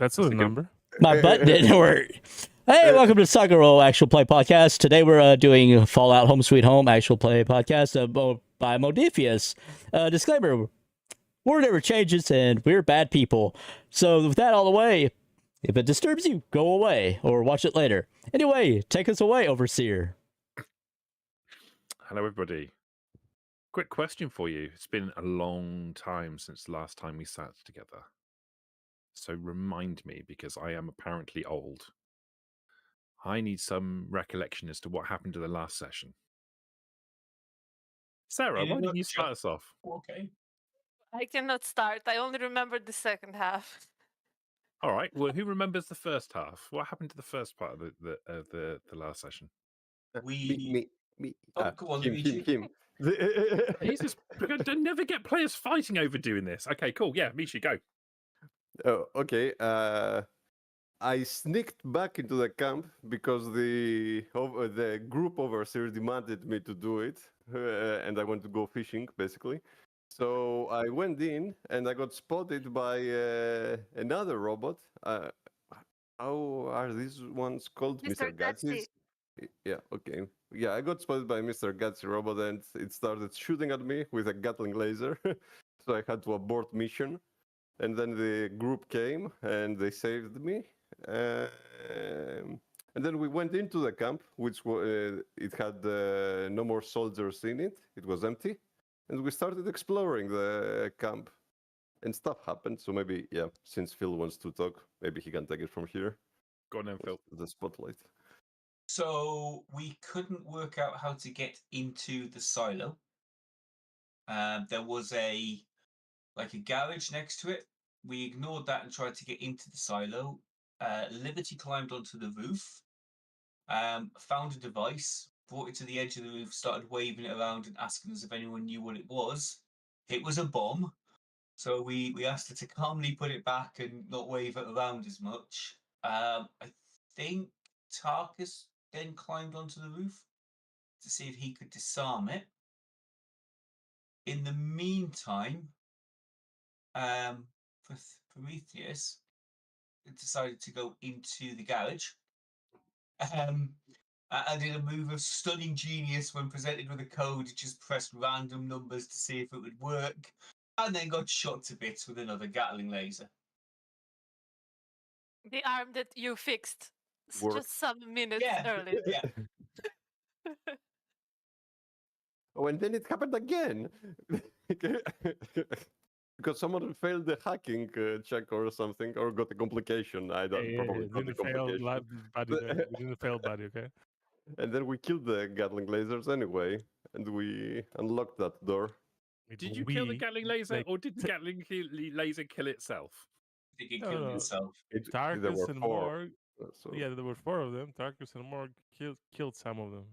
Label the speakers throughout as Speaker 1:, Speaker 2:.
Speaker 1: That's a number.
Speaker 2: My butt didn't work. Hey, welcome to Saga Roll Actual Play Podcast. Today we're doing Fallout Home Sweet Home Actual Play Podcast by Modiphius. Disclaimer, word never changes and we're bad people. So with that all the way, if it disturbs you, go away or watch it later. Anyway, take us away, Overseer.
Speaker 3: Hello, everybody. Quick question for you. It's been a long time since the last time we sat together. So remind me, because I am apparently old. I need some recollection as to what happened to the last session. Sarah, why don't you start us off?
Speaker 4: Okay.
Speaker 5: I cannot start. I only remember the second half.
Speaker 3: All right. Well, who remembers the first half? What happened to the first part of the last session?
Speaker 4: Me. Oh, go on,
Speaker 6: him.
Speaker 3: Jesus, I never get players fighting over doing this. Okay, cool. Yeah, Mishi, go.
Speaker 6: Oh, okay. I sneaked back into the camp because the group overseer demanded me to do it, and I wanted to go fishing, basically. So I went in, and I got spotted by another robot. How are these ones called?
Speaker 5: Mr. Gatsby.
Speaker 6: Yeah, okay. Yeah, I got spotted by Mr. Gatsby robot, and it started shooting at me with a Gatling laser. So I had to abort mission. And then the group came, and they saved me. And then we went into the camp, which it had no more soldiers in it. It was empty. And we started exploring the camp. And stuff happened. So maybe, yeah, since Phil wants to talk, maybe he can take it from here.
Speaker 3: Go on then, Phil.
Speaker 6: The spotlight.
Speaker 4: So we couldn't work out how to get into the silo. There was a garage next to it. We ignored that and tried to get into the silo. Liberty climbed onto the roof, found a device, brought it to the edge of the roof, started waving it around and asking us if anyone knew what it was. It was a bomb. So we asked her to calmly put it back and not wave it around as much. I think Tarkus then climbed onto the roof to see if he could disarm it. In the meantime, Prometheus decided to go into the garage. I did a move of stunning genius when presented with a code. Just pressed random numbers to see if it would work, and then got shot to bits with another Gatling laser.
Speaker 5: The arm that you fixed just some minutes
Speaker 4: Yeah,
Speaker 5: earlier.
Speaker 4: yeah.
Speaker 6: Oh, and then it happened again. Because someone failed the hacking check or something, or got a complication. I don't probably got the complication.
Speaker 1: We didn't fail body, okay?
Speaker 6: And then we killed the Gatling lasers anyway, and we unlocked that door.
Speaker 3: Did you kill the Gatling laser, or did the Gatling laser kill itself?
Speaker 4: I think it killed itself.
Speaker 1: Tarkus and Morg.
Speaker 6: So.
Speaker 1: Yeah, there were 4 of them. Tarkus and Morg killed some of them.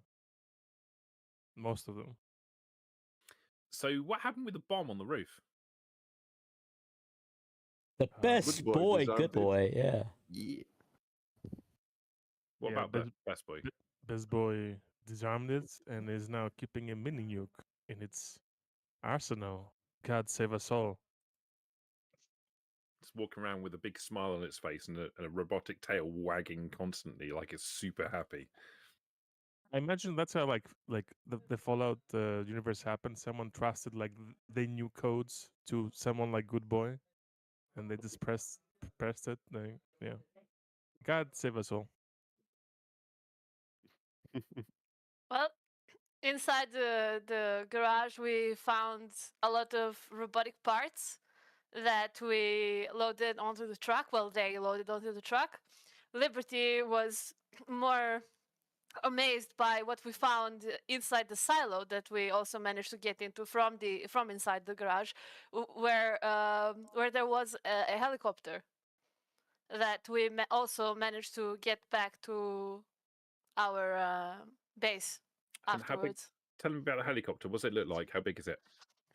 Speaker 1: Most of them.
Speaker 3: So what happened with the bomb on the roof?
Speaker 2: The best boy, good boy, yeah.
Speaker 6: Yeah.
Speaker 3: What about the best boy?
Speaker 1: Best boy disarmed it and is now keeping a mini nuke in its arsenal. God save us all.
Speaker 3: It's walking around with a big smile on its face and a robotic tail wagging constantly, like it's super happy.
Speaker 1: I imagine that's how like the Fallout universe happened. Someone trusted they knew codes to someone like Good Boy, and they just pressed it. Yeah, God save us all.
Speaker 5: Well, inside the garage, we found a lot of robotic parts that we loaded onto the truck. Well, they loaded onto the truck. Liberty was more amazed by what we found inside the silo that we also managed to get into from inside the garage, where there was a helicopter that we also managed to get back to our base afterwards.
Speaker 3: Tell me about the helicopter. What's it look like? How big is it?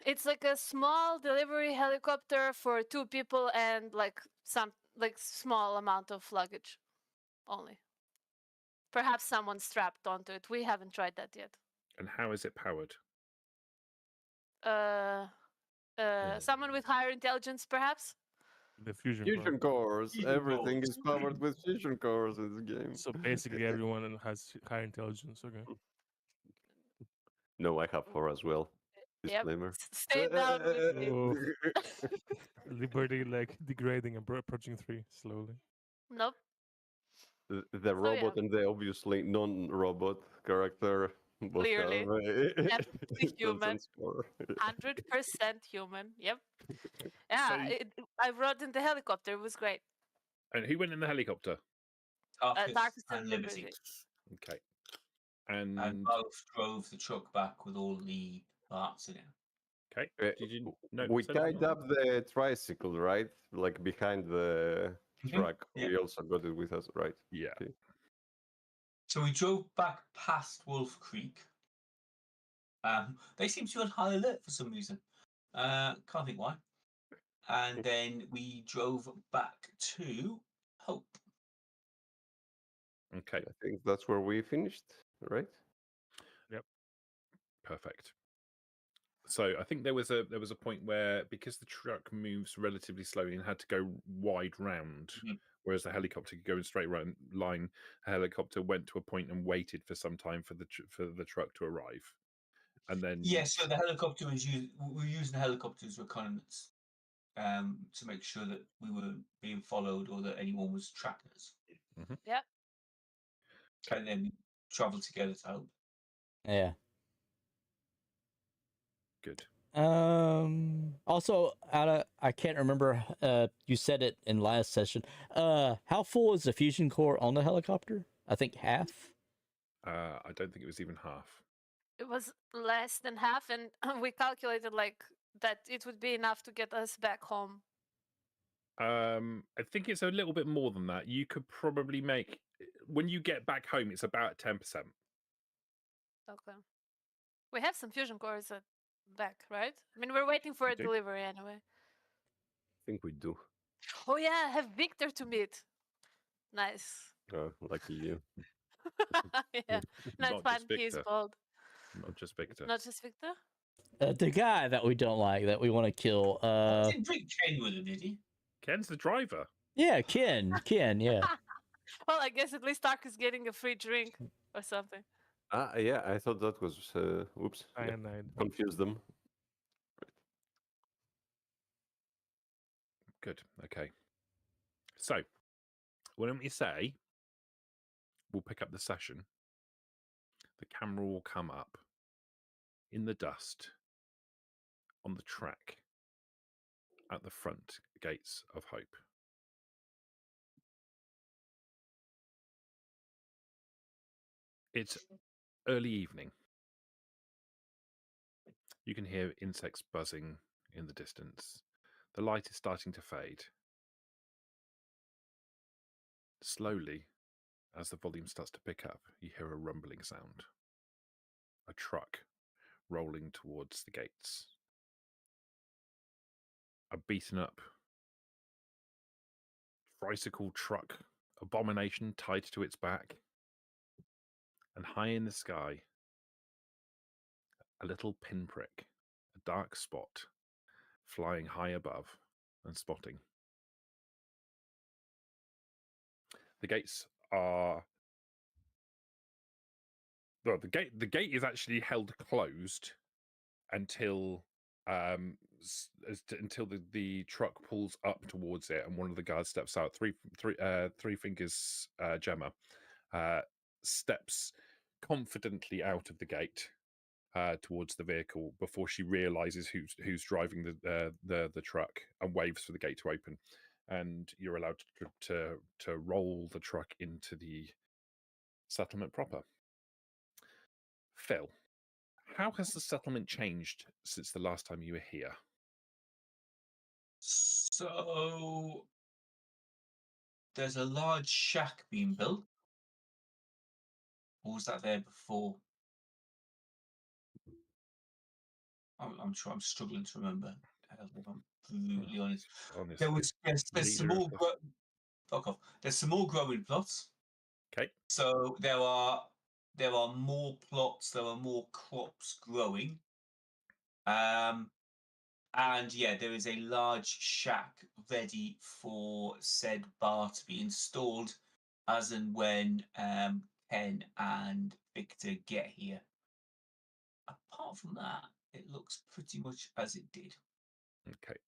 Speaker 5: It's like a small delivery helicopter for 2 people and some small amount of luggage only. Perhaps someone strapped onto it. We haven't tried that yet.
Speaker 3: And how is it powered?
Speaker 5: Someone with higher intelligence, perhaps?
Speaker 1: The fusion,
Speaker 6: Fusion cores.
Speaker 4: Fusion
Speaker 6: Everything
Speaker 4: cores.
Speaker 6: is powered with fusion cores in this game.
Speaker 1: So basically, everyone has high intelligence. Okay.
Speaker 6: No, I have 4 as well.
Speaker 5: Yep.
Speaker 6: Disclaimer.
Speaker 5: Stay down with me.
Speaker 1: Oh. Liberty like degrading and approaching 3 slowly.
Speaker 5: Nope.
Speaker 6: The robot
Speaker 5: yeah.
Speaker 6: and the obviously non-robot character both
Speaker 5: Clearly.
Speaker 6: have
Speaker 5: Definitely human.
Speaker 6: intelligence score.
Speaker 5: 100% human. Yep. Yeah, I rode in the helicopter. It was great.
Speaker 3: And who went in the helicopter?
Speaker 4: Tarkus
Speaker 5: Tarkus
Speaker 4: and
Speaker 5: and
Speaker 4: Liberty.
Speaker 5: Liberty.
Speaker 3: Okay.
Speaker 4: And
Speaker 3: And
Speaker 4: both drove the truck back with all the parts in it.
Speaker 3: okay.
Speaker 6: Uh,
Speaker 3: Did you know?
Speaker 6: We tied up the tricycle, right? Like behind the truck.
Speaker 4: Yeah.
Speaker 6: We also got it with us, right?
Speaker 3: Yeah.
Speaker 6: Okay.
Speaker 4: So we drove back past Wolf Creek. They seem to be on high alert for some reason. Can't think why. And then we drove back to Hope.
Speaker 3: Okay.
Speaker 6: I think that's where we finished, right?
Speaker 3: Perfect. So I think there was a point where, because the truck moves relatively slowly and had to go wide round, whereas the helicopter could go in straight line, a helicopter went to a point and waited for some time for the truck to arrive, and then
Speaker 4: So the helicopter was we were using the helicopter as reconnaissance to make sure that we were being followed or that anyone was tracking us.
Speaker 5: Yep.
Speaker 4: And then we travelled together to Hope.
Speaker 2: Yeah.
Speaker 3: good.
Speaker 2: Also, I can't remember. You said it in last session. How full is the fusion core on the helicopter? I think half.
Speaker 3: I don't think it was even half.
Speaker 5: It was less than half, and we calculated like that it would be enough to get us back home.
Speaker 3: I think it's a little bit more than that. You could probably make, when you get back home, it's about 10%.
Speaker 5: Okay. We have some fusion cores back, right? I mean, we're waiting for a
Speaker 3: do.
Speaker 5: delivery anyway.
Speaker 6: I think we do.
Speaker 5: Oh yeah, I have Victor to meet. Nice.
Speaker 6: Oh, lucky you.
Speaker 5: Yeah, not
Speaker 3: Not
Speaker 5: fun.
Speaker 3: just
Speaker 5: He's
Speaker 3: Victor.
Speaker 5: bald.
Speaker 3: Not just Victor.
Speaker 5: Not just Victor.
Speaker 2: The guy that we don't like, that we want to kill.
Speaker 4: Didn't bring Ken with him, did he?
Speaker 3: Ken's the driver.
Speaker 2: Yeah, Ken. Yeah.
Speaker 5: Well, I guess at least Stark is getting a free drink or something.
Speaker 6: Yeah, I thought that was. Oops. Yeah,
Speaker 1: Cyanide.
Speaker 6: confused them.
Speaker 3: Good. Okay. So, why don't we say we'll pick up the session? The camera will come up in the dust on the track at the front gates of Hope. It's early evening. You can hear insects buzzing in the distance. The light is starting to fade. Slowly, as the volume starts to pick up, you hear a rumbling sound. A truck rolling towards the gates. A beaten up tricycle truck abomination tied to its back. And high in the sky, a little pinprick, a dark spot, flying high above and spotting. The gates are... Well, the gate is actually held closed until until the truck pulls up towards it, and one of the guards steps out. Three Fingers Gemma steps confidently out of the gate towards the vehicle before she realizes who's driving the truck, and waves for the gate to open. And you're allowed to roll the truck into the settlement proper. Phil, how has the settlement changed since the last time you were here?
Speaker 4: So there's a large shack being built. Or was that there before? I'm sure I'm struggling to remember. If I'm brutally honest.
Speaker 3: Honestly,
Speaker 4: There's some more. Fuck off. There's some more growing plots.
Speaker 3: Okay.
Speaker 4: So there are more plots. There are more crops growing. And yeah, there is a large shack ready for said bar to be installed as and when Ken and Victor get here. Apart from that, it looks pretty much as it did.
Speaker 3: Okay.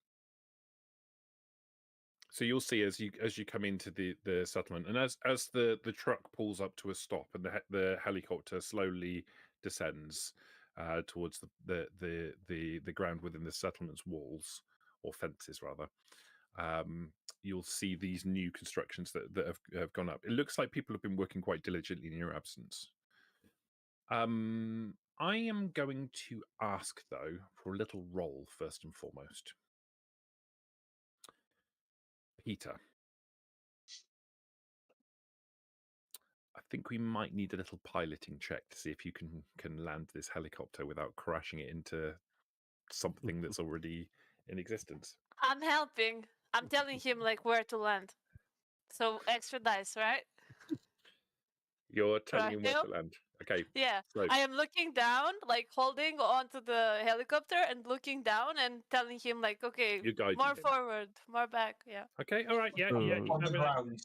Speaker 3: So you'll see as you come into the settlement, and as the truck pulls up to a stop, and the helicopter slowly descends towards the ground within the settlement's walls or fences rather. You'll see these new constructions that have gone up. It looks like people have been working quite diligently in your absence. I am going to ask though for a little roll first and foremost. Peter, I think we might need a little piloting check to see if you can land this helicopter without crashing it into something that's already in existence.
Speaker 5: I'm helping. I'm telling him like where to land. So extra dice, right?
Speaker 3: You're telling him where
Speaker 5: Right,
Speaker 3: to land. Okay.
Speaker 5: Yeah.
Speaker 3: So
Speaker 5: I am looking down, like holding onto the helicopter and looking down and telling him like, okay,
Speaker 3: you're guiding
Speaker 5: more
Speaker 3: him.
Speaker 5: forward, more back. Yeah.
Speaker 3: Okay. All right. Yeah. Yeah. You
Speaker 4: On
Speaker 3: can
Speaker 4: the
Speaker 3: have it.
Speaker 4: ground.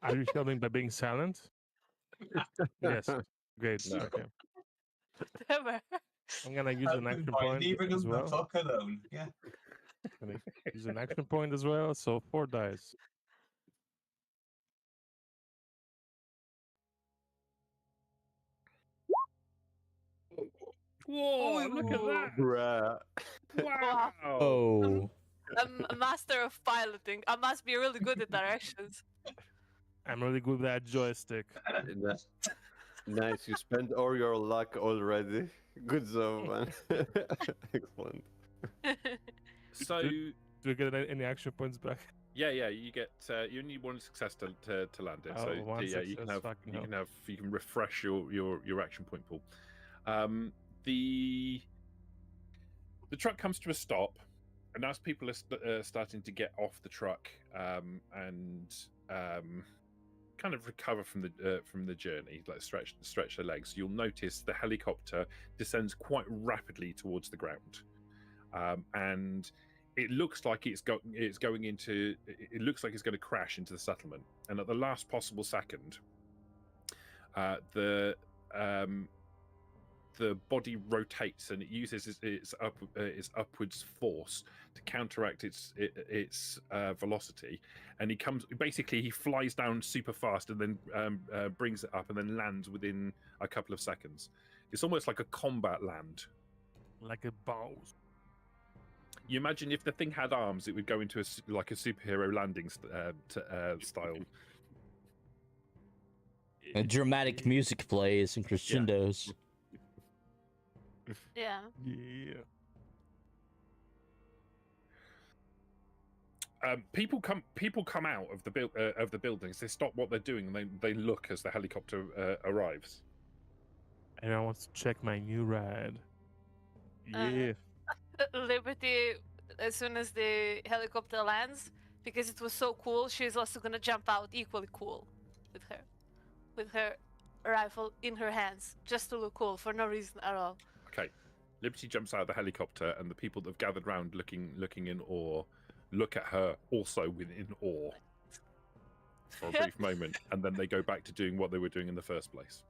Speaker 1: Are you shouting by being silent? Yes. Great.
Speaker 3: No.
Speaker 1: Okay.
Speaker 5: Whatever.
Speaker 1: I'm gonna use an action point
Speaker 4: Leaving
Speaker 1: as
Speaker 4: them the
Speaker 1: well.
Speaker 4: fuck alone. Yeah.
Speaker 1: Gonna use an action point as well. So 4 dice.
Speaker 3: Whoa! Look at that!
Speaker 6: Bruh.
Speaker 3: Wow!
Speaker 2: Oh.
Speaker 5: I'm a master of piloting. I must be really good at directions.
Speaker 1: I'm really good with that joystick.
Speaker 6: Nice, you spent all your luck already. Good job, man. Excellent.
Speaker 3: So
Speaker 1: Do you get any action points back?
Speaker 3: yeah, you get you need one success to land it.
Speaker 1: Oh,
Speaker 3: So
Speaker 1: one
Speaker 3: yeah, you can
Speaker 1: success,
Speaker 3: have
Speaker 1: fucking hell.
Speaker 3: you can refresh your action point pool. The truck comes to a stop, and as people are starting to get off the truck and kind of recover from the journey, like stretch their legs, you'll notice the helicopter descends quite rapidly towards the ground, and it looks like it looks like it's going to crash into the settlement. And at the last possible second, the body rotates and it uses its upwards force to counteract its velocity, and he flies down super fast and then brings it up and then lands within a couple of seconds. It's almost like a combat land.
Speaker 1: Like a boss.
Speaker 3: You imagine if the thing had arms, it would go into like a superhero landing style.
Speaker 2: A dramatic music plays and crescendos.
Speaker 5: Yeah.
Speaker 1: Yeah.
Speaker 3: People come out of the buildings. They stop what they're doing and they look as the helicopter arrives.
Speaker 1: And I want to check my new ride. Yeah.
Speaker 5: Liberty, as soon as the helicopter lands, because it was so cool, she's also gonna jump out equally cool with her rifle in her hands, just to look cool for no reason at all.
Speaker 3: Okay, Liberty jumps out of the helicopter, and the people that have gathered round, looking in awe, look at her also in awe for a brief moment, and then they go back to doing what they were doing in the first place.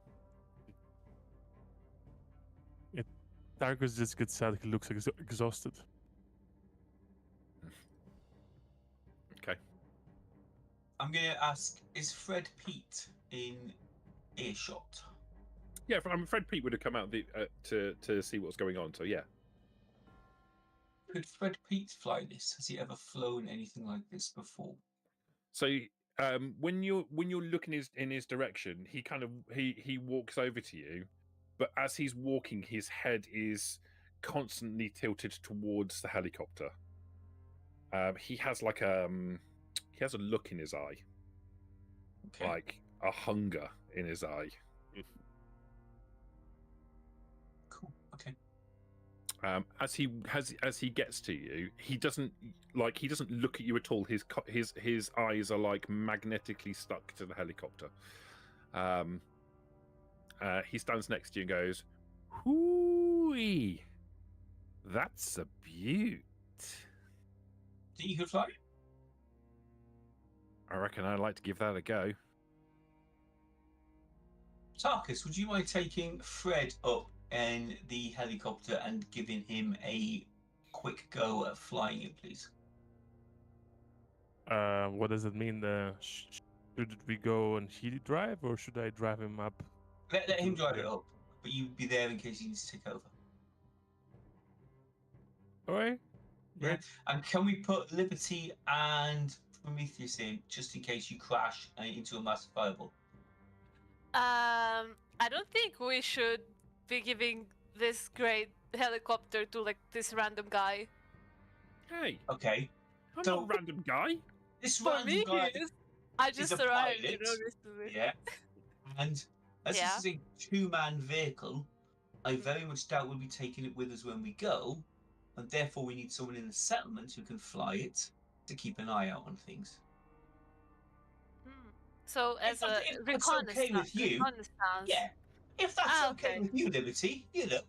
Speaker 1: Tarkus just gets sad. He looks exhausted.
Speaker 3: Okay.
Speaker 4: I'm going to ask, is Fred Pete in earshot?
Speaker 3: Yeah, I'm afraid Pete would have come out to see what's going on. So yeah.
Speaker 4: Could Fred Pete fly this? Has he ever flown anything like this before?
Speaker 3: So when you're looking in his direction, he walks over to you, but as he's walking, his head is constantly tilted towards the helicopter. He has like he has a look in his eye,
Speaker 4: Okay.
Speaker 3: like a hunger in his eye.
Speaker 4: Cool. Okay.
Speaker 3: As he gets to you, he doesn't look at you at all. His eyes are like magnetically stuck to the helicopter. He stands next to you and goes, "Hooey, That's a beaut.
Speaker 4: Think you could fly?
Speaker 3: I reckon I'd like to give that a go.
Speaker 4: Tarkus, would you mind taking Fred up in the helicopter and giving him a quick go at flying it, please?
Speaker 1: What does it mean? Should we go and he drive, or should I drive him up?
Speaker 4: Let him drive it
Speaker 1: Yeah.
Speaker 4: up, but you'd be there in case he needs to take over.
Speaker 1: All right.
Speaker 4: Yeah.
Speaker 1: Great.
Speaker 4: And can we put Liberty and Prometheus in just in case you crash into a massive fireball?
Speaker 5: I don't think we should be giving this great helicopter to like this random guy.
Speaker 3: Hey,
Speaker 4: Okay.
Speaker 3: I'm
Speaker 4: So-
Speaker 3: not a random guy.
Speaker 4: This
Speaker 5: For
Speaker 4: random
Speaker 5: me,
Speaker 4: guy
Speaker 5: he is. I just
Speaker 4: a
Speaker 5: arrived,
Speaker 4: pilot.
Speaker 5: recently.
Speaker 4: Yeah. And as
Speaker 5: Yeah.
Speaker 4: this is a two-man vehicle, I very much doubt we'll be taking it with us when we go, and therefore we need someone in the settlement who can fly it to keep an eye out on things.
Speaker 5: Hmm. So as
Speaker 4: that-
Speaker 5: a
Speaker 4: if that's okay with you,
Speaker 5: reconnaissance.
Speaker 4: Yeah. If that's
Speaker 5: Ah,
Speaker 4: okay
Speaker 5: okay.
Speaker 4: with you, Liberty, you know.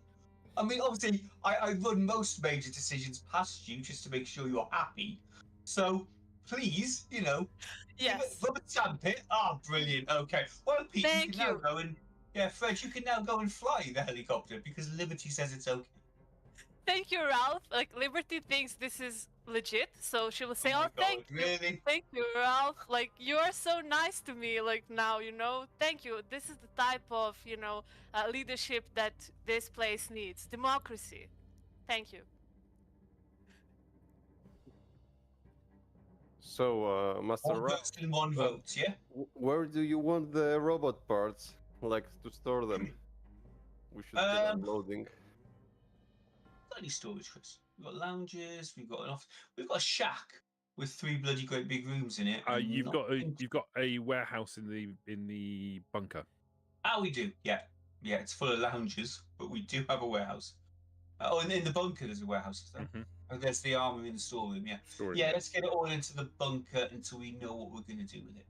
Speaker 4: I mean, obviously, I run most major decisions past you just to make sure you're happy. So, please, you know,
Speaker 5: Yes.
Speaker 4: rubber stamp it. Oh, brilliant. Okay. Well, Pete,
Speaker 5: Thank
Speaker 4: you can now
Speaker 5: you.
Speaker 4: go and Fred, you can now go and fly the helicopter because Liberty says it's okay.
Speaker 5: Thank you, Ralph. Like Liberty thinks this is legit, so she will say,
Speaker 4: my
Speaker 5: "Oh,
Speaker 4: God,
Speaker 5: thank you,
Speaker 4: really?
Speaker 5: thank you, Ralph. Like you are so nice to me. Like now, you know, thank you. This is the type of leadership that this place needs. Democracy. Thank you."
Speaker 6: So, Master
Speaker 4: One
Speaker 6: Ra,
Speaker 4: person, one vote, yeah?
Speaker 6: where do you want the robot parts? Like to store them? We should get unloading.
Speaker 4: Got any storage, Chris? We've got lounges, we've got an office, we've got a shack with 3 bloody great big rooms in it. and
Speaker 3: You've
Speaker 4: not-
Speaker 3: got a warehouse in the bunker.
Speaker 4: we do, yeah. Yeah, it's full of lounges, but we do have a warehouse. And in the bunker there's a warehouse, is there?
Speaker 3: Mhm.
Speaker 4: And there's the armory in the storeroom, yeah.
Speaker 3: Story.
Speaker 4: Yeah, let's get it all into the bunker until we know what we're going to do with it.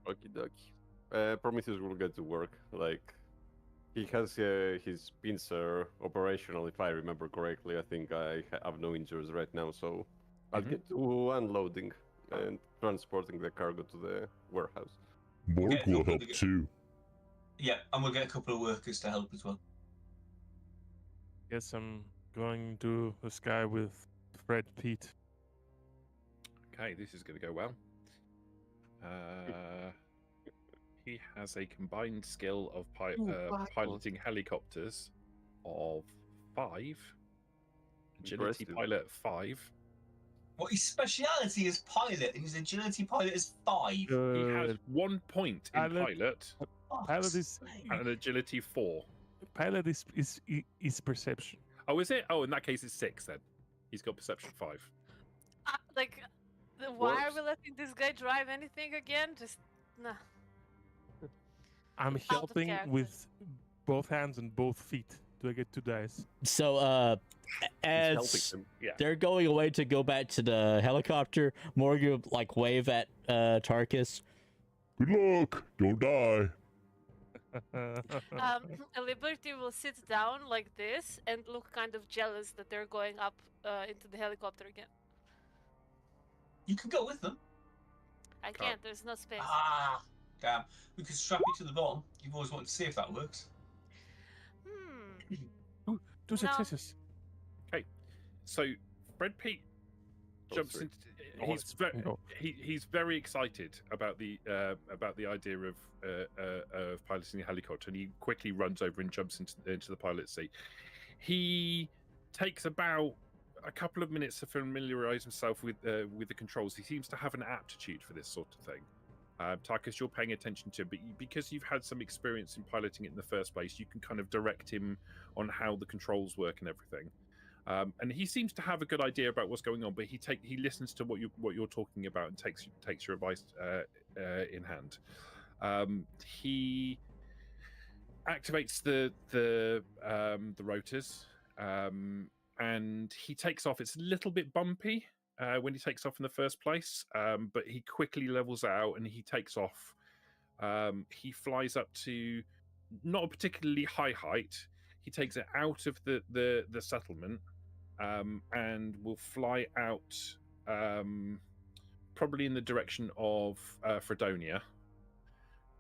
Speaker 6: Okie dokie. Prometheus will get to work. Like, he has his pincer operational, if I remember correctly. I think I have no injuries right now, so I'll
Speaker 3: Mhm.
Speaker 6: get to unloading and transporting the cargo to the warehouse.
Speaker 7: Morg
Speaker 4: Okay,
Speaker 7: will
Speaker 4: so
Speaker 7: help
Speaker 4: we'll get-
Speaker 7: too.
Speaker 4: Yeah, and we'll get a couple of workers to help as well.
Speaker 1: Guess I'm going to the sky with Fred Pete.
Speaker 3: Okay, this is going to go well. He has a combined skill of piloting helicopters of 5, agility
Speaker 6: Impressive.
Speaker 3: pilot 5.
Speaker 4: Well, his speciality is pilot, and his agility pilot is 5.
Speaker 3: He has 1 point in
Speaker 1: pilot-
Speaker 3: pilot
Speaker 4: Fuck's
Speaker 1: Pilot is
Speaker 4: sake.
Speaker 3: and an agility 4.
Speaker 1: pilot is perception.
Speaker 3: Oh, is it? Oh, in that case, it's 6 then. He's got perception 5.
Speaker 5: Why are
Speaker 6: Works.
Speaker 5: we letting this guy drive anything again? Just nah.
Speaker 1: I'm
Speaker 5: of
Speaker 1: helping
Speaker 5: character.
Speaker 1: with both hands and both feet. Do I get 2 dice?
Speaker 2: So,
Speaker 6: He's
Speaker 2: as
Speaker 6: helping them.
Speaker 3: Yeah.
Speaker 2: they're going away to go back to the helicopter, Morgan would, like wave at Tarkus.
Speaker 7: Good luck. Don't die.
Speaker 5: Liberty will sit down like this and look kind of jealous that they're going up into the helicopter again.
Speaker 4: You can go with them.
Speaker 5: I can't. There's no space.
Speaker 4: Ah, damn. We could strap you to the bottom. You've always wanted to see if that works.
Speaker 5: Hmm.
Speaker 1: 2 successes.
Speaker 3: So Fred Pete
Speaker 6: Oh,
Speaker 3: jumps
Speaker 6: sorry.
Speaker 3: into.
Speaker 1: Go.
Speaker 3: He's very excited about the idea of piloting a helicopter, and he quickly runs over and jumps into the pilot's seat. He takes about a couple of minutes to familiarize himself with the controls. He seems to have an aptitude for this sort of thing. Tarkus, you're paying attention to, but because you've had some experience in piloting it in the first place, you can kind of direct him on how the controls work and everything. And he seems to have a good idea about what's going on, but he listens to what you're talking about and takes your advice in hand. He activates the rotors, and he takes off. It's a little bit bumpy when he takes off in the first place, but he quickly levels out and he takes off. He flies up to not a particularly high height. He takes it out of the settlement, and will fly out probably in the direction of Fredonia.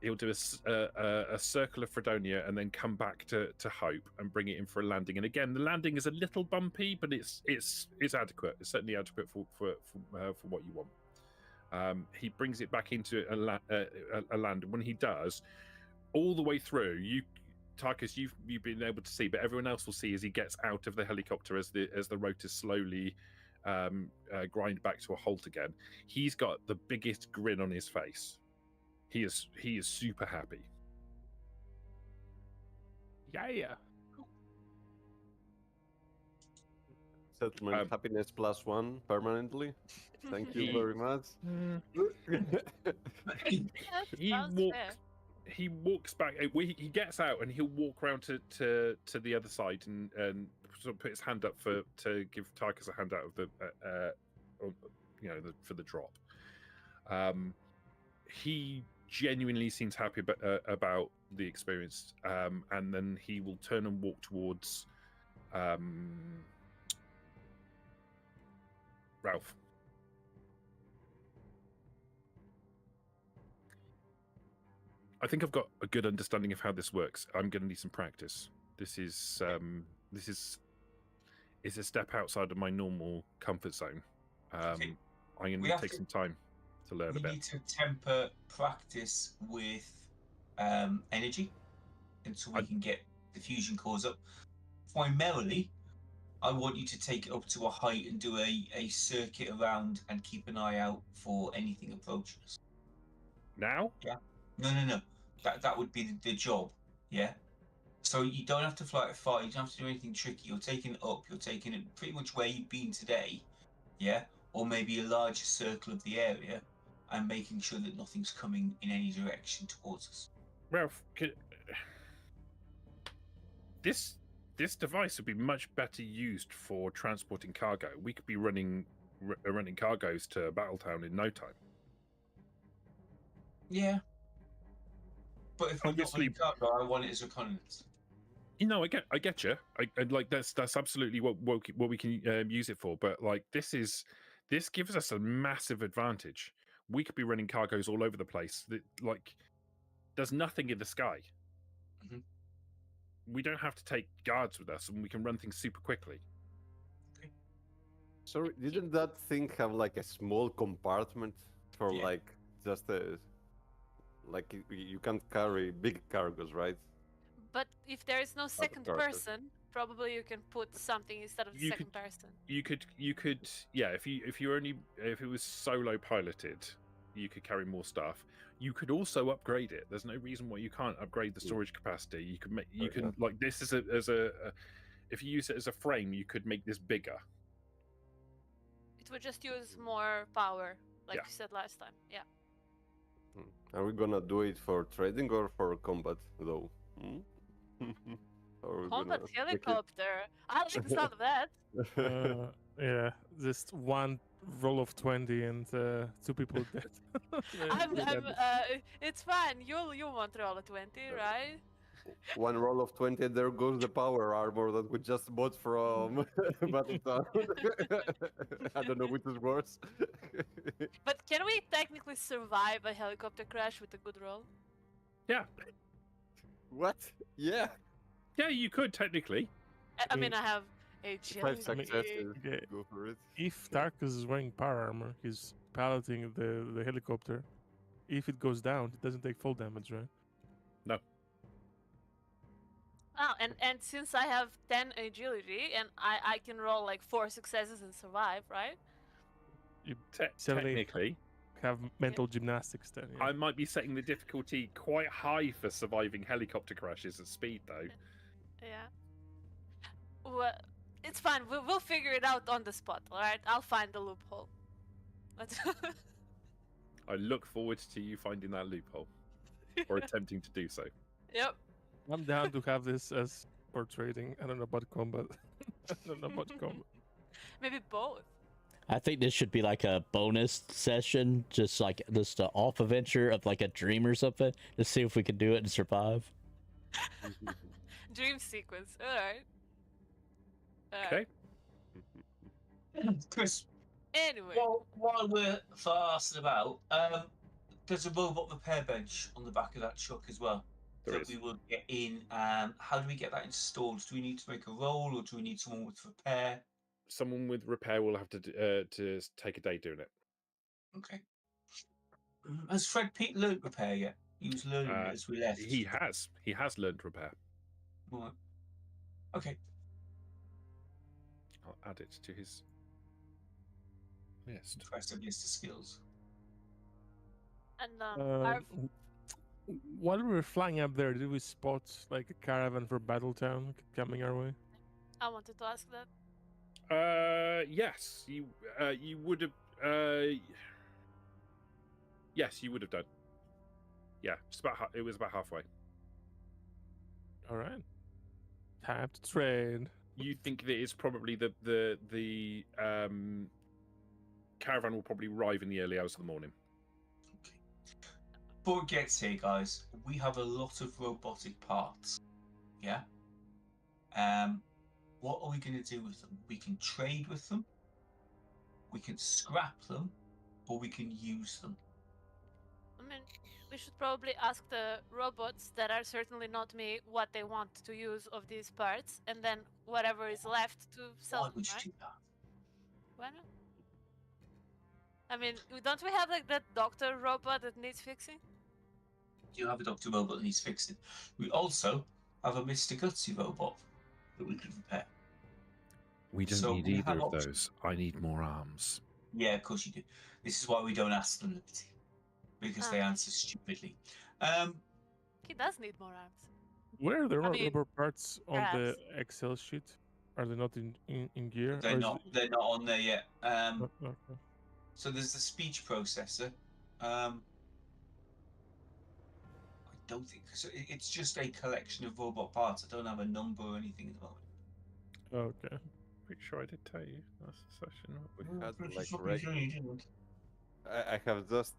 Speaker 3: He'll do a circle of Fredonia and then come back to Hope and bring it in for a landing. And again, the landing is a little bumpy, but it's adequate. It's certainly adequate for what you want. He brings it back into a land. When he does, all the way through, Tarkus, you've been able to see, but everyone else will see as he gets out of the helicopter as the rotors slowly grind back to a halt again. He's got the biggest grin on his face. He is super happy.
Speaker 1: Yeah.
Speaker 6: Settlement happiness +1 permanently. Thank you very much.
Speaker 3: He walks back. He gets out and he'll walk around to the other side and sort of put his hand up to give Tarkus a hand out of the for the drop. He genuinely seems happy about the experience, and then he will turn and walk towards Ralph. I think I've got a good understanding of how this works. I'm going to need some practice. This is a step outside of my normal comfort zone. I'm going to take some time to learn a bit.
Speaker 4: We need to temper practice with energy until we can get the fusion cores up. Primarily, I want you to take it up to a height and do a circuit around and keep an eye out for anything approaching us.
Speaker 3: Now?
Speaker 4: Yeah. No. That would be the job. Yeah. So you don't have to fly it far. You don't have to do anything tricky. You're taking it up. You're taking it pretty much where you've been today. Yeah. Or maybe a larger circle of the area, and making sure that nothing's coming in any direction towards us.
Speaker 3: Ralph, this device would be much better used for transporting cargo. We could be running cargoes to Battletown in no time.
Speaker 4: Yeah. But if we're not running cargo, I want it as reconnaissance.
Speaker 3: I get you. I like that's absolutely what we can use it for. But like this gives us a massive advantage. We could be running cargoes all over the place. There's nothing in the sky.
Speaker 4: Mm-hmm.
Speaker 3: We don't have to take guards with us, and we can run things super quickly.
Speaker 4: Okay.
Speaker 6: Sorry, didn't that thing have like a small compartment for like just a... Like you can't carry big cargoes, right?
Speaker 5: But if there is no second person, probably you can put something instead of the second person.
Speaker 3: You could, yeah. If it was solo piloted, you could carry more stuff. You could also upgrade it. There's no reason why you can't upgrade the storage capacity. You can like this as a if you use it as a frame, you could make this bigger.
Speaker 5: It would just use more power, like you said last time. Yeah.
Speaker 6: Are we gonna do it for trading or for combat, though?
Speaker 5: Combat helicopter. I like the sound of that.
Speaker 1: Yeah, just one roll of 20 and 2 people dead.
Speaker 5: It's fine. You'll want to roll a 20, right?
Speaker 6: One roll of 20, there goes the power armor that we just bought from Battletown. I don't know which is worse.
Speaker 5: But can we technically survive a helicopter crash with a good roll?
Speaker 3: Yeah.
Speaker 6: What? Yeah.
Speaker 3: Yeah, you could technically.
Speaker 5: I mean, I have agility.
Speaker 6: 5 successes. Go for it.
Speaker 1: If Tarkus is wearing power armor, he's piloting the helicopter. If it goes down, it doesn't take full damage, right?
Speaker 3: No.
Speaker 5: Oh, and since I have 10 agility and I can roll like 4 successes and survive, right?
Speaker 1: You
Speaker 3: technically
Speaker 1: have mental gymnastics then. Yeah.
Speaker 3: I might be setting the difficulty quite high for surviving helicopter crashes at speed, though.
Speaker 5: Yeah. Well, it's fine. We'll figure it out on the spot, all right? I'll find the loophole.
Speaker 3: I look forward to you finding that loophole, or attempting to do so.
Speaker 5: Yep.
Speaker 1: I'm down to have this as for trading. I don't know about combat.
Speaker 5: Maybe both.
Speaker 2: I think this should be like a bonus session, just an off adventure of like a dream or something, to see if we can do it and survive.
Speaker 5: Dream sequence. All right.
Speaker 3: Okay.
Speaker 4: Chris,
Speaker 5: Anyway,
Speaker 4: while we're farsing about, there's a robot repair bench on the back of that truck as well
Speaker 3: There
Speaker 4: that
Speaker 3: is.
Speaker 4: we will get in. How do we get that installed? Do we need to make a roll, or do we need someone with repair?
Speaker 3: Someone with repair will have to take a day doing it.
Speaker 4: Okay. Has Fred Pete learned repair yet? He was learning it as we left.
Speaker 3: He has learned repair.
Speaker 4: Right. Okay.
Speaker 3: I'll add it to his list.
Speaker 4: Impressive list of skills.
Speaker 5: and our
Speaker 1: Um, while we were flying up there, did we spot like a caravan for Battletown coming our way?
Speaker 5: I wanted to ask that.
Speaker 3: Yes, you would have. Yes, you would have done. Yeah, just about. It was about halfway.
Speaker 1: All right, time to trade.
Speaker 3: You think that it's probably the caravan will probably arrive in the early hours of the morning.
Speaker 4: Okay. Before it gets here, guys, we have a lot of robotic parts. Yeah. What are we going to do with them? We can trade with them. We can scrap them, or we can use them.
Speaker 5: I mean, we should probably ask the robots that are certainly not me what they want to use of these parts, and then whatever is left to sell
Speaker 4: Why
Speaker 5: them,
Speaker 4: would you
Speaker 5: right?
Speaker 4: do that?
Speaker 5: Why not? I mean, don't we have like that doctor robot that needs fixing?
Speaker 4: You have a Dr. Robot that needs fixing. We also have a Mr. Gutsy robot that we could repair.
Speaker 3: We don't
Speaker 4: So
Speaker 3: need
Speaker 4: we
Speaker 3: either
Speaker 4: have
Speaker 3: of
Speaker 4: options.
Speaker 3: those. I need more arms.
Speaker 4: Yeah, of course you do. This is why we don't ask them, Liberty. Because they answer stupidly.
Speaker 5: He does need more arms.
Speaker 1: Where are the
Speaker 5: I mean,
Speaker 1: rubber parts on the
Speaker 5: perhaps.
Speaker 1: Excel sheet? Are they not in gear?
Speaker 4: they're
Speaker 1: or is
Speaker 4: not they're not on there yet.
Speaker 1: it- okay.
Speaker 4: So there's the speech processor. I don't think so. It's just a collection of robot parts. I don't have a number or anything at the moment.
Speaker 1: Okay.
Speaker 3: Pretty sure I did tell you last session.
Speaker 6: We
Speaker 4: I'm
Speaker 6: had
Speaker 4: pretty
Speaker 6: like
Speaker 4: sure
Speaker 6: rec-
Speaker 4: you didn't.
Speaker 6: I have just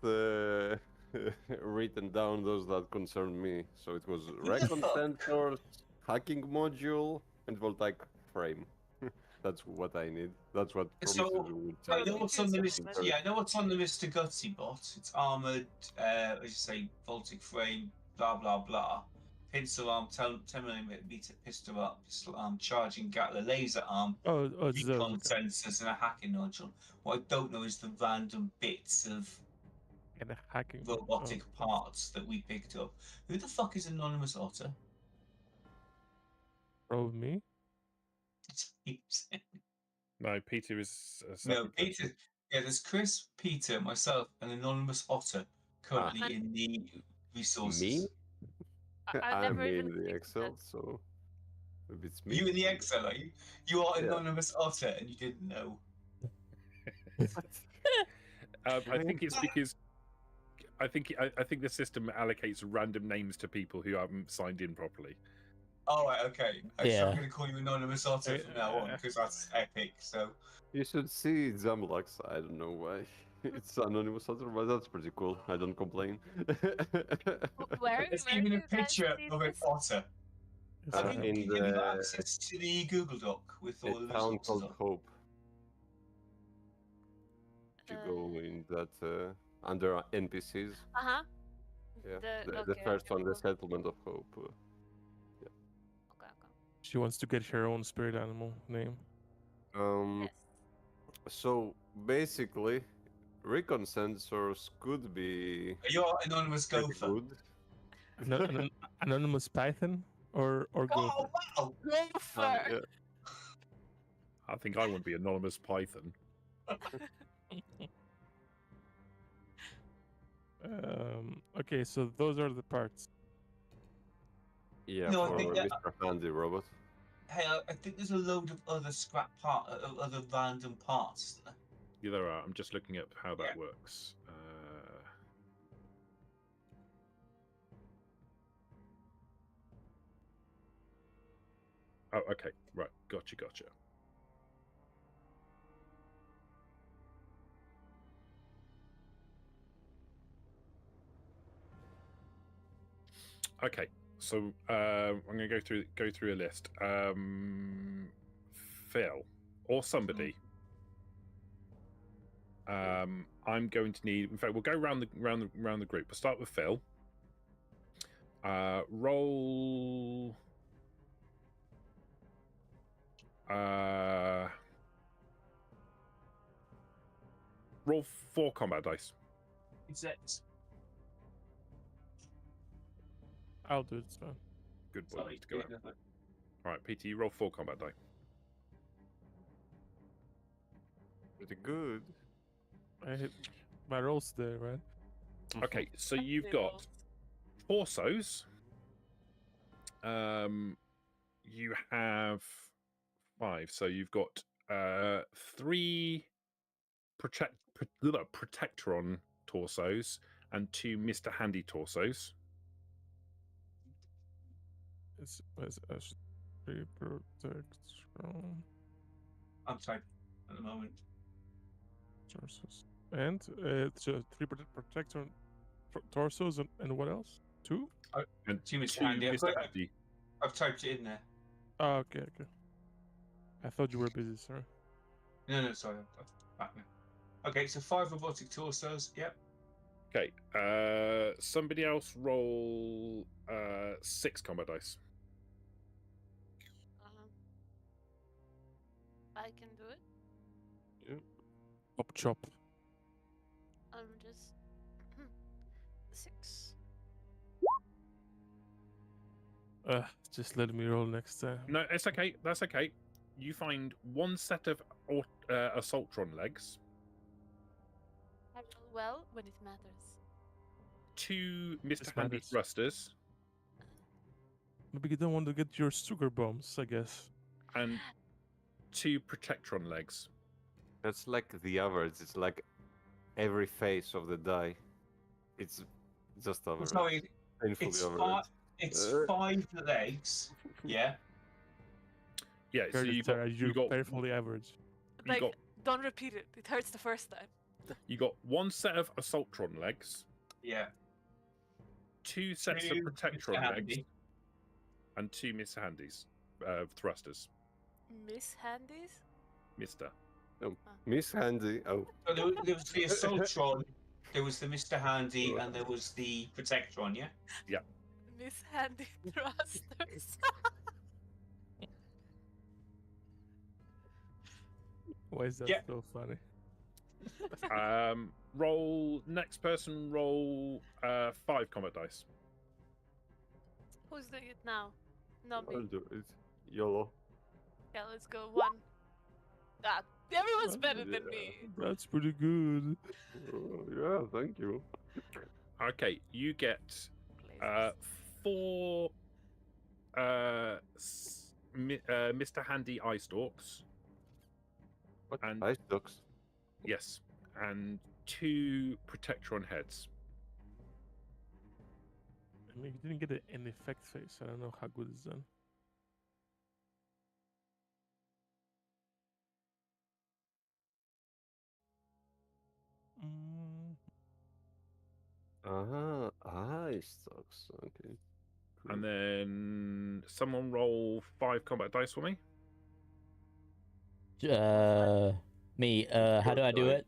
Speaker 6: written down those that concern me. So it was recon sensors, hacking module, and voltaic frame. That's what I need. That's what
Speaker 4: So,
Speaker 6: promises would
Speaker 4: I
Speaker 6: charge.
Speaker 4: know what's on the list.
Speaker 6: Interesting.
Speaker 4: Yeah, I know what's on the Mr. Gutsy bot. It's armored, as you say, voltic frame, blah blah blah. Pincer arm, 10mm pistol arm, charging Gatler laser arm,
Speaker 1: Oh, it's those.
Speaker 4: recon
Speaker 1: Okay.
Speaker 4: sensors, and a hacking nodule. What I don't know is the random bits of
Speaker 1: And the hacking.
Speaker 4: robotic parts that we picked up. Who the fuck is Anonymous Otter?
Speaker 1: Probably me.
Speaker 3: No, Peter is a
Speaker 4: No,
Speaker 3: separate
Speaker 4: Peter.
Speaker 3: person.
Speaker 4: Yeah, there's Chris, Peter, myself, and Anonymous Otter currently
Speaker 5: Ah.
Speaker 4: in the resources.
Speaker 6: Me?
Speaker 5: I've
Speaker 6: I'm
Speaker 5: never even
Speaker 6: in the
Speaker 5: fixed
Speaker 6: Excel,
Speaker 5: that.
Speaker 6: so maybe it's me.
Speaker 4: You in the Excel, are you? You are
Speaker 6: Yeah.
Speaker 4: Anonymous Otter, and you didn't know.
Speaker 3: I think it's because I think the system allocates random names to people who haven't signed in properly.
Speaker 4: All right, okay. I'm
Speaker 2: Yeah.
Speaker 4: going to call you Anonymous Otter from now on because that's epic. So
Speaker 6: You should see Zamlux. I don't know why. It's anonymous other, but that's pretty cool. I don't complain.
Speaker 5: Where?
Speaker 4: there's
Speaker 5: Where
Speaker 4: even
Speaker 5: do
Speaker 4: a
Speaker 5: you guys
Speaker 4: picture
Speaker 5: see
Speaker 4: of an
Speaker 5: this?
Speaker 4: otter.
Speaker 1: Yes,
Speaker 4: Have
Speaker 1: I
Speaker 6: Uh,
Speaker 1: have.
Speaker 6: in
Speaker 4: you got
Speaker 6: the
Speaker 4: access to the Google Doc with all
Speaker 6: a
Speaker 4: of
Speaker 6: town
Speaker 4: those
Speaker 6: called
Speaker 4: otters on?
Speaker 6: Hope. You go in that under NPCs.
Speaker 5: Uh-huh.
Speaker 6: Yeah,
Speaker 5: The-
Speaker 6: the
Speaker 5: okay,
Speaker 6: first one, the
Speaker 5: okay.
Speaker 6: settlement of Hope.
Speaker 5: Okay, okay.
Speaker 1: She wants to get her own spirit animal name.
Speaker 5: Yes.
Speaker 6: So basically, recon sensors could be
Speaker 4: You're Anonymous
Speaker 6: pretty
Speaker 4: Gopher.
Speaker 6: good.
Speaker 1: An anonymous python or
Speaker 4: Oh,
Speaker 1: gopher.
Speaker 4: wow!
Speaker 5: Gopher!
Speaker 6: Yeah.
Speaker 3: I think I want to be anonymous Python.
Speaker 1: Okay, so those are the parts.
Speaker 6: Yeah,
Speaker 4: No, I
Speaker 6: for
Speaker 4: think that-
Speaker 6: Mr. Handy Robot.
Speaker 4: Hey, I think there's a load of other other random parts, isn't there?
Speaker 3: Yeah, there are. I'm just looking at how that
Speaker 4: Yeah.
Speaker 3: works. Oh, okay. Right. Gotcha. Okay. So I'm going to go through a list. Phil or somebody. I'm going to need. In fact, we'll go round the group. We'll start with Phil. Roll. Roll 4 combat dice.
Speaker 4: Exact.
Speaker 1: I'll do it. It's fine.
Speaker 3: Good boy.
Speaker 4: Sorry,
Speaker 3: To go out. All right, PT, you roll 4 combat die.
Speaker 6: Pretty good.
Speaker 1: I hit my rolls there, right?
Speaker 3: Okay, so you've got torsos. You have 5, so you've got 3 Protectron torsos and 2 Mr. Handy torsos.
Speaker 1: It's three protection
Speaker 4: I'm sorry. At the moment.
Speaker 1: torsos and it's 3 protector torsos and what else? 2?
Speaker 3: And
Speaker 4: 2 Mr.
Speaker 3: 2
Speaker 4: Handy.
Speaker 3: Mr. Handy.
Speaker 4: I've typed it in there.
Speaker 1: Oh, okay. I thought you were busy, sorry.
Speaker 4: No, sorry. I'm back now. Okay, so 5 robotic torsos. Yep.
Speaker 3: Okay, somebody else roll 6 combat dice.
Speaker 5: I can do it.
Speaker 1: Chop chop.
Speaker 5: I'm just 6.
Speaker 1: Just let me roll next time.
Speaker 3: No, it's okay. That's okay. You find 1 set of Assaultron legs,
Speaker 5: I roll well when it matters.
Speaker 3: 2 Mr.
Speaker 1: This
Speaker 3: Handy
Speaker 1: matters.
Speaker 3: thrusters,
Speaker 1: Maybe you don't want to get your sugar bombs, I guess.
Speaker 3: and 2 Protectron legs.
Speaker 6: That's like the average. It's like every face of the die. It's just average.
Speaker 4: Sorry,
Speaker 6: Painfully
Speaker 4: it's
Speaker 6: average.
Speaker 4: it's 5 legs. Yeah.
Speaker 3: Yeah, so
Speaker 1: Very
Speaker 3: you got
Speaker 1: you're painfully average.
Speaker 5: Like,
Speaker 3: got
Speaker 5: don't repeat it. It hurts the first time.
Speaker 3: 1 set of Assaultron legs,
Speaker 4: Yeah.
Speaker 3: 2 sets of
Speaker 4: 2
Speaker 3: Protectron
Speaker 4: Mr.
Speaker 3: legs,
Speaker 4: Handy.
Speaker 3: and 2 Mr. Handies thrusters.
Speaker 5: Miss Handies?
Speaker 3: Mister.
Speaker 6: Miss Handy. Oh,
Speaker 4: So there was the Assaultron, there was the Mr. Handy, and there was the Protectron, yeah?
Speaker 5: Miss Handy thrusters.
Speaker 1: Why is that
Speaker 4: Yeah.
Speaker 1: so funny?
Speaker 3: Roll next person. Roll 5 combat dice.
Speaker 5: Who's doing it now? Not
Speaker 6: I'll
Speaker 5: me.
Speaker 6: do it. YOLO.
Speaker 5: Yeah, let's go. 1. Ah, everyone's better than
Speaker 6: Yeah.
Speaker 5: me.
Speaker 1: That's pretty good.
Speaker 6: Yeah, thank you.
Speaker 3: Okay, you get 4 Mr. Handy eye stalks.
Speaker 6: What?
Speaker 3: And-
Speaker 6: Ice ducks.
Speaker 3: Yes, and 2 Protectron heads.
Speaker 1: I mean, you didn't get an effect face. I don't know how good it's done.
Speaker 6: Ice ducks. Okay.
Speaker 3: And then someone roll 5 combat dice for me.
Speaker 2: Me. How do I do it?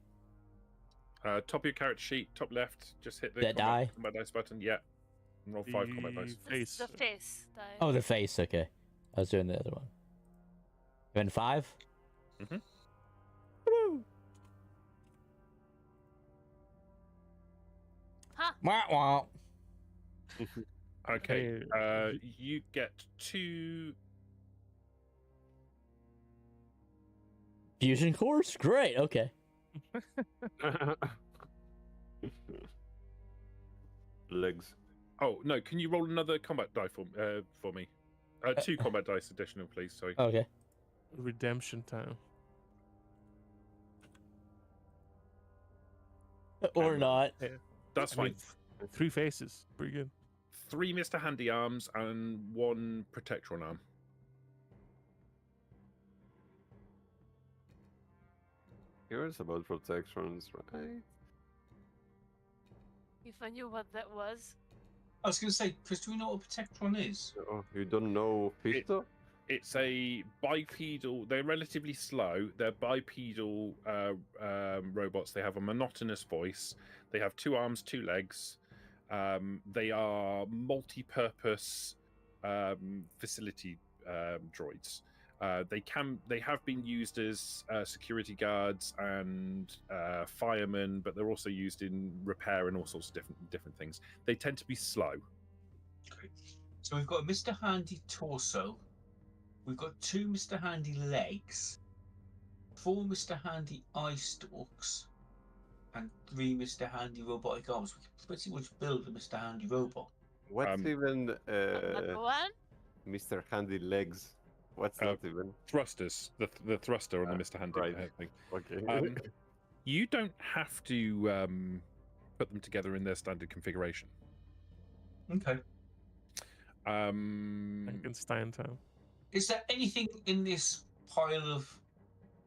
Speaker 3: Top of your character sheet, top left. Just hit the
Speaker 2: That die?
Speaker 3: combat dice button. Yeah. And roll 5 combat dice.
Speaker 1: Face.
Speaker 5: The face. Die.
Speaker 2: Oh, the face. Okay, I was doing the other one. Then 5.
Speaker 3: Mhm.
Speaker 2: Woo!
Speaker 5: Huh.
Speaker 2: Wah, wah.
Speaker 3: Okay.
Speaker 1: Hey,
Speaker 3: You get 2.
Speaker 2: Fusion cores. Great. Okay.
Speaker 6: Legs.
Speaker 3: Oh no! Can you roll another combat die for me? 2 combat dice additional, please. Sorry.
Speaker 2: Okay.
Speaker 1: Redemption time.
Speaker 2: Or not.
Speaker 3: That's
Speaker 1: I mean,
Speaker 3: fine.
Speaker 1: 3 faces. Pretty good.
Speaker 3: 3 Mr. Handy arms and 1 Protectron arm.
Speaker 6: Here's about protections, right?
Speaker 5: If I knew what that was.
Speaker 4: I was going to say, Chris, do we know what a Protectron is?
Speaker 6: Oh, you don't know Fisto?
Speaker 3: It's a bipedal. They're relatively slow. They're bipedal robots. They have a monotonous voice. They have 2 arms, 2 legs. They are multi-purpose facility droids. They have been used as security guards and firemen, but they're also used in repair and all sorts of different things. They tend to be slow.
Speaker 4: Okay. So we've got a Mr. Handy torso. We've got 2 Mr. Handy legs, 4 Mr. Handy eye stalks, and 3 Mr. Handy robotic arms. We can pretty much build a Mr. Handy robot.
Speaker 6: What's even
Speaker 5: Number one.
Speaker 6: Mr. Handy legs? What's that even?
Speaker 3: Thrusters, the thruster on the Mr. Handy
Speaker 6: right.
Speaker 3: thing.
Speaker 6: Okay.
Speaker 3: You don't have to put them together in their standard configuration.
Speaker 4: Okay.
Speaker 1: Frankenstein time.
Speaker 4: Is there anything in this pile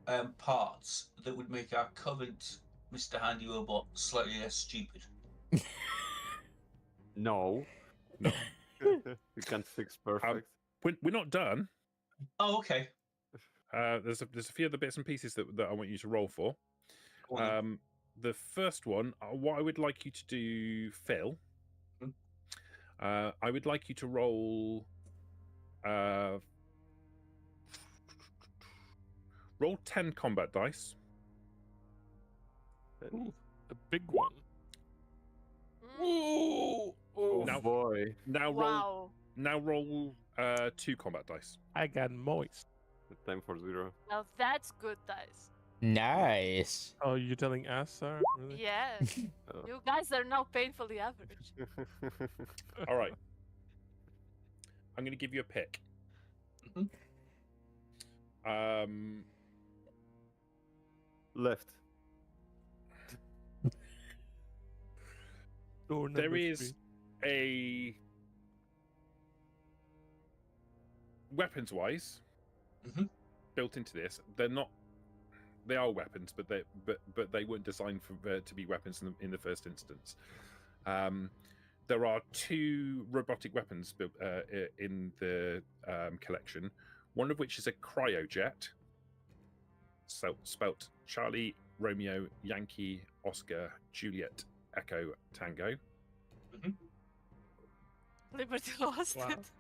Speaker 4: of parts that would make our current Mr. Handy robot slightly less stupid?
Speaker 6: No.
Speaker 3: No.
Speaker 6: You can't fix perfect.
Speaker 3: We're not done.
Speaker 4: Oh, okay.
Speaker 3: There's a few other bits and pieces that I want you to roll for.
Speaker 4: Go on then.
Speaker 3: The first one, what I would like you to do, Phil, I would like you to roll roll 10 combat dice.
Speaker 1: Ooh, a big one.
Speaker 5: Mm.
Speaker 6: Oh
Speaker 3: Now-
Speaker 6: boy.
Speaker 5: Wow.
Speaker 3: Roll 2 combat dice.
Speaker 1: I got moist.
Speaker 6: Time for 0.
Speaker 5: Now that's good dice.
Speaker 2: Nice.
Speaker 1: Oh, you're telling us, Sarah? Really?
Speaker 5: Yes.
Speaker 6: Oh.
Speaker 5: You guys are now painfully average.
Speaker 3: All right. I'm going to give you a pick.
Speaker 6: Left.
Speaker 1: Door
Speaker 3: There
Speaker 1: number
Speaker 3: is
Speaker 1: 3.
Speaker 3: a weapons-wise
Speaker 4: Mhm.
Speaker 3: built into this. They are weapons, but they weren't designed for to be weapons in the first instance. There are 2 robotic weapons built in the collection. One of which is a cryojet, spelt Charlie Romeo Yankee Oscar Juliet Echo Tango.
Speaker 5: Liberty lost
Speaker 1: Wow.
Speaker 5: it.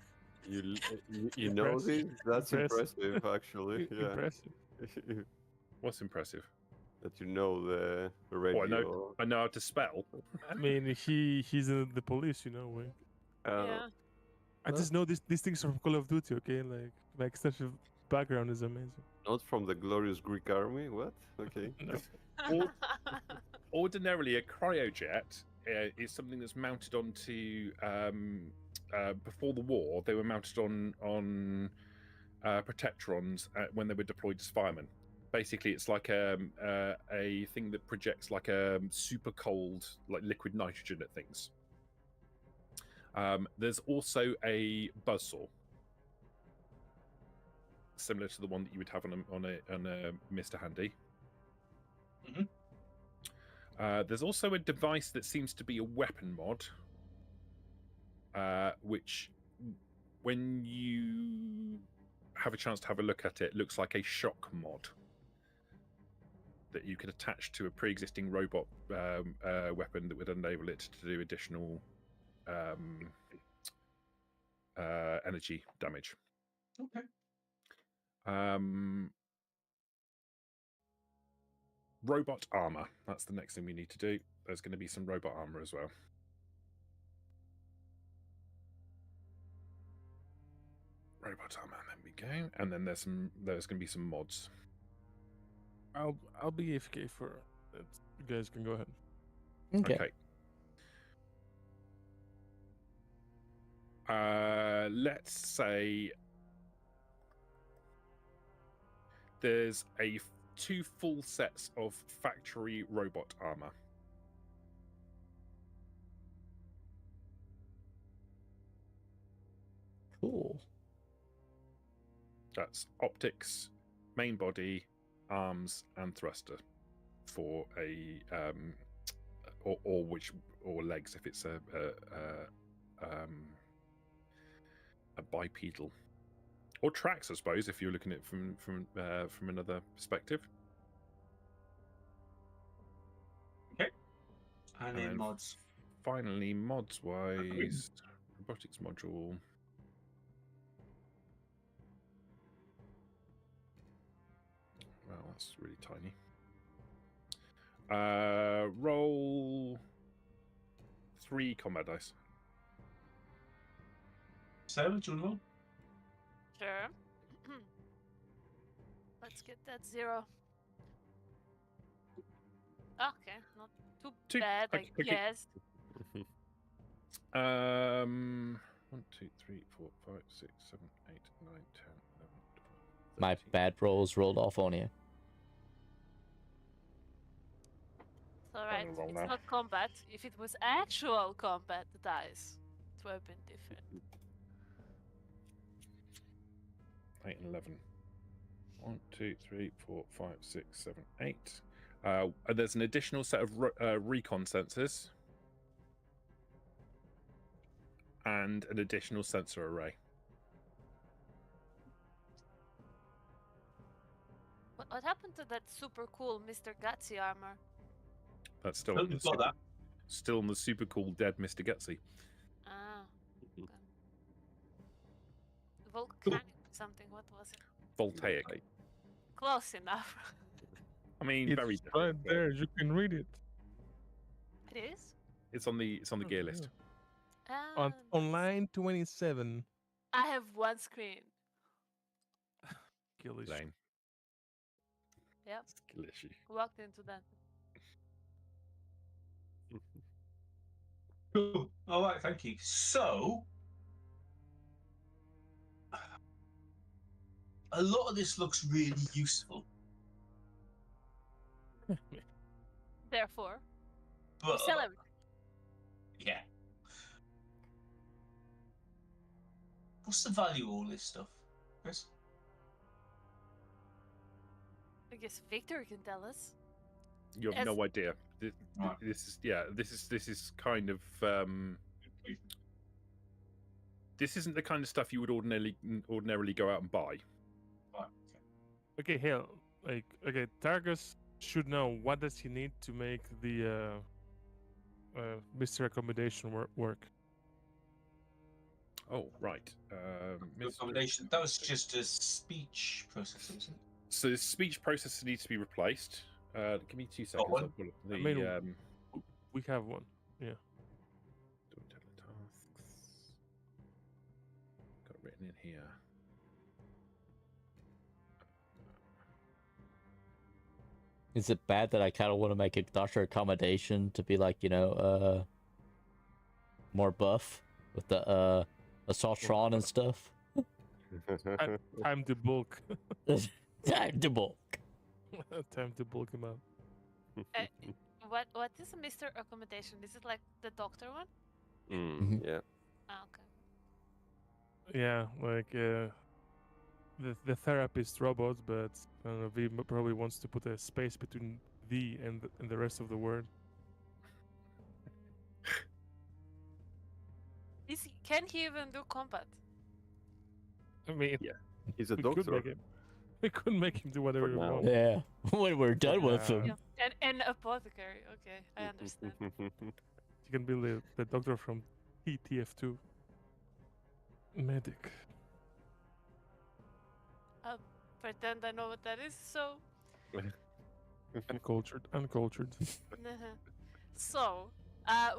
Speaker 6: You know
Speaker 1: Impressive.
Speaker 6: this? That's impressive, actually. Yeah.
Speaker 1: Impressive.
Speaker 3: What's impressive?
Speaker 6: That you know the
Speaker 3: Oh,
Speaker 6: radio.
Speaker 3: I know how to spell.
Speaker 1: I mean, he's in the police, you know. Wink.
Speaker 5: Yeah.
Speaker 1: I just know these things from Call of Duty. Okay, like my extensive background is amazing.
Speaker 6: Not from the glorious Greek army. What? Okay.
Speaker 1: No.
Speaker 3: Ordinarily, a cryojet is something that's mounted onto. Before the war, they were mounted on protectrons when they were deployed as firemen. Basically, it's like a thing that projects like a super cold, like liquid nitrogen at things. There's also a buzzsaw, similar to the one that you would have on a Mr. Handy.
Speaker 4: Mhm.
Speaker 3: There's also a device that seems to be a weapon mod, which, when you have a chance to have a look at it, looks like a shock mod that you could attach to a pre-existing robot weapon that would enable it to do additional energy damage.
Speaker 4: Okay.
Speaker 3: Robot armor. That's the next thing we need to do. There's going to be some robot armor as well. Robot armor. There we go. And then there's going to be some mods.
Speaker 1: I'll be AFK for it. You guys can go ahead.
Speaker 2: Okay.
Speaker 3: Let's say there's 2 full sets of factory robot armor.
Speaker 2: Cool.
Speaker 3: That's optics, main body, arms, and thruster for a or legs if it's a bipedal Or tracks, I suppose, if you're looking at it from another perspective.
Speaker 4: And then mods.
Speaker 3: Finally, mods wise, robotics module. Wow, that's really tiny. Roll 3 combat dice.
Speaker 4: Sarah, do you want to roll?
Speaker 5: Sure. Let's get that 0. Okay, not too bad, I
Speaker 3: okay.
Speaker 5: guess.
Speaker 3: 1, 2, 3, 4, 5, 6, 7, 8, 9, 10, 11, 12, 13.
Speaker 2: My bad rolls rolled off on you.
Speaker 5: It's alright.
Speaker 3: gonna roll
Speaker 5: It's
Speaker 3: now.
Speaker 5: not combat. If it was actual combat, the dice, it would have been different.
Speaker 3: 8 and 11. 1, 2, 3, 4, 5, 6, 7, 8. And there's an additional set of recon sensors and an additional sensor array.
Speaker 5: What happened to that super cool Mr. Gutsy armor?
Speaker 3: That's still
Speaker 4: Oh,
Speaker 3: on the
Speaker 4: you've got that.
Speaker 3: still on the super cool dead Mr. Gutsy.
Speaker 5: Ah. Okay. Volcanic something, what was it?
Speaker 3: Voltaic.
Speaker 5: Close enough.
Speaker 3: I mean,
Speaker 1: It's
Speaker 3: very
Speaker 1: right
Speaker 3: different, but
Speaker 1: there. You can read it
Speaker 5: It is?
Speaker 3: it's on the gear list.
Speaker 1: on
Speaker 5: Ah,
Speaker 1: line 27.
Speaker 5: I have one screen.
Speaker 1: Killish.
Speaker 3: Lane.
Speaker 5: Yep,
Speaker 3: Skillishy.
Speaker 5: walked into that.
Speaker 4: Cool. All right, thank you. So, a lot of this looks really useful,
Speaker 5: Therefore, we
Speaker 4: but
Speaker 5: sell everything.
Speaker 4: yeah. What's the value of all this stuff, Chris?
Speaker 5: I guess Victor can tell us.
Speaker 3: You have
Speaker 5: As-
Speaker 3: no idea.
Speaker 4: Right.
Speaker 3: This is kind of this isn't the kind of stuff you would ordinarily go out and buy.
Speaker 4: Right.
Speaker 1: Okay, hell, like, okay, Targus should know what does he need to make the Mr. Accommodation work.
Speaker 3: Oh, right.
Speaker 4: The accommodation. That was just a speech processor, wasn't it?
Speaker 3: So the speech processor needs to be replaced. Give me 2 seconds.
Speaker 4: one?
Speaker 3: I'll pull up the
Speaker 1: I mean, we have one. Yeah.
Speaker 3: don't tell the tasks. Got it written in here.
Speaker 2: Is it bad that I kind of want to make a Doctor Accommodation to be like, more buff with the Assaultron and stuff?
Speaker 1: Time to bulk.
Speaker 2: Time to bulk.
Speaker 1: Time to bulk him out.
Speaker 5: What is a Mr. Accommodation? Is it like the doctor one?
Speaker 6: Yeah.
Speaker 5: Ah, okay.
Speaker 1: Yeah, like the therapist robot, but I don't know, V probably wants to put a space between the and the rest of the word.
Speaker 5: Can he even do combat?
Speaker 1: I mean,
Speaker 3: Yeah.
Speaker 6: He's a
Speaker 1: we could
Speaker 6: doctor.
Speaker 1: make him. We could make him do whatever
Speaker 6: For
Speaker 1: we
Speaker 6: now.
Speaker 1: want.
Speaker 2: Yeah, when we're done with
Speaker 1: Yeah.
Speaker 2: him.
Speaker 5: Yeah. And apothecary. Okay, I understand.
Speaker 1: You can be the doctor from TF2. Medic.
Speaker 5: Pretend I know what that is. So,
Speaker 1: Uncultured.
Speaker 5: so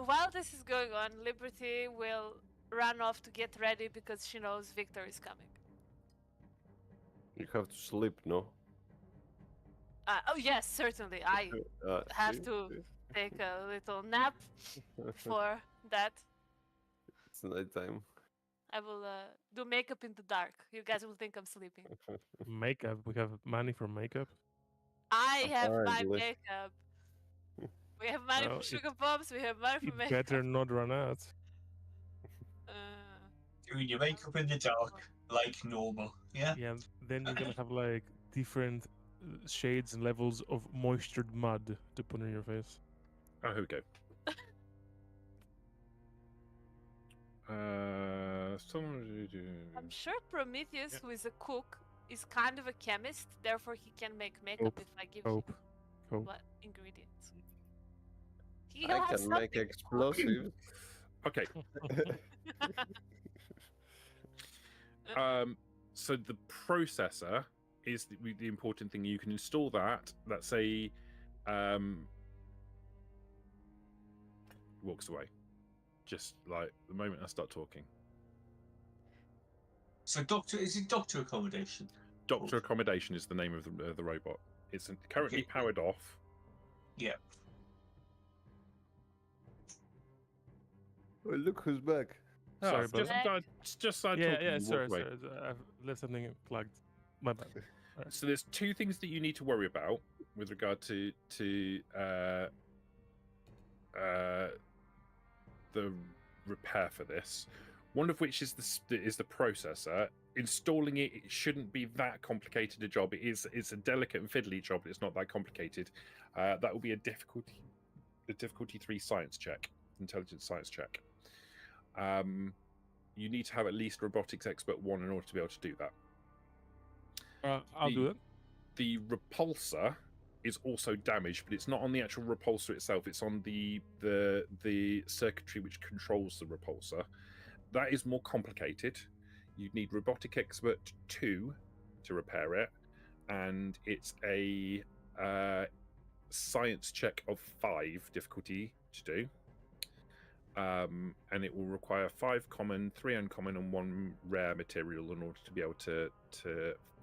Speaker 5: while this is going on, Liberty will run off to get ready because she knows Victor is coming.
Speaker 6: You have to sleep, no?
Speaker 5: Oh yes, certainly. I have
Speaker 6: See?
Speaker 5: to
Speaker 6: See?
Speaker 5: take a little nap for that.
Speaker 6: It's nighttime.
Speaker 5: I will do makeup in the dark. You guys will think I'm sleeping.
Speaker 1: Makeup. We have money for makeup.
Speaker 5: I have my
Speaker 6: Apparently.
Speaker 5: makeup. We have money
Speaker 1: Well,
Speaker 5: for sugar bombs. We have money for
Speaker 1: It
Speaker 5: makeup.
Speaker 1: better not run out.
Speaker 4: Doing your makeup in the dark, like normal. Yeah.
Speaker 1: Yeah, then you're gonna have like different shades and levels of moistured mud to put on your face.
Speaker 3: Oh, here we go.
Speaker 5: I'm sure Prometheus, who is a cook, is kind of a chemist. Therefore, he can make makeup if I give him what ingredients. He'll
Speaker 6: I
Speaker 5: have
Speaker 6: can make
Speaker 5: something.
Speaker 6: explosives.
Speaker 3: Okay. So the processor is the important thing. You can install that. Let's say, walks away. Just like the moment I start talking.
Speaker 4: So, is it doctor accommodation?
Speaker 3: Doctor Accommodation is the name of the robot. It's currently powered off.
Speaker 4: Yeah.
Speaker 6: Oh, look who's back.
Speaker 1: Sorry, but
Speaker 3: just side talking.
Speaker 1: yeah.
Speaker 3: You
Speaker 1: Sorry.
Speaker 3: walk away.
Speaker 1: I've left something plugged. My bad. Right.
Speaker 3: So there's two things that you need to worry about with regard to the repair for this. One of which is the processor. Installing it shouldn't be that complicated a job. It's a delicate and fiddly job, but it's not that complicated. That will be a difficulty 3 science check, intelligence science check. You need to have at least robotics expert 1 in order to be able to do that.
Speaker 1: I'll do it.
Speaker 3: The repulsor is also damaged, but it's not on the actual repulsor itself. It's on the circuitry which controls the repulsor. That is more complicated. You'd need robotic expert 2 to repair it, and it's a science check of 5 difficulty to do. And it will require 5 common, 3 uncommon, and 1 rare material in order to be able to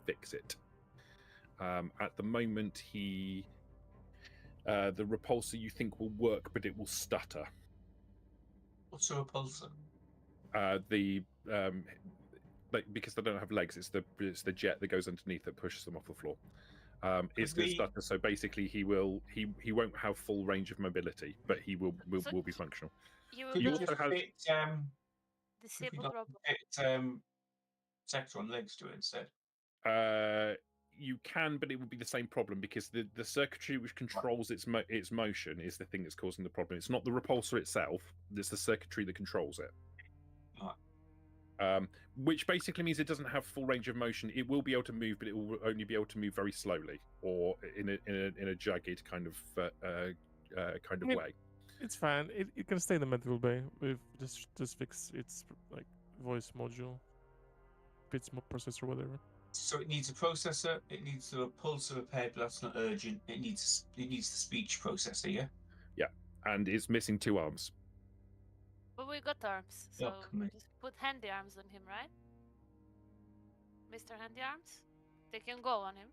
Speaker 3: fix it. At the moment, the repulsor you think will work, but it will stutter.
Speaker 4: What's a repulsor?
Speaker 3: Because they don't have legs, it's the jet that goes underneath that pushes them off the floor. It's going to stutter, so basically he won't have full range of mobility, but he will be functional.
Speaker 5: You
Speaker 3: also have
Speaker 5: disabled robot.
Speaker 4: Sector on legs to it instead.
Speaker 3: You can, but it would be the same problem because the circuitry which controls its motion is the thing that's causing the problem. It's not the repulsor itself; it's the circuitry that controls it. Which basically means it doesn't have full range of motion. It will be able to move, but it will only be able to move very slowly or in a jagged kind of way.
Speaker 1: It's fine. It can stay in the medical bay. We've just fix its like voice module, bits processor, whatever.
Speaker 4: So it needs a processor. It needs a repulsor repaired, but that's not urgent. It needs the speech processor. Yeah.
Speaker 3: Yeah, and it's missing 2 arms.
Speaker 5: But we got arms, so just put handy arms on him, right? Mr. Handy Arms? They can go on him.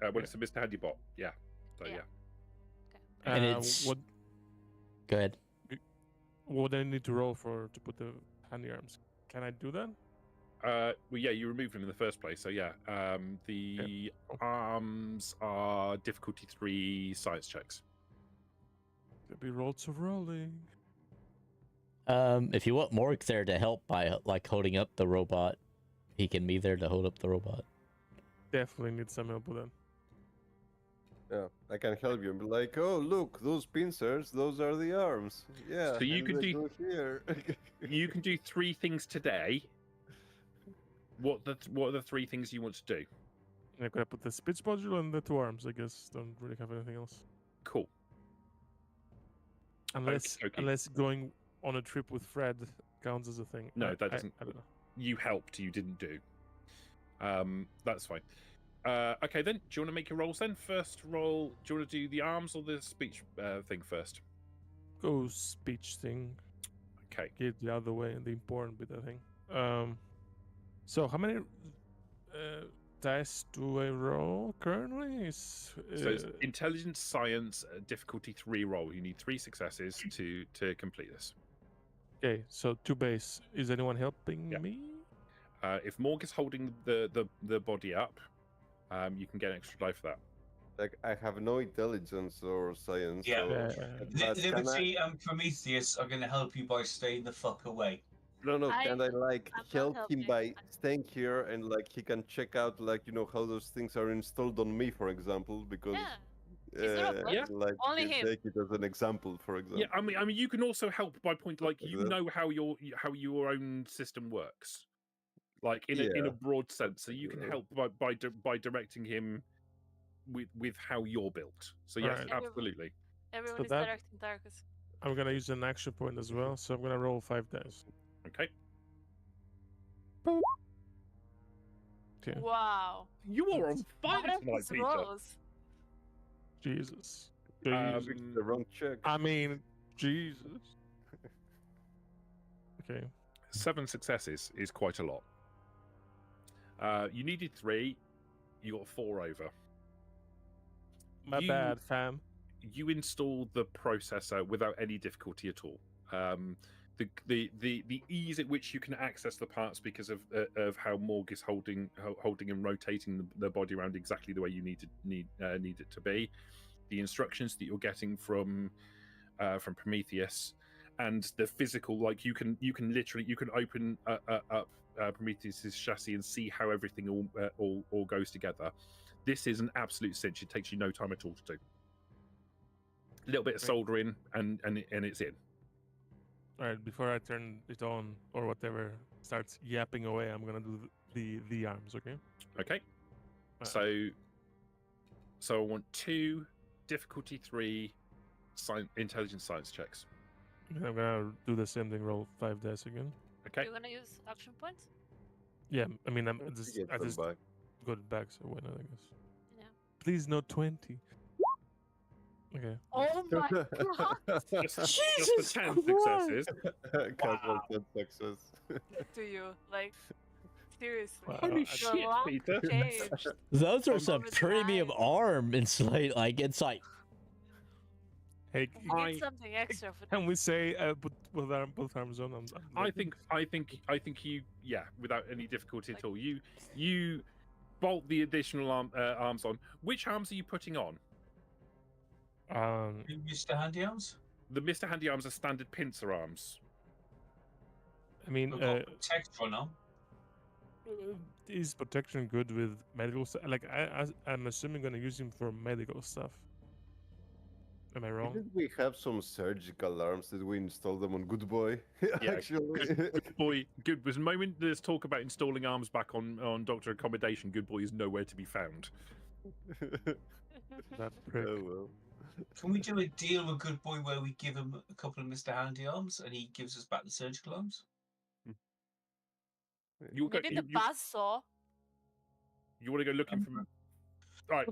Speaker 3: Well, it's a Mr. Handybot, yeah. So, yeah.
Speaker 5: Okay.
Speaker 2: And it's...
Speaker 1: What?
Speaker 2: Go ahead.
Speaker 1: What do I need to roll to put the handy arms? Can I do that?
Speaker 3: Well, yeah, you removed them in the first place, so yeah. The arms are difficulty 3 science checks.
Speaker 1: There'll be lots of rolling.
Speaker 2: If you want Morg there to help by like holding up the robot, he can be there to hold up the robot.
Speaker 1: Definitely need some help with that.
Speaker 6: Yeah, I can help you. Be like, oh look, those pincers, those are the arms. Yeah.
Speaker 3: So you can
Speaker 6: go here.
Speaker 3: You can do 3 things today. What are the 3 things you want to do?
Speaker 1: I could put the speech module and the 2 arms. I guess don't really have anything else.
Speaker 3: Cool.
Speaker 1: Unless going on a trip with Fred counts as a thing.
Speaker 3: No, that doesn't.
Speaker 1: I don't know.
Speaker 3: You helped. You didn't do. That's fine. Okay, then. Do you want to make your rolls then? First roll. Do you want to do the arms or the speech thing first?
Speaker 1: Go speech thing.
Speaker 3: Okay.
Speaker 1: Get the other way, the important bit, I think. So how many dice do I roll currently?
Speaker 3: So it's intelligence, science, difficulty 3 roll. You need 3 successes to complete this.
Speaker 1: Okay, so 2 base. Is anyone helping me?
Speaker 3: If Morg is holding the body up, you can get an extra die for that.
Speaker 6: Like, I have no intelligence or science.
Speaker 4: Yeah.
Speaker 6: But
Speaker 4: Liberty and Prometheus are going to help you by staying the fuck away.
Speaker 6: can I like
Speaker 5: I'm not
Speaker 6: help him
Speaker 5: helping.
Speaker 6: by staying here and like he can check out like how those things are installed on me, for example, because
Speaker 5: Yeah. He's a robot.
Speaker 3: Yeah.
Speaker 6: Like,
Speaker 5: Only him.
Speaker 6: take it as an example, for example.
Speaker 3: Yeah, I mean, you can also help by point like you
Speaker 6: Yeah.
Speaker 3: know how your own system works, like in a
Speaker 6: Yeah.
Speaker 3: broad sense. So you can
Speaker 6: Yeah.
Speaker 3: help by directing him with how you're built. So yes,
Speaker 1: Alright.
Speaker 3: absolutely.
Speaker 5: Everyone
Speaker 1: So
Speaker 5: is
Speaker 1: that-
Speaker 5: directing Darkus.
Speaker 1: I'm gonna use an action point as well, so I'm gonna roll 5 dice.
Speaker 3: Okay,
Speaker 1: Okay.
Speaker 5: Wow.
Speaker 3: you are on fire
Speaker 5: What are
Speaker 3: tonight,
Speaker 5: these
Speaker 3: Peter.
Speaker 5: rolls?
Speaker 1: Jesus.
Speaker 6: You
Speaker 1: Jesus.
Speaker 6: picked the wrong check.
Speaker 1: I mean, Jesus. Okay.
Speaker 3: 7 successes is quite a lot. You needed 3. You got 4 over.
Speaker 1: My
Speaker 3: You-
Speaker 1: bad, fam.
Speaker 3: You installed the processor without any difficulty at all. The ease at which you can access the parts because of how Morg is holding and rotating the body around exactly the way you need it to be. The instructions that you're getting from Prometheus, and the physical, like you can open up Prometheus's chassis and see how everything all goes together. This is an absolute cinch. It takes you no time at all to do. A little bit of
Speaker 1: Right.
Speaker 3: soldering and it's in.
Speaker 1: Alright, before I turn it on or whatever starts yapping away, I'm gonna do the arms, okay?
Speaker 3: Okay.
Speaker 1: Alright.
Speaker 3: So I want 2 difficulty 3 intelligence science checks.
Speaker 1: And I'm gonna do the same thing, roll 5 dice again.
Speaker 3: Okay.
Speaker 5: You're gonna use action points?
Speaker 1: Yeah, I mean,
Speaker 6: You get
Speaker 1: I
Speaker 6: them
Speaker 1: just
Speaker 6: back.
Speaker 1: got it back, so why not, I guess.
Speaker 5: Yeah.
Speaker 1: Please, no 20. Okay.
Speaker 5: Oh my god!
Speaker 3: Just
Speaker 2: Jesus
Speaker 3: the 10
Speaker 2: Christ.
Speaker 3: successes.
Speaker 6: Casual 10 success.
Speaker 5: To you, like seriously.
Speaker 1: Wow.
Speaker 3: Holy
Speaker 1: I-
Speaker 3: shit,
Speaker 5: The lock
Speaker 3: Peter.
Speaker 5: changed.
Speaker 2: Those are
Speaker 5: Over
Speaker 2: some
Speaker 5: the
Speaker 2: premium
Speaker 5: line.
Speaker 2: arm insight. Like it's like
Speaker 1: Hey,
Speaker 5: You need something extra for
Speaker 1: can
Speaker 5: that.
Speaker 1: we say put both arms on?
Speaker 3: I think you, yeah, without any difficulty at all. You bolt the additional arms on. Which arms are you putting on?
Speaker 4: Mr. Handy Arms?
Speaker 3: The Mr. Handy arms are standard pincer arms.
Speaker 1: I mean,
Speaker 4: We've got protection on.
Speaker 1: is protection good with medical stuff? Like, I'm assuming gonna use him for medical stuff. Am I wrong?
Speaker 6: Didn't we have some surgical arms that we installed them on Good Boy?
Speaker 3: Yeah,
Speaker 6: Actually.
Speaker 3: Good boy, good was the moment there's talk about installing arms back on Doctor Accommodation. Good boy is nowhere to be found.
Speaker 1: That prick.
Speaker 6: Oh well.
Speaker 4: Can we do a deal with Good Boy where we give him a couple of Mr. Handy Arms and he gives us back the surgical arms?
Speaker 3: You go,
Speaker 5: Maybe the buzz saw.
Speaker 3: you want to go looking for? All right,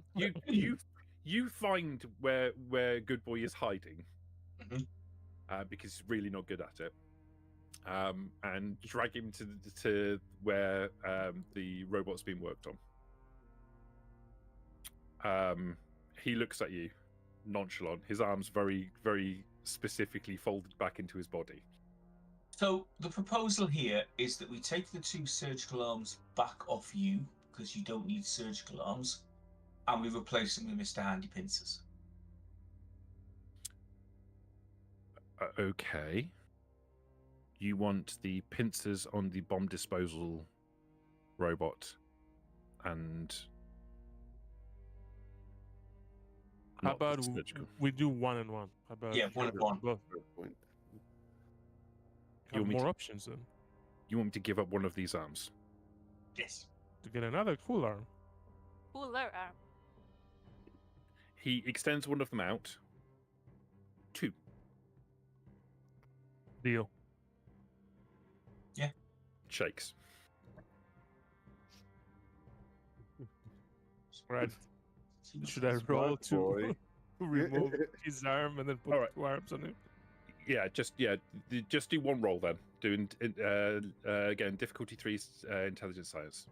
Speaker 3: you find where Good Boy is hiding,
Speaker 4: Mhm.
Speaker 3: because he's really not good at it, and drag him to where the robot's being worked on. He looks at you, nonchalant. His arms very, very specifically folded back into his body.
Speaker 4: So the proposal here is that we take the 2 surgical arms back off you because you don't need surgical arms, and we replace them with Mr. Handy Pincers.
Speaker 3: Okay. You want the pincers on the bomb disposal robot, and
Speaker 1: How
Speaker 3: not the
Speaker 1: about
Speaker 3: surgical.
Speaker 1: we do 1 and 1? How about
Speaker 4: Yeah, 1 and 1.
Speaker 1: both?
Speaker 6: Fair point.
Speaker 3: You
Speaker 1: Have
Speaker 3: want me
Speaker 1: more
Speaker 3: to-
Speaker 1: options then
Speaker 3: You want me to give up one of these arms?
Speaker 4: Yes.
Speaker 1: to get another cool arm.
Speaker 5: Cooler arm.
Speaker 3: He extends one of them out. 2.
Speaker 1: Deal.
Speaker 3: Shakes.
Speaker 1: Right. Should I roll
Speaker 6: Smart
Speaker 1: to
Speaker 6: boy.
Speaker 1: remove his arm and then put
Speaker 3: Alright.
Speaker 1: 2 arms on him?
Speaker 3: Yeah, just do one roll then. Doing again difficulty 3 intelligence science.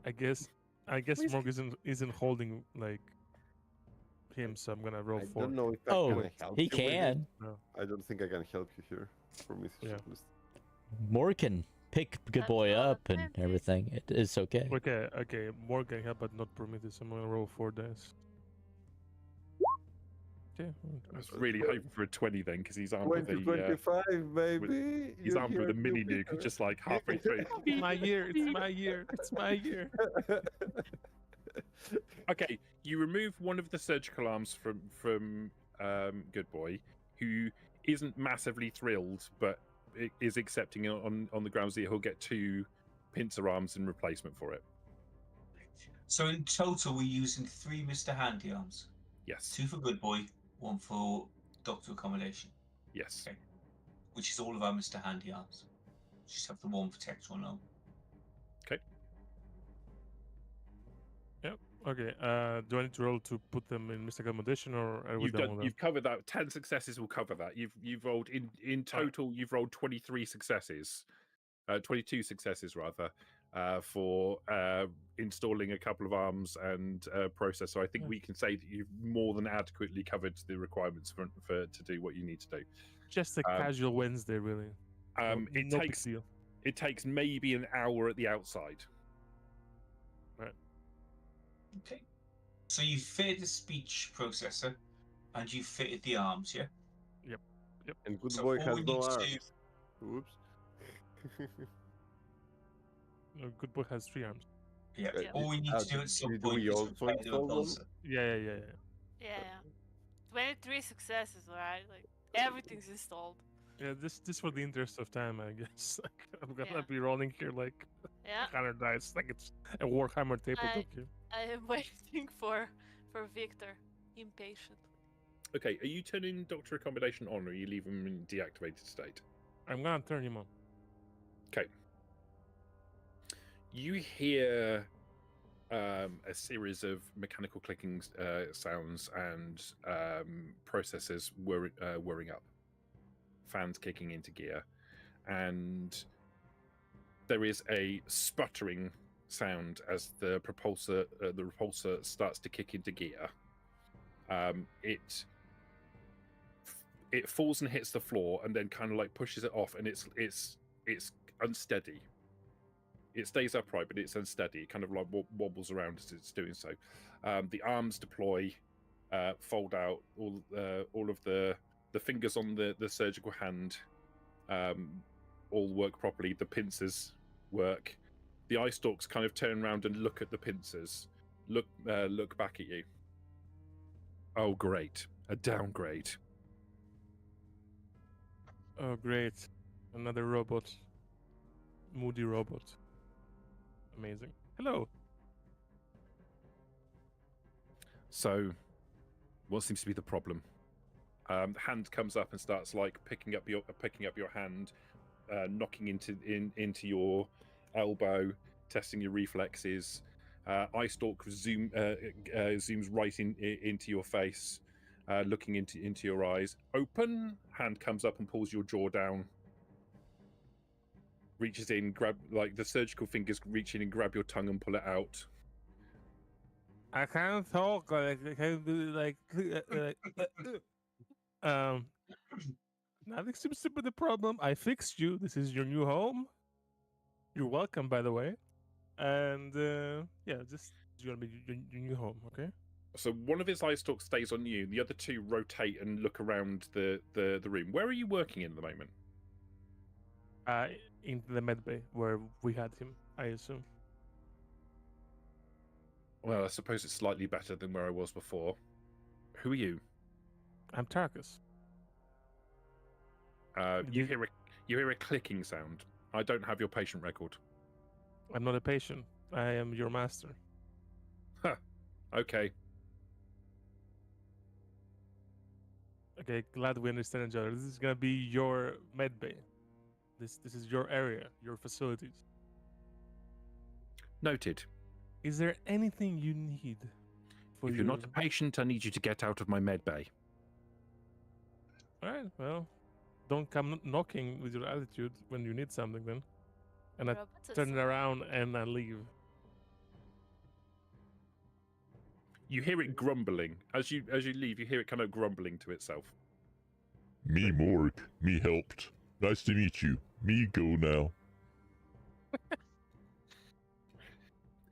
Speaker 1: I guess
Speaker 3: Please.
Speaker 1: Morg isn't holding like him, so I'm gonna roll
Speaker 6: I
Speaker 1: 4.
Speaker 6: don't know if I
Speaker 2: oh,
Speaker 6: can help
Speaker 2: he
Speaker 6: you with it.
Speaker 2: can.
Speaker 6: I don't think I can help you here. For me,
Speaker 1: Yeah.
Speaker 2: More can pick Good
Speaker 5: That's
Speaker 2: Boy
Speaker 5: all
Speaker 2: up and
Speaker 5: empty.
Speaker 2: everything. It's okay.
Speaker 1: Okay, Morg can help, but not Prometheus. I'm gonna roll 4 dice. Okay.
Speaker 3: I was really hoping for a 20 then, because he's armed with
Speaker 6: 2025, baby.
Speaker 3: he's
Speaker 6: You're
Speaker 3: armed with a
Speaker 6: here,
Speaker 3: mini
Speaker 6: you
Speaker 3: nuke,
Speaker 6: Peter.
Speaker 3: just like halfway through.
Speaker 1: It's my year. It's my year. It's my year.
Speaker 3: Okay, you remove one of the surgical arms from Good Boy, who isn't massively thrilled, but is accepting it on the grounds that he'll get 2 pincer arms in replacement for it.
Speaker 4: So in total, we're using 3 Mr. Handy arms.
Speaker 3: Yes.
Speaker 4: 2 for Good Boy, 1 for Doctor Accommodation.
Speaker 3: Yes.
Speaker 4: Okay. Which is all of our Mr. Handy arms. Just have the 1 for Textual now.
Speaker 3: Okay.
Speaker 1: Yep. Okay. Do I need to roll to put them in Mr. Accommodation, or are we done with
Speaker 3: You've covered that. 10 successes will cover that. You've rolled in total. You've rolled 23 successes, 22 successes rather, for installing a couple of arms and process. So I think we can say that you've more than adequately covered the requirements for to do what you need to do.
Speaker 1: Just a casual Wednesday, really.
Speaker 3: It
Speaker 1: no
Speaker 3: takes
Speaker 1: big deal.
Speaker 3: it takes maybe an hour at the outside.
Speaker 1: Right.
Speaker 4: Okay. So you fitted the speech processor, and you fitted the arms, yeah?
Speaker 1: Yep.
Speaker 6: And Good
Speaker 4: So
Speaker 6: Boy
Speaker 4: all
Speaker 6: has
Speaker 4: we
Speaker 6: no
Speaker 4: need to
Speaker 6: arms. Oops.
Speaker 1: No, Good Boy has 3 arms.
Speaker 4: Yeah.
Speaker 5: Yeah.
Speaker 4: All we need to do at some
Speaker 6: Did
Speaker 4: point
Speaker 6: we
Speaker 4: is
Speaker 6: also
Speaker 4: repair the
Speaker 6: install them?
Speaker 4: repulsor.
Speaker 1: Yeah.
Speaker 5: Yeah. 23 successes, alright? Like, everything's installed.
Speaker 1: Yeah, this for the interest of time, I guess. I'm gonna
Speaker 5: Yeah.
Speaker 1: be rolling here like
Speaker 5: Yeah.
Speaker 1: 100 dice, like it's a Warhammer tabletop game.
Speaker 5: I am waiting for Victor. Impatient.
Speaker 3: Okay, are you turning Doctor Accommodation on, or are you leaving him in deactivated state?
Speaker 1: I'm gonna turn him on.
Speaker 3: Okay. You hear a series of mechanical clicking sounds and processors whirring up, fans kicking into gear, and there is a sputtering sound as the repulsor starts to kick into gear. It falls and hits the floor, and then kind of like pushes it off, and it's unsteady. It stays upright, but it's unsteady. It kind of like wobbles around as it's doing so. The arms deploy, fold out. All of the fingers on the surgical hand all work properly. The pincers work. The eye stalks kind of turn around and look at the pincers. Look back at you. Oh, great! A downgrade.
Speaker 1: Oh, great. Another robot. Moody robot. Amazing. Hello.
Speaker 3: So, what seems to be the problem? The hand comes up and starts like picking up your hand, knocking into your elbow, testing your reflexes. Eye stalk zooms right into your face, looking into your eyes. Open. Hand comes up and pulls your jaw down. Reaches in, grab like the surgical fingers reach in and grab your tongue and pull it out.
Speaker 1: I can't talk. I can't do nothing seems to be the problem. I fixed you. This is your new home. You're welcome, by the way. And yeah, this is gonna be your new home. Okay.
Speaker 3: So one of his eye stalks stays on you. The other 2 rotate and look around the room. Where are you working in at the moment?
Speaker 1: Into the med bay where we had him, I assume.
Speaker 3: Well, I suppose it's slightly better than where I was before. Who are you?
Speaker 1: I'm Tarkus.
Speaker 3: You hear a clicking sound. I don't have your patient record.
Speaker 1: I'm not a patient. I am your master.
Speaker 3: Huh. Okay.
Speaker 1: Okay, glad we understand each other. This is gonna be your med bay. This is your area, your facilities.
Speaker 3: Noted.
Speaker 1: Is there anything you need? For
Speaker 3: If you're not a patient, I need you to get out of my med bay.
Speaker 1: All right. Well, don't come knocking with your attitude when you need something. Then, and I
Speaker 5: Robots
Speaker 1: turn it
Speaker 5: are-
Speaker 1: around and I leave.
Speaker 3: You hear it grumbling as you leave. You hear it kind of grumbling to itself.
Speaker 7: Me Morg, me helped. Nice to meet you. Me go now.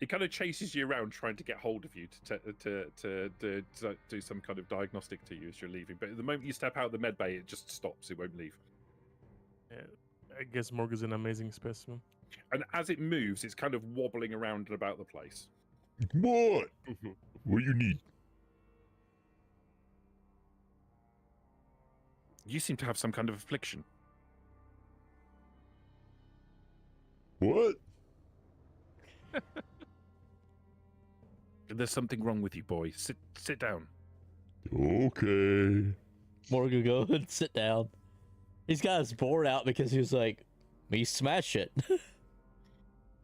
Speaker 3: It kind of chases you around, trying to get hold of you to do some kind of diagnostic to you as you're leaving. But the moment you step out of the med bay, it just stops. It won't leave.
Speaker 1: Yeah, I guess Morg is an amazing specimen.
Speaker 3: And as it moves, it's kind of wobbling around and about the place.
Speaker 7: What? What do you need?
Speaker 3: You seem to have some kind of affliction.
Speaker 7: What?
Speaker 3: There's something wrong with you, boy. Sit down.
Speaker 7: Okay.
Speaker 2: Morgan, go ahead and sit down. He's got his board out because he was like, me smash it.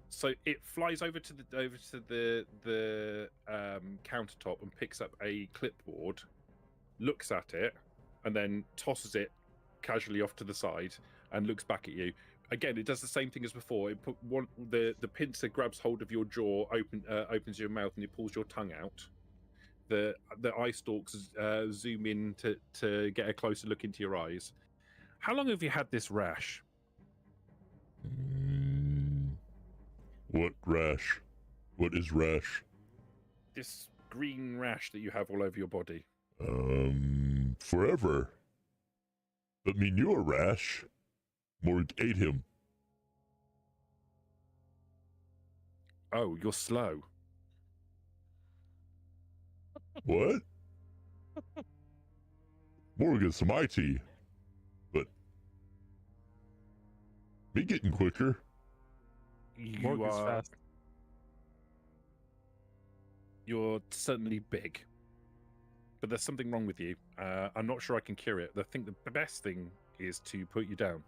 Speaker 3: So it flies over to the countertop and picks up a clipboard, looks at it, and then tosses it casually off to the side and looks back at you. Again, it does the same thing as before. It the pincer grabs hold of your jaw, opens your mouth, and it pulls your tongue out. The eye stalks zoom in to get a closer look into your eyes. How long have you had this rash?
Speaker 7: What rash? What is rash?
Speaker 3: This green rash that you have all over your body.
Speaker 7: Forever. But me knew a rash. Morg ate him.
Speaker 3: Oh, you're slow.
Speaker 7: What? Morg is mighty. But me getting quicker.
Speaker 1: Morg is fast.
Speaker 3: You're certainly big. But there's something wrong with you. I'm not sure I can cure it. I think the best thing is to put you down.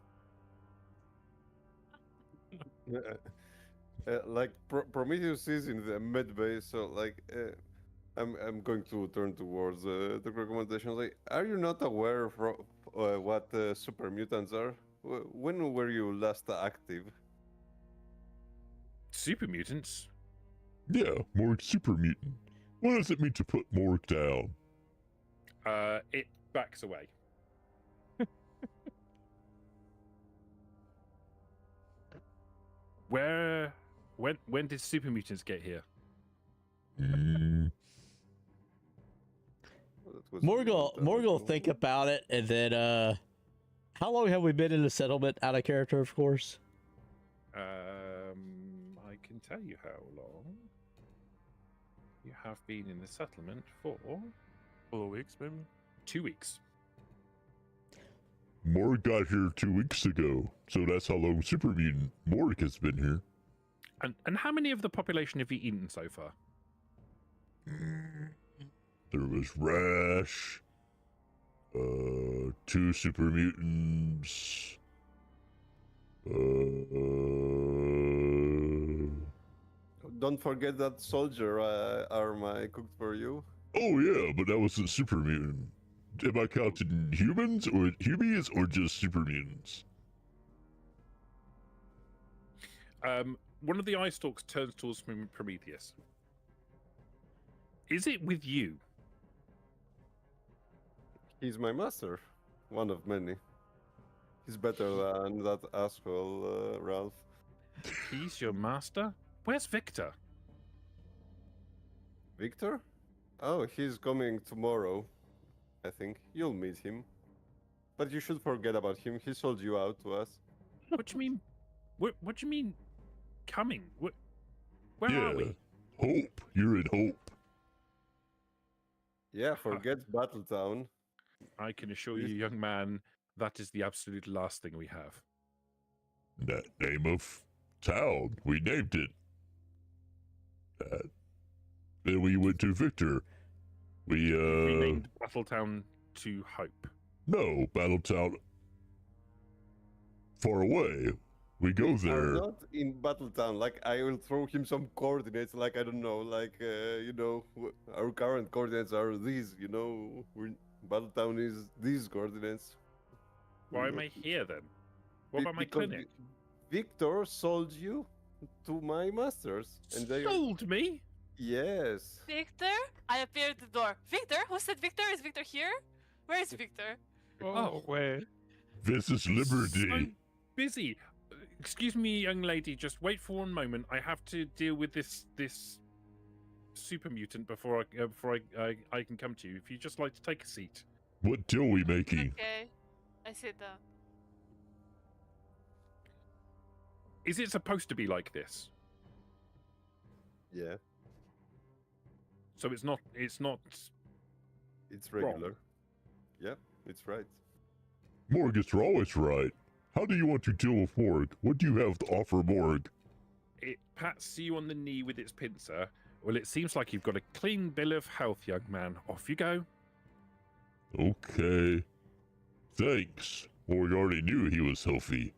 Speaker 6: Like Prometheus is in the med base, so like I'm going to turn towards the recommendation. Like, are you not aware of what super mutants are? When were you last active?
Speaker 3: Super mutants?
Speaker 7: Yeah, Morg super mutant. What does it mean to put Morg down?
Speaker 3: It backs away. When did super mutants get here?
Speaker 2: Morgul think about it, and then how long have we been in the settlement? Out of character, of course.
Speaker 3: I can tell you how long. You have been in the settlement for
Speaker 1: Couple of weeks, maybe.
Speaker 3: 2 weeks.
Speaker 7: Morg got here 2 weeks ago, so that's how long super mutant Morg has been here.
Speaker 3: And how many of the population have you eaten so far?
Speaker 7: There was Rash, 2 super mutants,
Speaker 6: Don't forget that soldier arm I cooked for you.
Speaker 7: oh yeah, but that wasn't super mutant. Am I counting humans or humies or just super mutants?
Speaker 3: One of the eye stalks turns towards Prometheus. Is it with you?
Speaker 6: He's my master, one of many. He's better than that asshole Ralph.
Speaker 3: He's your master? Where's Victor?
Speaker 6: Victor? Oh, he's coming tomorrow. I think you'll meet him. But you should forget about him. He sold you out to us.
Speaker 3: What do you mean? What do you mean coming? Where
Speaker 7: yeah,
Speaker 3: are we?
Speaker 7: Hope. You're in Hope.
Speaker 6: Yeah, forget Battletown.
Speaker 3: I can assure you, young man, that is the absolute last thing we have.
Speaker 7: That name of town. We named it. Then we went to Victor. We
Speaker 3: renamed Battletown to Hope.
Speaker 7: No, Battletown. Far away. We go
Speaker 6: We
Speaker 7: there.
Speaker 6: are not in Battletown. Like, I will throw him some coordinates. Like, I don't know. Like, our current coordinates are these. Battletown is these coordinates.
Speaker 3: Why am I here then? What about my
Speaker 6: Because
Speaker 3: clinic?
Speaker 6: Victor sold you to my masters, and they
Speaker 3: Sold me?
Speaker 6: yes.
Speaker 5: Victor? I appear at the door. Victor? Who said Victor? Is Victor here? Where is Victor?
Speaker 3: Oh,
Speaker 1: wait.
Speaker 7: This is Liberty.
Speaker 3: So busy. Excuse me, young lady. Just wait for one moment. I have to deal with this super mutant before I can come to you. If you'd just like to take a seat.
Speaker 7: What deal we making?
Speaker 5: Okay. I sit down.
Speaker 3: Is it supposed to be like this?
Speaker 6: Yeah.
Speaker 3: So it's not.
Speaker 6: It's
Speaker 3: Wrong.
Speaker 6: regular. Yeah, it's right.
Speaker 7: Morg is always right. How do you want to deal with Morg? What do you have to offer Morg?
Speaker 3: It pats you on the knee with its pincer. Well, it seems like you've got a clean bill of health, young man. Off you go.
Speaker 7: Okay. Thanks. Morg already knew he was healthy.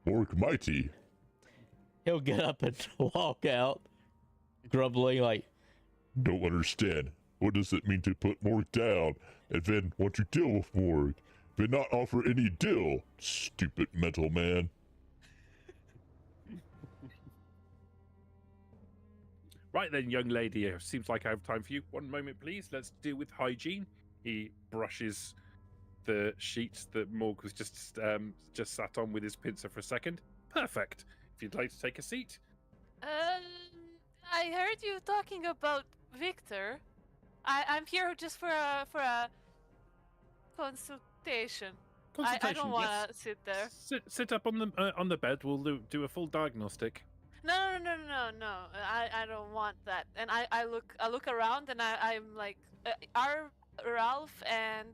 Speaker 7: Morg mighty.
Speaker 2: He'll get up and walk out, grumbling like,
Speaker 7: Don't understand. What does it mean to put Morg down and then want to deal with Morg, but not offer any deal? Stupid mental man.
Speaker 3: Right then, young lady. Seems like I have time for you. One moment, please. Let's deal with hygiene. He brushes the sheets that Morg was just sat on with his pincer for a second. Perfect. If you'd like to take a seat.
Speaker 5: I heard you talking about Victor. I'm here just for a consultation. I don't want to sit there.
Speaker 3: Sit up on the bed. We'll do a full diagnostic.
Speaker 5: No. I don't want that. And I look around and I'm like, are Ralph and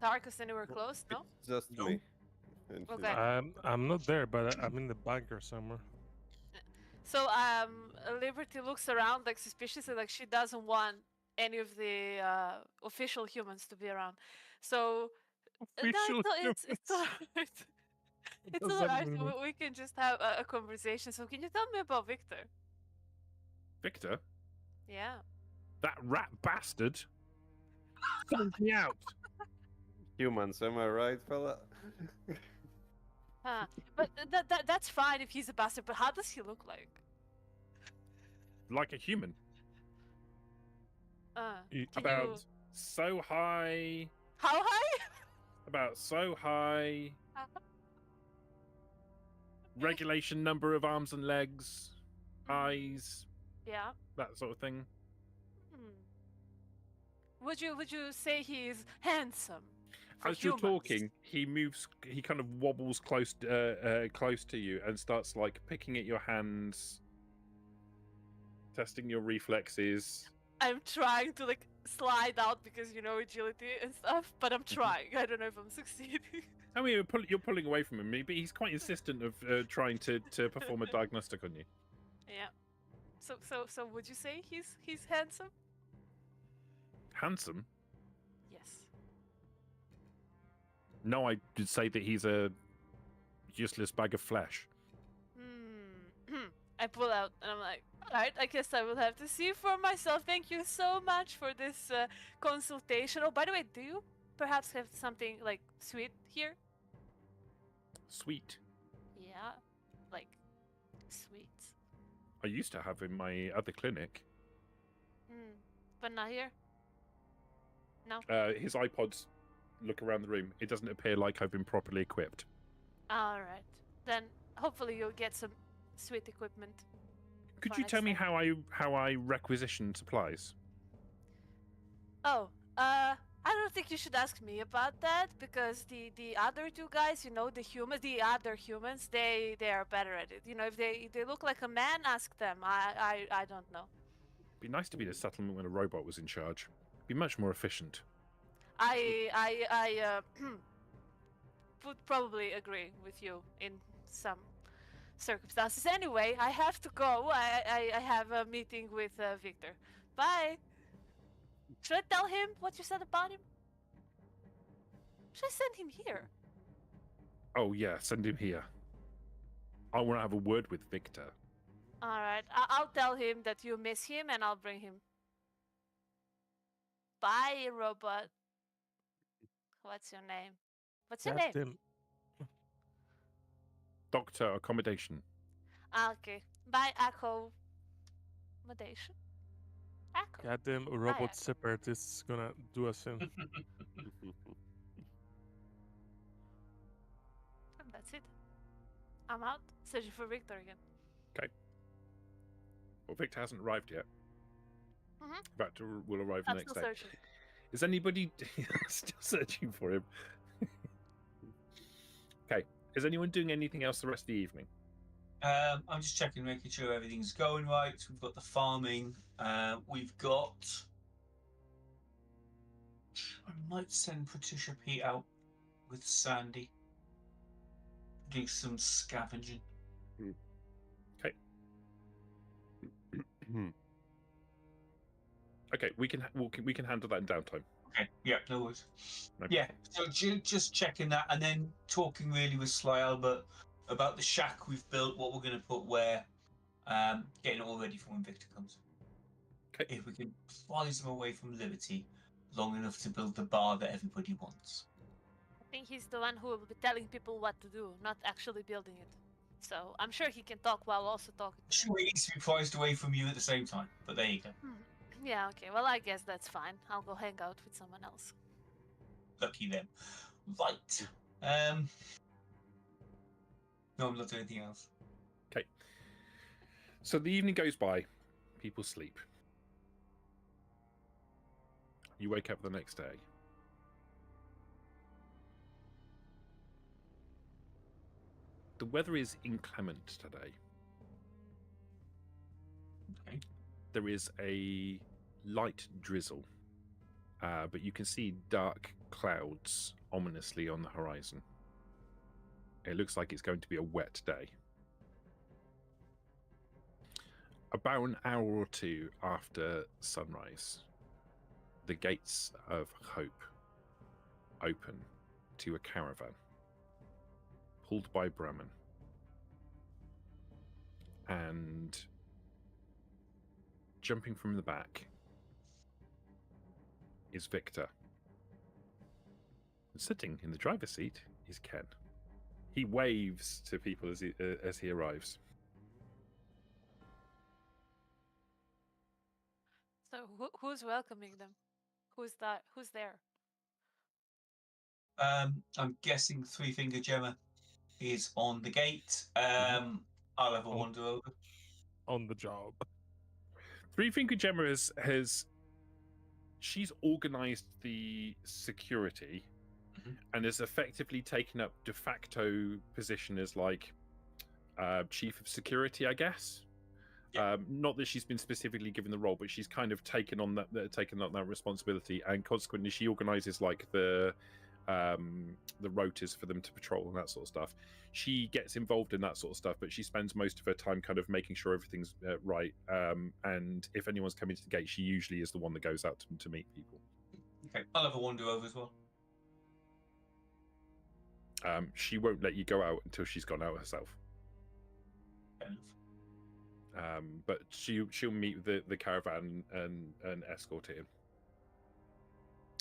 Speaker 5: Tarkus anywhere close? No.
Speaker 6: It's just
Speaker 3: No.
Speaker 6: me. And his-
Speaker 5: Okay.
Speaker 1: I'm not there, but I'm in the bunker somewhere.
Speaker 5: So Liberty looks around like suspiciously, like she doesn't want any of the official humans to be around. So
Speaker 1: Official
Speaker 5: it's alright. It's
Speaker 1: does that
Speaker 5: alright.
Speaker 1: even mean?
Speaker 5: We can just have a conversation. So can you tell me about Victor?
Speaker 3: Victor,
Speaker 5: Yeah.
Speaker 3: that rat bastard, found me out.
Speaker 6: Humans, am I right, fella?
Speaker 5: But that's fine if he's a bastard. But how does he look like?
Speaker 3: Like a human.
Speaker 1: Y-
Speaker 5: Can
Speaker 3: About
Speaker 5: you...
Speaker 3: so high.
Speaker 5: How high?
Speaker 3: About so high. Regulation number of arms and legs, eyes,
Speaker 5: Yeah.
Speaker 3: that sort of thing.
Speaker 5: Would you say he's handsome? For
Speaker 3: As you're
Speaker 5: humans?
Speaker 3: talking, he moves. He kind of wobbles close to you and starts like picking at your hands, testing your reflexes.
Speaker 5: I'm trying to like slide out because you know agility and stuff, but I'm trying. I don't know if I'm succeeding.
Speaker 3: I mean, you're pulling away from him, but he's quite insistent of trying to perform a diagnostic on you.
Speaker 5: Yeah. So would you say he's handsome?
Speaker 3: Handsome?
Speaker 5: Yes.
Speaker 3: No, I did say that he's a useless bag of flesh.
Speaker 5: I pull out and I'm like, alright, I guess I will have to see for myself. Thank you so much for this consultation. Oh, by the way, do you perhaps have something like sweet here?
Speaker 3: Sweet.
Speaker 5: Yeah, like sweet.
Speaker 3: I used to have in my other clinic.
Speaker 5: But not here. No.
Speaker 3: His iPods look around the room. It doesn't appear like I've been properly equipped.
Speaker 5: Alright. Then hopefully you'll get some sweet equipment.
Speaker 3: Could
Speaker 5: for
Speaker 3: you
Speaker 5: next
Speaker 3: tell me
Speaker 5: time.
Speaker 3: how I requisition supplies?
Speaker 5: Oh, I don't think you should ask me about that because the other two guys, you know, the other humans, they are better at it. You know, if they look like a man, ask them. I don't know.
Speaker 3: It'd be nice to be the settlement when a robot was in charge. Be much more efficient.
Speaker 5: I would probably agree with you in some circumstances. Anyway, I have to go. I have a meeting with Victor. Bye. Should I tell him what you said about him? Should I send him here?
Speaker 3: Oh yeah, send him here. I want to have a word with Victor.
Speaker 5: Alright, I'll tell him that you miss him and I'll bring him. Bye, robot. What's your name? What's your name?
Speaker 1: Goddamn,
Speaker 3: Doctor accommodation.
Speaker 5: Okay. Bye, accommodation.
Speaker 1: goddamn robot separatists gonna do us in.
Speaker 5: And that's it. I'm out. Searching for Victor again.
Speaker 3: Well, Victor hasn't arrived yet.
Speaker 5: Mhm.
Speaker 3: Victor will arrive
Speaker 5: I'm
Speaker 3: next
Speaker 5: still
Speaker 3: day.
Speaker 5: searching.
Speaker 3: Is anybody still searching for him? Okay. Is anyone doing anything else the rest of the evening?
Speaker 4: I'm just checking, making sure everything's going right. We've got the farming. We've got. I might send Patricia Pete out with Sandy. Do some scavenging.
Speaker 3: Okay. Okay, we can handle that in downtime.
Speaker 4: Okay, yeah, no worries.
Speaker 3: No
Speaker 4: Yeah, so just checking that, and then talking really with Sly Albert about the shack we've built, what we're going to put where, getting it all ready for when Victor comes.
Speaker 3: Okay.
Speaker 4: If we can prize him away from Liberty long enough to build the bar that everybody wants.
Speaker 5: I think he's the one who will be telling people what to do, not actually building it. So I'm sure he can talk while also talking.
Speaker 4: Sure, he needs to be prized away from you at the same time, but there you go.
Speaker 5: Yeah, okay. Well, I guess that's fine. I'll go hang out with someone else.
Speaker 4: Lucky them. Right. No, I'm not doing anything else.
Speaker 3: Okay. So the evening goes by. People sleep. You wake up the next day. The weather is inclement today.
Speaker 4: Okay.
Speaker 3: There is a light drizzle, but you can see dark clouds ominously on the horizon. It looks like it's going to be a wet day. About an hour or two after sunrise, the gates of hope open to a caravan pulled by Brahman. And jumping from the back is Victor. And sitting in the driver's seat is Ken. He waves to people as he arrives.
Speaker 5: So who's welcoming them? Who's that? Who's there?
Speaker 4: I'm guessing Three Finger Gemma is on the gate. I'll have a wander over.
Speaker 1: On the job.
Speaker 3: Three Finger Gemma has she's organized the security and has effectively taken up de facto position as like chief of security, I guess. Yeah. Not that she's been specifically given the role, but she's kind of taken on that responsibility, and consequently, she organizes like the rotas for them to patrol and that sort of stuff. She gets involved in that sort of stuff, but she spends most of her time kind of making sure everything's right. And if anyone's coming to the gate, she usually is the one that goes out to meet people.
Speaker 4: Okay, I'll have a wander over as well.
Speaker 3: She won't let you go out until she's gone out herself.
Speaker 4: Fair enough.
Speaker 3: But she'll meet the caravan and escort it in.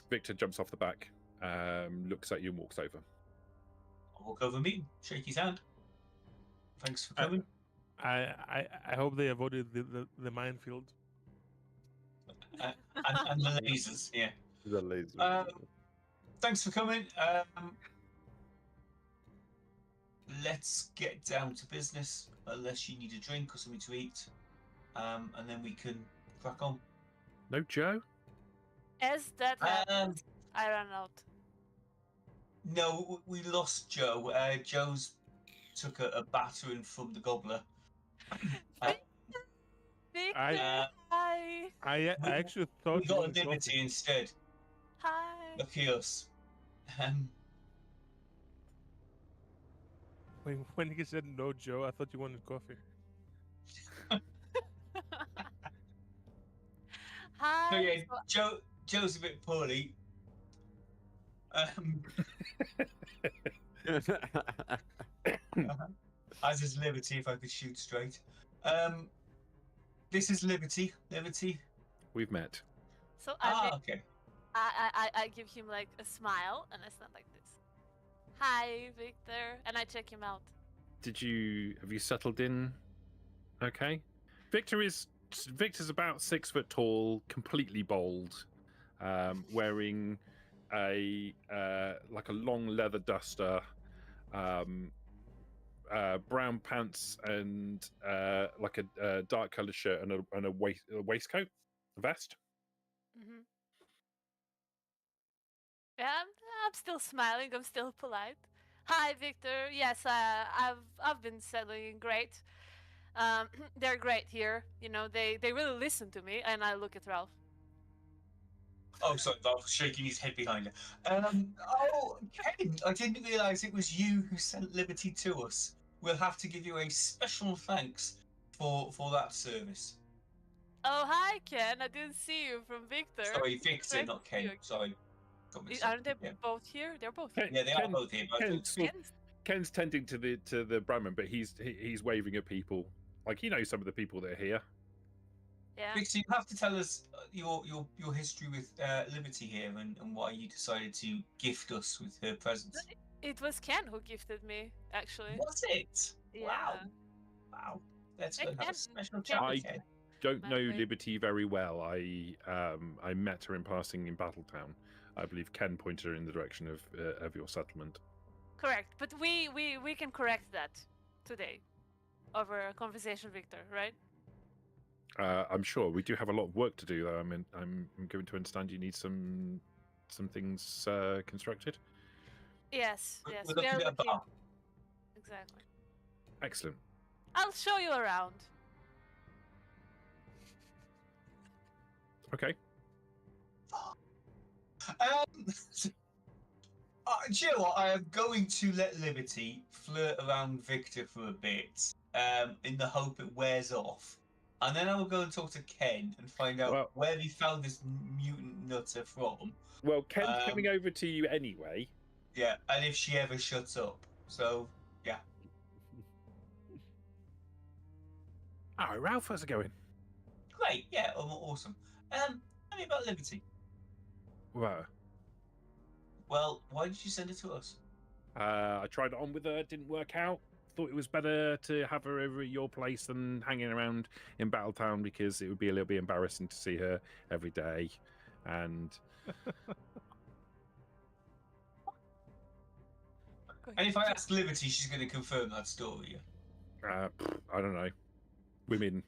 Speaker 3: Victor jumps off the back, looks at you and walks over.
Speaker 4: I'll walk over and meet him, shake his hand. Thanks for coming.
Speaker 1: I hope they avoided the minefield.
Speaker 4: And the lasers, yeah.
Speaker 6: The laser.
Speaker 4: Thanks for coming. Let's get down to business, unless you need a drink or something to eat, and then we can crack on.
Speaker 3: No, Joe?
Speaker 5: As that happens, I run out.
Speaker 4: No, we lost Joe. Joe's took a battering from the gobbler.
Speaker 5: Victor, hi.
Speaker 1: I actually thought
Speaker 4: we got a Liberty instead.
Speaker 5: Hi.
Speaker 4: Lucky us.
Speaker 1: When he said no, Joe, I thought you wanted coffee.
Speaker 5: Hi.
Speaker 4: So yeah, Joe's a bit poorly. As is Liberty, if I could shoot straight. This is Liberty. Liberty.
Speaker 3: We've met.
Speaker 5: So
Speaker 4: okay.
Speaker 5: I give him like a smile and I stand like this. Hi, Victor, and I check him out.
Speaker 3: Have you settled in? Okay. Victor's about 6 foot tall, completely bald, wearing a like a long leather duster, brown pants, and like a dark colored shirt and a waistcoat, a vest.
Speaker 5: Mm-hmm. Yeah, I'm still smiling. I'm still polite. Hi, Victor. Yes, I've been settling great. They're great here. You know, they really listen to me, and I look at Ralph.
Speaker 4: Oh, sorry, Ralph shaking his head behind her. Oh, Ken, I didn't realise it was you who sent Liberty to us. We'll have to give you a special thanks for that service.
Speaker 5: Oh, hi, Ken. I didn't see you from Victor.
Speaker 4: Sorry,
Speaker 5: It's
Speaker 4: Victor,
Speaker 5: great
Speaker 4: not
Speaker 5: to see you
Speaker 4: Ken.
Speaker 5: again.
Speaker 4: Sorry. Got mixed up.
Speaker 5: Aren't they
Speaker 4: Yeah.
Speaker 5: both here? They're both here.
Speaker 4: Yeah, they are both here. But I thought-
Speaker 3: Ken's tending to the Brahmin, but he's waving at people. Like, he knows some of the people that are here.
Speaker 5: Yeah.
Speaker 4: Victor, you have to tell us your history with Liberty here and why you decided to gift us with her presence.
Speaker 5: It was Ken who gifted me, actually.
Speaker 4: Was it?
Speaker 5: Yeah.
Speaker 4: Wow. Let's
Speaker 5: Hey,
Speaker 4: go and have
Speaker 5: Ken,
Speaker 4: a special
Speaker 5: Ken.
Speaker 4: chat
Speaker 3: I
Speaker 4: with Ken.
Speaker 3: don't
Speaker 5: My
Speaker 3: know
Speaker 5: way.
Speaker 3: Liberty very well. I met her in passing in Battletown. I believe Ken pointed her in the direction of your settlement.
Speaker 5: Correct, but we can correct that today over a conversation, Victor. Right?
Speaker 3: I'm sure we do have a lot of work to do, though. I mean, I'm going to understand you need some things constructed.
Speaker 5: Yes.
Speaker 4: We're
Speaker 5: Yes.
Speaker 4: looking
Speaker 5: We are
Speaker 4: at a
Speaker 5: looking.
Speaker 4: bar.
Speaker 5: Exactly.
Speaker 3: Excellent.
Speaker 5: I'll show you around.
Speaker 3: Okay.
Speaker 4: Do you know what? I am going to let Liberty flirt around Victor for a bit, in the hope it wears off. And then I will go and talk to Ken and find out
Speaker 3: Well-
Speaker 4: where he found this mutant nutter from.
Speaker 3: Well, Ken's coming over to you anyway.
Speaker 4: Yeah, and if she ever shuts up. So, yeah.
Speaker 3: All right, Ralph, how's it going?
Speaker 4: Great, yeah, awesome. Tell me about Liberty.
Speaker 3: Well,
Speaker 4: Why did you send it to us?
Speaker 3: I tried it on with her, it didn't work out. Thought it was better to have her over at your place than hanging around in Battletown because it would be a little bit embarrassing to see her every day. And
Speaker 4: And if I ask Liberty, she's going to confirm that story.
Speaker 3: I don't know, women.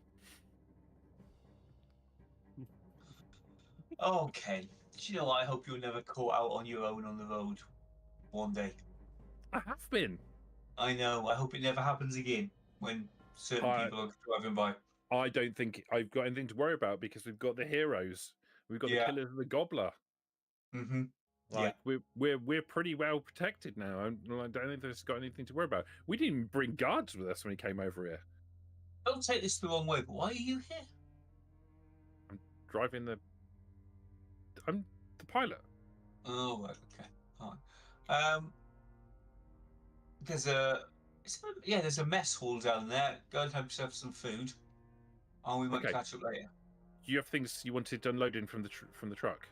Speaker 4: Okay. Do you know what? I hope you're never caught out on your own on the road one day.
Speaker 3: I have been.
Speaker 4: I know. I hope it never happens again when certain people are driving by.
Speaker 3: I don't think I've got anything to worry about because we've got the heroes. We've got the Killers of the Gobbler.
Speaker 4: Mm-hmm.
Speaker 3: Like we're pretty well protected now. I don't think there's got anything to worry about. We didn't even bring guards with us when he came over here.
Speaker 4: Don't take this the wrong way, but why are you here?
Speaker 3: I'm driving the. I'm the pilot.
Speaker 4: Oh, right, okay, fine. There's a mess hall down there. Go and have yourself some food, and we might
Speaker 3: Okay.
Speaker 4: catch up later.
Speaker 3: Do you have things you wanted unloading from the truck?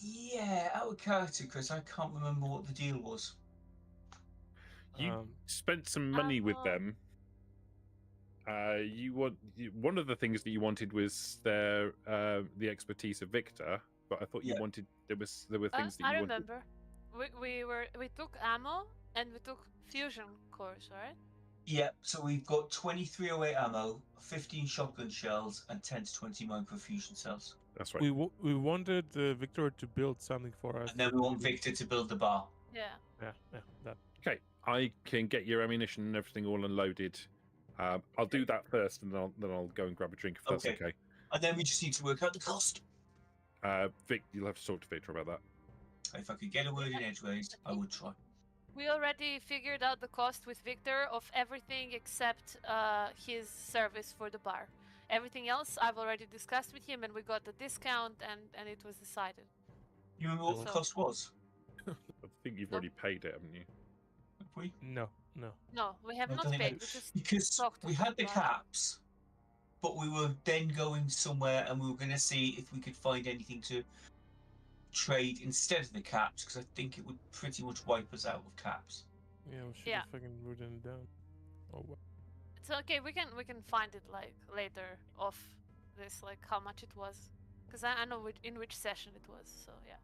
Speaker 4: Yeah, out of character, Chris. I can't remember what the deal was.
Speaker 3: You spent some money with them. One of the things that you wanted was the expertise of Victor, but I thought you wanted there were things that
Speaker 5: I
Speaker 3: you
Speaker 5: remember. We took ammo and we took fusion cores, right?
Speaker 4: Yeah, so we've got 2308 ammo, 15 shotgun shells, and 10 to 20 microfusion cells.
Speaker 3: That's right.
Speaker 1: We wanted Victor to build something for us.
Speaker 4: And then we want Victor to build the bar.
Speaker 5: Yeah.
Speaker 1: Yeah, that.
Speaker 3: Okay, I can get your ammunition and everything all unloaded. I'll do that first, and then I'll go and grab a drink if that's okay.
Speaker 4: And then we just need to work out the cost.
Speaker 3: Vic, you'll have to talk to Victor about that.
Speaker 4: If I could get a word in edgeways, I would try.
Speaker 5: We already figured out the cost with Victor of everything except his service for the bar. Everything else I've already discussed with him, and we got the discount, and it was decided.
Speaker 4: You remember what the cost was?
Speaker 3: I think you've already paid it, haven't you?
Speaker 4: Have we?
Speaker 1: No.
Speaker 5: No, we have
Speaker 4: I
Speaker 5: not
Speaker 4: don't think
Speaker 5: paid.
Speaker 4: I-
Speaker 5: We just
Speaker 4: Because
Speaker 5: talked to
Speaker 4: we had the
Speaker 5: bar.
Speaker 4: caps, but we were then going somewhere and we were going to see if we could find anything to trade instead of the caps, because I think it would pretty much wipe us out of caps.
Speaker 1: Yeah, we should
Speaker 5: Yeah.
Speaker 1: have fucking written it down. Oh, well.
Speaker 5: It's okay. We can find it like later off this, like how much it was, because I know in which session it was. So yeah.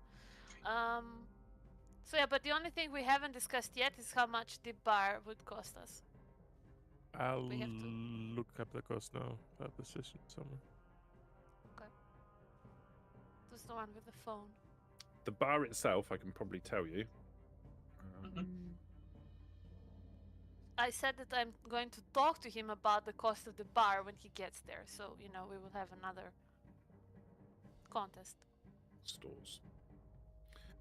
Speaker 5: So yeah, but the only thing we haven't discussed yet is how much the bar would cost us.
Speaker 1: I'll
Speaker 5: We have to-
Speaker 1: look up the cost now. Have the session somewhere.
Speaker 5: Who's the one with the phone?
Speaker 3: The bar itself, I can probably tell you.
Speaker 5: I said that I'm going to talk to him about the cost of the bar when he gets there, so we will have another contest.
Speaker 3: Stores.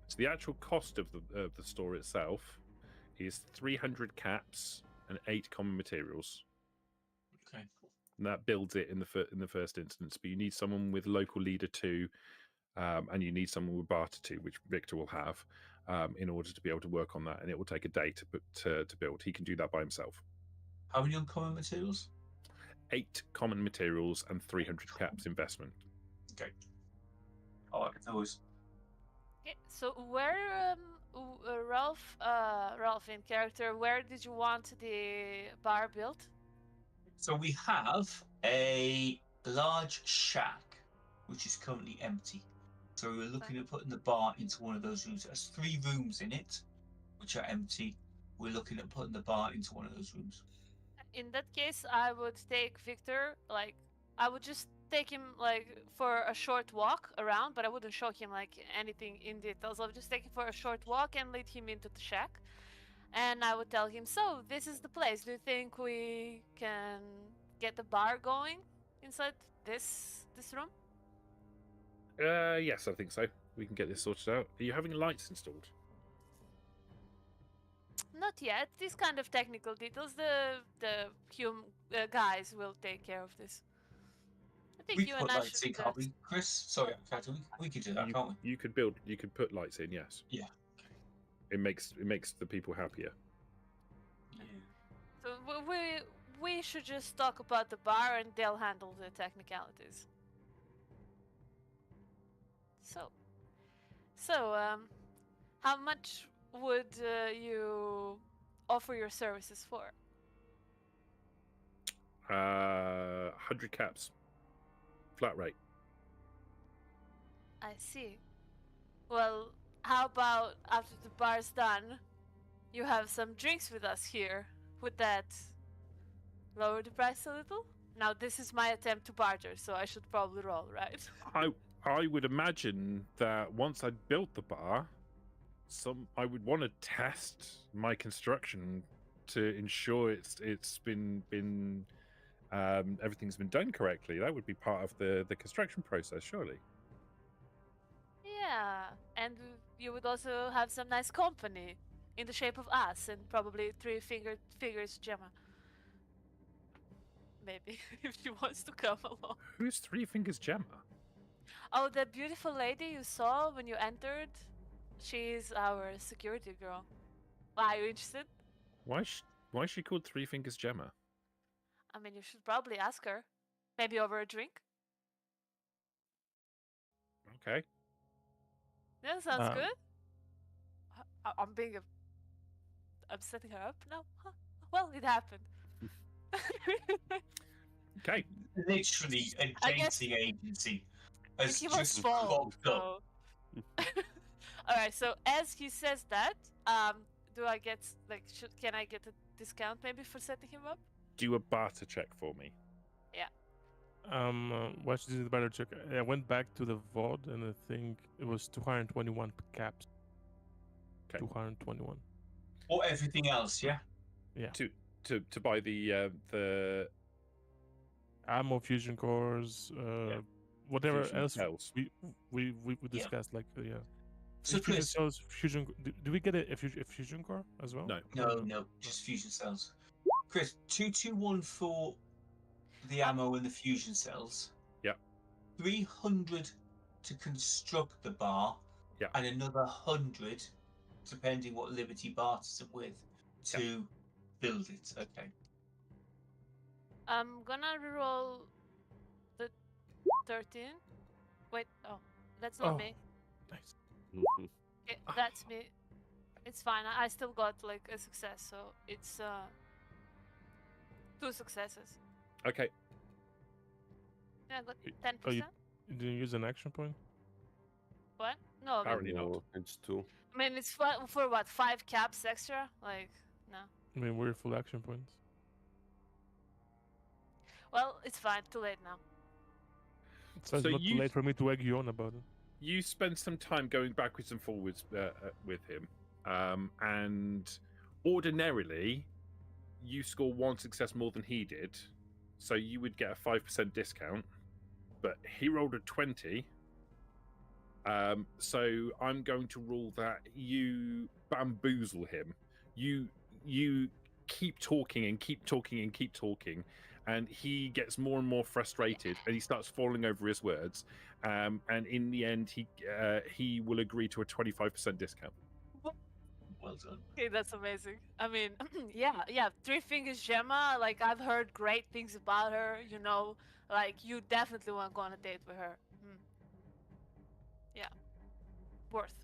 Speaker 3: So the actual cost of the store itself is 300 caps and 8 common materials.
Speaker 4: Okay.
Speaker 3: And that builds it in the first instance. But you need someone with local leader 2, and you need someone with barter 2, which Victor will have, in order to be able to work on that. And it will take a day to build. He can do that by himself.
Speaker 4: How many uncommon materials?
Speaker 3: 8 common materials and 300 caps investment.
Speaker 4: Okay. I like those.
Speaker 5: Okay, so where, Ralph in character, where did you want the bar built?
Speaker 4: So we have a large shack, which is currently empty. So we're looking at putting the bar into one of those rooms. It has 3 rooms in it, which are empty. We're looking at putting the bar into one of those rooms.
Speaker 5: In that case, I would take Victor, I would just take him, for a short walk around, but I wouldn't show him, anything in details. I would just take him for a short walk and lead him into the shack. And I would tell him, so, this is the place. Do you think we can get the bar going inside this room?
Speaker 3: Yes, I think so. We can get this sorted out. Are you having lights installed?
Speaker 5: Not yet. These kind of technical details, the guys will take care of this. I think
Speaker 4: We
Speaker 5: you
Speaker 4: can
Speaker 5: and
Speaker 4: put
Speaker 5: I
Speaker 4: lights
Speaker 5: should
Speaker 4: in, can't we, Chris? Sorry, Kato, we could do that, can't we?
Speaker 3: You could put lights in, yes.
Speaker 4: Yeah.
Speaker 3: It makes the people happier.
Speaker 4: Yeah.
Speaker 5: So we should just talk about the bar and they'll handle the technicalities. So, how much would you offer your services for?
Speaker 3: 100 caps. Flat rate.
Speaker 5: I see. Well, how about after the bar's done, you have some drinks with us here? Would that lower the price a little? Now, this is my attempt to barter, so I should probably roll, right?
Speaker 3: I would imagine that once I built the bar, I would want to test my construction to ensure it's been everything's been done correctly. That would be part of the construction process, surely.
Speaker 5: Yeah, and you would also have some nice company in the shape of us and probably 3 figures Gemma. Maybe, if she wants to come along.
Speaker 3: Who's 3 Fingers Gemma?
Speaker 5: Oh, the beautiful lady you saw when you entered? She's our security girl. Are you interested?
Speaker 3: Why is she called 3 Fingers Gemma?
Speaker 5: I mean, you should probably ask her. Maybe over a drink?
Speaker 3: Okay.
Speaker 5: Yeah, sounds good. I'm setting her up now? Huh. Well, it happened.
Speaker 3: Okay.
Speaker 4: Literally a dating agency has
Speaker 5: He was
Speaker 4: just
Speaker 5: bald,
Speaker 4: cropped up.
Speaker 5: so... Alright, so as he says that, do I get, can I get a discount maybe for setting him up?
Speaker 3: Do a barter check for me.
Speaker 1: What should do the better check? I went back to the VOD and I think it was 221 caps.
Speaker 3: Okay.
Speaker 1: 221.
Speaker 4: Or everything else, yeah?
Speaker 1: Yeah.
Speaker 3: To buy the
Speaker 1: Ammo, fusion cores, whatever
Speaker 3: fusion
Speaker 1: else
Speaker 3: cells.
Speaker 1: we discussed, yeah.
Speaker 4: So
Speaker 1: Fusion
Speaker 4: Chris,
Speaker 1: cells, fusion. Do we get a fusion core as well?
Speaker 3: No.
Speaker 4: no, just fusion cells. Chris, 221 for the ammo and the fusion cells.
Speaker 3: Yeah.
Speaker 4: 300 to construct the bar.
Speaker 3: Yeah.
Speaker 4: And another 100, depending what Liberty barters it with, to build it. Okay.
Speaker 5: I'm gonna reroll the 13. Wait, that's not me.
Speaker 1: Nice.
Speaker 5: Okay, that's me. It's fine. I still got a success, so it's 2 successes.
Speaker 3: Okay.
Speaker 5: Yeah, I got
Speaker 1: Oh,
Speaker 5: 10%.
Speaker 1: you didn't use an action point?
Speaker 5: What? No, I mean,
Speaker 3: Apparently not.
Speaker 6: No, it's 2.
Speaker 5: I mean it's for what, 5 caps extra? No.
Speaker 1: I mean, we're full action points.
Speaker 5: Well, it's fine. Too late now.
Speaker 1: So it's not too late for me to egg you on about it.
Speaker 3: You spend some time going backwards and forwards with him. and ordinarily you score 1 success more than he did, so you would get a 5% discount, but he rolled a 20. So I'm going to rule that you bamboozle him. You keep talking and keep talking and keep talking, and he gets more and more frustrated, and he starts falling over his words. And in the end, he will agree to a 25% discount.
Speaker 4: Well done.
Speaker 5: Okay, that's amazing. I mean, yeah. Three Fingers Gemma, like I've heard great things about her. You know, like you definitely want to go on a date with her. Yeah, worth.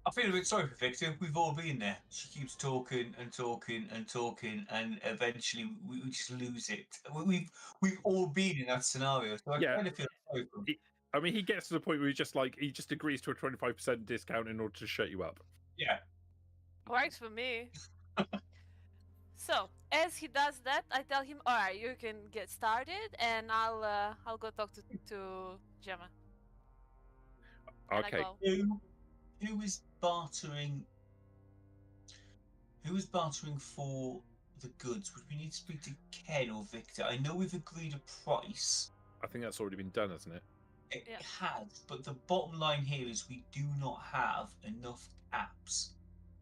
Speaker 4: I feel a bit sorry for Victor. We've all been there. She keeps talking and talking and talking, and eventually we just lose it. We've all been in that scenario, so I
Speaker 3: Yeah.
Speaker 4: kind of feel sorry for him.
Speaker 3: I mean, he gets to the point where he just agrees to a 25% discount in order to shut you up.
Speaker 4: Yeah.
Speaker 5: Works for me. So as he does that, I tell him, "All right, you can get started, and I'll go talk to Gemma." And
Speaker 3: Okay.
Speaker 5: I go,
Speaker 4: Who is bartering? Who is bartering for the goods? Would we need to speak to Ken or Victor? I know we've agreed a price.
Speaker 3: I think that's already been done, hasn't it?
Speaker 4: It
Speaker 5: Yeah.
Speaker 4: has, but the bottom line here is we do not have enough apps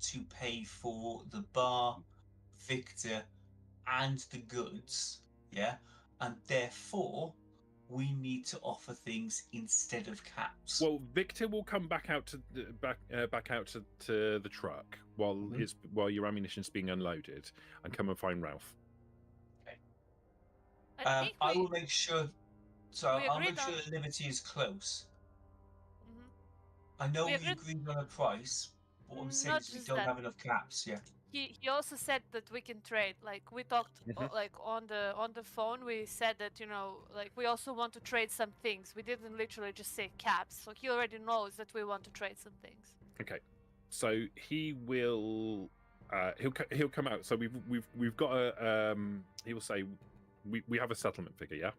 Speaker 4: to pay for the bar, Victor, and the goods. Yeah, and therefore we need to offer things instead of caps.
Speaker 3: Well, Victor will come back out to the truck while your ammunition's being unloaded, and come and find Ralph.
Speaker 5: I think
Speaker 4: I will make sure. So
Speaker 5: we
Speaker 4: I'll make
Speaker 5: agreed
Speaker 4: sure
Speaker 5: on-
Speaker 4: that Liberty is close.
Speaker 5: Mhm.
Speaker 4: I know
Speaker 5: We
Speaker 4: we
Speaker 5: agreed-
Speaker 4: agreed on a price, but what I'm saying
Speaker 5: Not
Speaker 4: is we
Speaker 5: just
Speaker 4: don't
Speaker 5: that.
Speaker 4: have enough caps. Yeah.
Speaker 5: He also said that we can trade. Like we talked like on the phone. We said that like we also want to trade some things. We didn't literally just say caps. So he already knows that we want to trade some things.
Speaker 3: Okay, so he will he'll come out. So we've got a he will say we have a settlement figure, yeah.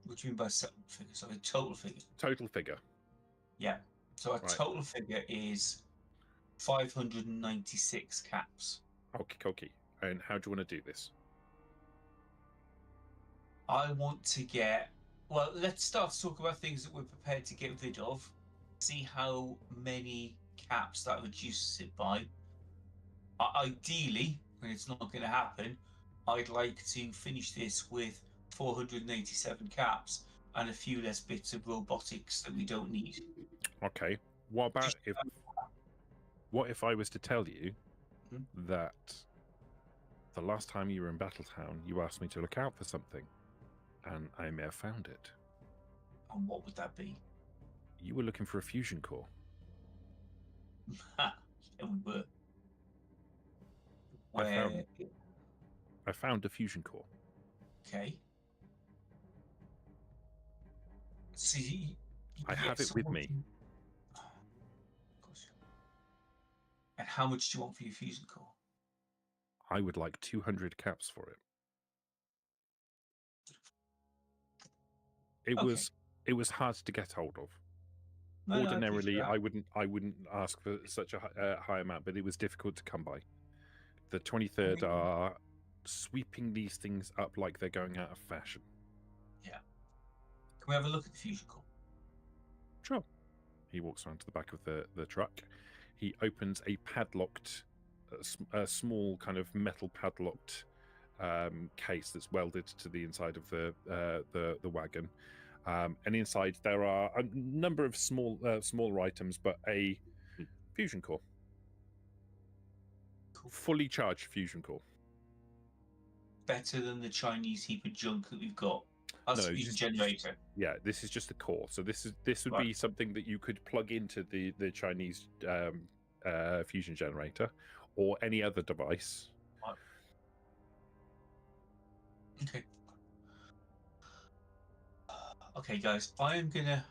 Speaker 4: What do you mean by settlement figure? So a total figure.
Speaker 3: Total figure.
Speaker 4: Yeah. So our
Speaker 3: Right.
Speaker 4: total figure is 596 caps.
Speaker 3: Okay. And how do you want to do this?
Speaker 4: I want to get. Well, let's start to talk about things that we're prepared to get rid of. See how many caps that reduces it by. Ideally, when it's not going to happen, I'd like to finish this with 487 caps and a few less bits of robotics that we don't need.
Speaker 3: Okay. What if I was to tell you that the last time you were in Battletown, you asked me to look out for something, and I may have found it.
Speaker 4: And what would that be?
Speaker 3: You were looking for a fusion core.
Speaker 4: Yeah, we were. Where?
Speaker 3: I found a fusion core.
Speaker 4: Okay. See,
Speaker 3: I have it with me.
Speaker 4: Of course. And how much do you want for your fusion core?
Speaker 3: I would like 200 caps for it. It was hard to get hold of.
Speaker 4: No,
Speaker 3: Ordinarily,
Speaker 4: I
Speaker 3: I wouldn't ask for such a high amount, but it was difficult to come by. The 23rd are sweeping these things up like they're going out of fashion.
Speaker 4: Yeah. Can we have a look at the fusion core?
Speaker 3: Sure. He walks around to the back of the truck. He opens a padlocked, a small kind of metal padlocked case that's welded to the inside of the wagon. And inside there are a number of smaller items, but a fusion core.
Speaker 4: Cool.
Speaker 3: Fully charged fusion core.
Speaker 4: Better than the Chinese heap of junk that we've got. As a fusion generator.
Speaker 3: Yeah, this is just a core. So this would be something that you could plug into the Chinese fusion generator or any other device.
Speaker 4: Right. Okay. Okay, guys, I am gonna.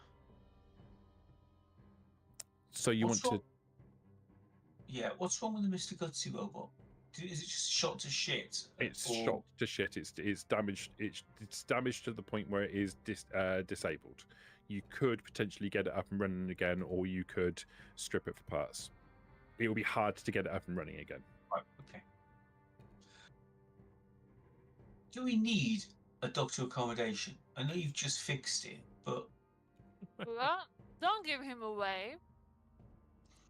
Speaker 3: So you
Speaker 4: What's
Speaker 3: want
Speaker 4: wrong?
Speaker 3: to?
Speaker 4: Yeah, what's wrong with the Mr. Gutsy robot? Is it just shot to shit?
Speaker 3: It's
Speaker 4: Or-
Speaker 3: shot to shit. It's damaged. It's damaged to the point where it is disabled. you could potentially get it up and running again, or you could strip it for parts. It will be hard to get it up and running again.
Speaker 4: Right, okay. Do we need a doctor accommodation? I know you've just fixed it, but
Speaker 5: Well, don't give him away.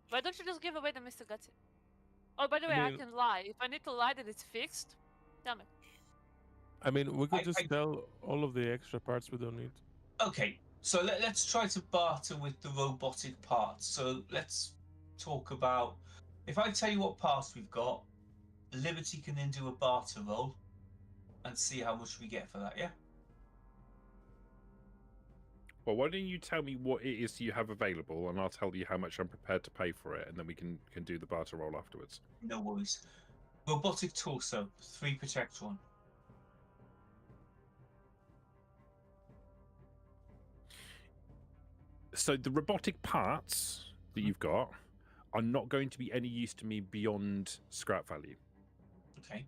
Speaker 5: Why don't you just give away the Mr. Gutsy? Oh, by the way, I
Speaker 1: mean-
Speaker 5: can lie. If I need to lie that it's fixed, tell me.
Speaker 1: I mean, we could
Speaker 4: I-
Speaker 1: just
Speaker 4: I-
Speaker 1: sell all of the extra parts we don't need.
Speaker 4: okay. So let's try to barter with the robotic parts. So let's talk about. If I tell you what parts we've got, Liberty can then do a barter roll and see how much we get for that. Yeah.
Speaker 3: Well, why don't you tell me what it is you have available, and I'll tell you how much I'm prepared to pay for it, and then we can do the barter roll afterwards.
Speaker 4: No worries. Robotic torso, 3 protect 1.
Speaker 3: So the robotic parts that you've got are not going to be any use to me beyond scrap value.
Speaker 4: Okay.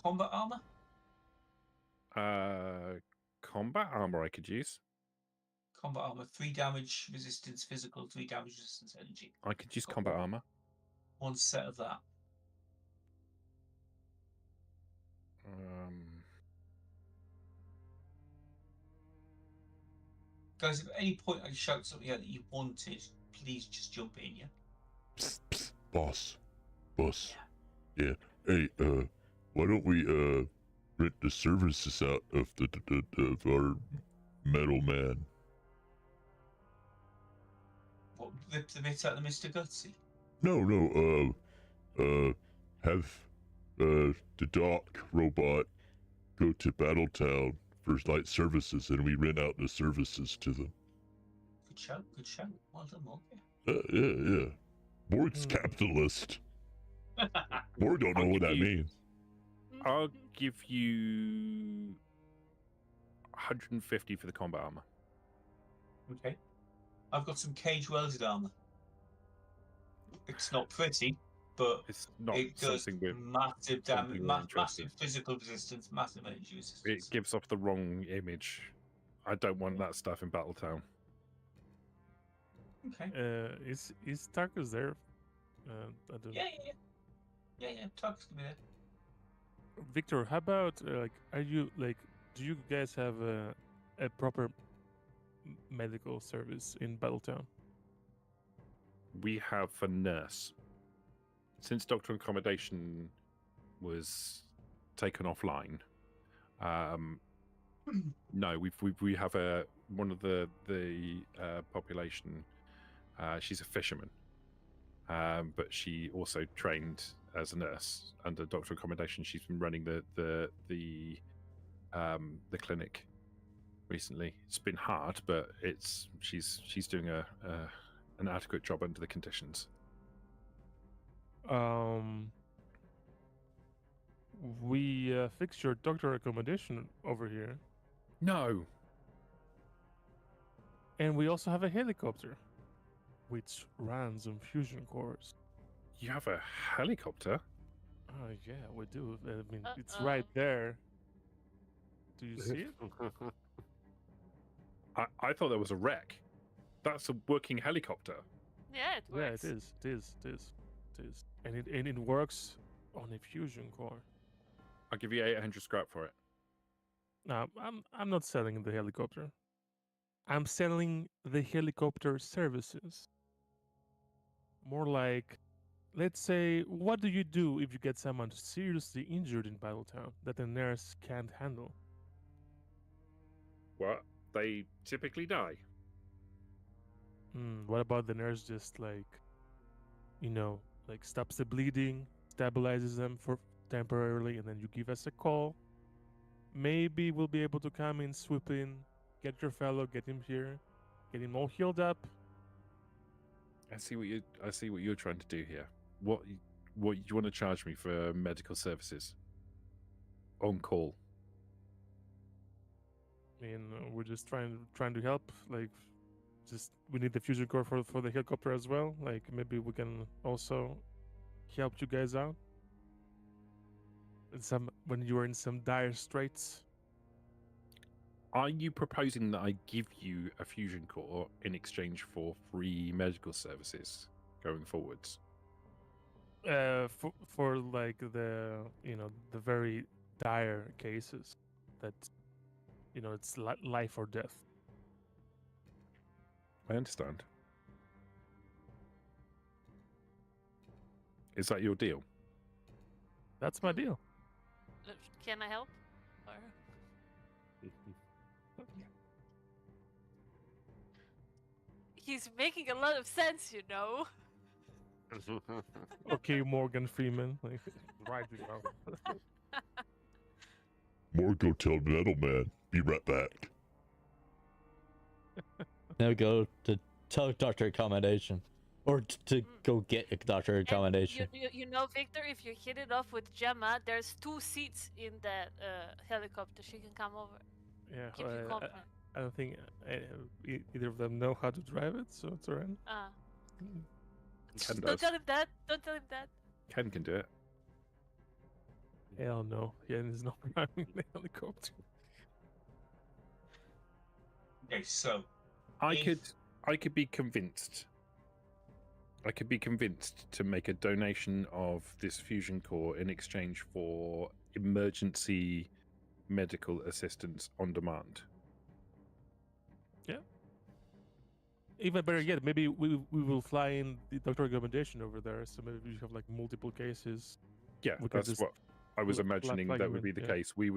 Speaker 4: Combat armor?
Speaker 3: Combat armor I could use.
Speaker 4: Combat armor, 3 damage resistance physical, 3 damage resistance energy.
Speaker 3: I could use
Speaker 4: Got
Speaker 3: combat
Speaker 4: one.
Speaker 3: armor.
Speaker 4: 1 set of that. Guys, if at any point I shout something out that you wanted, please just jump in, yeah?
Speaker 7: Psst, psst, boss. Yeah. Hey, why don't we rent the services out of of our metal man?
Speaker 4: What, rip the bit out of Mr. Gutsy?
Speaker 7: No, have the dock robot go to Battletown for light services, and we rent out the services to them.
Speaker 4: Good shout, good shout. Well done, Morg.
Speaker 7: Yeah. Morg's
Speaker 1: Hmm.
Speaker 7: capitalist. Morg don't know
Speaker 3: I'll
Speaker 7: what
Speaker 3: give
Speaker 7: that
Speaker 3: you-
Speaker 7: means.
Speaker 3: I'll give you 150 for the combat armor.
Speaker 4: Okay. I've got some cage welded armor. It's not pretty, but
Speaker 3: It's not
Speaker 4: it does
Speaker 3: something we're.
Speaker 4: massive damage,
Speaker 3: something we're interested
Speaker 4: massive physical resistance, massive energy resistance.
Speaker 3: It gives off the wrong image. I don't want that stuff in Battletown.
Speaker 4: Okay.
Speaker 1: Is Tarkus there? I don't.
Speaker 4: Yeah. Tuck's gonna be there.
Speaker 1: Victor, how about like, are you like, do you guys have a proper medical service in Battletown?
Speaker 3: We have a nurse. Since Doctor Accommodation was taken offline, no, we have one of the population. She's a fisherman, but she also trained as a nurse under Doctor Accommodation. She's been running the clinic recently. It's been hard, but she's doing an adequate job under the conditions.
Speaker 1: We fixed your doctor accommodation over here,
Speaker 3: No,
Speaker 1: and we also have a helicopter, which runs on fusion cores.
Speaker 3: you have a helicopter.
Speaker 1: Oh yeah, we do. I mean, it's right there. Do you see it?
Speaker 3: I thought there was a wreck. That's a working helicopter.
Speaker 5: Yeah, it
Speaker 1: Yeah,
Speaker 5: works.
Speaker 1: it is, and it works on a fusion core.
Speaker 3: I'll give you 800 scrap for it.
Speaker 1: No, I'm not selling the helicopter. I'm selling the helicopter services. More like, let's say, what do you do if you get someone seriously injured in Battletown that a nurse can't handle?
Speaker 3: What? They typically die.
Speaker 1: What about the nurse just like, like stops the bleeding, stabilizes them for temporarily, and then you give us a call. Maybe we'll be able to come in, swoop in, get your fellow, get him here, get him all healed up.
Speaker 3: I see what you're trying to do here. What do you want to charge me for medical services? On call.
Speaker 1: I mean, we're just trying to help. Like, just we need the fusion core for the helicopter as well. Like, maybe we can also helped you guys out? When you were in some dire straits?
Speaker 3: Are you proposing that I give you a fusion core in exchange for free medical services going forwards?
Speaker 1: For like the the very dire cases that it's life or death.
Speaker 3: I understand. Is that your deal?
Speaker 1: That's my deal.
Speaker 5: Can I help? Or... He's making a lot of sense, you know.
Speaker 1: Okay, Morgan Freeman, like right now.
Speaker 7: More go tell Metal Man. Be right back.
Speaker 2: Now go to tell Doctor Accommodation, or to go get a Doctor
Speaker 5: And
Speaker 2: Accommodation.
Speaker 5: you know, Victor, if you hit it off with Gemma, there's 2 seats in that helicopter. She can come over.
Speaker 1: Yeah,
Speaker 5: Keep you company.
Speaker 1: I don't think either of them know how to drive it, so it's alright.
Speaker 3: Ken
Speaker 5: Don't
Speaker 3: does.
Speaker 5: tell him that. Don't tell him that.
Speaker 3: Ken can do it.
Speaker 1: Hell no, Yen is not driving the helicopter.
Speaker 4: Okay, so
Speaker 3: I
Speaker 4: if-
Speaker 3: could be convinced. I could be convinced to make a donation of this fusion core in exchange for emergency medical assistance on demand.
Speaker 1: Even better yet, maybe we will fly in the doctor recommendation over there, so maybe we have like multiple cases.
Speaker 3: Yeah,
Speaker 1: We could
Speaker 3: that's
Speaker 1: just
Speaker 3: what I was imagining
Speaker 1: plug
Speaker 3: that
Speaker 1: him
Speaker 3: would
Speaker 1: in,
Speaker 3: be the
Speaker 1: yeah.
Speaker 3: case. We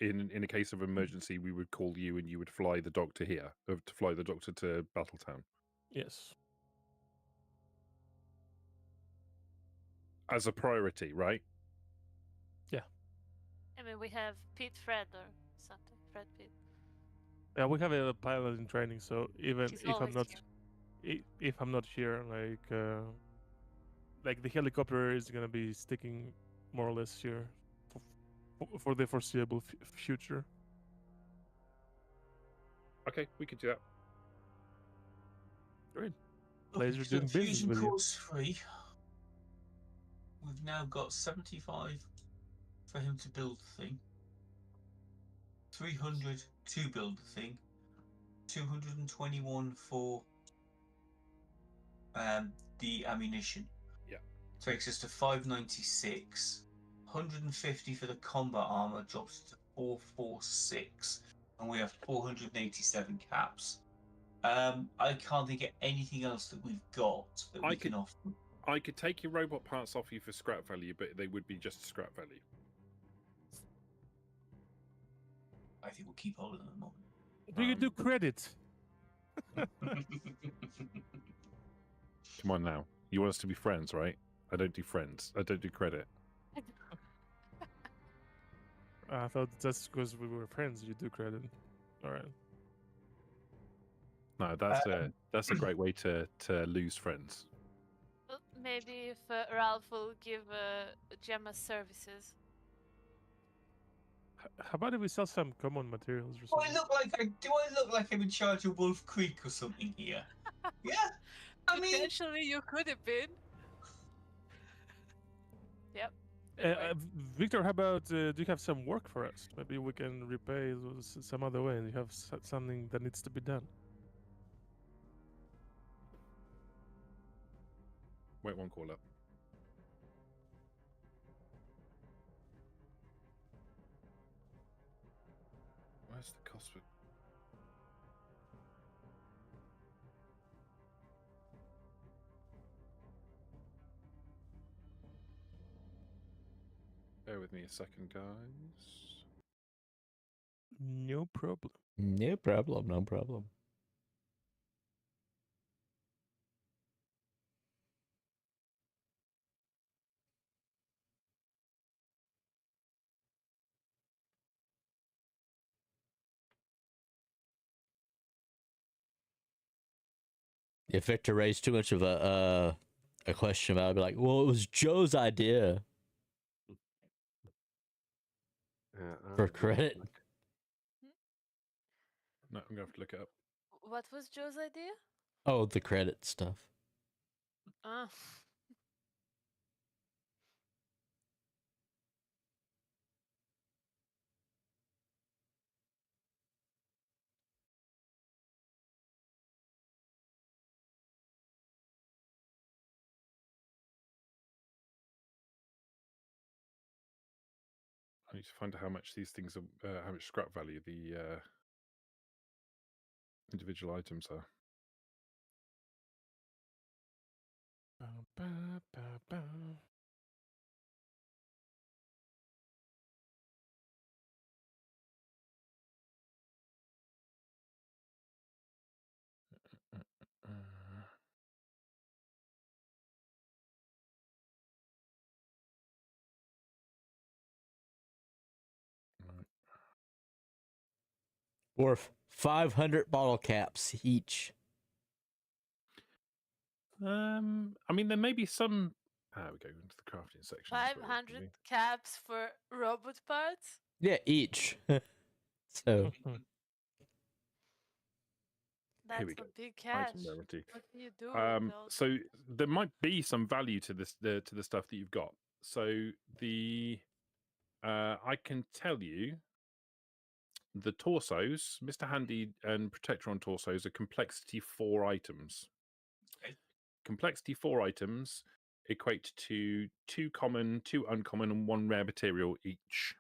Speaker 3: in a case of emergency, we would call you and you would fly the doctor here, to fly the doctor to Battletown
Speaker 1: Yes.
Speaker 3: as a priority, right?
Speaker 5: I mean, we have Pete Fred or something. Fred Pete.
Speaker 1: Yeah, we have a pilot in training, so even
Speaker 5: He's
Speaker 1: if I'm
Speaker 5: always
Speaker 1: not
Speaker 5: here.
Speaker 1: if I'm not here, like the helicopter is gonna be sticking more or less here for the foreseeable future.
Speaker 3: Okay, we could do that.
Speaker 1: Great.
Speaker 4: Okay,
Speaker 1: Laser
Speaker 4: so
Speaker 1: doing business
Speaker 4: fusion
Speaker 1: with you.
Speaker 4: course 3. We've now got 75 for him to build the thing, 300 to build the thing, 221 for the ammunition.
Speaker 3: Yeah.
Speaker 4: Takes us to 596. 150 for the combat armor drops to 446, and we have 487 caps. I can't think of anything else that we've got that we can offer.
Speaker 3: I could take your robot parts off you for scrap value, but they would be just scrap value.
Speaker 4: I think we'll keep hold of them at the moment.
Speaker 1: Do you do credit?
Speaker 3: Come on now. You want us to be friends, right? I don't do friends. I don't do credit.
Speaker 1: I thought that's because we were friends. You do credit. All right.
Speaker 3: No, that's a great way to lose friends.
Speaker 5: Well, maybe if Ralph will give Gemma services.
Speaker 1: How about if we sell some common materials or
Speaker 4: Do I
Speaker 1: something?
Speaker 4: look like I'm in charge of Wolf Creek or something here? Yeah. I mean,
Speaker 5: Potentially, you could have been. Yep.
Speaker 1: Victor, how about do you have some work for us? Maybe we can repay some other way, and you have something that needs to be done.
Speaker 3: Wait one call up. Where's the cost for... Bear with me a second, guys.
Speaker 1: No problem.
Speaker 2: No problem. No problem. If Victor raised too much of a question about it, I'd be like, well, it was Joe's idea for credit.
Speaker 3: No, I'm going to have to look it up.
Speaker 5: What was Joe's idea?
Speaker 2: Oh, the credit stuff.
Speaker 3: I need to find out how much these things are, how much scrap value the individual items are. Right.
Speaker 2: Worth 500 bottle caps each.
Speaker 3: I mean, there may be some. We go into the crafting section. That's where it's gonna
Speaker 5: 500
Speaker 3: be.
Speaker 5: caps for robot parts.
Speaker 2: Yeah, each. So
Speaker 5: That's
Speaker 3: we
Speaker 5: a
Speaker 3: go.
Speaker 5: big cash.
Speaker 3: Item rarity.
Speaker 5: What do you do with those?
Speaker 3: So there might be some value to this to the stuff that you've got. So the I can tell you the torsos, Mr. Handy and Protectron torsos are complexity 4 items.
Speaker 4: Okay.
Speaker 3: Complexity 4 items equate to 2 common, 2 uncommon, and 1 rare material each.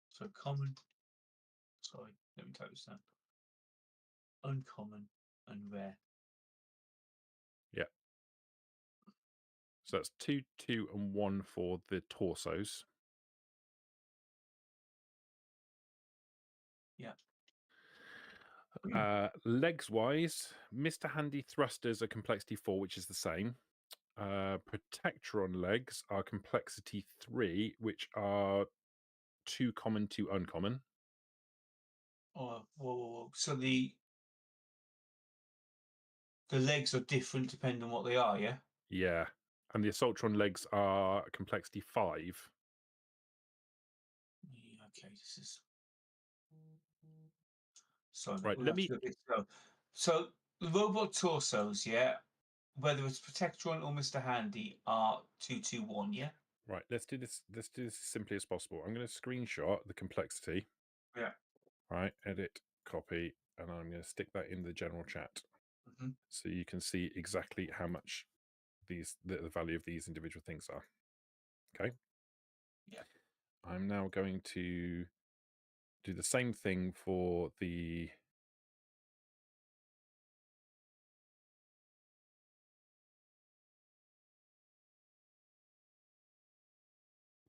Speaker 4: So common. Sorry, let me type this down. Uncommon and rare.
Speaker 3: So that's 2, 2, and 1 for the torsos.
Speaker 4: Yeah.
Speaker 3: Legs wise, Mr. Handy thrusters are complexity 4, which is the same. Protectron legs are complexity 3, which are 2 common, 2 uncommon.
Speaker 4: Oh, whoa. So the legs are different depending on what they are, yeah?
Speaker 3: Yeah. And the Assaultron legs are complexity 5.
Speaker 4: Yeah, okay, this is. Sorry,
Speaker 3: Right,
Speaker 4: we'll
Speaker 3: let
Speaker 4: have to
Speaker 3: me-
Speaker 4: go a bit slow. So the robot torsos, yeah, whether it's Protectron or Mr. Handy, are 221, yeah?
Speaker 3: Right, let's do this as simply as possible. I'm going to screenshot the complexity.
Speaker 4: Yeah.
Speaker 3: Right, edit, copy, and I'm going to stick that in the general chat.
Speaker 4: Mm-hmm.
Speaker 3: So you can see exactly how much the value of these individual things are. Okay.
Speaker 4: Yeah.
Speaker 3: I'm now going to do the same thing for the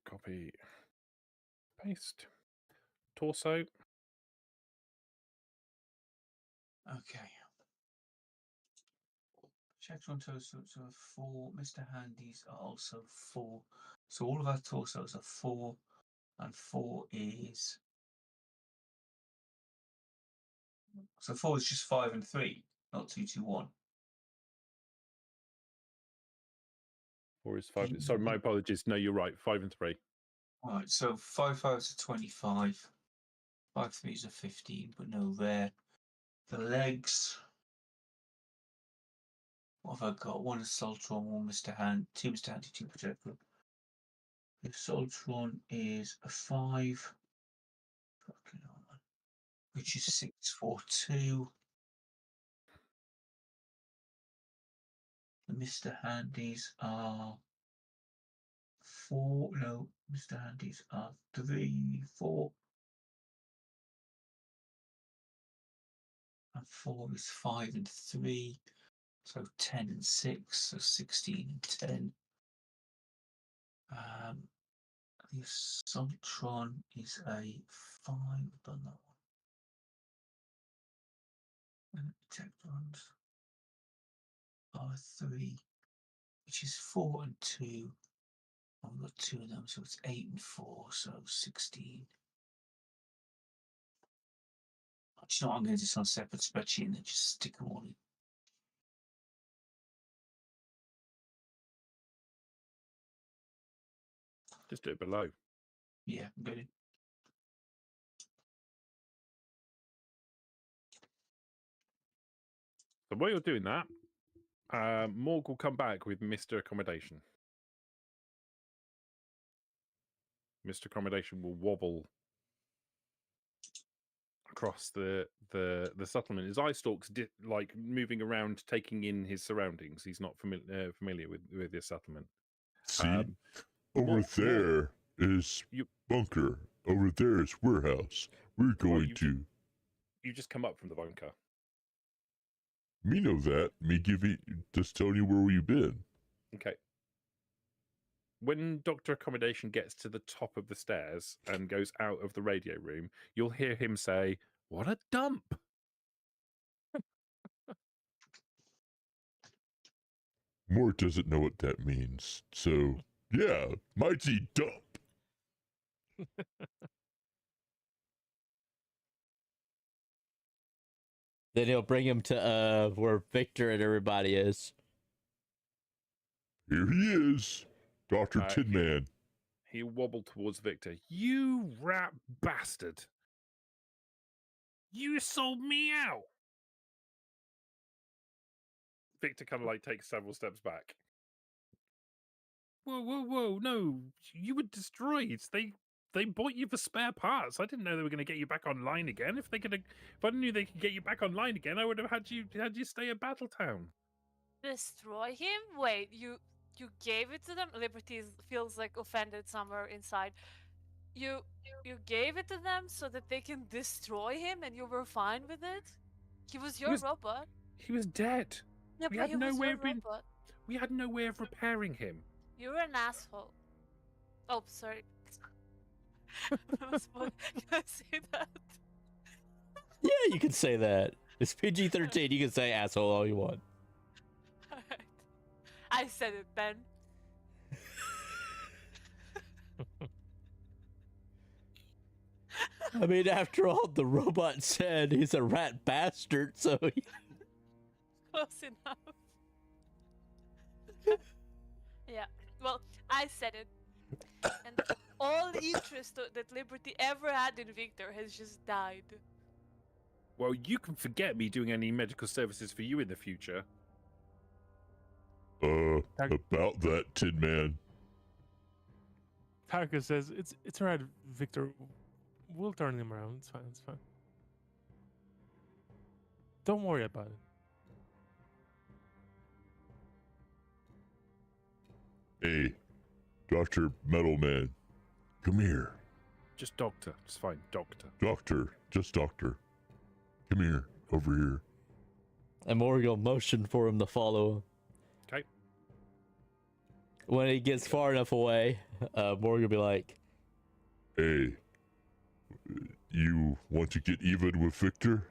Speaker 3: copy, paste, torso.
Speaker 4: Okay. Protectron torsos are 4. Mr. Handy's are also 4. So all of our torsos are 4, and 4 is. So 4 is just 5 and 3, not 221.
Speaker 3: 4 is 5. Sorry, my apologies. No, you're right. 5 and 3.
Speaker 4: All right, so 5 5s are 25, 5 3s are 15, but no rare. The legs. What have I got? 1 Assaultron, 1 Mr. Hand, 2 Mr. Handy, 2 Protector. The Assaultron is a 5. Fucking hell, man. Which is 642. The Mr. Handys are 4. No, Mr. Handys are 3, 4. And 4 is 5 and 3. So 10 and 6. So 16 and 10. The Assaultron is a 5. I've done that one. And the Protectrons are 3, which is 4 and 2. I've got 2 of them, so it's 8 and 4, so 16. Actually, no, I'm going to do this on a separate spreadsheet and then just stick them all in.
Speaker 3: Just do it below.
Speaker 4: Yeah, I'm good.
Speaker 3: So while you're doing that, Morg will come back with Mr. Accommodation. Mr. Accommodation will wobble across the settlement. His eye stalks like moving around, taking in his surroundings. He's not familiar with this settlement.
Speaker 7: See,
Speaker 3: Um,
Speaker 7: over
Speaker 3: more-
Speaker 7: there is
Speaker 3: you-
Speaker 7: bunker. Over there is warehouse. We're going
Speaker 3: you-
Speaker 7: to.
Speaker 3: You just come up from the bunker.
Speaker 7: Me know that. Me just telling you where we've been.
Speaker 3: Okay. When Dr. Accommodation gets to the top of the stairs and goes out of the radio room, you'll hear him say, "What a dump!"
Speaker 7: Mort doesn't know what that means. So, yeah, mighty dump.
Speaker 2: Then he'll bring him to where Victor and everybody is.
Speaker 7: Here he is, Dr. Tin Man.
Speaker 3: He wobbled towards Victor. "You rat bastard! You sold me out!" Victor kind of like takes several steps back. Whoa! No, you were destroyed. They bought you for spare parts. I didn't know they were going to get you back online again. If I knew they could get you back online again, I would have had you stay at Battletown.
Speaker 5: Destroy him? Wait, you gave it to them? Liberty feels like offended somewhere inside. You gave it to them so that they can destroy him, and you were fine with it? He was your robot.
Speaker 3: He was dead.
Speaker 5: Yeah,
Speaker 3: We
Speaker 5: but
Speaker 3: had
Speaker 5: he
Speaker 3: no
Speaker 5: was
Speaker 3: way
Speaker 5: your
Speaker 3: of being-
Speaker 5: robot.
Speaker 3: We had no way of repairing him.
Speaker 5: You're an asshole. Oh, sorry. Can I say that?
Speaker 2: Yeah, you can say that. It's PG-13. You can say asshole all you want.
Speaker 5: Alright. I said it, Ben.
Speaker 2: I mean, after all, the robot said he's a rat bastard, so
Speaker 5: Close enough. Yeah. Well, I said it. And all the interest that Liberty ever had in Victor has just died.
Speaker 3: Well, you can forget me doing any medical services for you in the future.
Speaker 7: About that, Tin Man.
Speaker 1: Tarka says, it's alright, Victor. We'll turn him around. It's fine. Don't worry about it.
Speaker 7: Hey, Dr. Metal Man. Come here.
Speaker 3: Just doctor. It's fine, doctor.
Speaker 7: Doctor. Just doctor. Come here. Over here.
Speaker 2: and Morgan will motion for him to follow.
Speaker 3: Okay.
Speaker 2: When he gets far enough away, Morgan will be like,
Speaker 7: Hey, you want to get even with Victor?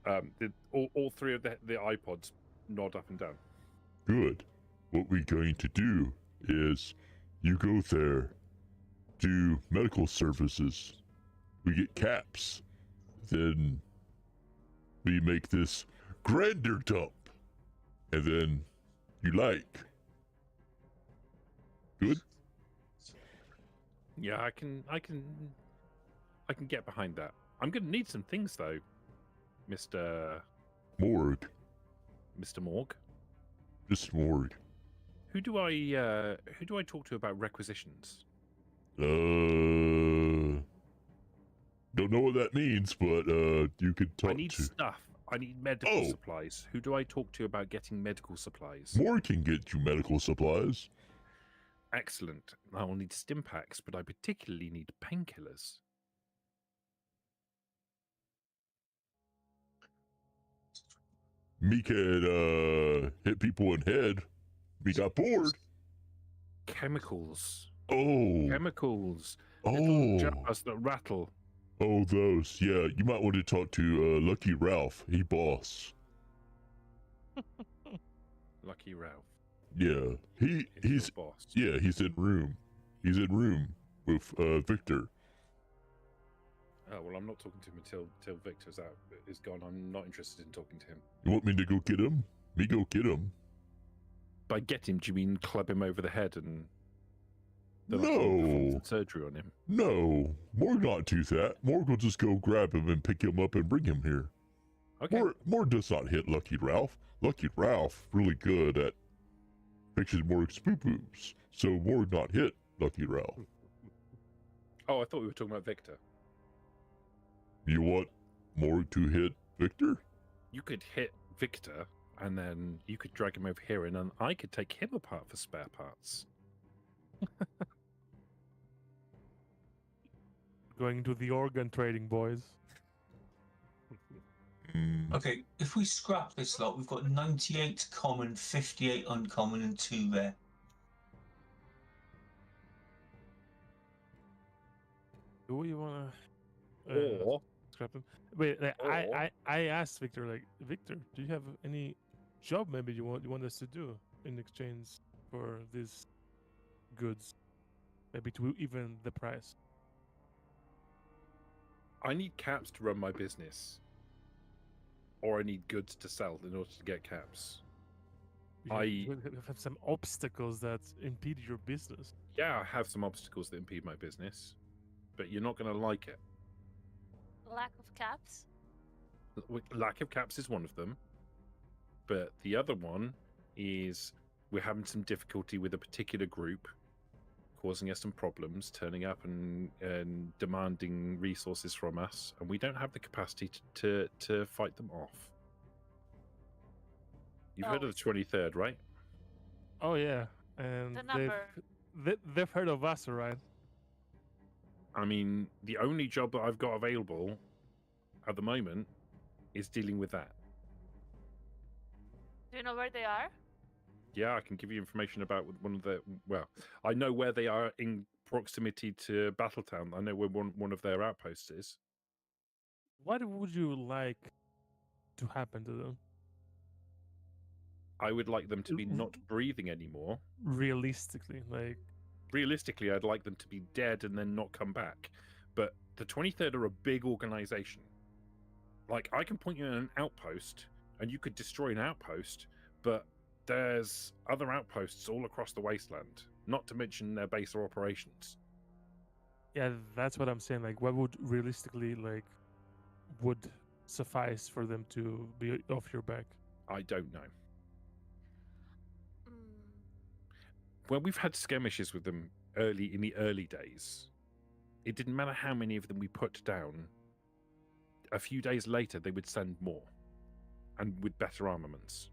Speaker 3: All three of the iPods nod up and down.
Speaker 7: Good. What we're going to do is you go there, do medical services, we get caps, then we make this grander dump, and then you like. Good?
Speaker 3: Yeah, I can get behind that. I'm gonna need some things though, Mr.
Speaker 7: Morgue.
Speaker 3: Morgue.
Speaker 7: Just Morgue.
Speaker 3: Who do I talk to about requisitions?
Speaker 7: Don't know what that means, but you could talk
Speaker 3: I need
Speaker 7: to
Speaker 3: stuff. I need medical
Speaker 7: Oh.
Speaker 3: supplies. Who do I talk to about getting medical supplies?
Speaker 7: Morgue can get you medical supplies.
Speaker 3: Excellent. I will need stim packs, but I particularly need painkillers.
Speaker 7: Me can hit people in head. Me got bored.
Speaker 3: Chemicals.
Speaker 7: Oh.
Speaker 3: Chemicals.
Speaker 7: Oh.
Speaker 3: Little jars that rattle.
Speaker 7: Oh, those. Yeah, you might want to talk to Lucky Ralph. He boss.
Speaker 3: Lucky Ralph.
Speaker 7: Yeah.
Speaker 3: Is
Speaker 7: He's
Speaker 3: your boss.
Speaker 7: yeah, he's in room. He's in room with Victor.
Speaker 3: Oh well, I'm not talking to him until Victor's out is gone. I'm not interested in talking to him.
Speaker 7: You want me to go get him? Me go get him.
Speaker 3: By get him, do you mean club him over the head and
Speaker 7: No.
Speaker 3: perform some surgery on him?
Speaker 7: No. Morgue not do that. Morgue will just go grab him and pick him up and bring him here.
Speaker 3: Okay.
Speaker 7: Morgue does not hit Lucky Ralph. Lucky Ralph really good at fixing Morgue's poo-poos. So Morgue not hit Lucky Ralph.
Speaker 3: Oh, I thought we were talking about Victor.
Speaker 7: You want Morgue to hit Victor?
Speaker 3: You could hit Victor and then you could drag him over here, and then I could take him apart for spare parts.
Speaker 1: Going to the organ trading, boys.
Speaker 4: Okay, if we scrap this lot, we've got 98 common, 58 uncommon, and 2 rare.
Speaker 1: Do we want to
Speaker 3: Or
Speaker 1: scrap them? Wait, like,
Speaker 3: Or-
Speaker 1: I asked Victor, like, Victor, do you have any job maybe you want us to do in exchange for these goods? Maybe to even the price.
Speaker 3: I need caps to run my business, or I need goods to sell in order to get caps.
Speaker 1: You have some obstacles that impede your business.
Speaker 3: Yeah, I have some obstacles that impede my business, but you're not going to like it.
Speaker 5: Lack of caps.
Speaker 3: Lack of caps is one of them, but the other one is we're having some difficulty with a particular group, causing us some problems, turning up and demanding resources from us, and we don't have the capacity to fight them off. You've heard of the 23rd, right?
Speaker 1: Oh yeah, and
Speaker 5: The number.
Speaker 1: they've heard of us, all right?
Speaker 3: I mean, the only job that I've got available at the moment is dealing with that.
Speaker 5: Do you know where they are?
Speaker 3: Yeah, I can give you information about one of the. Well, I know where they are in proximity to Battletown. I know where one of their outposts is.
Speaker 1: What would you like to happen to them?
Speaker 3: I would like them to be not breathing anymore.
Speaker 1: Realistically, like,
Speaker 3: Realistically, I'd like them to be dead and then not come back. But the 23rd are a big organization. Like, I can point you in an outpost, and you could destroy an outpost, but there's other outposts all across the Wasteland, not to mention their base of operations.
Speaker 1: yeah, that's what I'm saying. Like, what would realistically would suffice for them to be off your back?
Speaker 3: I don't know.
Speaker 5: Mm,
Speaker 3: When we've had skirmishes with them in the early days, it didn't matter how many of them we put down. A few days later, they would send more, and with better armaments.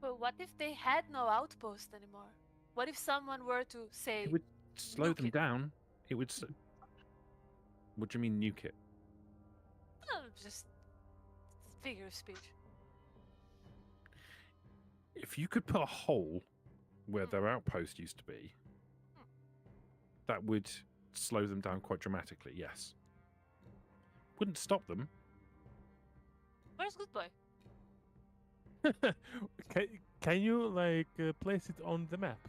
Speaker 5: but what if they had no outpost anymore? What if someone were to say,
Speaker 3: It would slow
Speaker 5: nuke
Speaker 3: them
Speaker 5: it?
Speaker 3: down. It would. What do you mean, nuke it?
Speaker 5: Just figure of speech.
Speaker 3: If you could put a hole where their outpost used to be, that would slow them down quite dramatically, yes. Wouldn't stop them.
Speaker 5: Where's Good Boy?
Speaker 1: Can you place it on the map?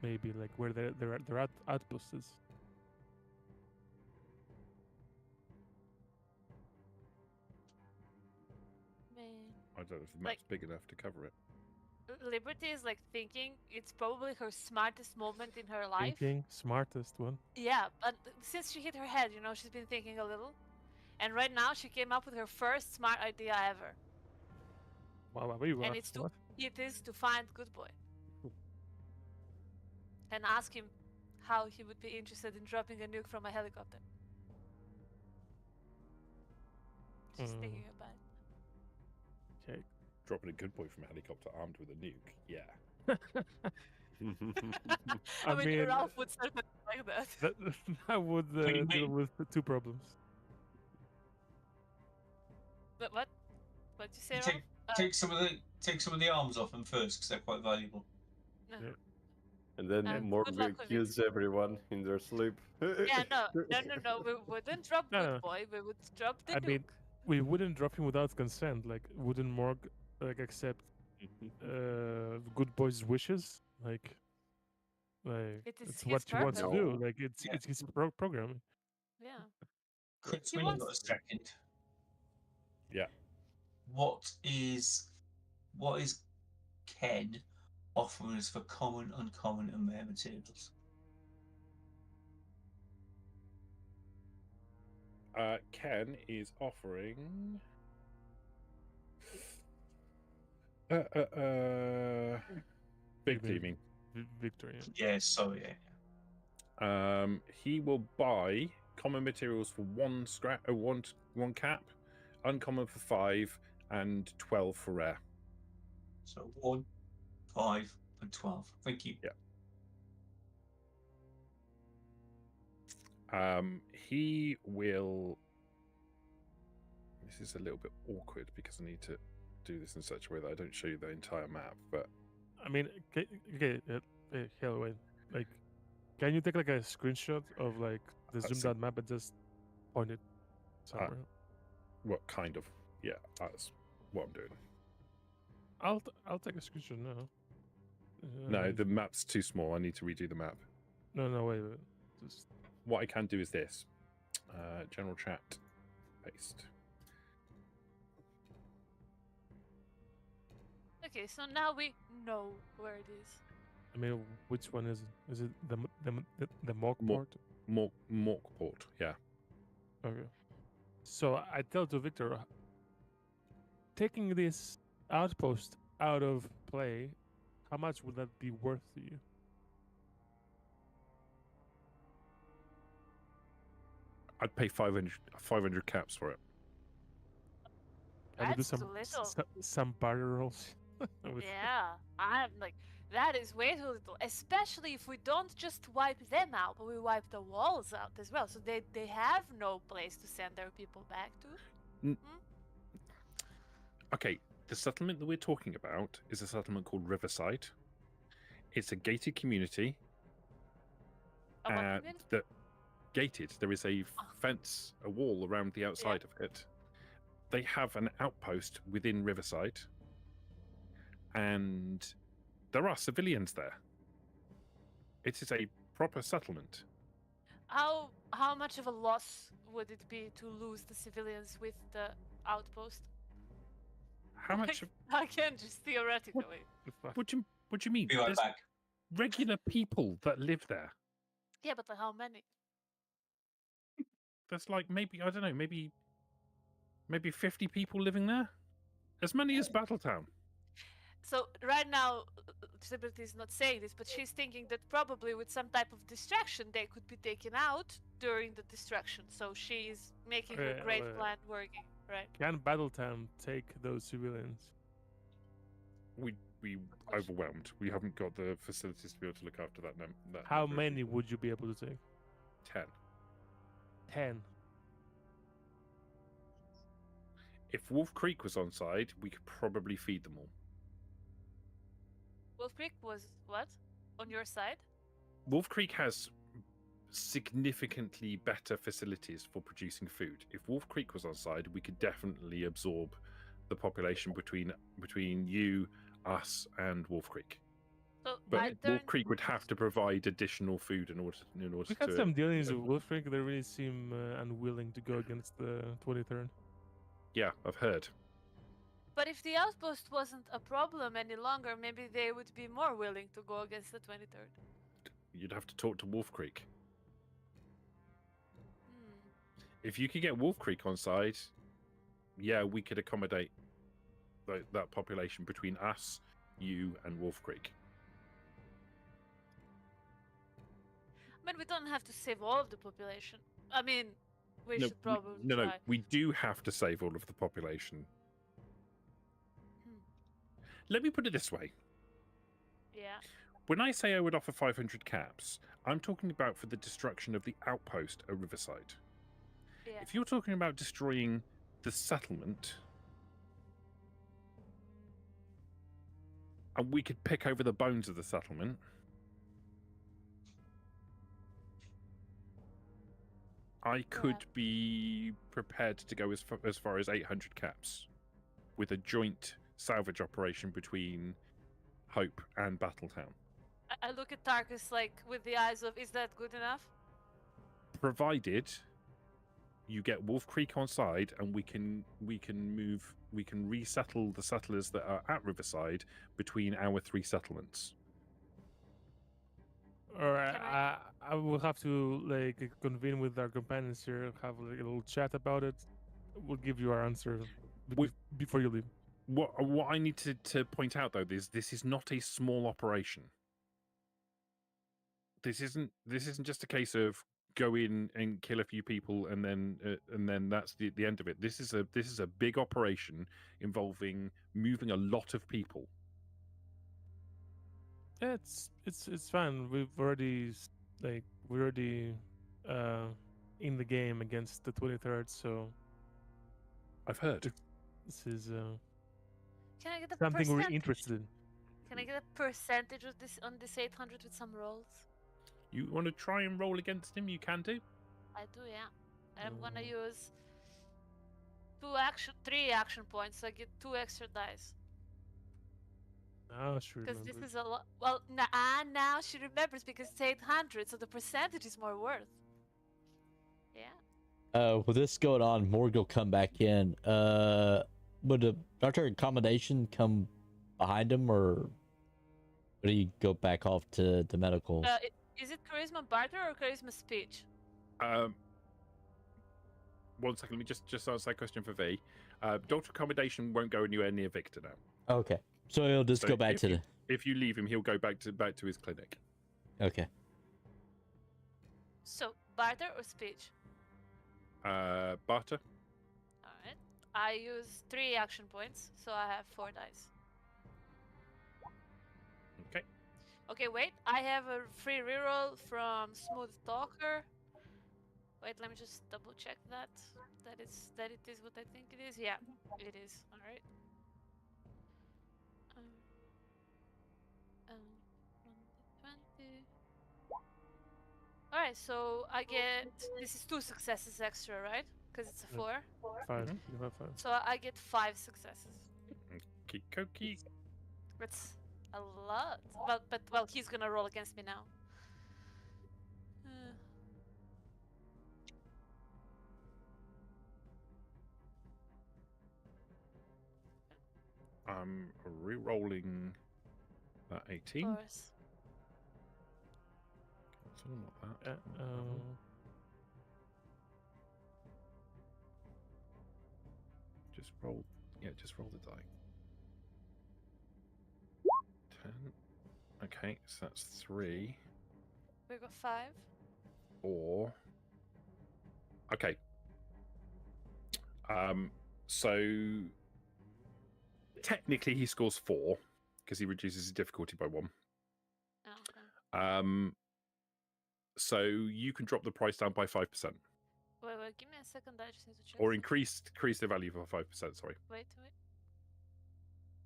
Speaker 1: Maybe like where their outpost is.
Speaker 5: Man.
Speaker 3: I don't know if the
Speaker 5: Like-
Speaker 3: map's big enough to cover it.
Speaker 5: Liberty is like thinking it's probably her smartest moment in her life.
Speaker 1: Thinking smartest one.
Speaker 5: Yeah, but since she hit her head, you know, she's been thinking a little. And right now she came up with her first smart idea ever.
Speaker 1: Wow,
Speaker 5: And it's
Speaker 1: what?
Speaker 5: it is to find Good Boy. And ask him how he would be interested in dropping a nuke from a helicopter. Just thinking about it.
Speaker 1: Okay.
Speaker 3: Dropping a good boy from a helicopter armed with a nuke. Yeah.
Speaker 5: I mean,
Speaker 1: mean,
Speaker 5: Ralph would certainly like that.
Speaker 1: That would
Speaker 4: do you
Speaker 1: deal
Speaker 4: mean?
Speaker 1: with the 2 problems.
Speaker 5: But what? What'd you say,
Speaker 4: You
Speaker 5: Ralph?
Speaker 4: take some of the arms off them first because they're quite valuable.
Speaker 5: No.
Speaker 1: Yeah.
Speaker 6: And then
Speaker 5: Good
Speaker 6: Morgan
Speaker 5: luck with it.
Speaker 6: kills everyone in their sleep.
Speaker 5: Yeah, no. We wouldn't drop
Speaker 1: No,
Speaker 5: Good
Speaker 1: no.
Speaker 5: Boy. We would drop the
Speaker 1: I
Speaker 5: nuke.
Speaker 1: mean, we wouldn't drop him without consent. Like, wouldn't Morg accept Good Boy's wishes? Like
Speaker 5: It is
Speaker 1: it's
Speaker 5: his
Speaker 1: what he wants to do.
Speaker 6: purpose.
Speaker 1: Like, it's
Speaker 4: Yeah.
Speaker 1: it's his programming.
Speaker 5: Yeah.
Speaker 4: Chris,
Speaker 5: He
Speaker 4: when you got a
Speaker 5: wants-
Speaker 4: second,
Speaker 3: Yeah.
Speaker 4: what is Ken offering us for common, uncommon, and rare materials?
Speaker 3: Ken is offering. Big
Speaker 1: Maybe.
Speaker 3: teaming.
Speaker 1: Victor. Yeah.
Speaker 4: Yeah, sorry. Yeah.
Speaker 3: He will buy common materials for one cap, uncommon for 5, and 12 for rare.
Speaker 4: So 1, 5, and 12. Thank you.
Speaker 3: He will. This is a little bit awkward because I need to do this in such a way that I don't show you the entire map. But
Speaker 1: I mean, okay, hell, wait. Like, can you take like a screenshot of like the zoomed out map and just point it somewhere?
Speaker 3: what kind of? Yeah, that's what I'm doing.
Speaker 1: I'll take a screenshot now.
Speaker 3: No, the map's too small. I need to redo the map.
Speaker 1: No, wait. Just
Speaker 3: What I can do is this: general chat, paste.
Speaker 5: Okay, so now we know where it is.
Speaker 1: I mean, which one is it? Is it the mock
Speaker 3: Mo-
Speaker 1: port?
Speaker 3: Morkport, yeah.
Speaker 1: Okay. So I tell to Victor, taking this outpost out of play, how much would that be worth to you?
Speaker 3: I'd pay 500 caps for it.
Speaker 1: Can we do
Speaker 5: That's
Speaker 1: some
Speaker 5: too little.
Speaker 1: some barrel rolls? with-
Speaker 5: Yeah, I'm like, that is way too little. Especially if we don't just wipe them out, but we wipe the walls out as well. So they have no place to send their people back to.
Speaker 3: Okay, the settlement that we're talking about is a settlement called Riverside. It's a gated community.
Speaker 5: A what community?
Speaker 3: Gated. There is a fence, a wall around the outside of it. They have an outpost within Riverside, and there are civilians there. It is a proper settlement.
Speaker 5: How much of a loss would it be to lose the civilians with the outpost?
Speaker 3: How much?
Speaker 5: Again, just theoretically.
Speaker 3: What do you mean?
Speaker 4: Be right
Speaker 3: There's
Speaker 4: back.
Speaker 3: regular people that live there.
Speaker 5: Yeah, but how many?
Speaker 3: There's like maybe I don't know, maybe 50 people living there. As many as Battletown.
Speaker 5: So right now, Liberty is not saying this, but she's thinking that probably with some type of distraction, they could be taken out during the distraction. So she's making her great plan working, right?
Speaker 1: Can Battletown take those civilians?
Speaker 3: We overwhelmed. We haven't got the facilities to be able to look after that.
Speaker 1: How
Speaker 3: number of
Speaker 1: many
Speaker 3: people.
Speaker 1: would you be able to take?
Speaker 3: 10.
Speaker 1: 10.
Speaker 3: If Wolf Creek was on side, we could probably feed them all.
Speaker 5: Wolf Creek was what? On your side?
Speaker 3: Wolf Creek has significantly better facilities for producing food. If Wolf Creek was on side, we could definitely absorb the population between you, us, and Wolf Creek.
Speaker 5: So
Speaker 3: But Wolf Creek would have to provide additional food in order
Speaker 1: We
Speaker 3: to.
Speaker 1: had some dealings with Wolf Creek. They really seem unwilling to go against the 23rd.
Speaker 3: Yeah, I've heard.
Speaker 5: But if the outpost wasn't a problem any longer, maybe they would be more willing to go against the 23rd.
Speaker 3: You'd have to talk to Wolf Creek.
Speaker 5: Hmm.
Speaker 3: If you could get Wolf Creek on side, yeah, we could accommodate that population between us, you, and Wolf Creek.
Speaker 5: I mean, we don't have to save all of the population. I mean, we should probably
Speaker 3: No,
Speaker 5: try.
Speaker 3: we do have to save all of the population.
Speaker 5: Hmm.
Speaker 3: Let me put it this way.
Speaker 5: Yeah.
Speaker 3: When I say I would offer 500 caps, I'm talking about for the destruction of the outpost at Riverside.
Speaker 5: Yeah.
Speaker 3: If you're talking about destroying the settlement, and we could pick over the bones of the settlement, I could be prepared to go as far as 800 caps with a joint salvage operation between Hope and Battletown.
Speaker 5: I look at Tarkus like with the eyes of, is that good enough?
Speaker 3: Provided you get Wolf Creek on side and we can resettle the settlers that are at Riverside between our 3 settlements.
Speaker 1: All right, I will have to like convene with our companions here, have like, a little chat about it. We'll give you our answer before you leave.
Speaker 3: What I need to point out though is this is not a small operation. This isn't just a case of go in and kill a few people and then that's the end of it. This is a big operation involving moving a lot of people.
Speaker 1: Yeah, it's fine. We're already in the game against the 23rd, so
Speaker 3: I've heard.
Speaker 1: this is
Speaker 5: Can I get a
Speaker 1: something we're
Speaker 5: percentage?
Speaker 1: interested in.
Speaker 5: Can I get a percentage of this on this 800 with some rolls?
Speaker 3: You want to try and roll against him? You can do.
Speaker 5: I do, yeah. And I'm gonna
Speaker 1: Mm.
Speaker 5: use 3 action points, so I get 2 extra dice.
Speaker 1: Oh, sure.
Speaker 5: Because this is a lot. Well, now she remembers because it's 800, so the percentage is more worth. Yeah.
Speaker 2: With this going on, Morg will come back in. Would the doctor accommodation come behind him, or would he go back off to the medical?
Speaker 5: Is it charisma barter or charisma speech?
Speaker 3: 1 second, let me just answer that question for V. Doctor accommodation won't go anywhere near Victor now.
Speaker 2: Okay, so he'll just
Speaker 3: So
Speaker 2: go back
Speaker 3: if
Speaker 2: to
Speaker 3: you-
Speaker 2: the.
Speaker 3: If you leave him, he'll go back to his clinic.
Speaker 2: Okay.
Speaker 5: So barter or speech?
Speaker 3: Barter.
Speaker 5: All right. I use 3 action points, so I have 4 dice.
Speaker 3: Okay.
Speaker 5: Okay, wait. I have a free reroll from Smooth Talker. Wait, let me just double check that. That it is what I think it is. Yeah, it is. All right. 20. All right, so I get this is 2 successes extra, right? Because it's a 4.
Speaker 1: 5.
Speaker 3: Mhm.
Speaker 1: You have 5.
Speaker 5: So I get 5 successes.
Speaker 3: Koki.
Speaker 5: That's a lot. Well, he's gonna roll against me now.
Speaker 3: I'm re-rolling that 18.
Speaker 5: Of course.
Speaker 3: So not that. Just roll. Yeah, just roll the die. 10. Okay, so that's 3.
Speaker 5: We got 5.
Speaker 3: Or okay. So technically he scores 4 because he reduces his difficulty by 1.
Speaker 5: Oh, okay.
Speaker 3: So you can drop the price down by 5%,
Speaker 5: Wait, give me a second. I just need to check.
Speaker 3: or increase the value by 5%. Sorry.
Speaker 5: Wait.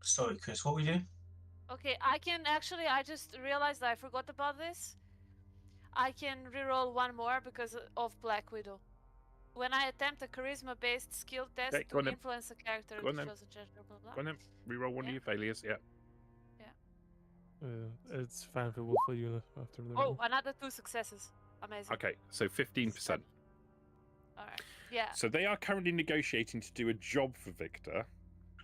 Speaker 4: Sorry, Chris, what were you doing?
Speaker 5: Okay, I can actually. I just realized I forgot about this. I can reroll 1 more because of Black Widow. When I attempt a charisma-based skill test
Speaker 3: Okay, go on
Speaker 5: to
Speaker 3: then.
Speaker 5: influence a character,
Speaker 3: Go on
Speaker 5: it
Speaker 3: then.
Speaker 5: shows a judge, blah blah
Speaker 3: Go on
Speaker 5: blah.
Speaker 3: then. Reroll one of
Speaker 5: Yeah.
Speaker 3: your failures. Yeah.
Speaker 1: It's fine for both of you after the
Speaker 5: Oh,
Speaker 1: round.
Speaker 5: another 2 successes. Amazing.
Speaker 3: Okay, so 15%.
Speaker 5: All right. Yeah.
Speaker 3: So they are currently negotiating to do a job for Victor,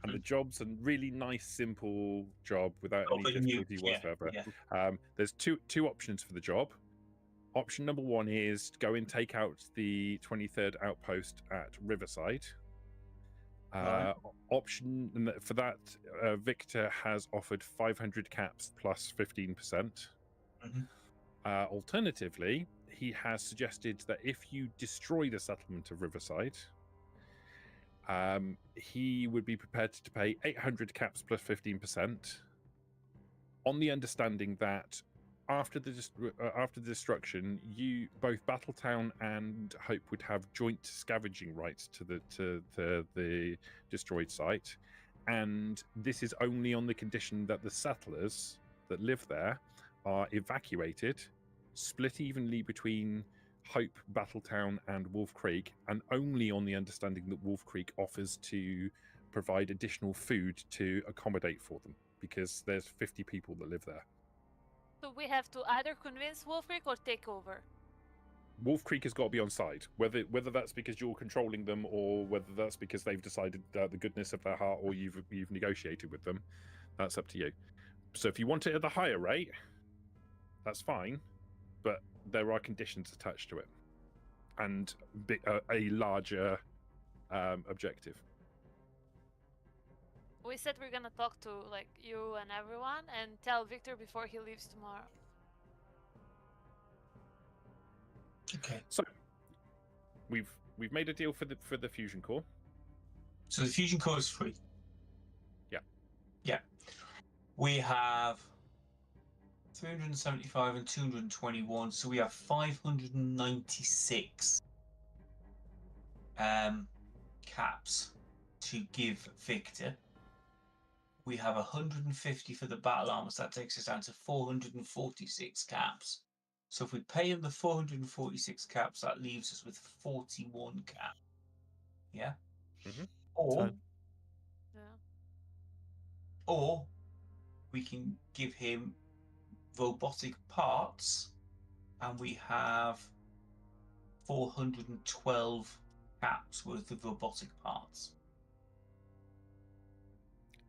Speaker 3: and the job's a really nice, simple job without any
Speaker 4: Open you-
Speaker 3: difficulty
Speaker 4: yeah,
Speaker 3: whatsoever.
Speaker 4: yeah.
Speaker 3: There's two options for the job. Option number 1 is go and take out the 23rd outpost at Riverside.
Speaker 4: Right.
Speaker 3: Option for that, Victor has offered 500 caps plus 15%.
Speaker 4: Mhm.
Speaker 3: Alternatively, he has suggested that if you destroy the settlement of Riverside, he would be prepared to pay 800 caps plus 15%, on the understanding that after the destruction, both Battletown and Hope would have joint scavenging rights to the destroyed site, and this is only on the condition that the settlers that live there are evacuated, split evenly between Hope, Battletown, and Wolf Creek, and only on the understanding that Wolf Creek offers to provide additional food to accommodate for them, because there's 50 people that live there.
Speaker 5: So we have to either convince Wolf Creek or take over.
Speaker 3: Wolf Creek has got to be on side, whether that's because you're controlling them or whether that's because they've decided the goodness of their heart, or you've negotiated with them. That's up to you. So if you want it at the higher rate, that's fine, but there are conditions attached to it, and a larger objective.
Speaker 5: We said we're gonna talk to like you and everyone and tell Victor before he leaves tomorrow.
Speaker 4: Okay.
Speaker 3: So we've made a deal for the fusion core.
Speaker 4: So the fusion core is free.
Speaker 3: Yeah.
Speaker 4: Yeah. We have 375 and 221, so we have 596 caps to give Victor. We have 150 for the battle armor, so that takes us down to 446 caps. So if we pay him the 446 caps, that leaves us with 41 caps. Yeah?
Speaker 3: Mhm.
Speaker 4: Or,
Speaker 5: Yeah.
Speaker 4: or we can give him robotic parts, and we have 412 caps worth of robotic parts.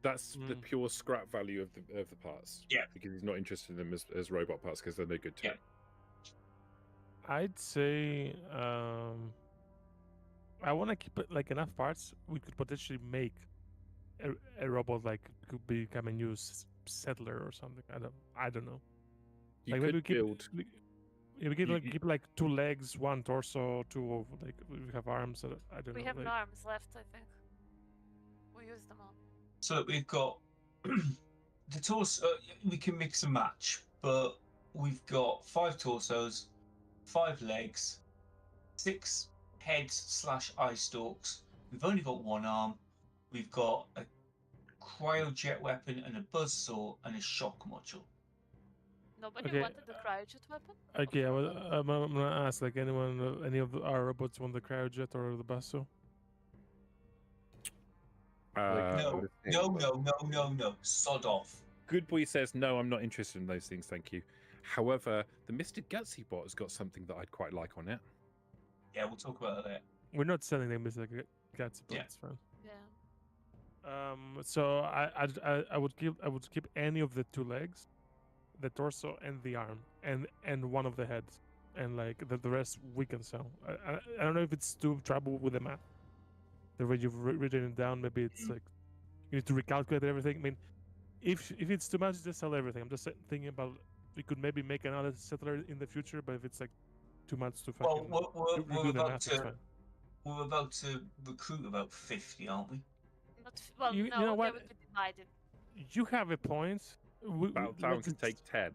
Speaker 3: That's the pure scrap value of the parts.
Speaker 4: Yeah.
Speaker 3: Because he's not interested in them as robot parts because they're no good to
Speaker 4: Yeah.
Speaker 3: him.
Speaker 1: I'd say I want to keep it like enough parts. We could potentially make a robot like could become a new settler or something. I don't know.
Speaker 3: You
Speaker 1: Like
Speaker 3: could
Speaker 1: maybe we keep
Speaker 3: build.
Speaker 1: we could
Speaker 3: you-
Speaker 1: keep like 2 legs, 1 torso, 2 of like we have arms. I don't
Speaker 5: We
Speaker 1: know.
Speaker 5: have
Speaker 1: like,
Speaker 5: no arms left, I think. We used them all.
Speaker 4: So we've got the torso. We can mix and match, but we've got 5 torsos, 5 legs, 6 heads / eye stalks. We've only got 1 arm. We've got a cryojet weapon and a buzzsaw and a shock module.
Speaker 5: Nobody
Speaker 1: Okay,
Speaker 5: wanted the cryojet weapon?
Speaker 1: Okay, I'm gonna ask like anyone, any of our robots want the cryojet or the basso?
Speaker 4: No, no. Sod off.
Speaker 3: Good boy says, no, I'm not interested in those things, thank you. However, the Mr. Gutsy bot has got something that I'd quite like on it.
Speaker 4: Yeah, we'll talk about that later.
Speaker 1: We're not selling them as like cats, but
Speaker 4: Yeah.
Speaker 1: it's fine.
Speaker 5: Yeah.
Speaker 1: So I would keep any of the 2 legs, the torso and the arm, and 1 of the heads, and like the rest we can sell. I don't know if it's too trouble with the math. The way you've written it down, maybe it's like you need to recalculate everything. I mean, if it's too much, just sell everything. I'm just thinking about we could maybe make another settler in the future, but if it's like too much to
Speaker 4: Well,
Speaker 1: fucking redo the math, it's fine.
Speaker 4: we're about to recruit about 50, aren't we?
Speaker 5: Well,
Speaker 1: You
Speaker 5: no,
Speaker 1: know what?
Speaker 5: they would be divided.
Speaker 1: You have a point.
Speaker 3: Battle Town can take 10.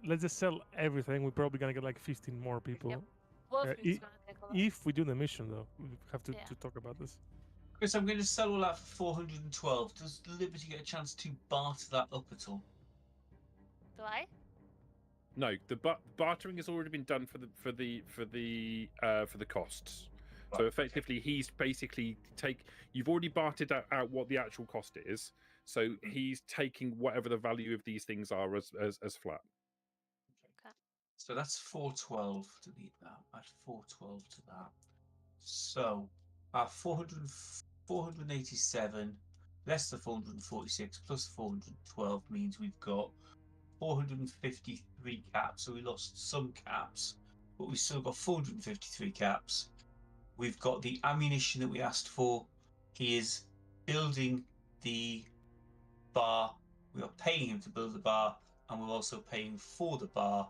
Speaker 1: Let's just sell everything. We're probably gonna get like 15 more people.
Speaker 5: Yep. Wolf
Speaker 1: Uh,
Speaker 5: is gonna take a lot.
Speaker 1: If we do the mission, though, we have to
Speaker 5: Yeah.
Speaker 1: talk about this.
Speaker 4: Chris, I'm going to sell all that for 412. Does Liberty get a chance to barter that up at all?
Speaker 5: Do I?
Speaker 3: No, the bartering has already been done for the costs. So effectively, he's basically you've already bartered out what the actual cost is. So he's taking whatever the value of these things are as flat.
Speaker 5: Okay.
Speaker 4: So that's 412. Delete that. Add 412 to that. So 487 less the 446 plus 412 means we've got 453 caps. So we lost some caps, but we've still got 453 caps. We've got the ammunition that we asked for. He is building the bar. We are paying him to build the bar, and we're also paying for the bar,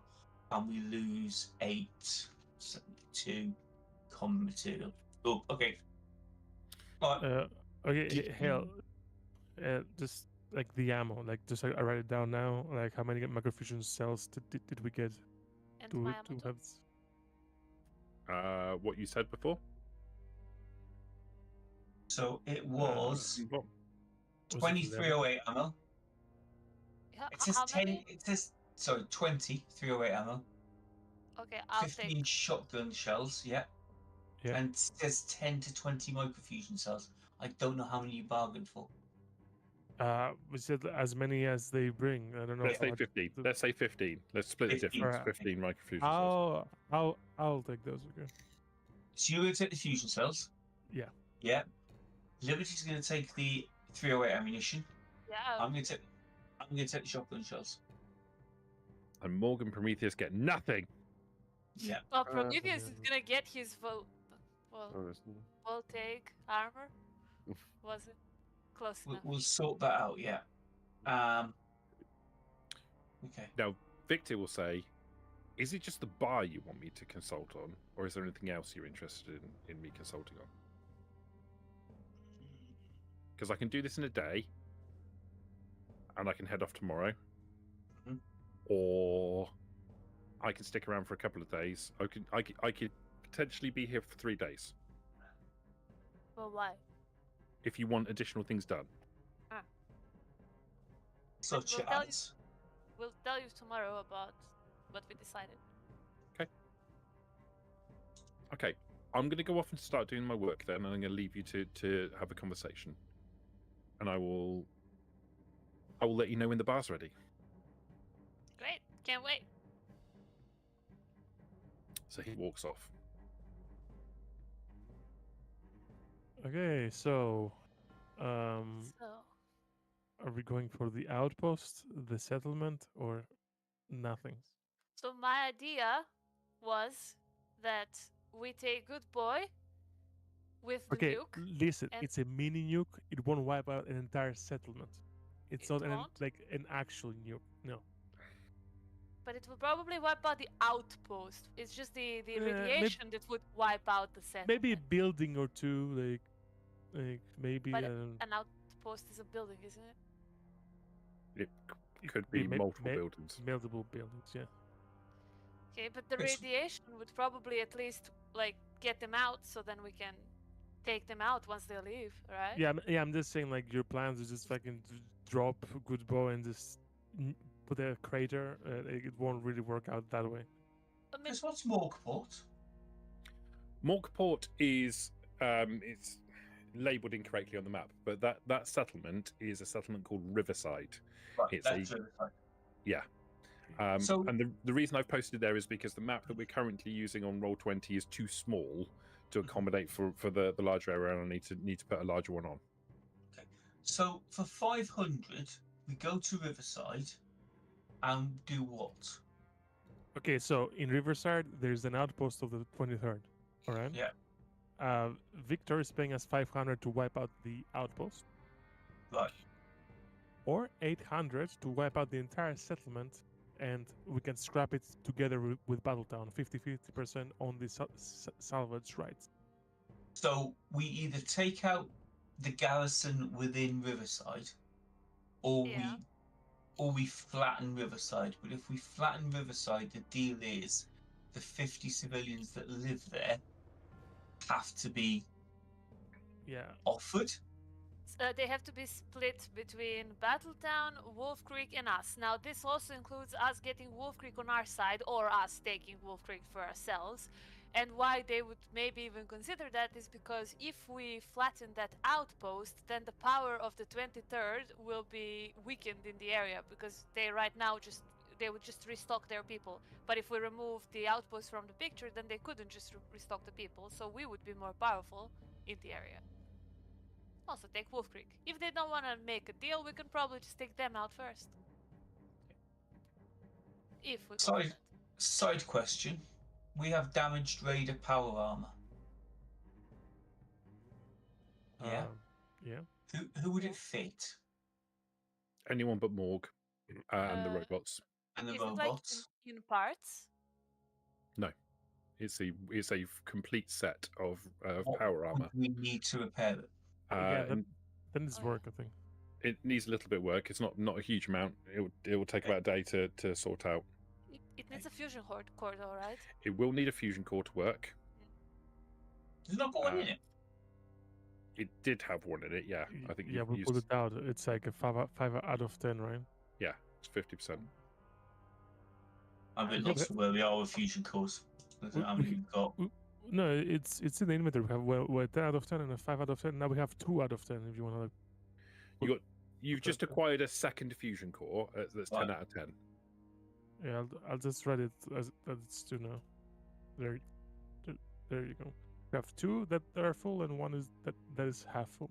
Speaker 4: and we lose 872 common material. Oh, okay. All right.
Speaker 1: Okay, hell, just like the ammo, like just I write it down now. Like how many microfusion cells did we get
Speaker 5: And
Speaker 1: to
Speaker 5: my
Speaker 1: to
Speaker 5: ammo
Speaker 1: have?
Speaker 3: What you said before?
Speaker 4: So it was
Speaker 3: What?
Speaker 1: Was it
Speaker 4: 2308 ammo.
Speaker 5: Yeah,
Speaker 4: It says
Speaker 5: how
Speaker 4: 10.
Speaker 5: many?
Speaker 4: It says 2308 ammo.
Speaker 5: Okay, I'll
Speaker 4: 15
Speaker 5: take.
Speaker 4: shotgun shells. Yeah.
Speaker 1: Yeah.
Speaker 4: And it says 10 to 20 microfusion cells. I don't know how many you bargained for.
Speaker 1: We said as many as they bring. I don't know.
Speaker 3: Let's say
Speaker 1: how
Speaker 3: 15.
Speaker 1: the-
Speaker 3: Let's say 15. Let's split the
Speaker 4: 15.
Speaker 3: difference.
Speaker 1: Alright.
Speaker 3: 15 microfusion cells.
Speaker 1: I'll take those. Okay.
Speaker 4: So you're going to take the fusion cells.
Speaker 1: Yeah.
Speaker 4: Yeah. Liberty's going to take the 308 ammunition.
Speaker 5: Yeah.
Speaker 4: I'm going to take the shotgun shells.
Speaker 3: And Morgan Prometheus get nothing.
Speaker 4: Yeah.
Speaker 5: Well, Prometheus is
Speaker 1: yeah.
Speaker 5: gonna get his voltaic armor. Was it close enough?
Speaker 4: We'll sort that out. Yeah. Okay.
Speaker 3: Now, Victor will say, is it just the bar you want me to consult on? Or is there anything else you're interested in me consulting on? Because I can do this in a day. And I can head off tomorrow.
Speaker 4: Mhm.
Speaker 3: or I can stick around for a couple of days. I could potentially be here for 3 days
Speaker 5: Well, why?
Speaker 3: if you want additional things done.
Speaker 4: Such
Speaker 5: we'll tell you-
Speaker 4: as.
Speaker 5: We'll tell you tomorrow about what we decided.
Speaker 3: Okay, I'm going to go off and start doing my work then, and I'm going to leave you to have a conversation, and I will let you know when the bar's ready.
Speaker 5: Great. Can't wait.
Speaker 3: So he walks off.
Speaker 1: Okay, so
Speaker 5: So,
Speaker 1: are we going for the outpost, the settlement, or nothing?
Speaker 5: so my idea was that we take Good Boy with the
Speaker 1: Okay,
Speaker 5: nuke.
Speaker 1: listen,
Speaker 5: and-
Speaker 1: it's a mini nuke. It won't wipe out an entire settlement. It's
Speaker 5: It
Speaker 1: not
Speaker 5: won't?
Speaker 1: like an actual nuke. No.
Speaker 5: But it will probably wipe out the outpost. It's just the
Speaker 1: mayb-
Speaker 5: radiation that would wipe out the settlement.
Speaker 1: Maybe a building or two, like maybe
Speaker 5: But an outpost is a building, isn't it?
Speaker 3: It could be
Speaker 1: ma-
Speaker 3: multiple
Speaker 1: ma-
Speaker 3: buildings.
Speaker 1: multiple buildings. Yeah.
Speaker 5: Okay, but the
Speaker 4: It's-
Speaker 5: radiation would probably at least like get them out, so then we can take them out once they leave, right?
Speaker 1: Yeah, I'm just saying, like, your plans is just fucking drop Good Boy and just put a crater. It won't really work out that way.
Speaker 5: I mean,
Speaker 4: Chris, what's Morgport?
Speaker 3: Morkport is it's labelled incorrectly on the map, but that settlement is a settlement called Riverside.
Speaker 4: Right,
Speaker 3: It's
Speaker 4: that's Riverside. So-
Speaker 3: and the reason I've posted there is because the map that we're currently using on Roll20 is too small to accommodate for the larger area, and I need to put a larger one on.
Speaker 4: So for 500, we go to Riverside and do what?
Speaker 1: Okay, so in Riverside, there's an outpost of the 23rd. All right.
Speaker 4: Yeah.
Speaker 1: Victor is paying us 500 to wipe out the outpost,
Speaker 4: Right.
Speaker 1: or 800 to wipe out the entire settlement, and we can scrap it together with Battletown, 50-50% on the salvage rights.
Speaker 4: So we either take out the garrison within Riverside, or
Speaker 5: Yeah.
Speaker 4: we flatten Riverside. But if we flatten Riverside, the deal is the 50 civilians that live there have to be
Speaker 1: Yeah.
Speaker 4: offered.
Speaker 5: they have to be split between Battletown, Wolf Creek, and us. Now, this also includes us getting Wolf Creek on our side, or us taking Wolf Creek for ourselves. And why they would maybe even consider that is because if we flatten that outpost, then the power of the 23rd will be weakened in the area, because they right now they would just restock their people. But if we remove the outpost from the picture, then they couldn't just restock the people, so we would be more powerful in the area. Also take Wolf Creek. If they don't want to make a deal, we can probably just take them out first. If we go with
Speaker 4: Side question. We have damaged Raider power armor. Yeah.
Speaker 1: Yeah.
Speaker 4: Who would it fit?
Speaker 3: Anyone but Morg and the robots.
Speaker 4: And the
Speaker 5: Is it
Speaker 4: robots?
Speaker 5: like in parts?
Speaker 3: It's a complete set of
Speaker 4: What
Speaker 3: power
Speaker 4: would
Speaker 3: armor.
Speaker 4: we need to repair it?
Speaker 1: Yeah,
Speaker 3: and
Speaker 1: then it's
Speaker 5: Oh, yeah.
Speaker 1: work, I think.
Speaker 3: it needs a little bit of work. It's not a huge amount. It will take about a day to sort out.
Speaker 5: It needs a fusion core though, right?
Speaker 3: It will need a fusion core to work.
Speaker 4: There's not got one in it.
Speaker 3: It did have one in it, yeah. I think
Speaker 1: Yeah,
Speaker 3: you
Speaker 1: we
Speaker 3: used,
Speaker 1: put it out. It's like a 5 out of 10, right?
Speaker 3: yeah, it's 50%.
Speaker 4: I'm a bit
Speaker 1: Yeah,
Speaker 4: lost where we are with fusion cores. I don't know how
Speaker 1: we
Speaker 4: many we've got.
Speaker 1: No, it's in the inventory. We have we're 10 out of 10 and a 5 out of 10. Now we have 2 out of 10 if you want to.
Speaker 3: You've just
Speaker 1: Okay.
Speaker 3: acquired a second fusion core that's 10
Speaker 4: Right.
Speaker 3: out of 10.
Speaker 1: Yeah, I'll just write it as it's 2 now. There you go. We have 2 that are full and 1 is that is half full.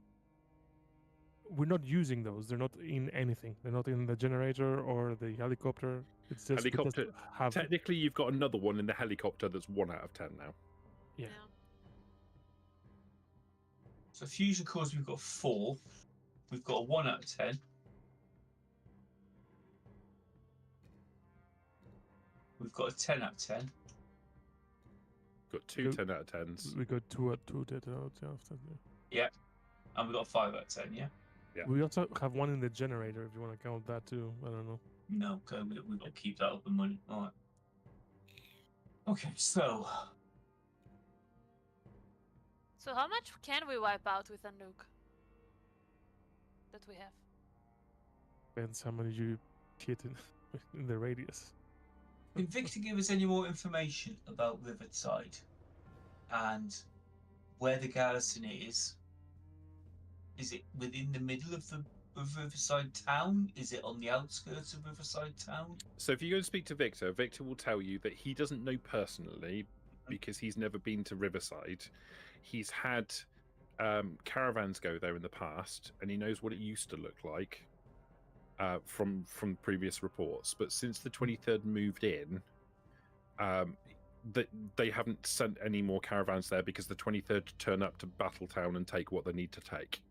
Speaker 1: We're not using those. They're not in anything. They're not in the generator or the helicopter. It's just we just
Speaker 3: Helicopter-
Speaker 1: have
Speaker 3: Technically, you've got another one in the helicopter that's 1 out of 10 now.
Speaker 1: Yeah.
Speaker 4: So fusion cores, we've got 4. We've got a 1 out of 10. We've got a 10 out of 10.
Speaker 3: Got two
Speaker 1: Go-
Speaker 3: 10 out of 10s.
Speaker 1: We got 2 that out of 10. Yeah.
Speaker 4: And we've got a 5 out of 10, yeah?
Speaker 3: Yeah.
Speaker 1: We also have one in the generator if you want to count that too. I don't know.
Speaker 4: No, okay, we've got to keep that up and running. All right. Okay, so
Speaker 5: So how much can we wipe out with a nuke that we have?
Speaker 1: Depends how many you hit in the radius.
Speaker 4: can Victor give us any more information about Riverside and where the garrison is? Is it within the middle of Riverside town? Is it on the outskirts of Riverside town?
Speaker 3: So if you go and speak to Victor, Victor will tell you that he doesn't know personally because he's never been to Riverside. He's had caravans go there in the past, and he knows what it used to look like from previous reports. But since the 23rd moved in, they haven't sent any more caravans there because the 23rd turn up to Battletown and take what they need to take.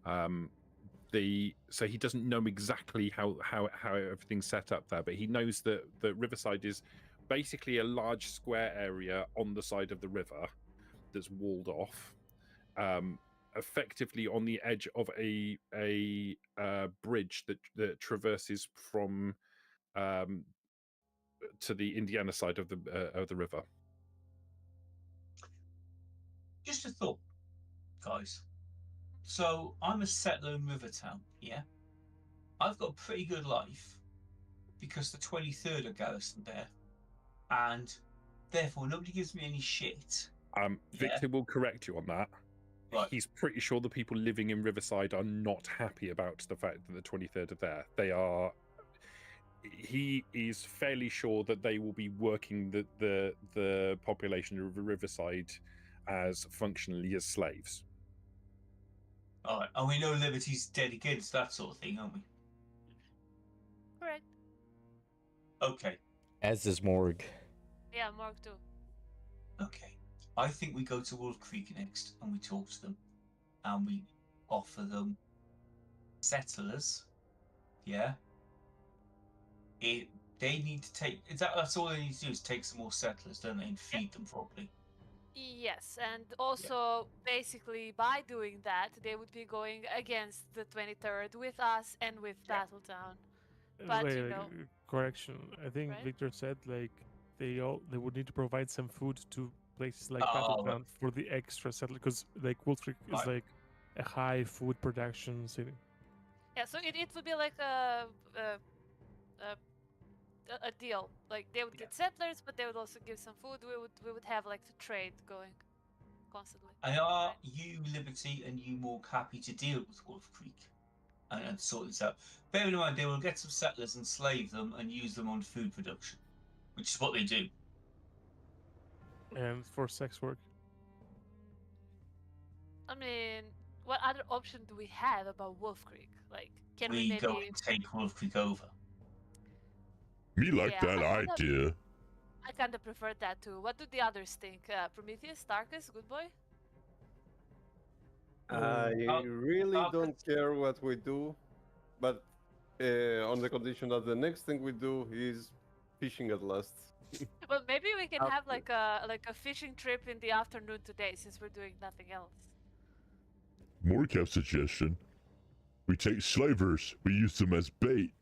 Speaker 3: So he doesn't know exactly how everything's set up there, but he knows that Riverside is basically a large square area on the side of the river that's walled off, effectively on the edge of a bridge that traverses from to the Indiana side of the river.
Speaker 4: Just a thought, guys. So I'm a settler in Rivertown, yeah? I've got a pretty good life because the 23rd are garrisoned there, and therefore nobody gives me any shit.
Speaker 3: Victor will correct you on that.
Speaker 4: Right.
Speaker 3: He's pretty sure the people living in Riverside are not happy about the fact that the 23rd are there. They are. He is fairly sure that they will be working the population of Riverside as functionally as slaves.
Speaker 4: All right, and we know Liberty's dead against that sort of thing, aren't we?
Speaker 5: Correct.
Speaker 4: Okay.
Speaker 2: As is Morg.
Speaker 5: Yeah, Mark too.
Speaker 4: Okay. I think we go to Wolf Creek next and we talk to them and we offer them settlers. Yeah. They need to take. That's all they need to do is take some more settlers, don't they, and feed them properly.
Speaker 5: Yes, and also basically by doing that, they would be going against the 23rd with us and with Battletown. But
Speaker 1: Wait,
Speaker 5: you know,
Speaker 1: correction. I think
Speaker 5: right?
Speaker 1: Victor said like they would need to provide some food to places like
Speaker 4: Oh,
Speaker 1: Battletown for the extra settler because like Wolf Creek is
Speaker 4: Right.
Speaker 1: like a high food production city.
Speaker 5: Yeah, so it would be like a deal. Like they would get settlers, but they would also give some food. We would have like the trade going constantly.
Speaker 4: And are
Speaker 5: Right.
Speaker 4: you, Liberty, and you more happy to deal with Wolf Creek and sort this out? Bear in mind, they will get some settlers, enslave them, and use them on food production, which is what they do.
Speaker 1: And for sex work.
Speaker 5: I mean, what other option do we have about Wolf Creek? Like, can we
Speaker 4: We
Speaker 5: maybe?
Speaker 4: go and take Wolf Creek over.
Speaker 7: Me like
Speaker 5: Yeah,
Speaker 7: that
Speaker 5: I kinda-
Speaker 7: idea.
Speaker 5: I kind of prefer that too. What do the others think? Prometheus, Tarkus, good boy.
Speaker 6: I really
Speaker 4: I'll
Speaker 6: don't care what we do, but on the condition that the next thing we do is fishing at last.
Speaker 5: Well, maybe we can
Speaker 6: Up
Speaker 5: have
Speaker 6: to-
Speaker 5: like a fishing trip in the afternoon today, since we're doing nothing else.
Speaker 7: Morcap suggestion. We take slavers, we use them as bait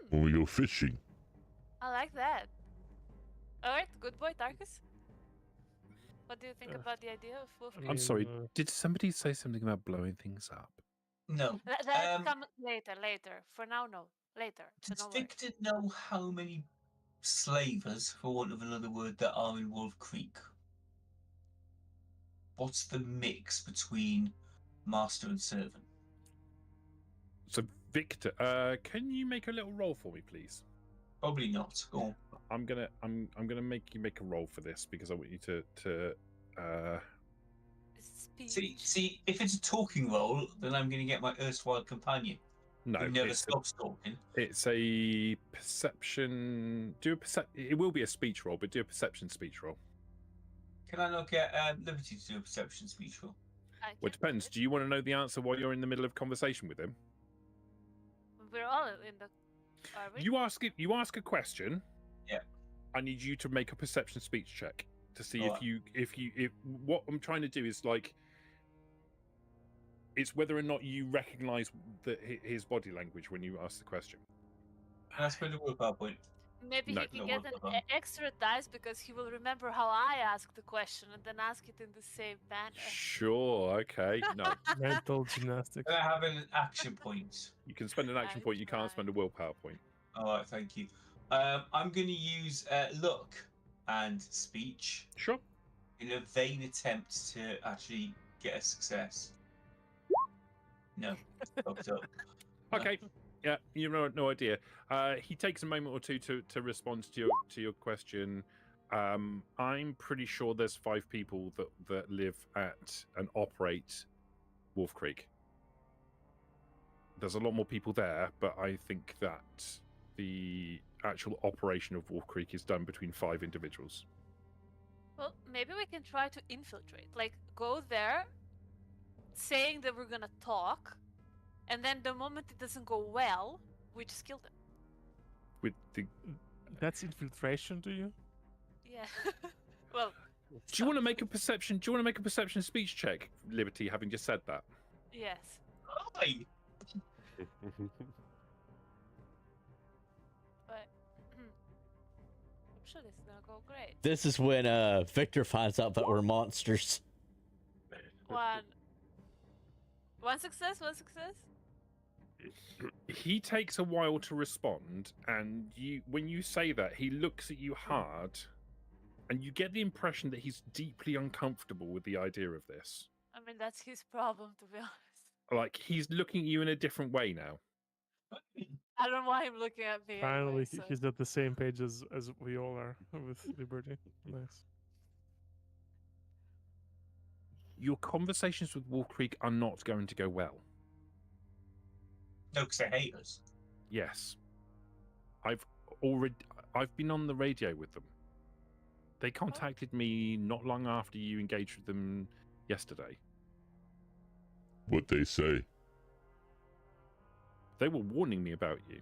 Speaker 7: when we go fishing.
Speaker 5: I like that. All right, good boy, Tarkus. What do you think about the idea of Wolf
Speaker 1: I
Speaker 5: Creek?
Speaker 3: I'm sorry,
Speaker 1: mean,
Speaker 3: did somebody say something about blowing things up?
Speaker 4: No.
Speaker 5: Let's come later. For now, no. Later. So
Speaker 4: Does
Speaker 5: don't worry.
Speaker 4: Victor know how many slavers, for want of another word, that are in Wolf Creek? What's the mix between master and servant?
Speaker 3: So Victor, can you make a little roll for me, please?
Speaker 4: Probably not. Go on.
Speaker 3: I'm gonna make you make a roll for this because I want you to
Speaker 5: Speech.
Speaker 4: See, if it's a talking role, then I'm going to get my erstwhile companion
Speaker 3: no,
Speaker 4: who never
Speaker 3: it's
Speaker 4: stops talking.
Speaker 3: it's a perception. It will be a speech roll, but do a perception speech roll.
Speaker 4: Can I not get Liberty to do a perception speech roll?
Speaker 3: Well, it depends. Do you want to know the answer while you're in the middle of conversation with him?
Speaker 5: We're all in the. Are we?
Speaker 3: You ask a question.
Speaker 4: Yeah.
Speaker 3: I need you to make a perception speech check to see
Speaker 4: Alright.
Speaker 3: if what I'm trying to do is like It's whether or not you recognise his body language when you ask the question.
Speaker 4: Can I spend a willpower point?
Speaker 5: Maybe
Speaker 3: No.
Speaker 5: he can
Speaker 4: No,
Speaker 5: get
Speaker 4: what
Speaker 5: an
Speaker 4: the hell?
Speaker 5: extra dice because he will remember how I asked the question and then ask it in the same manner.
Speaker 3: Sure, okay. No,
Speaker 1: Mental gymnastics.
Speaker 4: Can I have an action point?
Speaker 3: you can spend an action
Speaker 5: I
Speaker 3: point. You can't spend a
Speaker 5: tried.
Speaker 3: willpower point.
Speaker 4: All right, thank you. I'm going to use luck and speech
Speaker 3: Sure.
Speaker 4: in a vain attempt to actually get a success. No, fucked up. No.
Speaker 3: Okay. Yeah, you know, no idea. He takes a moment or two to respond to your question. I'm pretty sure there's 5 people that live at and operate Wolf Creek. There's a lot more people there, but I think that the actual operation of Wolf Creek is done between 5 individuals.
Speaker 5: Well, maybe we can try to infiltrate. Like, go there, saying that we're gonna talk, and then the moment it doesn't go well, we just kill them.
Speaker 3: With the,
Speaker 1: That's infiltration to you?
Speaker 5: Yeah. Well,
Speaker 3: do you want to make a perception? Do you want to make a perception speech check, Liberty? Having just said that,
Speaker 5: yes.
Speaker 4: Hi.
Speaker 5: But I'm sure this is gonna go great.
Speaker 2: This is when Victor finds out that we're monsters.
Speaker 5: One success, one success.
Speaker 3: he takes a while to respond, and when you say that, he looks at you hard, and you get the impression that he's deeply uncomfortable with the idea of this.
Speaker 5: I mean, that's his problem, to be honest.
Speaker 3: Like, he's looking at you in a different way now.
Speaker 5: I don't want him looking at me.
Speaker 1: Finally,
Speaker 5: anyway, so.
Speaker 1: he's at the same page as we all are with Liberty. Nice.
Speaker 3: Your conversations with Wolf Creek are not going to go well.
Speaker 4: No, because they hate us.
Speaker 3: Yes. I've been on the radio with them. They contacted me not long after you engaged with them yesterday.
Speaker 7: What they say?
Speaker 3: They were warning me about you.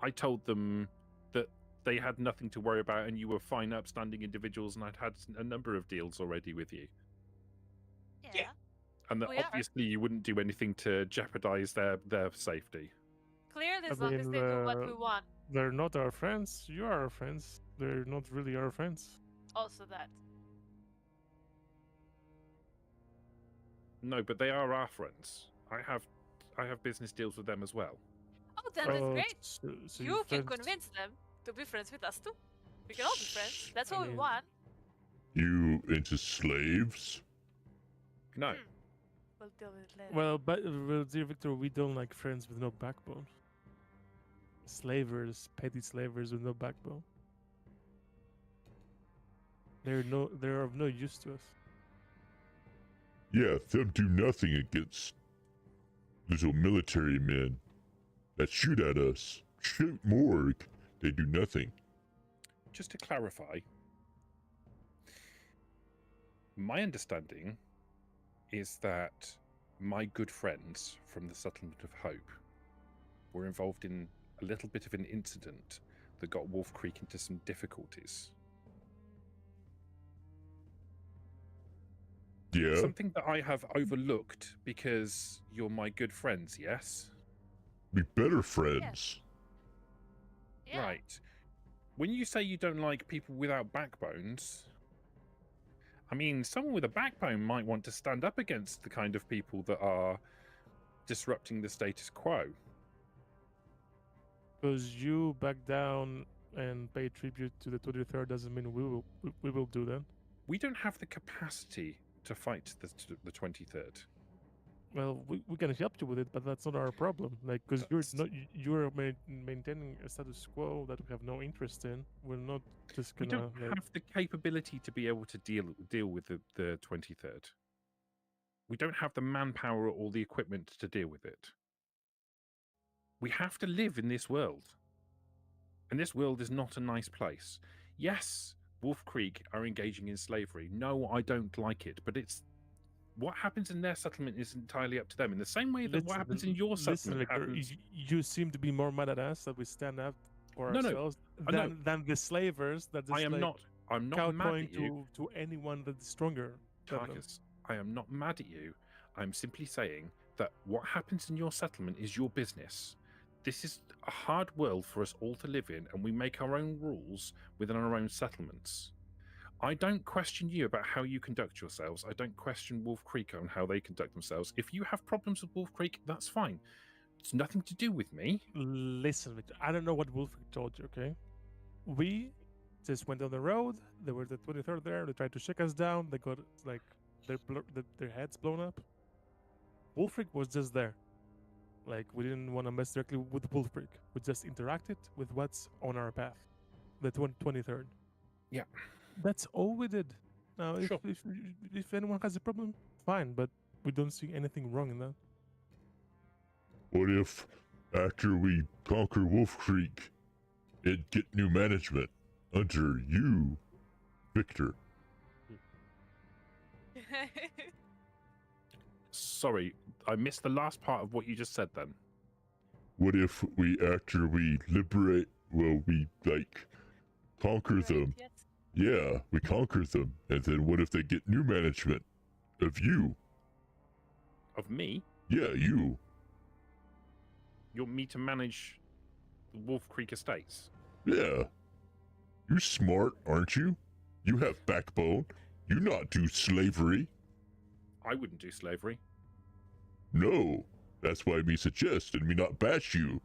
Speaker 3: I told them that they had nothing to worry about and you were fine, upstanding individuals, and I'd had a number of deals already with you.
Speaker 5: Yeah.
Speaker 3: And that
Speaker 5: We are.
Speaker 3: obviously you wouldn't do anything to jeopardize their safety.
Speaker 5: Clearly,
Speaker 1: I
Speaker 5: as long as
Speaker 1: mean,
Speaker 5: they do what we want.
Speaker 1: They're not our friends. You are our friends. They're not really our friends.
Speaker 5: Also that.
Speaker 3: No, but they are our friends. I have business deals with them as well.
Speaker 5: Oh, then that's great.
Speaker 1: So
Speaker 5: You
Speaker 1: your
Speaker 5: can
Speaker 1: friends-
Speaker 5: convince them to be friends with us too. We can all be friends. That's
Speaker 1: I
Speaker 5: what we
Speaker 1: mean-
Speaker 5: want.
Speaker 7: You into slaves?
Speaker 3: No.
Speaker 5: We'll deal with it later.
Speaker 1: Well, dear Victor, we don't like friends with no backbone. Slavers, petty slavers with no backbone. They're of no use to us.
Speaker 7: Yeah, them do nothing against little military men that shoot at us. Shoot morgue. They do nothing.
Speaker 3: Just to clarify, my understanding is that my good friends from the Settlement of Hope were involved in a little bit of an incident that got Wolf Creek into some difficulties.
Speaker 7: Yeah,
Speaker 3: Something that I have overlooked because you're my good friends, yes?
Speaker 7: we better friends.
Speaker 5: Yeah.
Speaker 3: Right. When you say you don't like people without backbones, I mean, someone with a backbone might want to stand up against the kind of people that are disrupting the status quo.
Speaker 1: Because you back down and pay tribute to the 23rd doesn't mean we will do that.
Speaker 3: We don't have the capacity to fight the 23rd.
Speaker 1: Well, we can help you with it, but that's not our problem. Like, because you're maintaining a status quo that we have no interest in. We're not just
Speaker 3: We
Speaker 1: gonna.
Speaker 3: don't
Speaker 1: like,
Speaker 3: have the capability to be able to deal with the 23rd. We don't have the manpower or the equipment to deal with it. We have to live in this world. And this world is not a nice place. Yes, Wolf Creek are engaging in slavery. No, I don't like it, but it's what happens in their settlement is entirely up to them. In the same way that what happens in your settlement
Speaker 1: Victor,
Speaker 3: happens.
Speaker 1: you seem to be more mad at us that we stand up for
Speaker 3: No, no,
Speaker 1: ourselves
Speaker 3: no.
Speaker 1: than the slavers that just
Speaker 3: I am
Speaker 1: like,
Speaker 3: not. I'm not mad
Speaker 1: kowtowing
Speaker 3: at you,
Speaker 1: to anyone that's stronger. than them.
Speaker 3: Tarkus. I am not mad at you. I'm simply saying that what happens in your settlement is your business. This is a hard world for us all to live in, and we make our own rules within our own settlements. I don't question you about how you conduct yourselves. I don't question Wolf Creek on how they conduct themselves. If you have problems with Wolf Creek, that's fine. It's nothing to do with me.
Speaker 1: Listen, Victor, I don't know what Wolfric told you, okay? We just went on the road. There were the 23rd there. They tried to shake us down. They got, like, their heads blown up. Wolfric was just there. Like, we didn't want to mess directly with Wolfric. We just interacted with what's on our path. The 23rd.
Speaker 3: Yeah.
Speaker 1: That's all we did. Now,
Speaker 3: Sure.
Speaker 1: if anyone has a problem, fine, but we don't see anything wrong in that.
Speaker 7: What if, after we conquer Wolf Creek, and get new management under you, Victor?
Speaker 3: Sorry, I missed the last part of what you just said then.
Speaker 7: What if we, after we liberate, well, we, like, conquer them?
Speaker 5: Yes.
Speaker 7: Yeah, we conquer them, and then what if they get new management of you?
Speaker 3: Of me?
Speaker 7: Yeah, you.
Speaker 3: You want me to manage the Wolf Creek estates?
Speaker 7: Yeah. You smart, aren't you? You have backbone. You not do slavery.
Speaker 3: I wouldn't do slavery.
Speaker 7: No. That's why me suggest and me not bash you.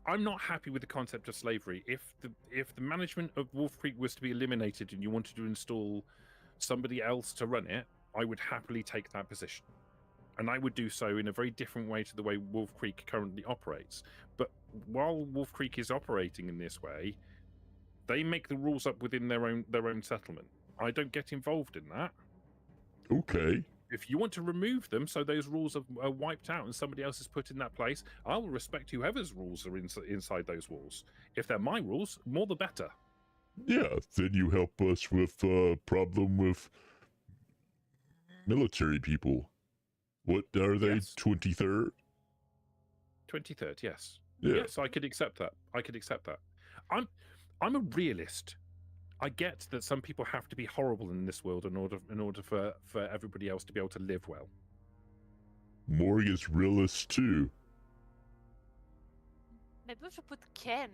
Speaker 3: I'm not happy with the concept of slavery. If the management of Wolf Creek was to be eliminated and you wanted to install somebody else to run it, I would happily take that position. And I would do so in a very different way to the way Wolf Creek currently operates. But while Wolf Creek is operating in this way, they make the rules up within their own settlement. I don't get involved in that.
Speaker 7: Okay.
Speaker 3: If you want to remove them so those rules are wiped out and somebody else is put in that place, I will respect whoever's rules are inside those walls. If they're my rules, more the better.
Speaker 7: Yeah, then you help us with problem with military people. What are they?
Speaker 3: Yes.
Speaker 7: 23rd?
Speaker 3: 23rd, yes.
Speaker 7: Yeah.
Speaker 3: Yes, I could accept that. I'm a realist. I get that some people have to be horrible in this world in order for everybody else to be able to live well.
Speaker 7: Morg is realist too.
Speaker 5: Maybe we should put Ken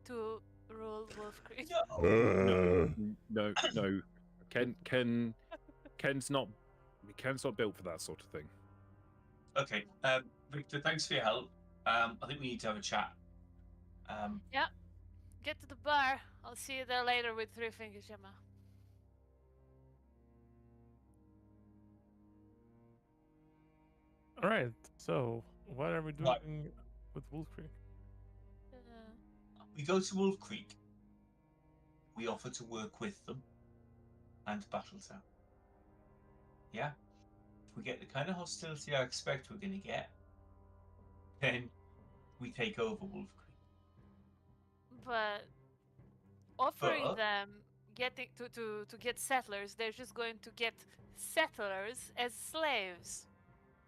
Speaker 5: to rule Wolf Creek.
Speaker 3: No. Ken's not built for that sort of thing.
Speaker 4: Okay, Victor, thanks for your help. I think we need to have a chat.
Speaker 5: Get to the bar. I'll see you there later with 3 fingers, Gemma.
Speaker 1: All right. So, what are we doing
Speaker 4: Right.
Speaker 1: with Wolf Creek?
Speaker 4: We go to Wolf Creek. We offer to work with them and Battletown. Yeah? If we get the kind of hostility I expect we're going to get, then we take over Wolf Creek.
Speaker 5: But offering
Speaker 4: But-
Speaker 5: them getting to get settlers, they're just going to get settlers as slaves.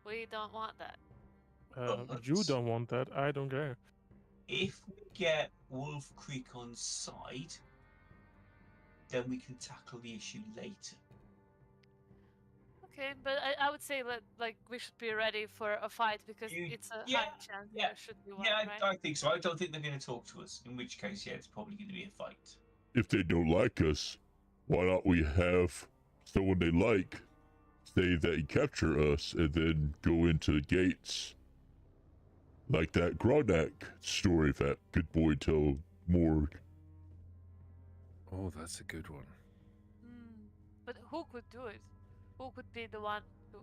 Speaker 5: We don't want that.
Speaker 1: You
Speaker 4: But-
Speaker 1: don't want that. I don't care.
Speaker 4: If we get Wolf Creek on side, then we can tackle the issue later.
Speaker 5: Okay, but I would say that like we should be ready for a fight because
Speaker 4: You-
Speaker 5: it's a
Speaker 4: yeah,
Speaker 5: high chance
Speaker 4: yeah,
Speaker 5: there should be one,
Speaker 4: Yeah,
Speaker 5: right?
Speaker 4: I think so. I don't think they're going to talk to us. In which case, yeah, it's probably going to be a fight.
Speaker 7: If they don't like us, why not we have someone they like say they capture us and then go into the gates? Like that Gronak story that good boy told Morg.
Speaker 3: Oh, that's a good one.
Speaker 5: But who could do it? Who could be the one to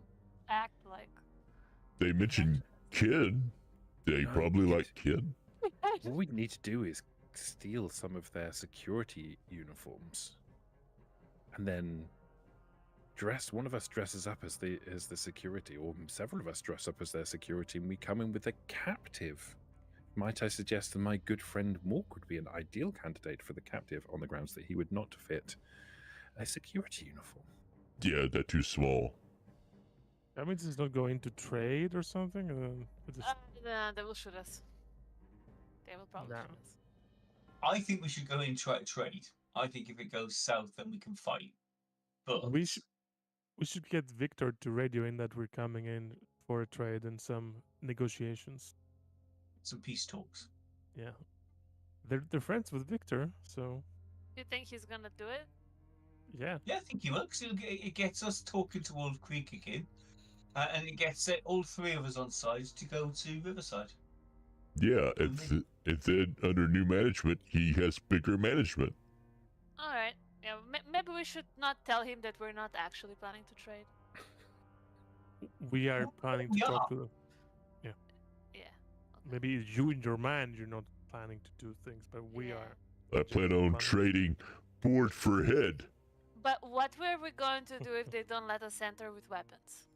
Speaker 5: act like?
Speaker 7: They mentioned Ken. They
Speaker 3: No,
Speaker 7: probably
Speaker 3: yes.
Speaker 7: like Ken.
Speaker 3: What we need to do is steal some of their security uniforms, and then one of us dresses up as the security, or several of us dress up as their security, and we come in with a captive. Might I suggest that my good friend Mork would be an ideal candidate for the captive on the grounds that he would not fit a security uniform?
Speaker 7: Yeah, they're too small.
Speaker 1: That means it's not going to trade or something. We just-
Speaker 5: Nah, they will shoot us. They will probably
Speaker 1: No.
Speaker 5: shoot us.
Speaker 4: I think we should go in try to trade. I think if it goes south, then we can fight. But
Speaker 1: We should- We should get Victor to radio in that we're coming in for a trade and some negotiations.
Speaker 4: Some peace talks.
Speaker 1: Yeah, they're friends with Victor, so
Speaker 5: You think he's gonna do it?
Speaker 1: yeah.
Speaker 4: Yeah, I think he will, because it gets us talking to Wolf Creek again, and it gets all three of us on side to go to Riverside.
Speaker 7: Yeah, if then under new management, he has bigger management.
Speaker 5: All right. Yeah, maybe we should not tell him that we're not actually planning to trade.
Speaker 1: We are planning to
Speaker 4: We
Speaker 1: talk
Speaker 4: are.
Speaker 1: to them.
Speaker 5: Yeah.
Speaker 1: Maybe you in your mind you're not planning to do things, but we
Speaker 5: Yeah.
Speaker 1: are.
Speaker 7: I plan on trading board for head.
Speaker 5: But what were we going to do if they don't let us enter with weapons?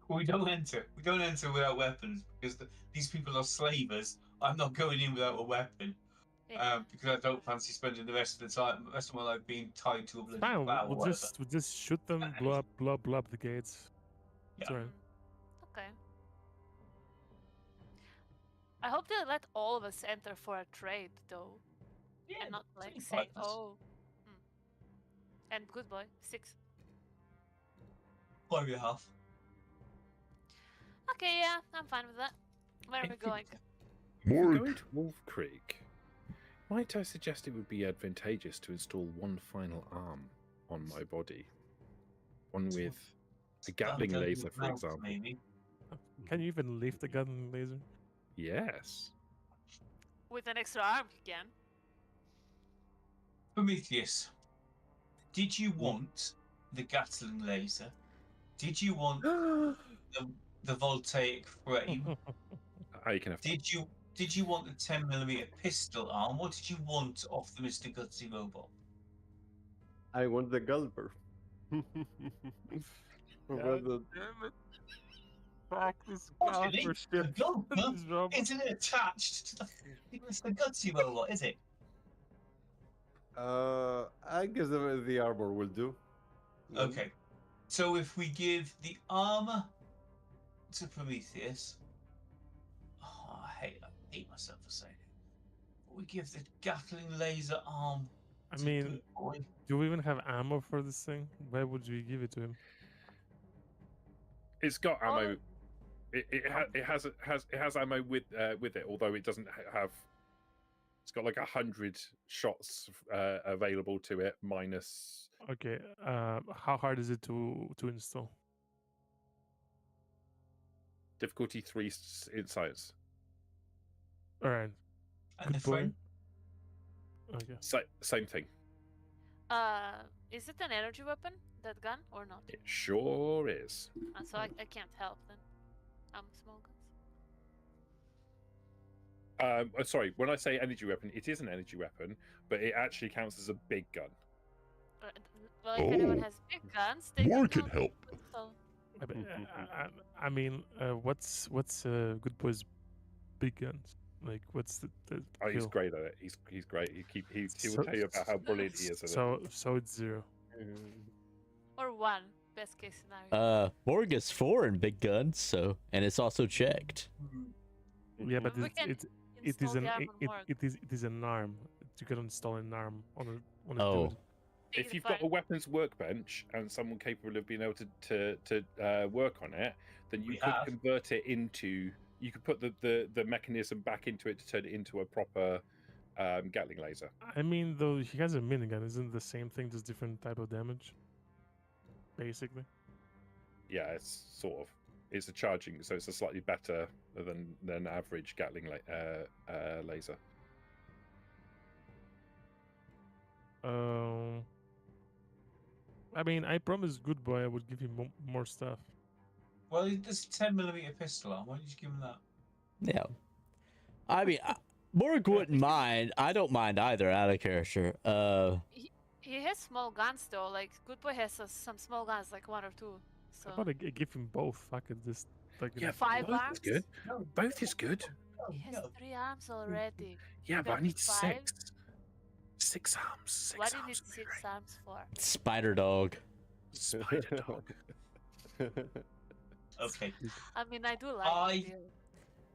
Speaker 4: We don't enter. We don't enter without weapons because these people are slavers. I'm not going in without a weapon because I don't fancy spending the rest of my life being tied to a bloody
Speaker 1: Fine,
Speaker 4: plow or
Speaker 1: we'll
Speaker 4: whatever.
Speaker 1: just shoot them, blow up the gates. It's
Speaker 4: Yeah.
Speaker 1: alright.
Speaker 5: Okay. I hope they let all of us enter for a trade, though.
Speaker 4: Yeah,
Speaker 5: And not like
Speaker 4: 25
Speaker 5: say,
Speaker 4: of us.
Speaker 5: oh. And good boy, 6.
Speaker 4: 5.5.
Speaker 5: Okay, yeah, I'm fine with that. Where are we going?
Speaker 3: If we're
Speaker 7: More
Speaker 3: going to Wolf Creek, might I suggest it would be advantageous to install one final arm on my body? One with a Gatling laser, for example.
Speaker 4: Maybe.
Speaker 1: Can you even lift a gun laser?
Speaker 3: Yes.
Speaker 5: With an extra arm again.
Speaker 4: Prometheus, did you want the Gatling laser? Did you want the voltaic frame?
Speaker 3: You can have
Speaker 4: Did you want the 10mm pistol arm? What did you want off the Mr. Gutsy robot?
Speaker 6: I want the Gulper. Rather-
Speaker 1: damn it. Fuck this
Speaker 4: Fortunately,
Speaker 1: for
Speaker 4: the
Speaker 1: shit.
Speaker 4: Gulper
Speaker 1: This robot.
Speaker 4: isn't attached to the Mr. Gutsy robot, is it?
Speaker 6: I guess the armor will do.
Speaker 4: Okay. So if we give the armor to Prometheus, I hate myself for saying it. We give the Gatling laser arm.
Speaker 1: I
Speaker 4: to
Speaker 1: mean,
Speaker 4: Good Boy.
Speaker 1: do we even have ammo for this thing? Why would we give it to him?
Speaker 3: It's got ammo. It has ammo with it, although it doesn't have. It's got like 100 shots available to it, minus.
Speaker 1: Okay, how hard is it to install?
Speaker 3: Difficulty 3 in science.
Speaker 1: All right.
Speaker 4: And the
Speaker 1: Good boy.
Speaker 4: frame?
Speaker 1: Okay.
Speaker 3: Same thing.
Speaker 5: Is it an energy weapon, that gun, or not?
Speaker 3: It sure is.
Speaker 5: So I can't help then. I'm small guns.
Speaker 3: Sorry, when I say energy weapon, it is an energy weapon, but it actually counts as a big gun.
Speaker 5: Well, if anyone
Speaker 7: Oh.
Speaker 5: has big guns, they
Speaker 7: More
Speaker 5: can
Speaker 7: can help.
Speaker 5: So
Speaker 1: I mean, what's Good Boy's big guns? Like, what's the
Speaker 3: Oh, he's
Speaker 1: kill?
Speaker 3: great at it. He's great. He will
Speaker 1: So-
Speaker 3: tell you about how brilliant he is at it.
Speaker 1: So it's 0.
Speaker 5: or 1, best case scenario.
Speaker 2: Morg is 4 in big guns, so and it's also checked.
Speaker 1: Yeah, but
Speaker 5: We
Speaker 1: it
Speaker 5: can
Speaker 1: is
Speaker 5: install
Speaker 1: an
Speaker 5: the arm on
Speaker 1: it
Speaker 5: Morg.
Speaker 1: is an arm. You can install an arm on a
Speaker 2: Oh.
Speaker 1: dude.
Speaker 3: If you've got a weapons workbench and someone capable of being able to work on it, then you
Speaker 4: We
Speaker 3: could
Speaker 4: have.
Speaker 3: convert it into. You could put the mechanism back into it to turn it into a proper Gatling laser.
Speaker 1: I mean, though he has a minigun, isn't it the same thing, just different type of damage? Basically.
Speaker 3: Yeah, it's sort of. It's a charging, so it's a slightly better than average Gatling laser.
Speaker 1: I mean, I promised Good Boy I would give him more stuff.
Speaker 4: Well, there's a 10mm pistol arm. Why did you give him that?
Speaker 2: Yeah. I mean, Morg wouldn't mind. I don't mind either out of character.
Speaker 5: He has small guns though. Like Good Boy has some small guns, like 1 or 2. So
Speaker 1: I thought I give him both. Fuck it, just like
Speaker 3: Yeah,
Speaker 5: 5
Speaker 3: both
Speaker 5: arms.
Speaker 3: is good. Both is good.
Speaker 5: He has 3 arms already.
Speaker 3: Yeah,
Speaker 5: You
Speaker 3: but I
Speaker 5: got
Speaker 3: need
Speaker 5: 5?
Speaker 3: 6. 6 arms. 6
Speaker 5: What do you
Speaker 3: arms.
Speaker 5: need
Speaker 3: would be
Speaker 5: 6
Speaker 3: great.
Speaker 5: arms for?
Speaker 2: Spider dog.
Speaker 3: Spider dog.
Speaker 4: Okay.
Speaker 5: I mean, I do like.
Speaker 4: I-
Speaker 5: the idea.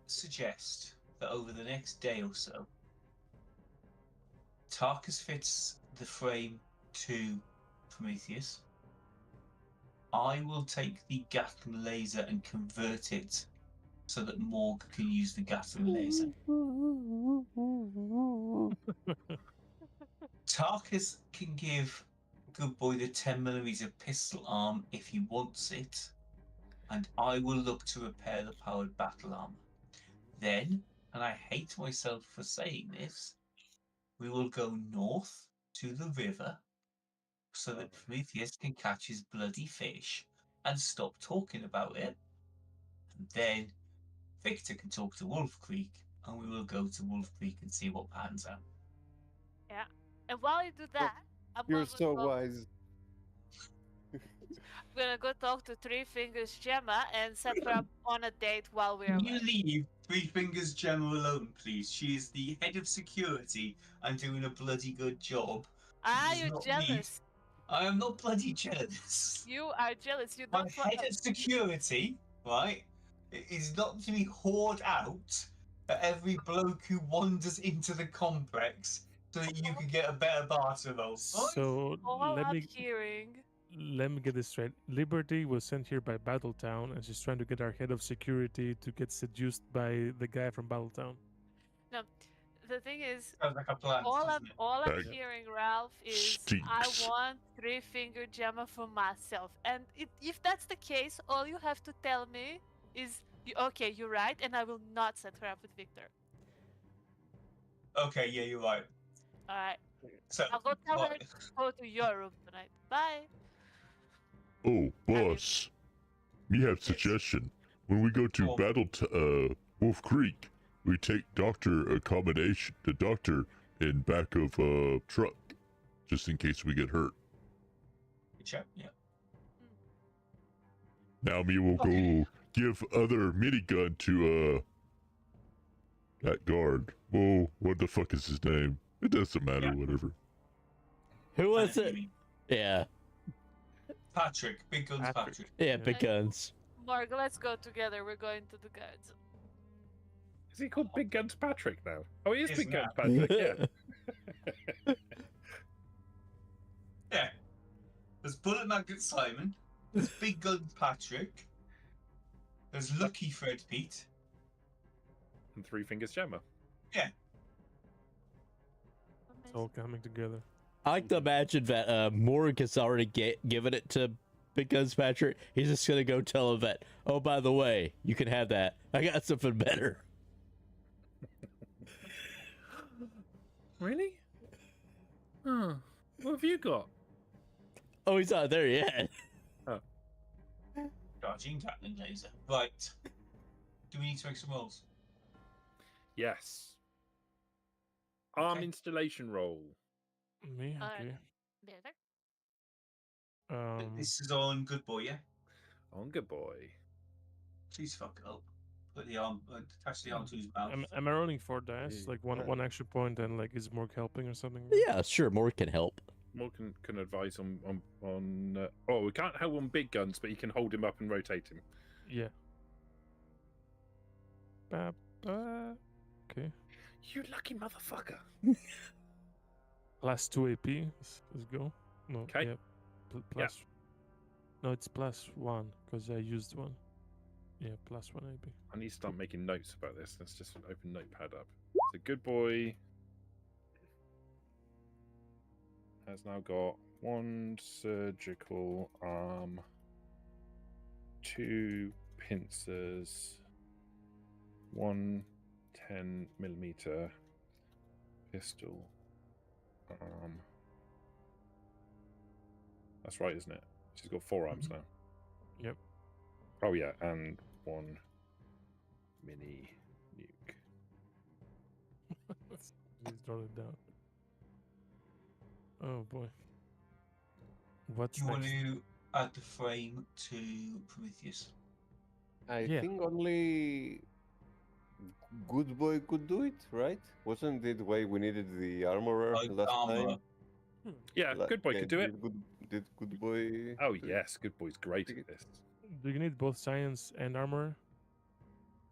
Speaker 4: Suggest that over the next day or so, Tarkus fits the frame to Prometheus. I will take the Gatling laser and convert it so that Morg can use the Gatling laser. Tarkus can give Good Boy the 10mm pistol arm if he wants it, and I will look to repair the powered battle armor. Then, and I hate myself for saying this, we will go north to the river so that Prometheus can catch his bloody fish and stop talking about it. And then Victor can talk to Wolf Creek, and we will go to Wolf Creek and see what pans out.
Speaker 5: Yeah. And while you do that, I'm
Speaker 6: You're
Speaker 5: gonna
Speaker 6: so
Speaker 5: go,
Speaker 6: wise.
Speaker 5: gonna go talk to Three Fingers Gemma and set her up on a date while we're
Speaker 4: Can you
Speaker 5: away.
Speaker 4: leave Three Fingers Gemma alone, please? She is the head of security and doing a bloody good job.
Speaker 5: Ah,
Speaker 4: Does
Speaker 5: you're
Speaker 4: not need-
Speaker 5: jealous.
Speaker 4: I am not bloody jealous.
Speaker 5: You are jealous. You
Speaker 4: My
Speaker 5: don't
Speaker 4: head of security, right, is not to be whored out at every bloke who wanders into the complex so that you can get a better barter roll. Right?
Speaker 1: So
Speaker 5: all
Speaker 1: let
Speaker 5: I'm
Speaker 1: me get this straight. Liberty was sent here by Battletown, and she's trying to get our head of security to get seduced by the guy from Battletown.
Speaker 5: No, the thing is,
Speaker 4: Sounds like a plan, doesn't it?
Speaker 5: all I'm
Speaker 7: That
Speaker 5: hearing, Ralph, is I
Speaker 7: stinks.
Speaker 5: want Three Finger Gemma for myself. And if that's the case, all you have to tell me is, okay, you're right, and I will not set her up with Victor.
Speaker 4: Okay, yeah, you're right.
Speaker 5: All right,
Speaker 4: So,
Speaker 5: I'll go tell her
Speaker 4: right.
Speaker 5: to go to your room tonight. Bye.
Speaker 7: Oh, boss. We have suggestion. When we go to Wolf Creek, we take the doctor in back of a truck, just in case we get hurt.
Speaker 4: Check, yeah.
Speaker 7: Now me will
Speaker 4: Okay.
Speaker 7: go give other minigun to that guard. Whoa, what the fuck is his name? It doesn't matter,
Speaker 4: Yeah.
Speaker 7: whatever.
Speaker 2: Who
Speaker 4: I
Speaker 2: was
Speaker 4: know what
Speaker 2: it?
Speaker 4: you mean.
Speaker 2: Yeah.
Speaker 4: Patrick, Big Guns Patrick.
Speaker 2: Yeah,
Speaker 1: Yeah.
Speaker 2: big guns.
Speaker 5: Marg, let's go together. We're going to the guards.
Speaker 3: Is he called Big Guns Patrick now? Oh, he is
Speaker 4: Is
Speaker 3: Big Guns
Speaker 4: now.
Speaker 3: Patrick, yeah.
Speaker 4: Yeah. There's Bullet Magnet Simon. There's Big Guns Patrick. There's Lucky Fred Pete.
Speaker 3: And Three Fingers Gemma.
Speaker 1: It's all coming together.
Speaker 2: I like to imagine that Morg has already given it to Big Guns Patrick. He's just gonna go tell him that, oh, by the way, you can have that. I got something better.
Speaker 3: Really? Huh. What have you got?
Speaker 2: Oh, he's not there yet.
Speaker 4: Charging Gatling laser. Right. Do we need to make some rolls?
Speaker 3: Yes. Arm
Speaker 4: Okay.
Speaker 3: installation roll.
Speaker 1: Me?
Speaker 5: Alright.
Speaker 1: Okay.
Speaker 5: Better.
Speaker 4: This is on Good Boy, yeah?
Speaker 3: On good boy.
Speaker 4: Please fuck it up. Put the arm, attach the arm to his mouth.
Speaker 1: Am I rolling 4 dice?
Speaker 6: Yeah.
Speaker 1: Like one extra point and like is Morg helping or something?
Speaker 2: Yeah, sure, Morg can help.
Speaker 3: More can advise on oh, we can't help on big guns, but you can hold him up and rotate him.
Speaker 1: Yeah. Okay.
Speaker 3: You lucky motherfucker.
Speaker 1: Plus 2 AP. Let's go. No.
Speaker 3: 'Kay.
Speaker 1: Yeah. Plus. No, it's plus 1 because I used one. Yeah, plus 1 AP.
Speaker 3: I need to start making notes about this. Let's just open Notepad up. So good boy has now got 1 surgical arm, 2 pincers, 1 10mm pistol arm. That's right, isn't it? She's got 4 arms now.
Speaker 1: Yep.
Speaker 3: Oh yeah, and 1 mini nuke.
Speaker 1: Please draw it down. Oh boy. What's
Speaker 4: Do you want
Speaker 1: next?
Speaker 4: to add the frame to Prometheus?
Speaker 6: I
Speaker 1: Yeah.
Speaker 6: think only Good Boy could do it, right? Wasn't it why we needed the armorer
Speaker 4: Like
Speaker 6: last
Speaker 4: armor.
Speaker 6: time?
Speaker 3: Yeah, good boy
Speaker 6: Yeah,
Speaker 3: could do it.
Speaker 6: Did Good Boy?
Speaker 3: Oh yes, good boy's great at this.
Speaker 1: Do you need both science and armor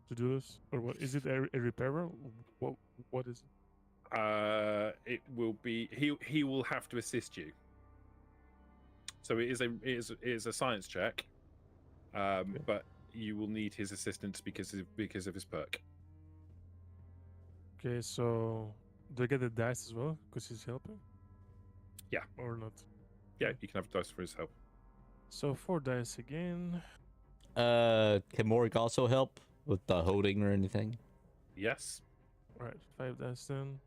Speaker 1: to do this, or what? Is it a repairer? What is it?
Speaker 3: It will be he will have to assist you. So it is a science check, but you will need his assistance because of his perk.
Speaker 1: Okay, so do I get the dice as well because he's helping?
Speaker 3: Yeah.
Speaker 1: Or not?
Speaker 3: Yeah, you can have dice for his help.
Speaker 1: So 4 dice again.
Speaker 2: Can Morg also help with the holding or anything?
Speaker 3: Yes.
Speaker 1: All right, 5 dice then.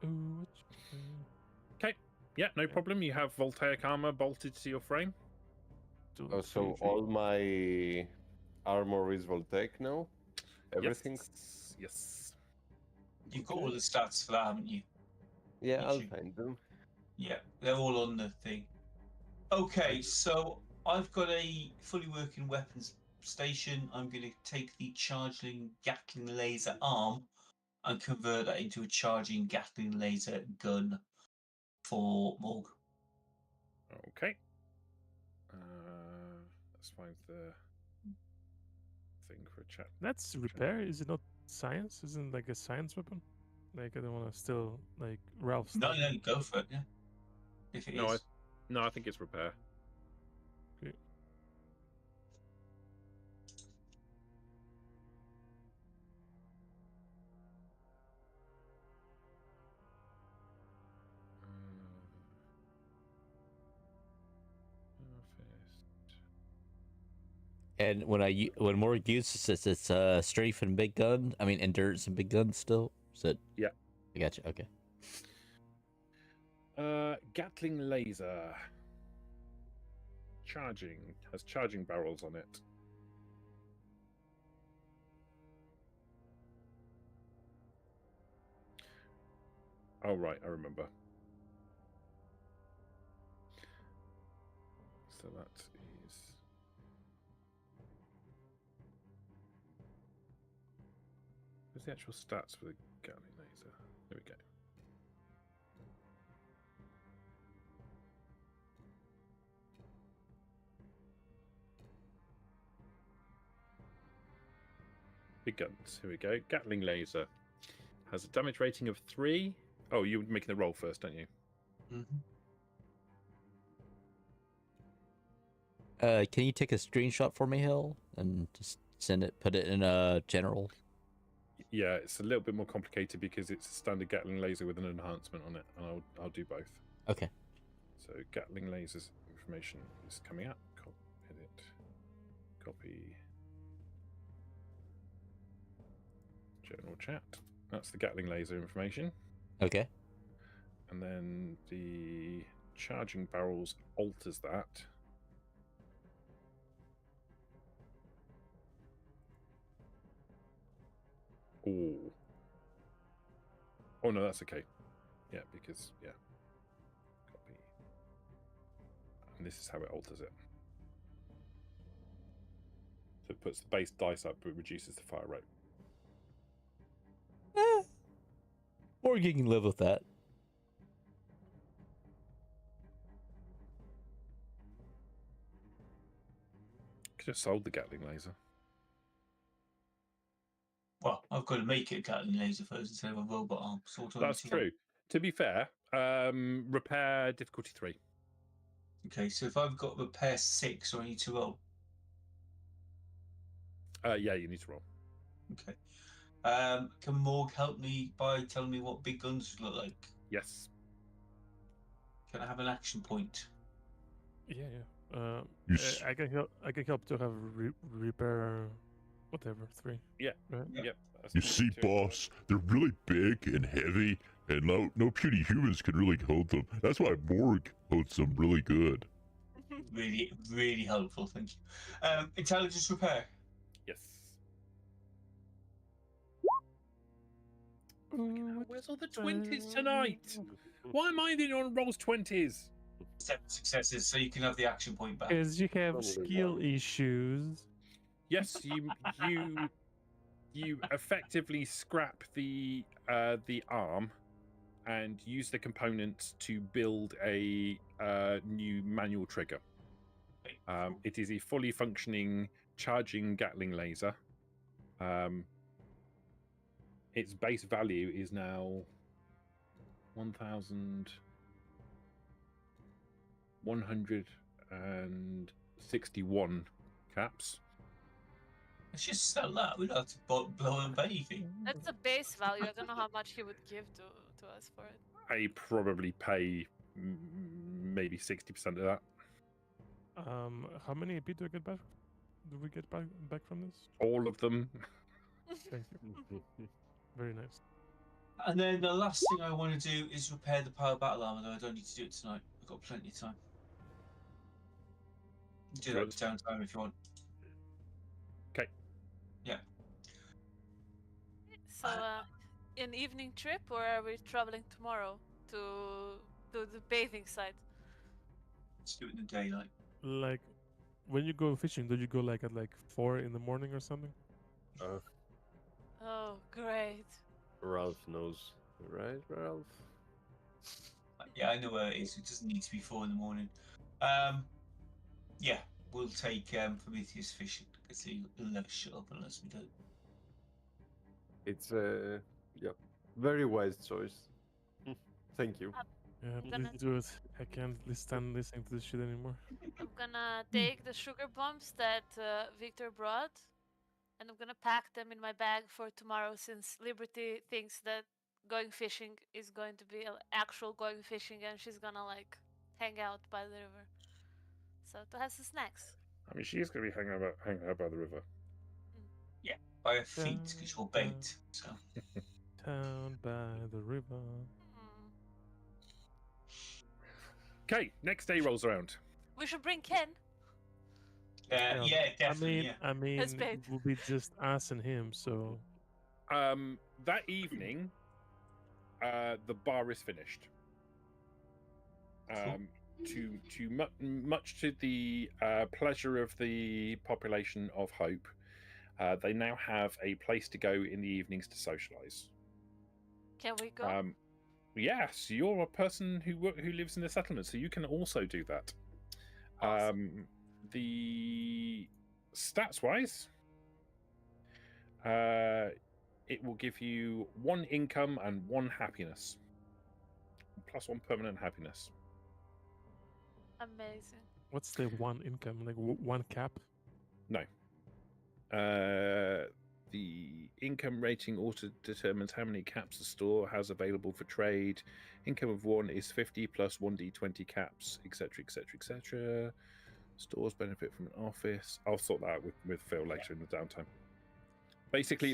Speaker 1: Ooh, what?
Speaker 3: Okay. Yeah, no problem. You have voltaic armor bolted to your frame.
Speaker 6: Oh, so all my armor is voltaic now? Everything?
Speaker 3: Yes.
Speaker 4: You've got all the stats for that, haven't you?
Speaker 6: Yeah,
Speaker 4: You
Speaker 6: I'll
Speaker 4: should-
Speaker 6: find them.
Speaker 4: Yeah, they're all on the thing. Okay, so I've got a fully working weapons station. I'm going to take the charging Gatling laser arm and convert that into a charging Gatling laser gun for Morg.
Speaker 3: Okay. Let's find the thing for a chat.
Speaker 1: That's repair. Is it not science? Isn't it like a science weapon? Like I don't want to steal like Ralph's
Speaker 4: No,
Speaker 1: stuff.
Speaker 4: no, go for it. Yeah, if it is.
Speaker 3: I think it's repair.
Speaker 1: Okay.
Speaker 2: And when Morg uses this, it's strength and big gun. I mean, endurance and big gun still. Is it?
Speaker 3: Yeah.
Speaker 2: I got you. Okay.
Speaker 3: Gatling laser. Charging. Has charging barrels on it. Oh, right, I remember. So that is... Where's the actual stats for the Gatling laser? There we go. Big guns. Here we go. Gatling laser has a damage rating of 3. Oh, you're making the roll first, don't you?
Speaker 4: Mm-hmm.
Speaker 2: Can you take a screenshot for me, Hill, and just put it in a general?
Speaker 3: Yeah, it's a little bit more complicated because it's a standard Gatling laser with an enhancement on it, and I'll do both.
Speaker 2: Okay.
Speaker 3: So Gatling lasers information is coming up. Edit. Copy. General chat. That's the Gatling laser information.
Speaker 2: Okay.
Speaker 3: And then the charging barrels alters that. Oh. Oh no, that's okay. Yeah, because copy. And this is how it alters it. So it puts the base dice up, but reduces the fire rate.
Speaker 2: Morg, you can live with that.
Speaker 3: Could have sold the Gatling laser.
Speaker 4: Well, I've got to make it a Gatling laser first instead of a robot arm.
Speaker 3: That's true. To be fair, repair difficulty 3.
Speaker 4: Okay, so if I've got repair 6, or I need to roll.
Speaker 3: Yeah, you need to roll.
Speaker 4: Okay. Can Morg help me by telling me what big guns look like?
Speaker 3: Yes.
Speaker 4: Can I have an action point?
Speaker 1: Yeah, yeah.
Speaker 7: You s-
Speaker 1: I can help. I can help to have repair, whatever 3.
Speaker 3: Yeah.
Speaker 1: Right?
Speaker 3: Yep.
Speaker 7: You see, boss, they're really big and heavy, and no puny humans can really hold them. That's why Morg holds them really good.
Speaker 4: Really, really helpful. Thank you. Intelligence repair.
Speaker 3: Yes. Where's all the 20s tonight? Why am I the only one who rolls 20s?
Speaker 4: 7 successes, so you can have the action point back.
Speaker 1: Because you have
Speaker 6: Probably
Speaker 1: skill
Speaker 6: not.
Speaker 1: issues.
Speaker 3: Yes, you effectively scrap the arm and use the components to build a new manual trigger. It is a fully functioning charging Gatling laser. Its base value is now 1,000. 161 caps.
Speaker 4: Let's just sell that. We don't have to blow up anything.
Speaker 5: That's the base value. I don't know how much he would give to us for it.
Speaker 3: I probably pay maybe 60% of that.
Speaker 1: How many AP do I get back? Do we get back from this?
Speaker 3: All of them.
Speaker 1: Thank you. Very nice.
Speaker 4: And then the last thing I want to do is repair the power battle armor, though I don't need to do it tonight. I've got plenty of time. Do that downtime if you want.
Speaker 3: Okay.
Speaker 4: Yeah.
Speaker 5: So, an evening trip, or are we traveling tomorrow to the bathing site?
Speaker 4: Let's do it in the daylight.
Speaker 1: Like, when you go fishing, do you go like at 4 in the morning or something?
Speaker 5: Oh, great.
Speaker 6: Ralph knows, right, Ralph?
Speaker 4: Yeah, I know where it is. It doesn't need to be 4 in the morning. Yeah, we'll take Prometheus fishing because he'll never shut up unless we do.
Speaker 6: It's very wise choice. Thank you.
Speaker 1: Yeah,
Speaker 5: gonna-
Speaker 1: please do it. I can't stand listening to this shit anymore.
Speaker 5: I'm gonna take the sugar bombs that Victor brought, and I'm gonna pack them in my bag for tomorrow, since Liberty thinks that going fishing is going to be actual going fishing, and she's gonna hang out by the river. So to have some snacks.
Speaker 3: I mean, she is going to be hanging out by the river.
Speaker 4: By her feet because you're bait. So
Speaker 1: Down by the river.
Speaker 5: Mm.
Speaker 3: Okay, next day rolls around.
Speaker 5: We should bring Ken.
Speaker 4: yeah, definitely.
Speaker 1: I mean,
Speaker 5: That's bait.
Speaker 1: it will be just us and him. So
Speaker 3: That evening, the bar is finished. Much to the pleasure of the population of Hope, they now have a place to go in the evenings to socialize.
Speaker 5: Can we go?
Speaker 3: Yes, you're a person who lives in the settlement, so you can also do that.
Speaker 5: Awesome.
Speaker 3: The stats wise, it will give you 1 income and 1 happiness, plus 1 permanent happiness.
Speaker 5: Amazing.
Speaker 1: what's the 1 income? Like 1 cap?
Speaker 3: No. The income rating also determines how many caps the store has available for trade. Income of 1 is 50 plus 1d20 caps, etc., etc., etc. Stores benefit from an office. I'll sort that out with Phil later in the downtime. Basically,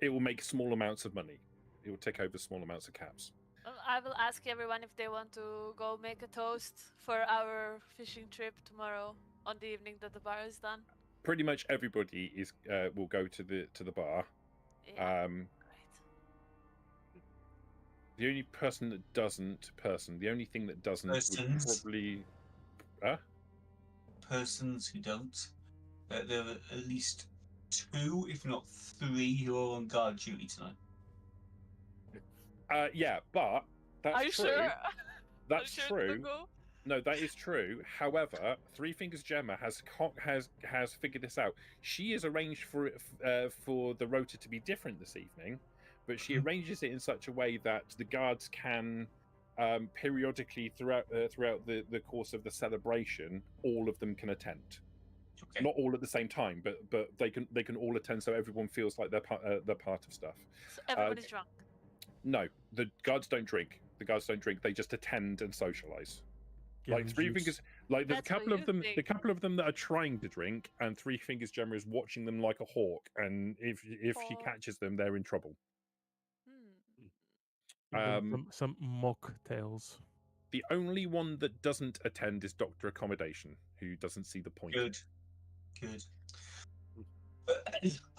Speaker 3: it will make small amounts of money. It will take over small amounts of caps.
Speaker 5: I will ask everyone if they want to go make a toast for our fishing trip tomorrow on the evening that the bar is done.
Speaker 3: Pretty much everybody will go to the bar.
Speaker 5: Yeah, great.
Speaker 3: The only person that doesn't, the only thing that doesn't would
Speaker 4: Persons.
Speaker 3: probably.
Speaker 4: Persons who don't. There are at least 2, if not 3, who are on guard duty tonight.
Speaker 3: Yeah, but that's
Speaker 5: Are you
Speaker 3: true.
Speaker 5: sure?
Speaker 3: That's
Speaker 5: Are you sure to
Speaker 3: true.
Speaker 5: go?
Speaker 3: No, that is true. However, Three Fingers Gemma has figured this out. She has arranged for the rota to be different this evening, but she arranges it in such a way that the guards can periodically throughout the course of the celebration, all of them can attend.
Speaker 4: Okay.
Speaker 3: Not all at the same time, but they can all attend, so everyone feels like they're part of stuff.
Speaker 5: So everybody's drunk.
Speaker 3: No, the guards don't drink. The guards don't drink. They just attend and socialize.
Speaker 1: Give
Speaker 3: Like
Speaker 1: him
Speaker 3: Three
Speaker 1: juice.
Speaker 3: Fingers, like there's a
Speaker 5: That's what
Speaker 3: couple of
Speaker 5: you
Speaker 3: them.
Speaker 5: think.
Speaker 3: The couple of them that are trying to drink, and Three Fingers Gemma is watching them like a hawk. And if she
Speaker 5: Aw.
Speaker 3: catches them, they're in trouble.
Speaker 1: Give them
Speaker 3: Um,
Speaker 1: some mocktails.
Speaker 3: The only one that doesn't attend is Doctor Accommodation, who doesn't see the point.
Speaker 4: Good.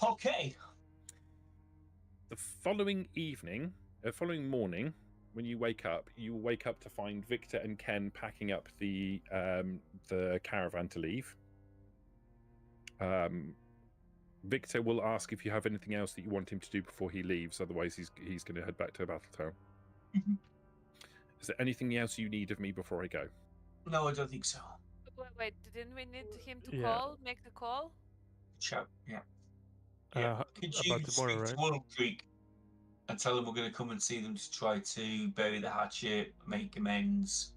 Speaker 4: Okay.
Speaker 3: The following morning, when you wake up, you will wake up to find Victor and Ken packing up the caravan to leave. Victor will ask if you have anything else that you want him to do before he leaves. Otherwise, he's going to head back to Battletown. Is there anything else you need of me before I go?
Speaker 4: No, I don't think so.
Speaker 5: Wait, didn't we need him to
Speaker 1: Yeah.
Speaker 5: make the call?
Speaker 4: Shout, yeah. Yeah. Could you
Speaker 1: About tomorrow,
Speaker 4: speak to
Speaker 1: right?
Speaker 4: Walnut Creek and tell them we're going to come and see them to try to bury the hatchet, make amends,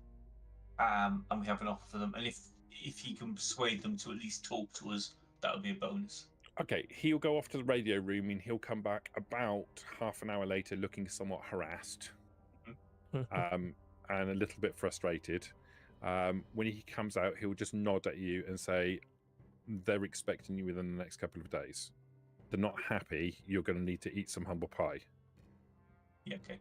Speaker 4: and we have an offer for them. And if he can persuade them to at least talk to us, that would be a bonus.
Speaker 3: Okay, he'll go off to the radio room and he'll come back about half an hour later looking somewhat harassed and a little bit frustrated. When he comes out, he'll just nod at you and say, they're expecting you within the next couple of days. They're not happy. You're going to need to eat some humble pie.
Speaker 4: Yeah, okay.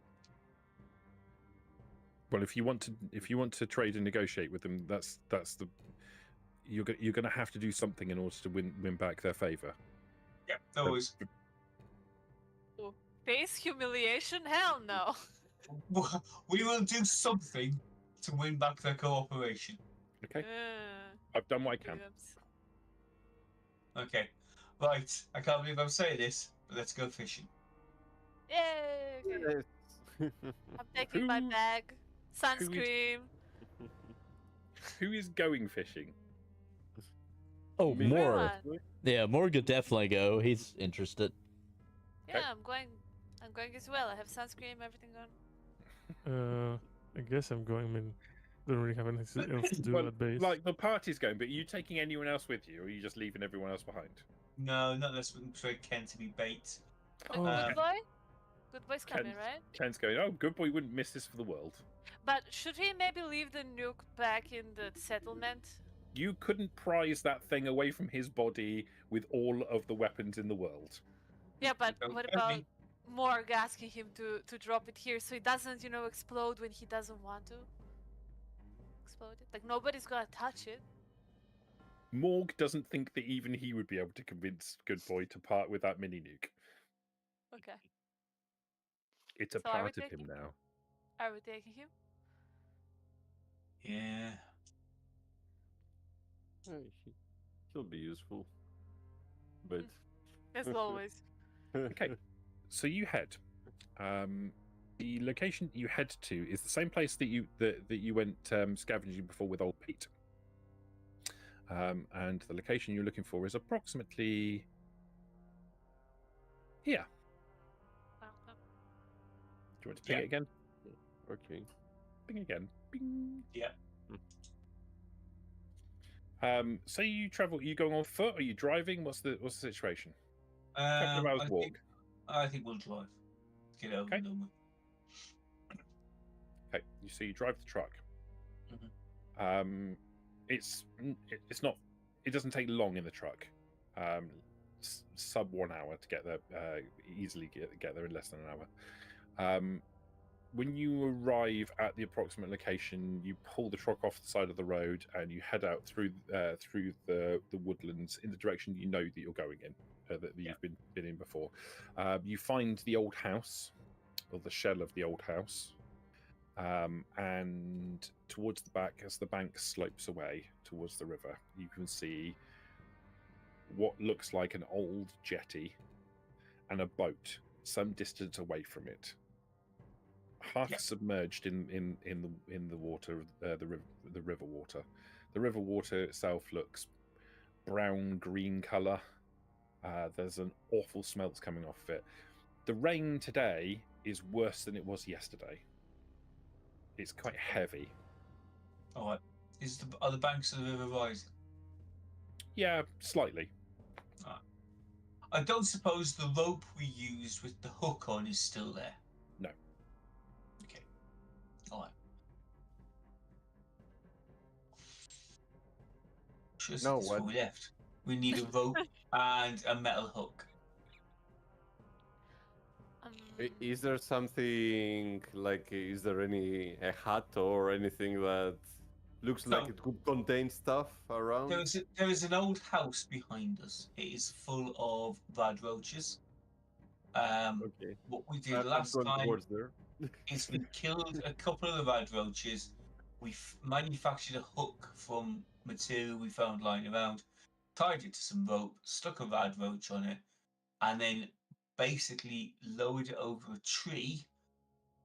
Speaker 3: Well, if you want to trade and negotiate with them, that's the you're going to have to do something in order to win back their favor.
Speaker 4: Yeah, always.
Speaker 5: Face humiliation? Hell no.
Speaker 4: We will do something to win back their cooperation.
Speaker 3: Okay, I've done what I can.
Speaker 5: Oops.
Speaker 4: Okay. Right, I can't believe I'm saying this, but let's go fishing.
Speaker 5: Yay! Okay. I'm taking my bag. Sunscreen.
Speaker 3: Who is going fishing?
Speaker 2: Oh,
Speaker 3: Me?
Speaker 2: Morg.
Speaker 5: Everyone.
Speaker 2: Yeah, Morg could definitely go. He's interested.
Speaker 5: Yeah, I'm going as well. I have sunscreen, everything on.
Speaker 1: I guess I'm going. I mean, don't really have anything else to do
Speaker 3: Well,
Speaker 1: at base.
Speaker 3: like the party's going, but are you taking anyone else with you, or are you just leaving everyone else behind?
Speaker 4: No, not unless we can trade Ken to be bait.
Speaker 5: Good boy? Good boy's coming, right?
Speaker 3: Ken's going, oh, good boy wouldn't miss this for the world.
Speaker 5: But should we maybe leave the nuke back in the settlement?
Speaker 3: You couldn't prize that thing away from his body with all of the weapons in the world.
Speaker 5: Yeah, but
Speaker 4: Don't
Speaker 5: what
Speaker 4: tell
Speaker 5: about
Speaker 4: me.
Speaker 5: Morg asking him to drop it here so it doesn't, explode when he doesn't want to? Explode it? Like, nobody's gonna touch it.
Speaker 3: Morg doesn't think that even he would be able to convince Good Boy to part with that mini nuke.
Speaker 5: Okay.
Speaker 3: It's a
Speaker 5: So are we
Speaker 3: part of him
Speaker 5: taking-
Speaker 3: now.
Speaker 5: Are we taking him?
Speaker 4: Yeah.
Speaker 6: He'll be useful. But
Speaker 5: As always.
Speaker 3: Okay, so you head. The location you head to is the same place that you went scavenging before with old Pete. And the location you're looking for is approximately here.
Speaker 5: Welcome.
Speaker 3: Do you want to ping
Speaker 4: Yeah.
Speaker 3: it again?
Speaker 6: okay.
Speaker 3: Ping again. Bing.
Speaker 4: Yeah.
Speaker 3: So you travel. You going on foot? Are you driving? What's the situation? Couple of hours walk.
Speaker 4: I think we'll drive. Get over
Speaker 3: Okay.
Speaker 4: and done with.
Speaker 3: Okay, you drive the truck.
Speaker 4: Mhm.
Speaker 3: It's not. It doesn't take long in the truck. Sub 1 hour to get there. Easily get there in less than an hour. When you arrive at the approximate location, you pull the truck off the side of the road and you head out through the woodlands in the direction you know that you're going in, that you've been in before. You find the old house, or the shell of the old house, and towards the back, as the bank slopes away towards the river, you can see what looks like an old jetty and a boat some distance away from it, half submerged in the water, the river water. The river water itself looks brown green color. There's an awful smell that's coming off of it. The rain today is worse than it was yesterday. It's quite heavy.
Speaker 4: All right. Are the banks of the river rising?
Speaker 3: Yeah, slightly.
Speaker 4: I don't suppose the rope we used with the hook on is still there.
Speaker 3: No.
Speaker 4: Okay. All right. Just
Speaker 6: No,
Speaker 4: before
Speaker 6: what?
Speaker 4: we left, we need a rope and a metal hook.
Speaker 6: Is there something like? Is there a hut or anything that looks like
Speaker 4: No.
Speaker 6: it could contain stuff around?
Speaker 4: There is an old house behind us. It is full of rad roaches.
Speaker 6: Okay.
Speaker 4: What we did
Speaker 6: I'm
Speaker 4: last
Speaker 6: going
Speaker 4: time
Speaker 6: towards there.
Speaker 4: is we killed a couple of the rad roaches. We manufactured a hook from material we found lying around, tied it to some rope, stuck a rad roach on it, and then basically lowered it over a tree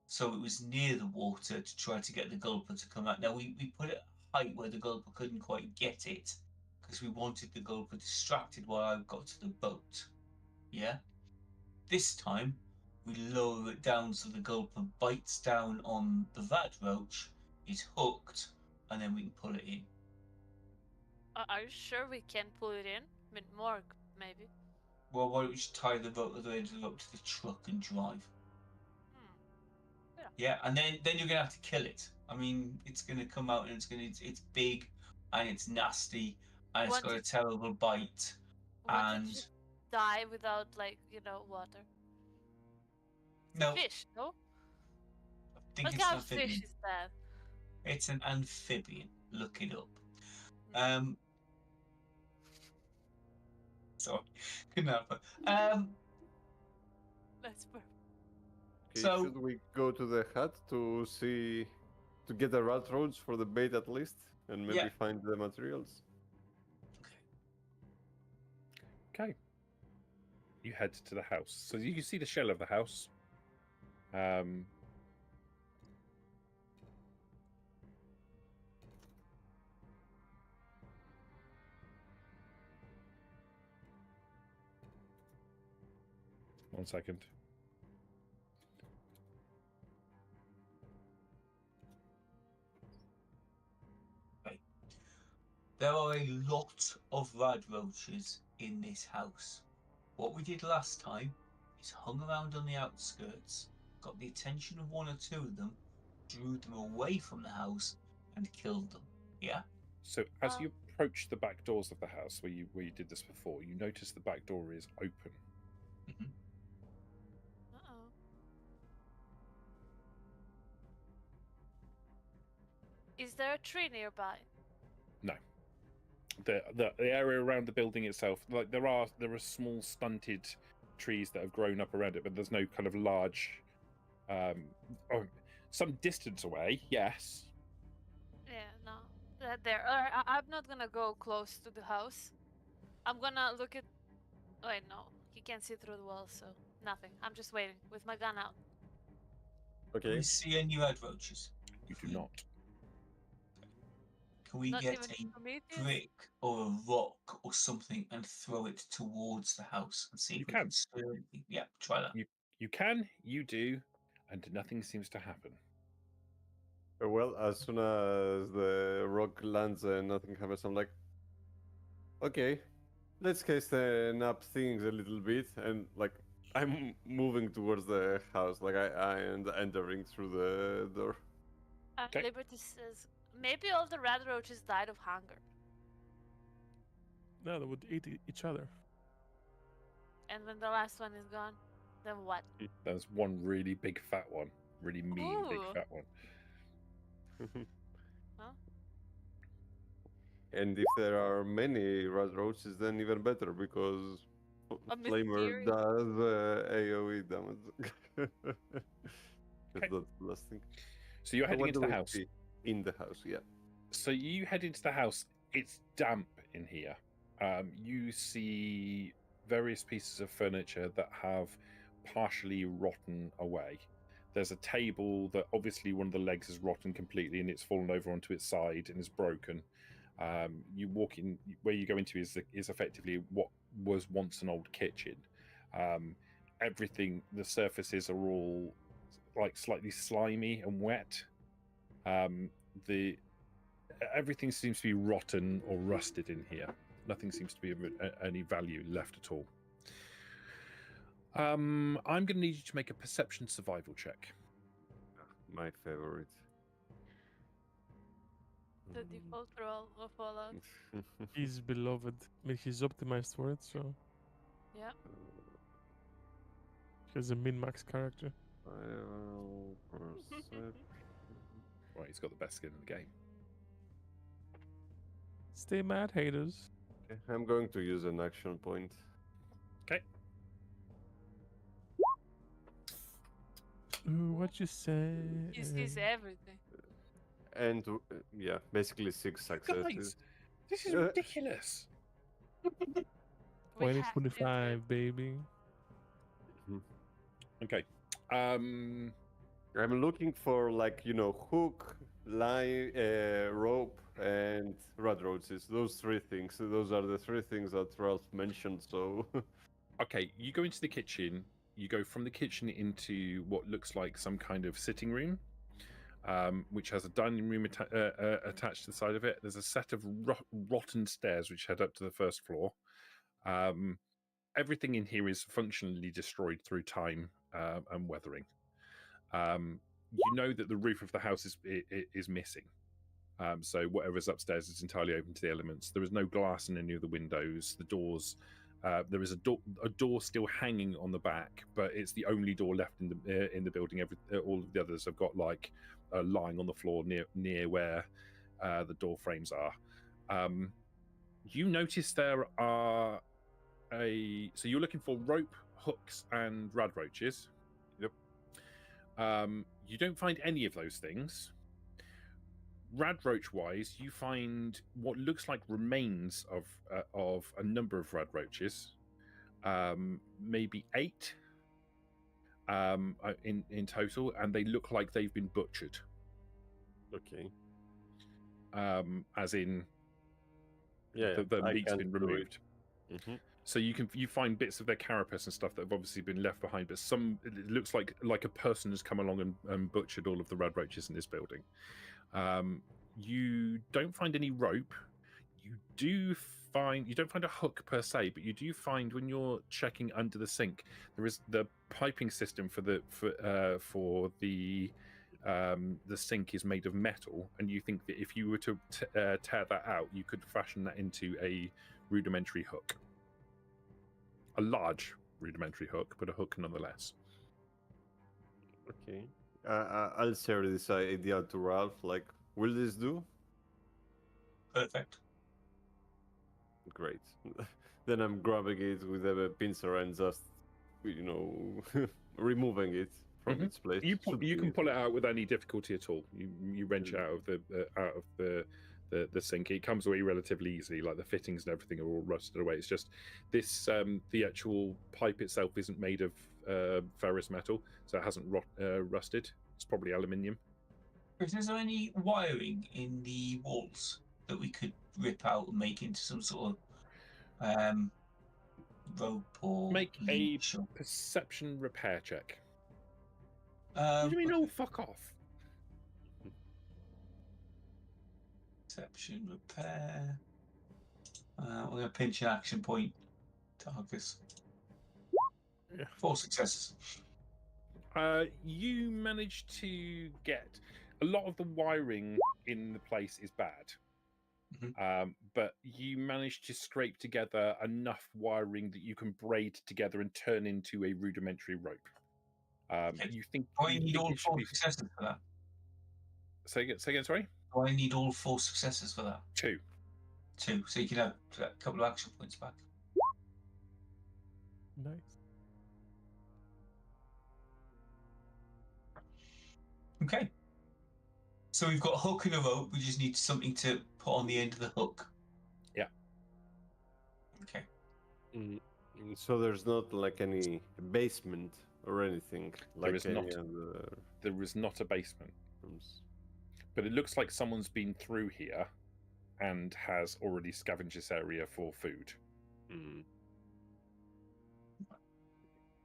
Speaker 4: so it was near the water to try to get the gulper to come out. Now we put it at a height where the gulper couldn't quite get it because we wanted the gulper distracted while I got to the boat. Yeah? This time we lower it down so the gulper bites down on the rad roach, is hooked, and then we can pull it in.
Speaker 5: Are you sure we can pull it in? I mean, morgue, maybe.
Speaker 4: Well, why don't we just tie the end of it up to the truck and drive? Yeah, and then you're gonna have to kill it. I mean, it's gonna come out and it's big and it's nasty and it's got a terrible bite.
Speaker 5: Want it
Speaker 4: And
Speaker 5: to die without, like, water? It's
Speaker 4: no,
Speaker 5: a fish, no?
Speaker 4: I think
Speaker 5: What
Speaker 4: it's
Speaker 5: kind
Speaker 4: an
Speaker 5: of fish
Speaker 4: amphibian.
Speaker 5: is that?
Speaker 4: It's an amphibian. Look it up. Sorry, couldn't help it.
Speaker 5: That's perfect.
Speaker 6: Okay,
Speaker 4: So-
Speaker 6: should we go to the hut to get the rat roads for the bait at least, and maybe
Speaker 4: Yeah.
Speaker 6: find the materials?
Speaker 3: Okay. You head to the house. So you can see the shell of the house. One second.
Speaker 4: There are a lot of rad roaches in this house. What we did last time is hung around on the outskirts, got the attention of one or two of them, drew them away from the house, and killed them. Yeah?
Speaker 3: So as you approach the back doors of the house where you did this before, you notice the back door is open.
Speaker 5: Uh-oh. Is there a tree nearby?
Speaker 3: No. The area around the building itself, like there are small stunted trees that have grown up around it, but there's no kind of large some distance away, yes.
Speaker 5: Yeah, no. I'm not gonna go close to the house. I'm gonna look at... Wait, no. He can't see through the walls, so nothing. I'm just waiting with my gun out.
Speaker 4: Do
Speaker 6: Okay.
Speaker 4: we see any rad roaches?
Speaker 3: You do not.
Speaker 4: Can we
Speaker 5: Not
Speaker 4: get
Speaker 5: even
Speaker 4: a
Speaker 5: Prometheus?
Speaker 4: brick or a rock or something and throw it towards the house and see
Speaker 3: You
Speaker 4: if we
Speaker 3: can.
Speaker 4: can stir anything? Yeah, try that.
Speaker 3: You can, you do, and nothing seems to happen.
Speaker 6: Well, as soon as the rock lands and nothing happens, I'm like, okay, let's hasten up things a little bit, and like I'm moving towards the house, like I am entering through the door.
Speaker 3: Okay.
Speaker 5: Liberty says, maybe all the rat roaches died of hunger.
Speaker 1: No, they would eat each other.
Speaker 5: And when the last one is gone, then what?
Speaker 3: There's one really big fat one. Really mean big
Speaker 5: Ooh.
Speaker 3: fat one.
Speaker 5: Huh?
Speaker 6: And if there are many rat roaches, then even better, because
Speaker 5: A
Speaker 6: Flamer
Speaker 5: mysterious-
Speaker 6: does AoE damage. That's the last thing.
Speaker 3: So you're
Speaker 6: So
Speaker 3: heading
Speaker 6: what
Speaker 3: into
Speaker 6: do
Speaker 3: the
Speaker 6: we
Speaker 3: house.
Speaker 6: see in the house, yeah.
Speaker 3: So you head into the house. It's damp in here. You see various pieces of furniture that have partially rotten away. There's a table that obviously one of the legs is rotten completely and it's fallen over onto its side and is broken. You walk in, where you go into is effectively what was once an old kitchen. Everything, the surfaces are all like slightly slimy and wet. Everything seems to be rotten or rusted in here. Nothing seems to be of any value left at all. I'm going to need you to make a perception survival check.
Speaker 6: My favorite.
Speaker 5: The default role of Fallout.
Speaker 1: He's beloved. I mean, he's optimized for it, so
Speaker 5: Yeah.
Speaker 1: he's a min-max character.
Speaker 3: Right, he's got the best skin in the game.
Speaker 1: Stay mad, haters.
Speaker 6: Okay, I'm going to use an action point.
Speaker 3: Okay.
Speaker 1: Ooh, what you say?
Speaker 5: He sees everything.
Speaker 6: And yeah, basically 6 successes.
Speaker 3: Guys, this is
Speaker 6: Uh,
Speaker 3: ridiculous.
Speaker 5: We have to do it.
Speaker 1: 2025, baby.
Speaker 3: Okay.
Speaker 6: I'm looking for, like, hook, line, rope, and rad roaches. Those 3 things. Those are the 3 things that Ralph mentioned. So
Speaker 3: Okay, you go into the kitchen. You go from the kitchen into what looks like some kind of sitting room. which has a dining room attached to the side of it. There's a set of rotten stairs which head up to the first floor. Everything in here is functionally destroyed through time and weathering. You know that the roof of the house is missing. So whatever's upstairs is entirely open to the elements. There is no glass in any of the windows. The doors, there is a door still hanging on the back, but it's the only door left in the building. All of the others have got like lying on the floor near where the door frames are. You notice there are so you're looking for rope, hooks, and rad roaches.
Speaker 6: Yep.
Speaker 3: You don't find any of those things. Rad roach wise, you find what looks like remains of a number of rad roaches, maybe 8 in total, and they look like they've been butchered.
Speaker 6: Okay.
Speaker 3: As in,
Speaker 6: Yeah,
Speaker 3: the
Speaker 6: I
Speaker 3: meat's
Speaker 6: can't
Speaker 3: been
Speaker 6: do it.
Speaker 3: removed.
Speaker 6: Mm-hmm.
Speaker 3: So you find bits of their carapace and stuff that have obviously been left behind, but it looks like a person has come along and butchered all of the rad roaches in this building. You don't find any rope. You don't find a hook per se, but you do find when you're checking under the sink, there is the piping system for the sink is made of metal, and you think that if you were to tear that out, you could fashion that into a rudimentary hook. A large rudimentary hook, but a hook nonetheless.
Speaker 6: Okay. I'll share this idea to Ralph. Like, will this do?
Speaker 4: Perfect.
Speaker 6: Great. Then I'm grabbing it with a pincer and just, removing it from its place.
Speaker 3: You can pull it out with any difficulty at all. You wrench it out of the sink. It comes away relatively easily. Like the fittings and everything are all rusted away. It's just this the actual pipe itself isn't made of ferrous metal, so it hasn't rusted. It's probably aluminium.
Speaker 4: Is there any wiring in the walls that we could rip out and make into some sort of rope or
Speaker 3: Make a
Speaker 4: leash or...
Speaker 3: perception repair check. What do you mean, oh, fuck off?
Speaker 4: Perception repair. We're going to pinch an action point. Targus.
Speaker 1: Yeah.
Speaker 4: 4 successes.
Speaker 3: You managed to get a lot of the wiring in the place is bad.
Speaker 4: Mm-hmm.
Speaker 3: But you managed to scrape together enough wiring that you can braid together and turn into a rudimentary rope.
Speaker 4: Okay.
Speaker 3: You think
Speaker 4: Do I need all
Speaker 3: it should
Speaker 4: 4
Speaker 3: be...
Speaker 4: successes for that?
Speaker 3: Say again, sorry?
Speaker 4: Do I need all 4 successes for that?
Speaker 3: 2.
Speaker 4: 2, so you can have a couple of action points back.
Speaker 1: Nice.
Speaker 4: Okay. So we've got a hook and a rope. We just need something to put on the end of the hook.
Speaker 3: Yeah.
Speaker 4: Okay.
Speaker 6: So there's not like any basement or anything like
Speaker 3: There is
Speaker 6: any
Speaker 3: not.
Speaker 6: other
Speaker 3: There is not a basement,
Speaker 6: rooms.
Speaker 3: but it looks like someone's been through here and has already scavenged this area for food.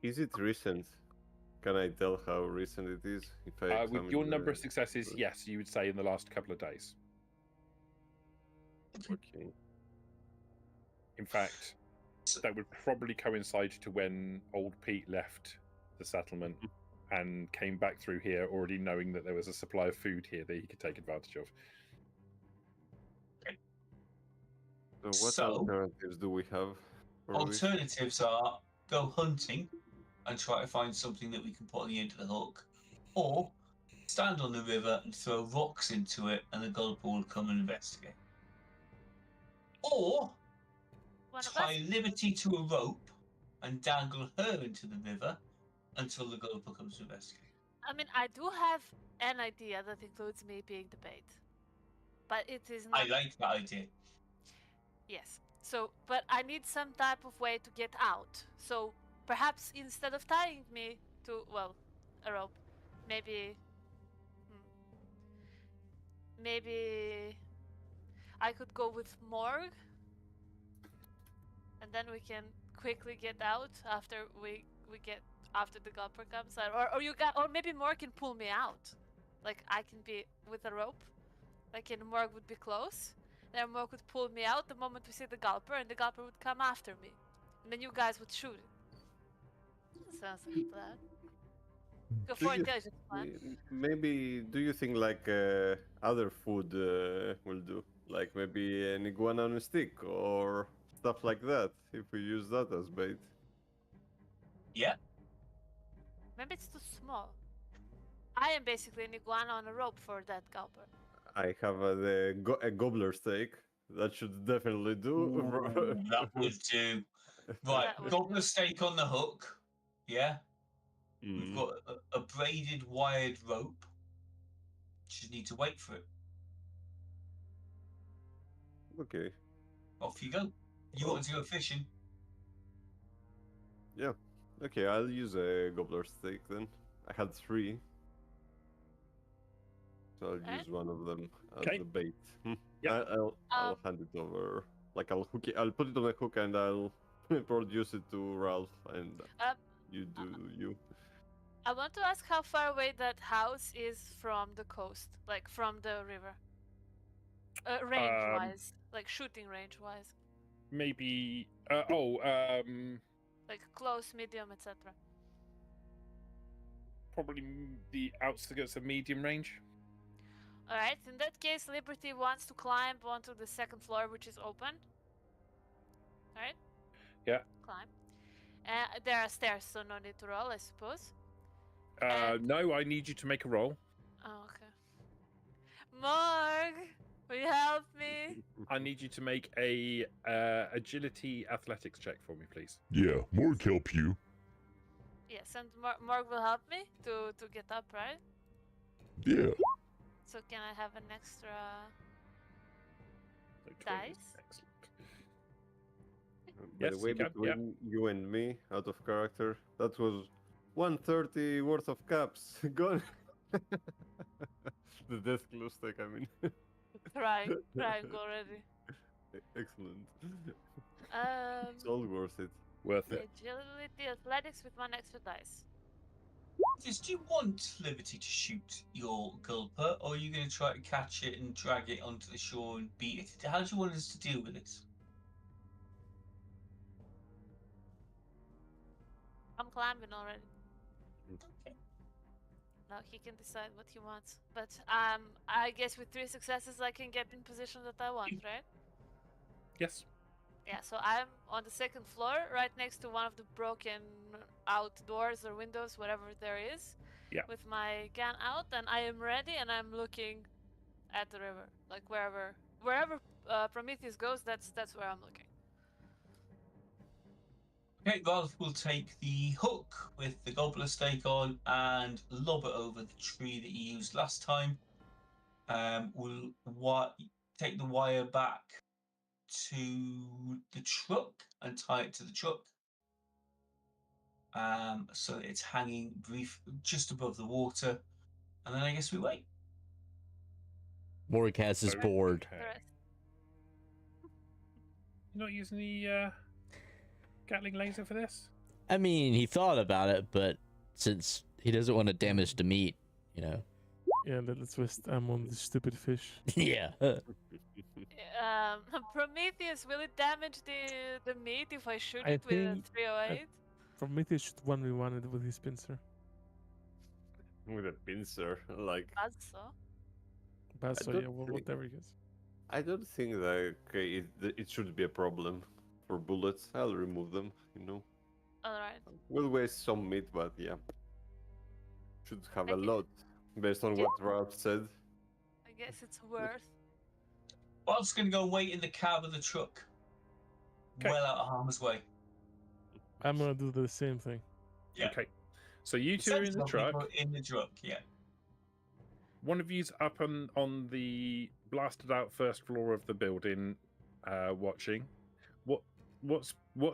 Speaker 6: Is it recent? Can I tell how recent it is? If I
Speaker 3: With your number of successes, yes, you would say in the last couple of days.
Speaker 6: Okay.
Speaker 3: In fact, that would probably coincide to when old Pete left the settlement and came back through here already knowing that there was a supply of food here that he could take advantage of.
Speaker 6: So what
Speaker 4: So-
Speaker 6: alternatives do we have? for this?
Speaker 4: Alternatives are go hunting and try to find something that we can put on the end of the hook, or stand on the river and throw rocks into it, and the gulper will come and investigate. Or
Speaker 5: One of us?
Speaker 4: tie Liberty to a rope and dangle her into the river until the gulper comes to investigate.
Speaker 5: I mean, I do have an idea that includes me being the bait, but it is not.
Speaker 4: I like that idea.
Speaker 5: Yes. So, but I need some type of way to get out. So perhaps instead of tying me to, well, a rope, maybe I could go with Morg, and then we can quickly get out after the gulper comes out, or maybe Morg can pull me out. Like I can be with a rope, like and Morg would be close. Then Morg would pull me out the moment we see the gulper, and the gulper would come after me. And then you guys would shoot it. That sounds like a plan. Go
Speaker 6: Do
Speaker 5: for
Speaker 6: you
Speaker 5: intelligence plan.
Speaker 6: maybe do you think like other food will do? Like maybe an iguana on a stick or stuff like that, if we use that as bait.
Speaker 4: Yeah.
Speaker 5: Maybe it's too small. I am basically an iguana on a rope for that gulper.
Speaker 6: I have a gobbler steak. That should definitely do.
Speaker 4: Ooh, that would do. Right,
Speaker 5: That would
Speaker 4: gobbler
Speaker 5: do.
Speaker 4: steak on the hook. Yeah. We've
Speaker 6: Mm,
Speaker 4: got a braided wired rope. Just need to wait for it.
Speaker 6: okay.
Speaker 4: Off you go. You
Speaker 6: Oh.
Speaker 4: want to go fishing?
Speaker 6: Yeah. Okay, I'll use a gobbler steak then. I had 3. So I'll
Speaker 5: Alright.
Speaker 6: use one of them as
Speaker 3: Okay.
Speaker 6: the bait.
Speaker 3: Yep.
Speaker 6: I'll hand it over. Like I'll hook it. I'll put it on a hook and I'll produce it to Ralph, and you do you.
Speaker 5: I want to ask how far away that house is from the coast, like from the river. Range-wise, like shooting range-wise,
Speaker 3: Maybe.
Speaker 5: like close, medium, etc.
Speaker 3: Probably the outskirts of medium range.
Speaker 5: All right. In that case, Liberty wants to climb onto the second floor, which is open. All right.
Speaker 3: Yeah.
Speaker 5: Climb. There are stairs, so no need to roll, I suppose.
Speaker 3: No, I need you to make a roll.
Speaker 5: Oh, okay. Morg, will you help me?
Speaker 3: I need you to make a agility athletics check for me, please.
Speaker 7: Yeah, Morg help you.
Speaker 5: Yes, and Morg will help me to get up, right?
Speaker 7: Yeah.
Speaker 5: So can I have an extra?
Speaker 3: So 20.
Speaker 5: Dice?
Speaker 3: Excellent.
Speaker 6: By
Speaker 3: Yes,
Speaker 6: the way,
Speaker 3: you can, yeah.
Speaker 6: between you and me, out of character, that was 130 worth of caps gone. The death glow stick, I mean.
Speaker 5: Trying already.
Speaker 6: Excellent. It's
Speaker 5: Um,
Speaker 6: all worth it.
Speaker 3: Worth it.
Speaker 5: agility, athletics with 1 extra dice.
Speaker 4: Do you want Liberty to shoot your gulper, or are you going to try to catch it and drag it onto the shore and beat it? How do you want us to deal with this?
Speaker 5: I'm climbing already.
Speaker 4: Okay.
Speaker 5: Now he can decide what he wants. But I guess with 3 successes I can get in position that I want, right?
Speaker 3: Yes.
Speaker 5: Yeah, so I'm on the second floor, right next to one of the broken out doors or windows, whatever there is.
Speaker 3: Yeah.
Speaker 5: With my gun out, and I am ready, and I'm looking at the river, like wherever Prometheus goes. That's where I'm looking.
Speaker 4: Okay, Ralph will take the hook with the gobbler stake on and lob it over the tree that he used last time. We'll take the wire back to the truck and tie it to the truck. So that it's hanging just above the water, and then I guess we wait.
Speaker 2: Morg has his
Speaker 3: Okay.
Speaker 2: board.
Speaker 5: The rest.
Speaker 3: You're not using the Gatling laser for this?
Speaker 2: I mean, he thought about it, but since he doesn't want to damage the meat, you know.
Speaker 1: Yeah, let's waste ammo on the stupid fish.
Speaker 2: Yeah.
Speaker 5: Prometheus, will it damage the meat if I shoot
Speaker 1: I
Speaker 5: it with a
Speaker 1: think-
Speaker 5: 308?
Speaker 1: Prometheus should 1v1 it with his pincer.
Speaker 6: With a pincer, like
Speaker 5: Also,
Speaker 1: But so
Speaker 6: don't
Speaker 1: yeah, well,
Speaker 6: think-
Speaker 1: whatever it is.
Speaker 6: I don't think that it should be a problem for bullets. I'll remove them. You know,
Speaker 5: all right.
Speaker 6: we'll waste some meat, but yeah, should have a
Speaker 5: Okay.
Speaker 6: lot based on
Speaker 5: Yeah.
Speaker 6: what Ralph said.
Speaker 5: I guess it's worth.
Speaker 4: Ralph's going to go and wait in the cab of the truck,
Speaker 3: Okay.
Speaker 4: well out of harm's way.
Speaker 1: I'm gonna do the same thing.
Speaker 4: Yeah.
Speaker 3: Okay. So you two are in the
Speaker 4: Sensible
Speaker 3: truck.
Speaker 4: people in the truck, yeah.
Speaker 3: One of you's up on the blasted out first floor of the building, watching. What's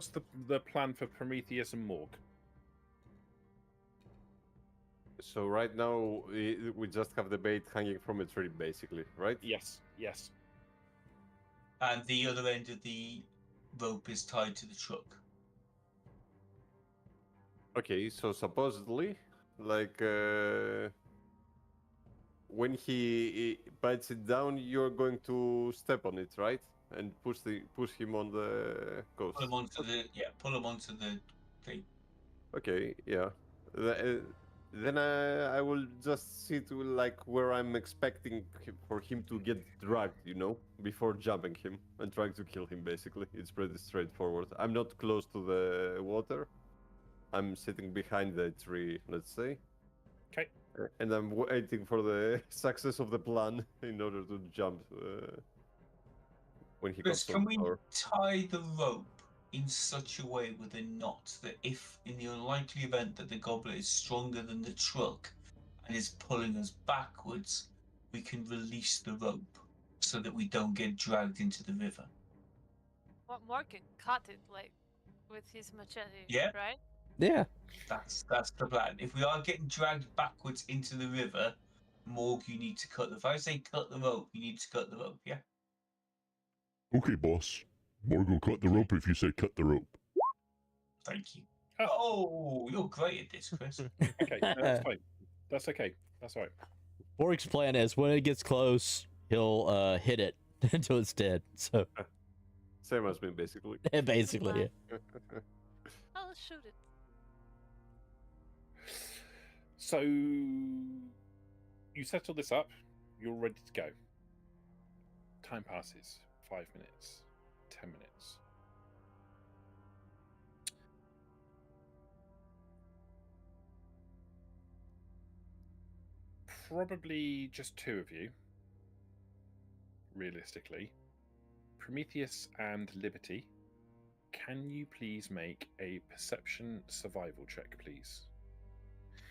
Speaker 3: the plan for Prometheus and Morg?
Speaker 6: So right now we just have the bait hanging from a tree, basically, right?
Speaker 3: Yes. Yes.
Speaker 4: And the other end of the rope is tied to the truck.
Speaker 6: Okay, so supposedly, like when he bites it down, you're going to step on it, right? And push him on the coast.
Speaker 4: Pull him onto the thing.
Speaker 6: Okay, yeah. Then I will just see to like where I'm expecting for him to get dragged, before jumping him and trying to kill him. Basically, it's pretty straightforward. I'm not close to the water. I'm sitting behind the tree, let's say.
Speaker 3: Okay.
Speaker 6: And I'm waiting for the success of the plan in order to jump when he
Speaker 4: Chris,
Speaker 6: comes
Speaker 4: can
Speaker 6: on
Speaker 4: we
Speaker 6: shore.
Speaker 4: tie the rope in such a way with a knot that if, in the unlikely event that the goblet is stronger than the truck and is pulling us backwards, we can release the rope so that we don't get dragged into the river?
Speaker 5: Morgan cut it like with his machete,
Speaker 4: Yeah.
Speaker 5: right?
Speaker 2: Yeah.
Speaker 4: That's the plan. If we are getting dragged backwards into the river, Morg, you need to cut the. If I say cut the rope, you need to cut the rope. Yeah.
Speaker 7: Okay, boss. Morg will cut the rope if you say cut the rope.
Speaker 4: Thank you. Oh, you're great at this, Chris.
Speaker 3: Okay, no, that's fine. That's okay. That's all right.
Speaker 2: Borg's plan is when it gets close, he'll hit it until it's dead. So
Speaker 6: Same as me, basically.
Speaker 2: basically, yeah.
Speaker 5: I'll shoot it.
Speaker 3: So you settle this up. You're ready to go. Time passes. 5 minutes. 10 minutes. Probably just two of you, realistically. Prometheus and Liberty, can you please make a perception survival check, please?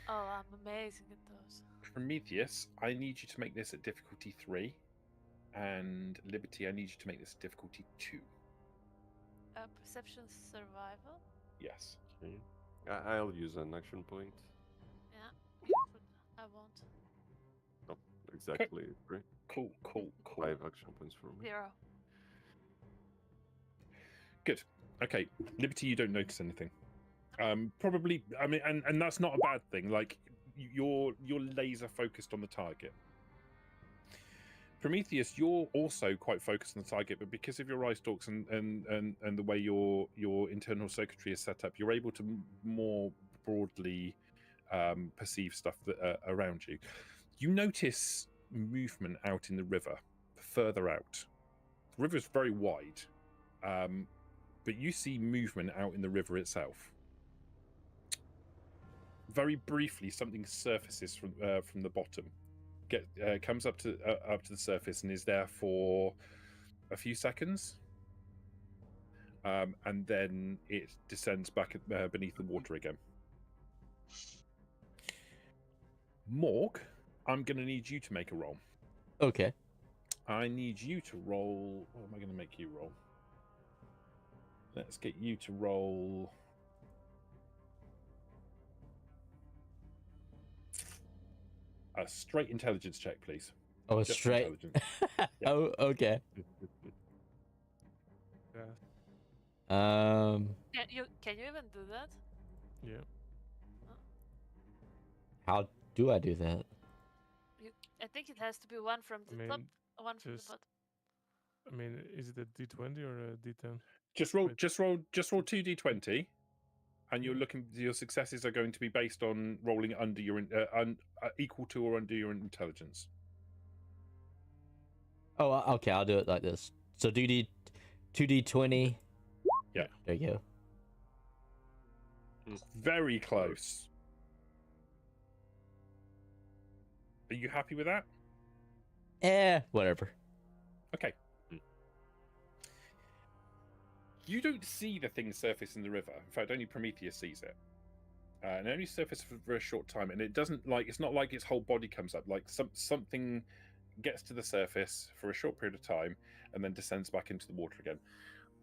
Speaker 5: Oh, I'm amazing at those.
Speaker 3: Prometheus, I need you to make this at difficulty 3, and Liberty, I need you to make this at difficulty 2.
Speaker 5: Perception survival?
Speaker 3: Yes.
Speaker 6: Okay. I'll use an action point.
Speaker 5: Yeah. I won't.
Speaker 6: Oh, exactly. Three.
Speaker 3: Cool.
Speaker 6: 5 action points for me.
Speaker 5: 0.
Speaker 3: Good. Okay, Liberty, you don't notice anything. Probably, I mean, and that's not a bad thing. Like, you're laser focused on the target. Prometheus, you're also quite focused on the target, but because of your eye stalks and the way your internal circuitry is set up, you're able to more broadly perceive stuff that around you. You notice movement out in the river, further out. The river is very wide, but you see movement out in the river itself. Very briefly, something surfaces from the bottom. Comes up to the surface and is there for a few seconds, and then it descends back beneath the water again. Morg, I'm going to need you to make a roll.
Speaker 2: Okay.
Speaker 3: I need you to roll. What am I going to make you roll? Let's get you to roll. A straight intelligence check, please.
Speaker 2: Oh,
Speaker 3: Just
Speaker 2: straight.
Speaker 3: intelligence. Yeah.
Speaker 2: Oh, okay.
Speaker 1: Yeah.
Speaker 5: Can you even do that?
Speaker 1: Yeah.
Speaker 2: How do I do that?
Speaker 5: I think it has to be one from the top, one from the
Speaker 1: just-
Speaker 5: bottom.
Speaker 1: I mean, is it a D20 or a D10?
Speaker 3: Just roll
Speaker 1: Wait.
Speaker 3: 2d20, and you're looking. Your successes are going to be based on rolling under your equal to or under your intelligence.
Speaker 2: Oh, okay. I'll do it like this. So 2d20.
Speaker 3: Yeah.
Speaker 2: There you go.
Speaker 3: Very close. Are you happy with that?
Speaker 2: Whatever.
Speaker 3: Okay. You don't see the thing surface in the river. In fact, only Prometheus sees it. And it only surfaces for a short time. And it doesn't it's not like its whole body comes up. Like something gets to the surface for a short period of time and then descends back into the water again.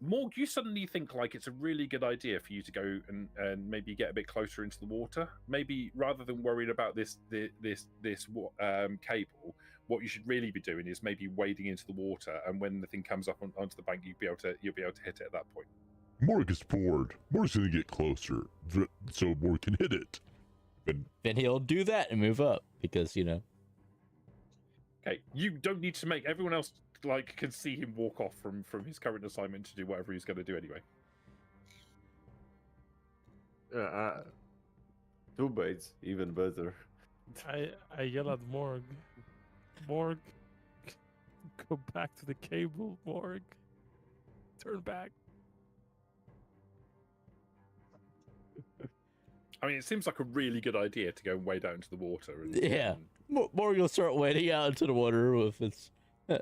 Speaker 3: Morg, you suddenly think like it's a really good idea for you to go and maybe get a bit closer into the water. Maybe rather than worrying about this cable, what you should really be doing is maybe wading into the water, and when the thing comes up onto the bank, you'll be able to hit it at that point.
Speaker 7: Morg is bored. Morg's gonna get closer, so Morg can hit it.
Speaker 2: Then he'll do that and move up because
Speaker 3: Okay, you don't need to make everyone else like can see him walk off from his current assignment to do whatever he's going to do anyway.
Speaker 6: Two baits, even better.
Speaker 1: I yell at Morg. Morg, go back to the cable. Morg, turn back.
Speaker 3: I mean, it seems like a really good idea to go way down into the water. And,
Speaker 2: Yeah. Morgan will start wading out into the water with its. I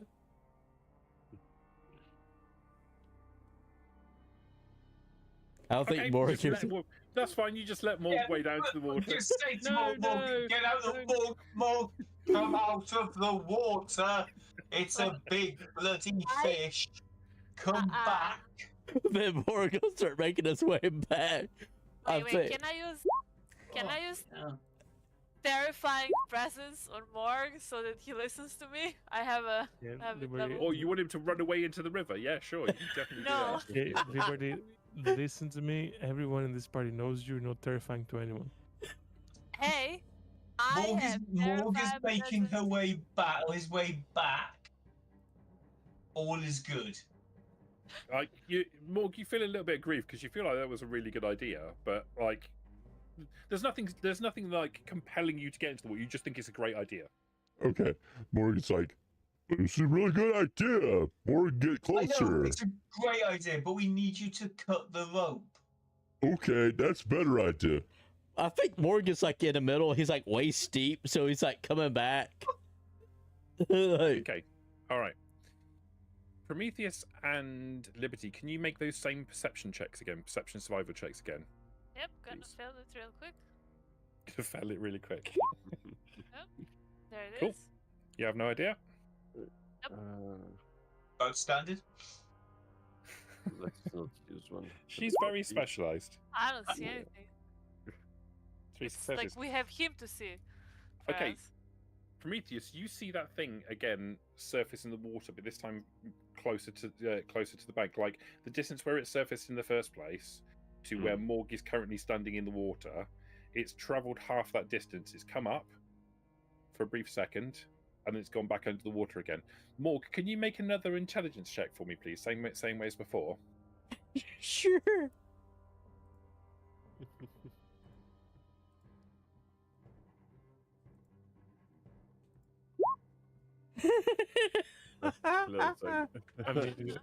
Speaker 2: don't think Morgan.
Speaker 3: That's fine. You just let Morg way down to the water.
Speaker 4: Just say to Morg, get out of the Morg, Morg, come out of the water. It's a big bloody fish. Come back.
Speaker 2: Then Morgan will start making his way back.
Speaker 5: Wait, can I use terrifying presence on Morg so that he listens to me? I have a.
Speaker 3: Or you want him to run away into the river? Yeah, sure. You can definitely
Speaker 5: No.
Speaker 3: do that.
Speaker 1: Okay, everybody, listen to me. Everyone in this party knows you're not terrifying to anyone.
Speaker 5: Hey,
Speaker 4: Morg is making his way back. All is good.
Speaker 3: Morg, you feel a little bit aggrieved because you feel like that was a really good idea, but like, there's nothing like compelling you to get into the water. You just think it's a great idea.
Speaker 7: Okay, Morgan's like, it's a really good idea. Morgan, get closer.
Speaker 4: I know, it's a great idea, but we need you to cut the rope.
Speaker 7: Okay, that's a better idea.
Speaker 2: I think Morgan's like in the middle. He's like waist deep, so he's like coming back.
Speaker 3: Okay, all right. Prometheus and Liberty, can you make those same perception checks again? Perception survival checks again.
Speaker 5: Yep, gonna fail it real quick.
Speaker 3: Gonna fail it really quick.
Speaker 5: Yep. There it
Speaker 3: Cool.
Speaker 5: is.
Speaker 3: You have no idea?
Speaker 4: Both standard?
Speaker 6: Let's not use one.
Speaker 3: She's very specialized.
Speaker 5: I don't see anything. It's like we have him to see.
Speaker 3: Okay.
Speaker 5: us.
Speaker 3: Prometheus, you see that thing again surface in the water, but this time closer to the bank. Like the distance where it surfaced in the first place to where Morg is currently standing in the water, it's travelled half that distance. It's come up for a brief second, and it's gone back under the water again. Morg, can you make another intelligence check for me, please? Same way as before.
Speaker 2: Sure.
Speaker 1: I mean,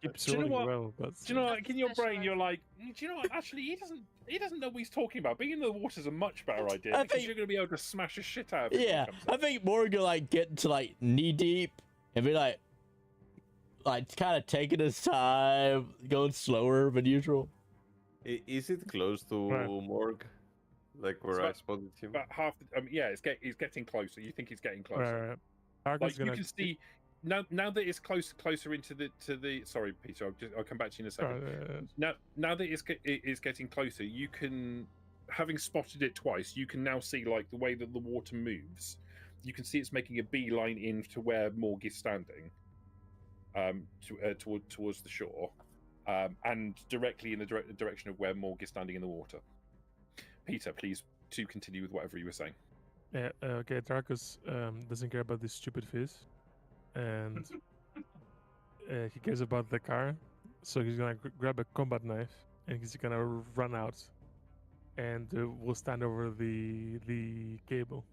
Speaker 1: keeps
Speaker 3: Do you know
Speaker 1: rolling
Speaker 3: what?
Speaker 1: well, but
Speaker 3: Do you know, like in your brain, you're like, do you know what? Actually, he doesn't know what he's talking about. Being in the water's a much better idea
Speaker 2: I
Speaker 3: because
Speaker 2: think-
Speaker 3: you're going to be able to smash the shit out of it.
Speaker 2: Yeah, I think Morgan like get to like knee deep and be like kind of taking his time, going slower than usual.
Speaker 6: Is it close to
Speaker 1: Right.
Speaker 6: Morg? Like where I spotted him?
Speaker 3: About half. Yeah, it's getting closer. You think it's getting closer.
Speaker 1: Targus
Speaker 3: Like you
Speaker 1: gonna
Speaker 3: can see now that it's closer into the. Sorry, Peter. I'll come back to you in a second. Now that it's getting closer, you can, having spotted it twice, you can now see like the way that the water moves. You can see it's making a beeline in to where Morg is standing, towards the shore, and directly in the direction of where Morg is standing in the water. Peter, please to continue with whatever you were saying.
Speaker 1: Yeah, okay, Tarkus doesn't care about this stupid fish, and he cares about the car, so he's gonna grab a combat knife and he's gonna run out, and we'll stand over the cable.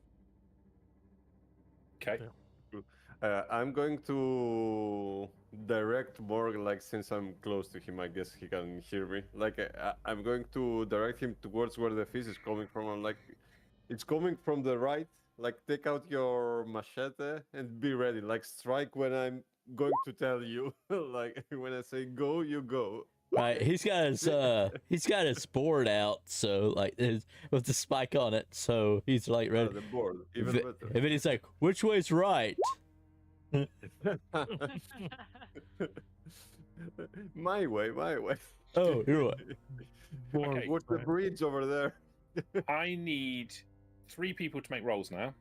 Speaker 3: Okay.
Speaker 1: Yeah.
Speaker 6: I'm going to direct Morg, like since I'm close to him, I guess he can hear me. Like I'm going to direct him towards where the fish is coming from. I'm like, it's coming from the right. Like take out your machete and be ready. Like strike when I'm going to tell you. Like when I say go, you go.
Speaker 2: Right, he's got his board out, so like with the spike on it, so he's like ready.
Speaker 6: The board, even
Speaker 2: And
Speaker 6: better.
Speaker 2: then he's like, "Which way's right?"
Speaker 6: My way, my way.
Speaker 2: Oh, your way.
Speaker 3: Okay.
Speaker 6: What's the bridge over there?
Speaker 3: I need 3 people to make rolls now.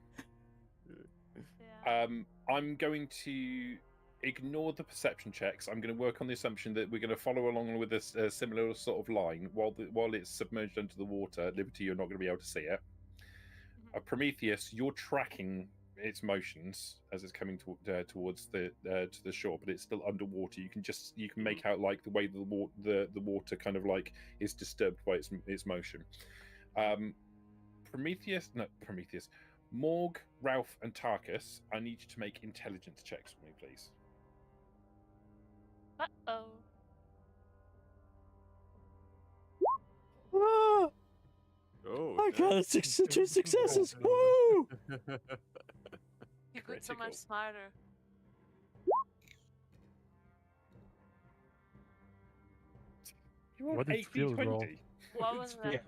Speaker 5: Yeah.
Speaker 3: I'm going to ignore the perception checks. I'm going to work on the assumption that we're going to follow along with a similar sort of line while it's submerged under the water. Liberty, you're not going to be able to see it. Prometheus, you're tracking its motions as it's coming towards the to the shore, but it's still underwater. You can make out like the way the water kind of like is disturbed by its motion. Prometheus, Morg, Ralph, and Tarkus, I need you to make intelligence checks for me, please.
Speaker 5: Uh-oh.
Speaker 2: Ah,
Speaker 6: Oh,
Speaker 2: I got
Speaker 6: okay.
Speaker 2: two successes. Woo!
Speaker 5: You got so much
Speaker 3: Critical.
Speaker 5: smarter.
Speaker 3: You rolled
Speaker 1: What did Phil roll?
Speaker 3: 8d20.
Speaker 5: What was that?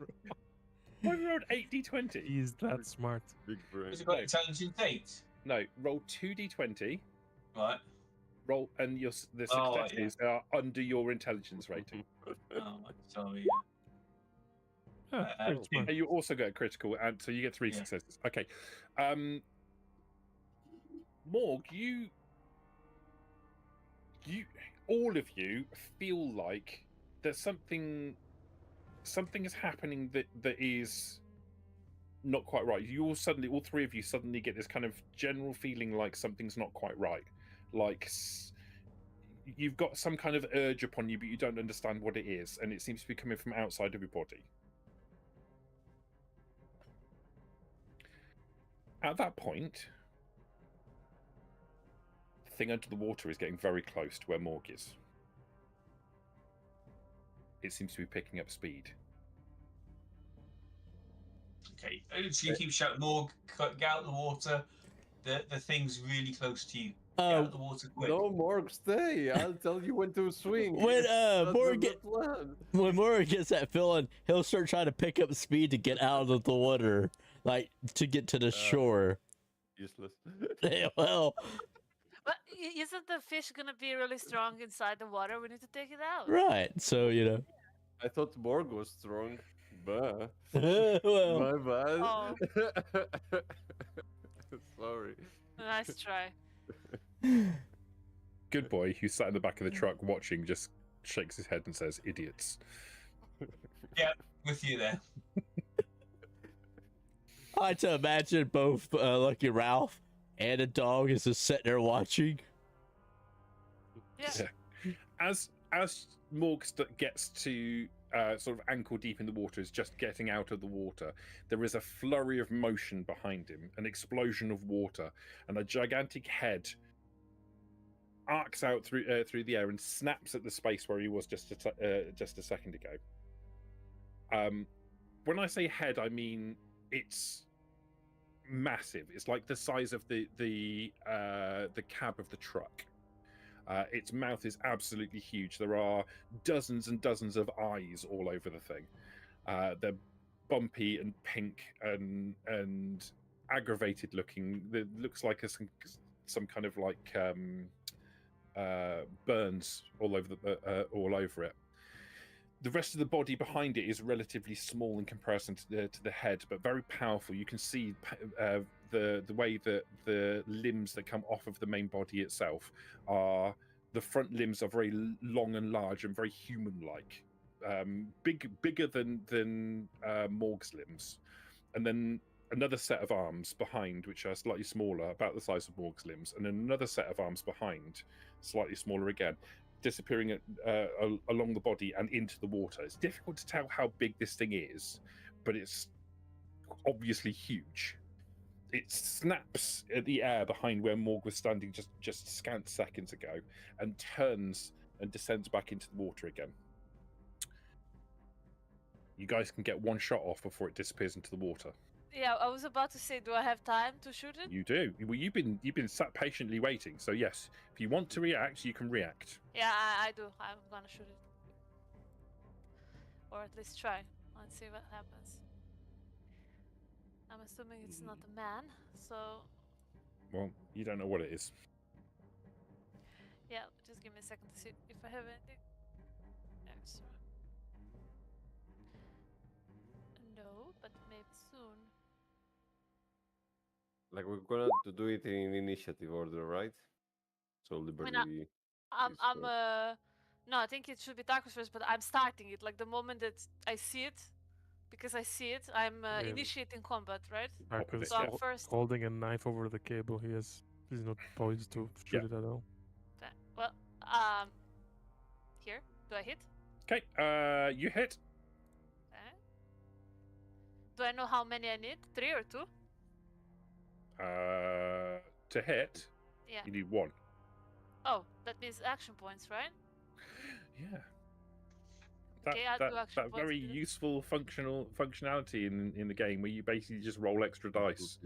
Speaker 3: Why have you rolled 8d20?
Speaker 1: He's that smart.
Speaker 6: Big brain.
Speaker 4: Has it got
Speaker 3: No.
Speaker 4: intelligence 8?
Speaker 3: No, roll 2d20.
Speaker 4: Right.
Speaker 3: Roll, and the
Speaker 4: Oh, right,
Speaker 3: successes are under your intelligence rating.
Speaker 4: Oh, sorry.
Speaker 1: Yeah, very smart.
Speaker 3: And you also get a critical, and so you get 3
Speaker 4: Yeah.
Speaker 3: successes. Okay. Morg, you all of you feel like there's something is happening that is not quite right. All 3 of you suddenly get this kind of general feeling like something's not quite right. Like you've got some kind of urge upon you, but you don't understand what it is, and it seems to be coming from outside of your body. At that point, the thing under the water is getting very close to where Morg is. It seems to be picking up speed.
Speaker 4: Okay. So you keep shouting, Morg, get out of the water. The thing's really close to you. Get out of the water quick.
Speaker 6: No, Morg, stay. I'll tell you when to swing.
Speaker 2: When
Speaker 6: That's
Speaker 2: Morg
Speaker 6: the plan.
Speaker 2: when Morg gets that feeling, he'll start trying to pick up speed to get out of the water, like to get to the shore.
Speaker 6: Useless.
Speaker 2: Well,
Speaker 5: But isn't the fish gonna be really strong inside the water? We need to take it out.
Speaker 2: right. So
Speaker 6: I thought Morg was strong, but
Speaker 2: well,
Speaker 6: my bad.
Speaker 5: Oh.
Speaker 6: Sorry.
Speaker 5: Nice try.
Speaker 3: Good boy, who sat in the back of the truck watching, just shakes his head and says, "Idiots."
Speaker 4: Yeah, with you there.
Speaker 2: I like to imagine both Lucky Ralph and a dog is just sitting there watching.
Speaker 5: Yeah.
Speaker 3: As Morg gets to sort of ankle deep in the water, is just getting out of the water, there is a flurry of motion behind him, an explosion of water, and a gigantic head arcs out through the air and snaps at the space where he was just a second ago. When I say head, I mean it's massive. It's like the size of the cab of the truck. Its mouth is absolutely huge. There are dozens and dozens of eyes all over the thing. They're bumpy and pink and aggravated looking. It looks like some kind of like burns all over it. The rest of the body behind it is relatively small in comparison to the head, but very powerful. You can see the way that the limbs that come off of the main body itself are, the front limbs are very long and large and very human-like, bigger than Morg's limbs, and then another set of arms behind, which are slightly smaller, about the size of Morg's limbs, and then another set of arms behind, slightly smaller again, disappearing along the body and into the water. It's difficult to tell how big this thing is, but it's obviously huge. It snaps at the air behind where Morg was standing just scant seconds ago, and turns and descends back into the water again. You guys can get one shot off before it disappears into the water.
Speaker 5: Yeah, I was about to say, do I have time to shoot it?
Speaker 3: You do. Well, you've been sat patiently waiting. So yes, if you want to react, you can react.
Speaker 5: Yeah, I do. I'm gonna shoot it. Or at least try. Let's see what happens. I'm assuming it's not a man, so
Speaker 3: Well, you don't know what it is.
Speaker 5: yeah, just give me a second to see if I have anything. Extra. No, but maybe soon.
Speaker 6: Like we're gonna to do it in initiative order, right? So Liberty.
Speaker 5: I'm
Speaker 6: is
Speaker 5: I'm
Speaker 6: first.
Speaker 5: no, I think it should be Tarkus first, but I'm starting it. Like the moment that I see it, because I see it. I'm
Speaker 1: Yeah.
Speaker 5: initiating combat, right?
Speaker 1: Marcus
Speaker 5: So I'm first.
Speaker 1: holding a knife over the cable. He's not poised to shoot it at all.
Speaker 5: Well, here. Do I hit?
Speaker 3: Okay, you hit.
Speaker 5: Okay. Do I know how many I need? 3 or 2?
Speaker 3: To hit,
Speaker 5: Yeah.
Speaker 3: you need 1.
Speaker 5: Oh, that means action points, right?
Speaker 3: Yeah.
Speaker 5: Okay, I'll do action
Speaker 3: that
Speaker 5: points
Speaker 3: very
Speaker 5: to do-
Speaker 3: useful functionality in the game where you basically just roll extra dice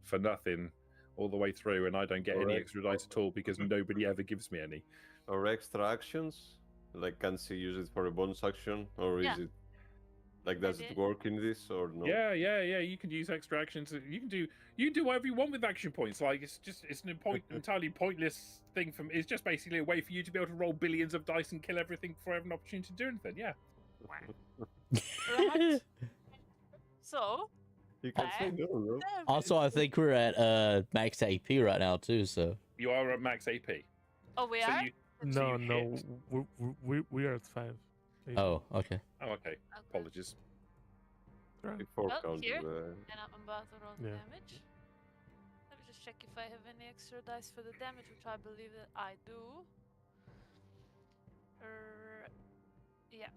Speaker 3: for nothing all the way through, and I don't get any
Speaker 6: Correct.
Speaker 3: extra dice at all because nobody ever gives me any.
Speaker 6: Or extra actions? Like, can she use it for a bonus action? Or
Speaker 5: Yeah.
Speaker 6: is it... Like, does it
Speaker 5: Maybe.
Speaker 6: work in this or no?
Speaker 3: Yeah. You can use extra actions. You can do whatever you want with action points. Like it's an entirely pointless thing. It's just basically a way for you to be able to roll billions of dice and kill everything before having an opportunity to do anything. Yeah.
Speaker 5: Right. So,
Speaker 6: You can say no, no?
Speaker 2: Also, I think we're at max AP right now too. So
Speaker 3: You are at max AP.
Speaker 5: oh, we
Speaker 3: So
Speaker 5: are?
Speaker 3: you-
Speaker 1: No,
Speaker 3: you
Speaker 1: no,
Speaker 3: hit.
Speaker 1: we are at 5.
Speaker 2: oh, okay.
Speaker 3: Oh, okay. Apologies.
Speaker 1: Right.
Speaker 6: Before
Speaker 5: Well,
Speaker 6: count,
Speaker 5: here. And I'm about to roll the
Speaker 1: Yeah.
Speaker 5: damage. Let me just check if I have any extra dice for the damage, which I believe that I do. Yeah.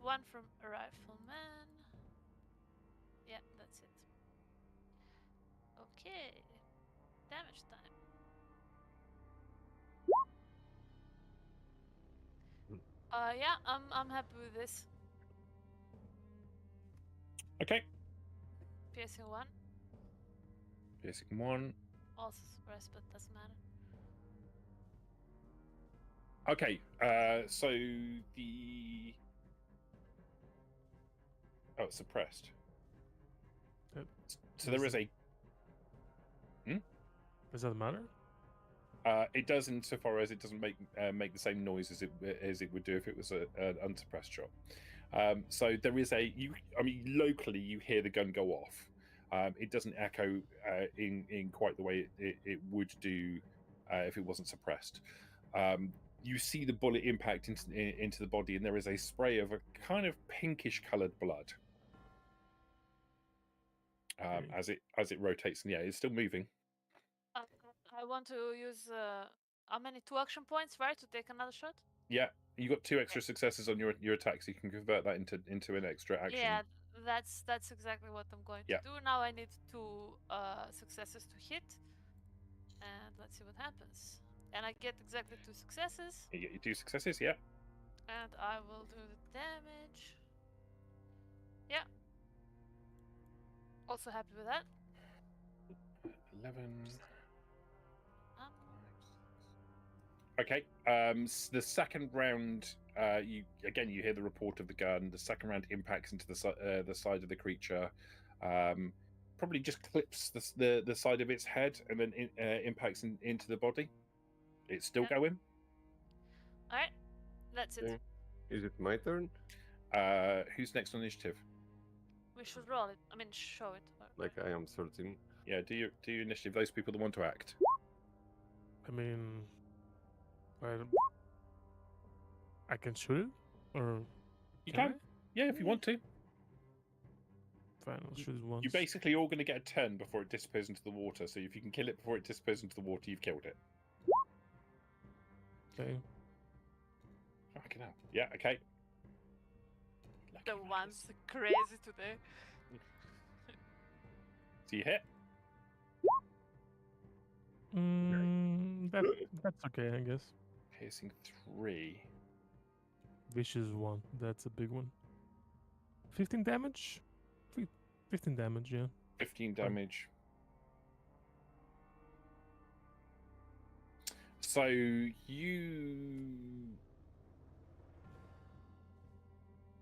Speaker 5: One from a rifleman. Yeah, that's it. Okay. Damage time. Yeah, I'm happy with this.
Speaker 3: Okay.
Speaker 5: Piercing 1.
Speaker 3: Piercing 1.
Speaker 5: Also suppressed, but doesn't matter.
Speaker 3: Okay. So the it's suppressed. So there is a.
Speaker 1: Does that matter?
Speaker 3: It does insofar as it doesn't make the same noise as it would do if it was an unsuppressed shot. So there is locally you hear the gun go off. It doesn't echo in quite the way it would do if it wasn't suppressed. You see the bullet impact into the body, and there is a spray of a kind of pinkish coloured blood as it rotates. And yeah, it's still moving.
Speaker 5: I want to use how many 2 action points, right, to take another shot?
Speaker 3: Yeah, you got 2 extra successes on your attack, so you can convert that into an extra action.
Speaker 5: Yeah, that's exactly what I'm going to do. Now I need 2 successes to hit, and let's see what happens. And I get exactly 2 successes.
Speaker 3: You get your 2 successes, yeah.
Speaker 5: And I will do the damage. Yeah. Also happy with that.
Speaker 3: 11.
Speaker 5: Um,
Speaker 3: Okay. The second round, you hear the report of the gun. The second round impacts into the side of the creature. Probably just clips the side of its head and then impacts into the body. It's still going.
Speaker 5: all right, that's it.
Speaker 6: Okay. Is it my turn?
Speaker 3: Who's next on initiative?
Speaker 5: We should roll it. I mean, show it.
Speaker 6: Like, I am 13.
Speaker 3: Yeah, do your initiative. Those people that want to act.
Speaker 1: I mean, I can shoot it, or
Speaker 3: You can. Yeah, if you want to.
Speaker 1: Fine, I'll shoot it once.
Speaker 3: You're basically all going to get a turn before it disappears into the water. So if you can kill it before it disappears into the water, you've killed it.
Speaker 1: Okay.
Speaker 3: Fucking hell. Yeah. Okay.
Speaker 5: The one's crazy today.
Speaker 3: So you hit.
Speaker 1: That's okay, I guess.
Speaker 3: Piercing 3.
Speaker 1: Vicious 1. That's a big one. 15 damage? 15 damage, yeah.
Speaker 3: 15 damage. So you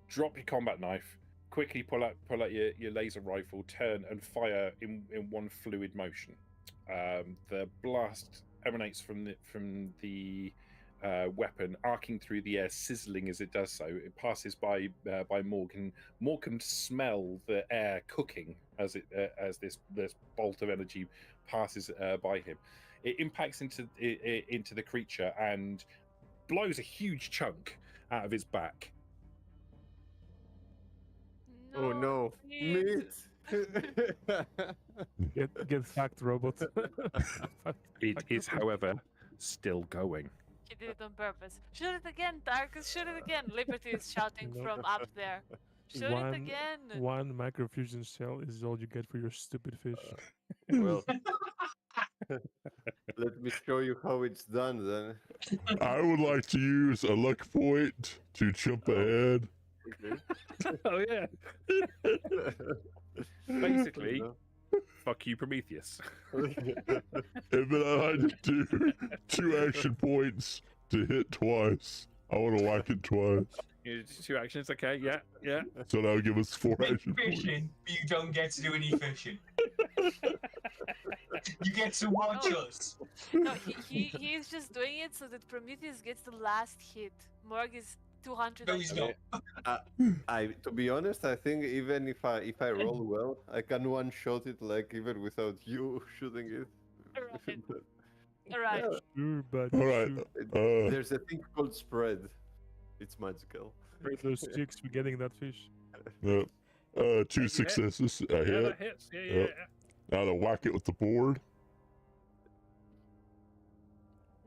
Speaker 3: drop your combat knife, quickly pull out your laser rifle, turn and fire in one fluid motion. The blast emanates from the weapon, arcing through the air, sizzling as it does so. It passes by Morgan. Morgan can smell the air cooking as this bolt of energy passes by him. It impacts into the creature and blows a huge chunk out of his back.
Speaker 6: Oh no,
Speaker 5: meat.
Speaker 1: Get fucked, robot.
Speaker 3: It is, however, still going.
Speaker 5: He did it on purpose. Shoot it again, Tarkus. Shoot it again. Liberty is shouting
Speaker 1: No.
Speaker 5: from up there. Shoot it again.
Speaker 1: One microfusion shell is all you get for your stupid fish.
Speaker 6: Well, let me show you how it's done then.
Speaker 7: I would like to use a luck point to jump ahead.
Speaker 6: Okay.
Speaker 3: Oh yeah. Basically, fuck you, Prometheus.
Speaker 7: And then I like to do 2 action points to hit twice. I want to whack it twice.
Speaker 3: You do 2 actions, okay? Yeah, yeah.
Speaker 7: So that'll give us 4 action points.
Speaker 4: Fishing, but you don't get to do any fishing. You get to watch us.
Speaker 5: No, he's just doing it so that Prometheus gets the last hit. Morg is 200.
Speaker 4: No, he's not.
Speaker 6: To be honest, I think even if I roll well, I can one-shot it like even without you shooting it.
Speaker 5: Alright.
Speaker 1: Sure, but
Speaker 7: All right.
Speaker 6: There's a thing called spread. It's magical.
Speaker 1: for those chicks for getting that fish.
Speaker 7: 2 successes. I
Speaker 3: Yeah,
Speaker 7: hit.
Speaker 3: that hits. Yeah, yeah,
Speaker 7: Yep. Now to whack it with the board.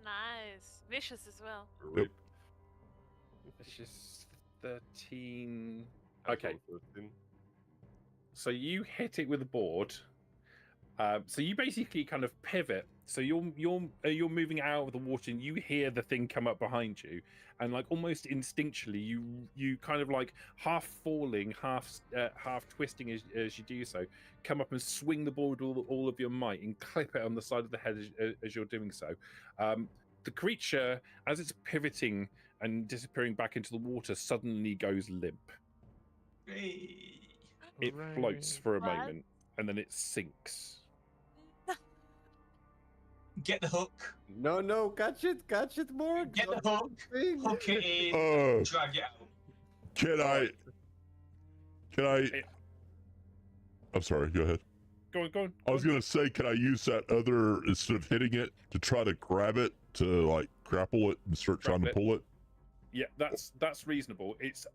Speaker 5: Nice. Vicious as well.
Speaker 7: Yep.
Speaker 3: It's just 13. Okay.
Speaker 6: 13.
Speaker 3: So you hit it with the board. So you basically kind of pivot. So you're moving out of the water, and you hear the thing come up behind you, and like almost instinctually, you kind of like half falling, half twisting as you do so, come up and swing the board with all of your might and clip it on the side of the head as you're doing so. The creature, as it's pivoting and disappearing back into the water, suddenly goes limp.
Speaker 4: Hey.
Speaker 3: It floats for a
Speaker 5: What?
Speaker 3: moment, and then it sinks.
Speaker 4: Get the hook.
Speaker 6: No, catch it, Morg.
Speaker 4: Get the hook.
Speaker 6: Thing.
Speaker 4: Hook it in.
Speaker 7: Uh,
Speaker 4: Drag it out.
Speaker 7: can I? I'm sorry. Go ahead.
Speaker 3: Go on.
Speaker 7: I was gonna say, can I use that other instead of hitting it to try to grab it to like grapple it and start trying to
Speaker 3: Grapple
Speaker 7: pull it?
Speaker 3: Yeah, that's reasonable. It's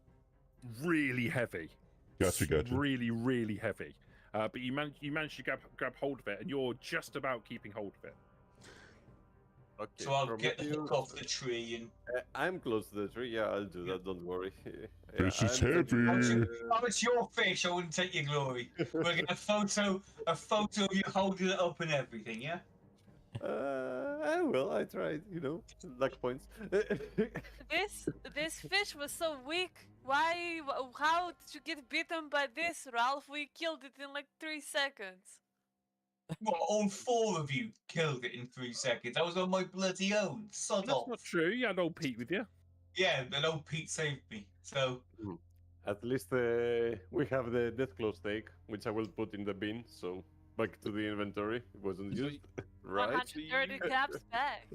Speaker 3: really heavy.
Speaker 7: Gotcha.
Speaker 3: Really, really heavy. But you managed to grab hold of it, and you're just about keeping hold of it.
Speaker 6: Okay,
Speaker 4: So I'll get the hook
Speaker 6: Prometheus.
Speaker 4: off the tree and.
Speaker 6: I'm close to the tree. Yeah, I'll do that. Don't worry.
Speaker 7: This is
Speaker 6: I'm
Speaker 7: heavy.
Speaker 4: Oh, it's your fish. I wouldn't take your glory. We'll get a photo of you holding it up and everything. Yeah.
Speaker 6: I will. I tried. Luck points.
Speaker 5: This fish was so weak. Why? How did you get bitten by this, Ralph? We killed it in like 3 seconds.
Speaker 4: What? All 4 of you killed it in 3 seconds. I was on my bloody own. Sod
Speaker 3: That's
Speaker 4: off.
Speaker 3: not true. You had old Pete with you.
Speaker 4: Yeah, but old Pete saved me. So
Speaker 6: At least we have the deathclaw steak, which I will put in the bin. So back to the inventory. It wasn't used, right?
Speaker 5: 130 caps back.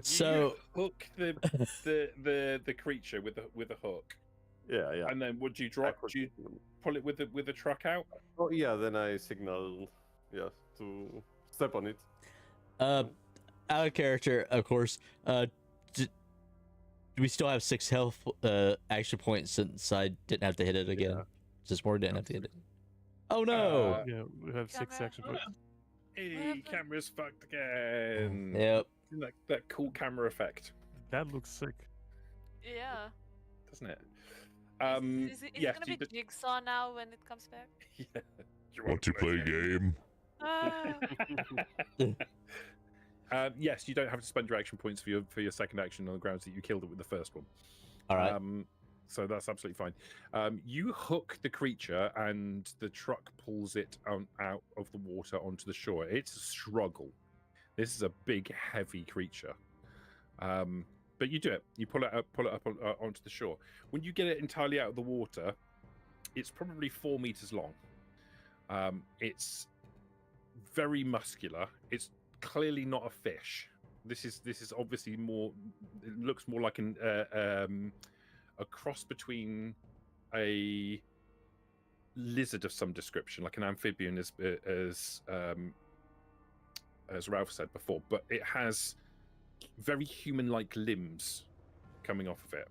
Speaker 2: So
Speaker 3: You hook the creature with a hook,
Speaker 6: Yeah.
Speaker 3: and then would you drop? Do you pull it with the truck out?
Speaker 6: Oh yeah. Then I signal, to step on it.
Speaker 2: out of character, of course. Do we still have 6 health action points since I didn't have to hit it again? Just more didn't have to hit it. Oh no!
Speaker 1: Yeah, we have 6
Speaker 5: Camera.
Speaker 1: action points.
Speaker 3: Hey, camera's fucked again.
Speaker 2: Yep.
Speaker 3: That cool camera effect,
Speaker 1: That looks sick.
Speaker 5: Yeah.
Speaker 3: doesn't it?
Speaker 5: Is it
Speaker 3: yes,
Speaker 5: gonna be Jigsaw now when it comes back?
Speaker 3: Yeah. You
Speaker 7: Want to play a game?
Speaker 5: Ah,
Speaker 3: Yes, you don't have to spend your action points for your second action on the grounds that you killed it with the first one.
Speaker 2: All right.
Speaker 3: So that's absolutely fine. You hook the creature, and the truck pulls it out of the water onto the shore. It's a struggle. This is a big, heavy creature. But you do it. You pull it up onto the shore. When you get it entirely out of the water, it's probably 4 meters long. It's very muscular. It's clearly not a fish. This is obviously more. It looks more like a cross between a lizard of some description, like an amphibian, as Ralph said before. But it has very human-like limbs coming off of it.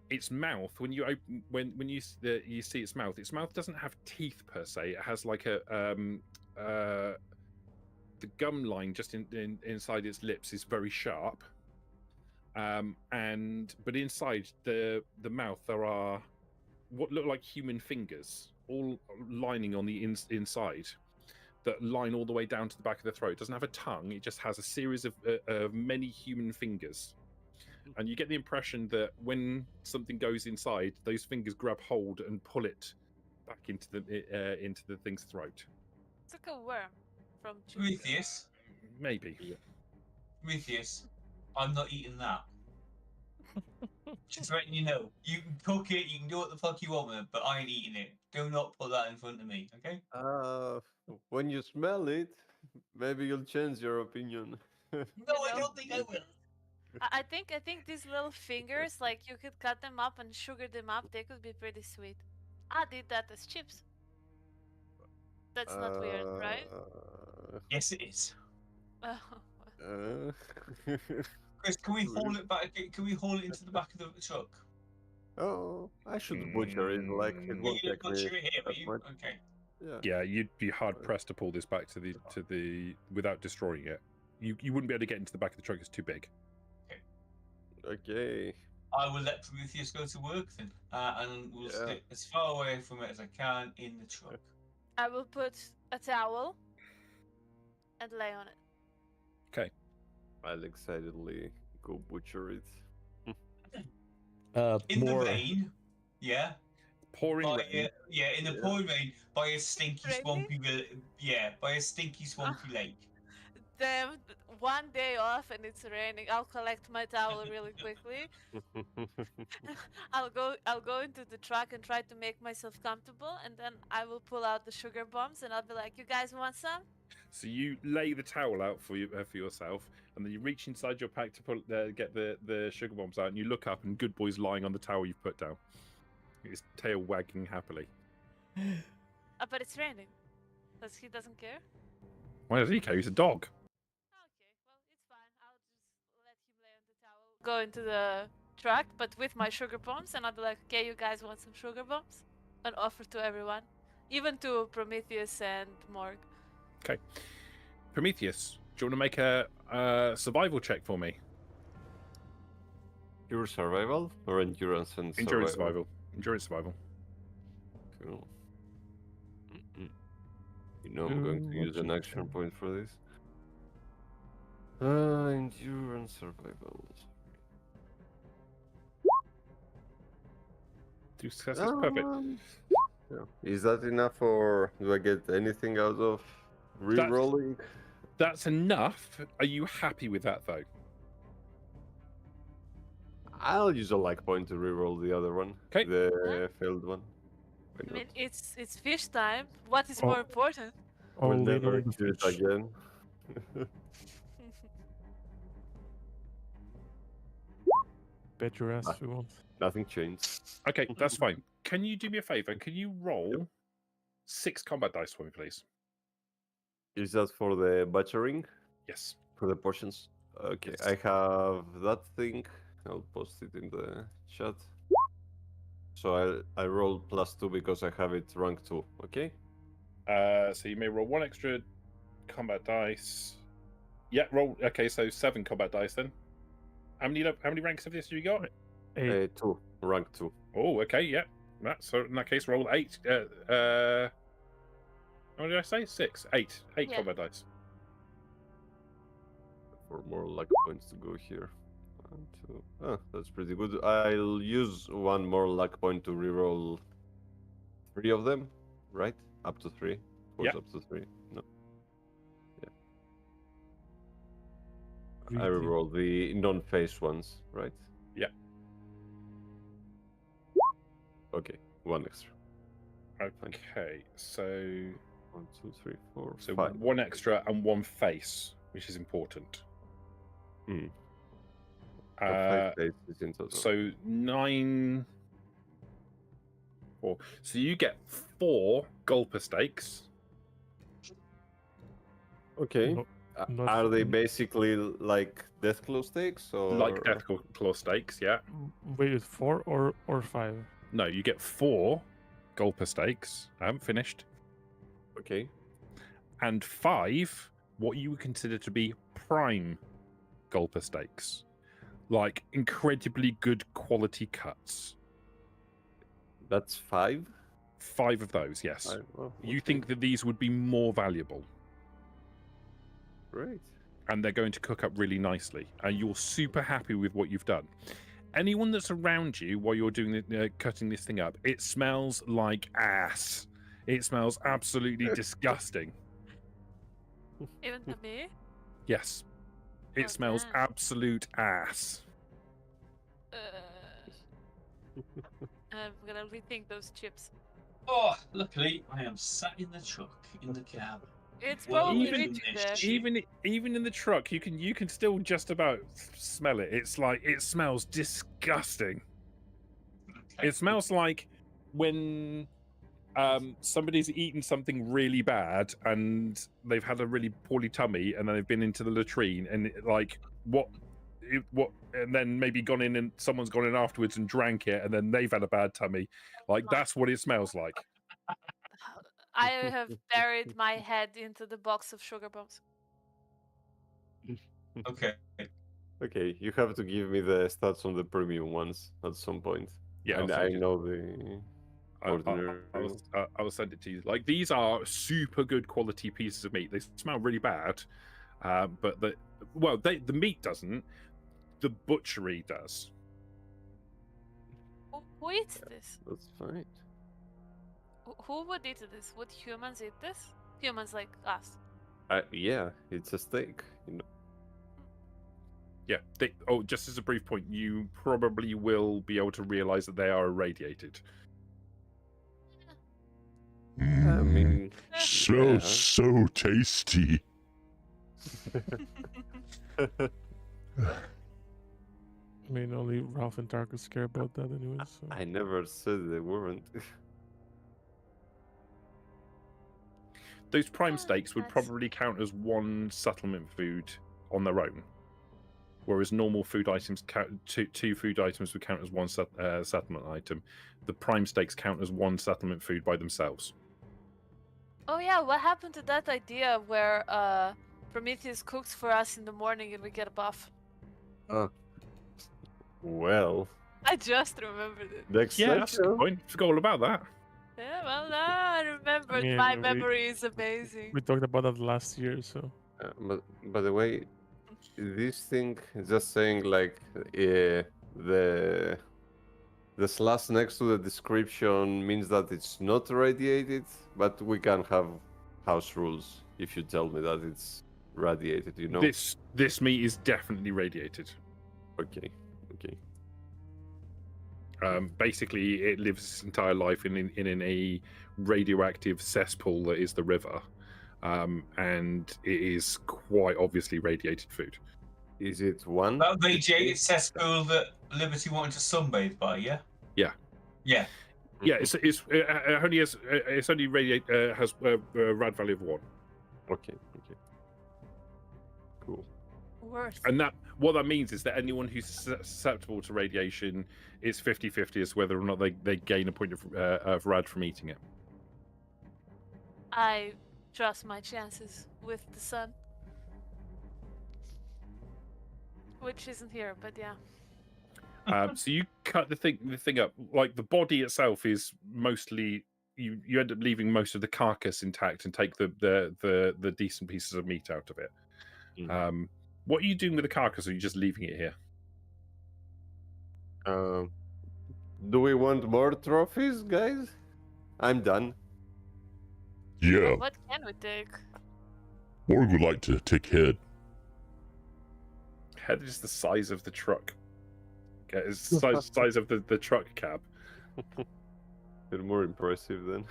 Speaker 3: its mouth, when you open, when you you see its mouth doesn't have teeth per se. It has like the gum line just inside its lips is very sharp. But inside the mouth there are what look like human fingers, all lining on the inside, that line all the way down to the back of the throat. It doesn't have a tongue. It just has a series of many human fingers. And you get the impression that when something goes inside, those fingers grab hold and pull it back into the thing's throat.
Speaker 5: It's like a worm from Jupiter.
Speaker 4: Prometheus,
Speaker 3: Maybe.
Speaker 4: Prometheus, I'm not eating that. Just letting you know. You can cook it, you can do what the fuck you want with it, but I ain't eating it. Do not put that in front of me, okay?
Speaker 6: When you smell it, maybe you'll change your opinion.
Speaker 4: No, I don't think I will.
Speaker 5: I think these little fingers, like you could cut them up and sugar them up. They could be pretty sweet. I did that as chips. That's not weird, right?
Speaker 4: Yes, it is.
Speaker 5: Oh.
Speaker 4: Chris, can we haul it back? Can we haul it into the back of the truck?
Speaker 6: Oh, I should butcher it. Like it
Speaker 4: Will
Speaker 6: won't
Speaker 4: you
Speaker 6: take me
Speaker 4: butcher it here?
Speaker 6: that
Speaker 4: Will you?
Speaker 6: much.
Speaker 4: Okay.
Speaker 6: Yeah.
Speaker 3: Yeah, you'd be hard pressed to pull this back to the without destroying it. You wouldn't be able to get into the back of the truck. It's too big.
Speaker 6: Okay.
Speaker 4: I will let Prometheus go to work then, and we'll sit as far away from it as I can in the truck.
Speaker 5: I will put a towel and lay on it.
Speaker 3: Okay.
Speaker 6: I'll excitedly go butcher it.
Speaker 4: In
Speaker 2: more.
Speaker 4: the rain, yeah.
Speaker 3: Pouring
Speaker 4: By
Speaker 3: rain.
Speaker 4: in the pouring rain, by a stinky
Speaker 5: Rainy?
Speaker 4: swampy by a stinky swampy lake.
Speaker 5: Then one day off and it's raining. I'll collect my towel really quickly. I'll go into the truck and try to make myself comfortable, and then I will pull out the sugar bombs and I'll be like, "You guys want some?"
Speaker 3: So you lay the towel out for yourself, and then you reach inside your pack to get the sugar bombs out, and you look up, and Good Boy's lying on the towel you've put down, his tail wagging happily.
Speaker 5: But it's raining. He doesn't care.
Speaker 3: Why does he care? He's a dog.
Speaker 5: Okay, well, it's fine. I'll just let him lay on the towel. Go into the truck, but with my sugar bombs, and I'll be like, "Okay, you guys want some sugar bombs?" And offer to everyone, even to Prometheus and Morg.
Speaker 3: Okay. Prometheus, do you want to make a survival check for me?
Speaker 6: Pure survival or endurance and
Speaker 3: Endurance survival. Endurance survival.
Speaker 6: Cool. You know I'm going to use an action point for this. Endurance survival.
Speaker 3: 2 successes, perfect.
Speaker 6: Yeah. Is that enough, or do I get anything out of re-rolling?
Speaker 3: That's enough. Are you happy with that, though?
Speaker 6: I'll use a luck point to re-roll the other one.
Speaker 3: 'Kay.
Speaker 6: The failed one. Why
Speaker 5: I mean,
Speaker 6: not?
Speaker 5: it's fish time. What is
Speaker 1: Oh.
Speaker 5: more important?
Speaker 6: We'll
Speaker 1: All
Speaker 6: never
Speaker 1: in on the
Speaker 6: do it
Speaker 1: fish.
Speaker 6: again.
Speaker 1: Bet your ass we won't.
Speaker 6: Nothing changed.
Speaker 3: Okay, that's fine. Can you do me a favor? Can you roll 6 combat dice for me, please?
Speaker 6: Is that for the butchering?
Speaker 3: Yes.
Speaker 6: For the portions? Okay,
Speaker 3: Yes.
Speaker 6: I have that thing. I'll post it in the chat. So I roll +2 because I have it rank 2, okay?
Speaker 3: So you may roll 1 extra combat dice. Yeah, roll. Okay, so 7 combat dice then. How many ranks of this have you got?
Speaker 6: 2, rank 2.
Speaker 3: Oh, okay, yeah. So in that case, roll 8. How many did I say? 6, 8
Speaker 5: Yeah.
Speaker 3: combat dice.
Speaker 6: For more luck points to go here. 1, 2. Ah, that's pretty good. I'll use 1 more luck point to reroll 3 of them, right? Up to 3.
Speaker 3: Yeah.
Speaker 6: Up to 3. No. I
Speaker 1: Really?
Speaker 6: reroll the non-face ones, right?
Speaker 3: Yeah.
Speaker 6: Okay, 1 extra.
Speaker 3: Okay, so
Speaker 6: 1, 2, 3, 4,
Speaker 3: so
Speaker 6: 5.
Speaker 3: 1 extra and 1 face, which is important.
Speaker 6: Hmm. So
Speaker 3: Uh,
Speaker 6: 5 faces in total.
Speaker 3: So 9. 4. So you get 4 gulper steaks.
Speaker 6: Okay.
Speaker 1: No. Not
Speaker 6: Are they
Speaker 1: f-
Speaker 6: basically like death claw steaks or
Speaker 3: Like death claw steaks, yeah.
Speaker 1: Wait, 4 or 5?
Speaker 3: No, you get 4 gulper steaks. I haven't finished.
Speaker 6: Okay.
Speaker 3: And 5 what you would consider to be prime gulper steaks, like incredibly good quality cuts.
Speaker 6: That's 5?
Speaker 3: 5 of those, yes.
Speaker 6: 5. Oh,
Speaker 3: You
Speaker 6: okay.
Speaker 3: think that these would be more valuable,
Speaker 6: Great.
Speaker 3: and they're going to cook up really nicely, and you're super happy with what you've done. Anyone that's around you while you're doing cutting this thing up, it smells like ass. It smells absolutely disgusting.
Speaker 5: Even to me?
Speaker 3: Yes, it
Speaker 5: Oh,
Speaker 3: smells
Speaker 5: damn.
Speaker 3: absolute ass.
Speaker 5: I'm gonna rethink those chips.
Speaker 4: Oh, luckily I am sat in the truck in the cab.
Speaker 5: It's
Speaker 4: Well,
Speaker 5: probably
Speaker 3: even-
Speaker 5: reaching there.
Speaker 3: Even in the truck, you can still just about smell it. It's like it smells disgusting.
Speaker 4: Okay.
Speaker 3: It smells like when somebody's eaten something really bad and they've had a really poorly tummy, and then they've been into the latrine and and then maybe gone in and someone's gone in afterwards and drank it, and then they've had a bad tummy. Like that's what it smells like.
Speaker 5: I have buried my head into the box of sugar bombs.
Speaker 4: Okay.
Speaker 6: Okay, you have to give me the stats on the premium ones at some point.
Speaker 3: Yeah,
Speaker 6: and
Speaker 3: I'll
Speaker 6: I
Speaker 3: send you-
Speaker 6: know the ordinary.
Speaker 3: I will send it to you. Like these are super good quality pieces of meat. They smell really bad, but the meat doesn't. The butchery does.
Speaker 5: Who eats this?
Speaker 6: That's fine.
Speaker 5: Who would eat this? Would humans eat this? Humans like us.
Speaker 6: Yeah, it's a steak. You know.
Speaker 3: Yeah. Just as a brief point, you probably will be able to realize that they are irradiated.
Speaker 6: I
Speaker 7: Mm,
Speaker 6: mean,
Speaker 7: smells so tasty.
Speaker 1: I mean, only Ralph and Tarkus care about that anyway. So.
Speaker 6: I never said they weren't.
Speaker 3: Those prime
Speaker 5: Ah,
Speaker 3: steaks would
Speaker 5: nice.
Speaker 3: probably count as one settlement food on their own, whereas normal food items two food items would count as one settlement item. The prime steaks count as one settlement food by themselves.
Speaker 5: Oh yeah, what happened to that idea where Prometheus cooks for us in the morning and we get a buff?
Speaker 6: Well,
Speaker 5: I just remembered it.
Speaker 6: next
Speaker 3: Yeah, that's a good
Speaker 6: session.
Speaker 3: point. Forgot all about that.
Speaker 5: Yeah, well, now I remembered.
Speaker 1: mean,
Speaker 5: My
Speaker 1: we-
Speaker 5: memory is amazing.
Speaker 1: We talked about that last year, so
Speaker 6: But by the way, this thing is just saying like the slash next to the description means that it's not radiated, but we can have house rules if you tell me that it's radiated. You know.
Speaker 3: This meat is definitely radiated.
Speaker 6: Okay.
Speaker 3: Basically, it lives its entire life in a radioactive cesspool that is the river, and it is quite obviously radiated food.
Speaker 6: Is it one?
Speaker 4: That radiated cesspool that Liberty wanted to sunbathe by, yeah?
Speaker 3: Yeah.
Speaker 4: Yeah.
Speaker 3: Yeah, it only has has a rad value of 1,
Speaker 6: Okay. Cool.
Speaker 5: Worse.
Speaker 3: and what that means is that anyone who's susceptible to radiation is 50-50 as to whether or not they gain a point of rad from eating it.
Speaker 5: I trust my chances with the sun. Which isn't here, but yeah.
Speaker 3: So you cut the thing up. Like the body itself is mostly you end up leaving most of the carcass intact and take the decent pieces of meat out of it.
Speaker 6: Mhm.
Speaker 3: What are you doing with the carcass? Or are you just leaving it here?
Speaker 6: Do we want more trophies, guys? I'm done.
Speaker 7: Yeah,
Speaker 5: What can we take?
Speaker 7: Morg would like to take head.
Speaker 3: Head is the size of the truck. Okay, it's the size of the truck cab.
Speaker 6: They're more impressive then.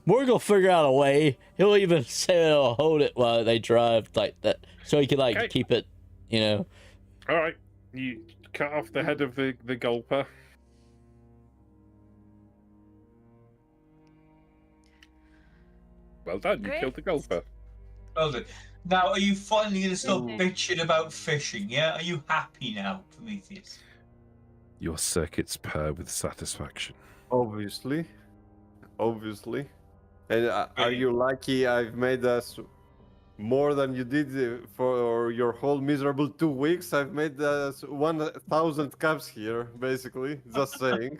Speaker 2: Morg will figure out a way. He'll even say he'll hold it while they drive like that, so he can like
Speaker 3: Okay.
Speaker 2: keep it, you know.
Speaker 3: All right, you cut off the head of the gulper. Well done, you
Speaker 5: Great.
Speaker 3: killed the golfer.
Speaker 4: Well done. Now, are you finally going to stop
Speaker 5: Ooh.
Speaker 4: bitching about fishing? Yeah, are you happy now, Prometheus?
Speaker 3: Your circuits purr with satisfaction.
Speaker 6: Obviously. And are
Speaker 4: Brilliant.
Speaker 6: you lucky I've made us more than you did for your whole miserable 2 weeks? I've made us 1,000 caps here, basically. Just saying.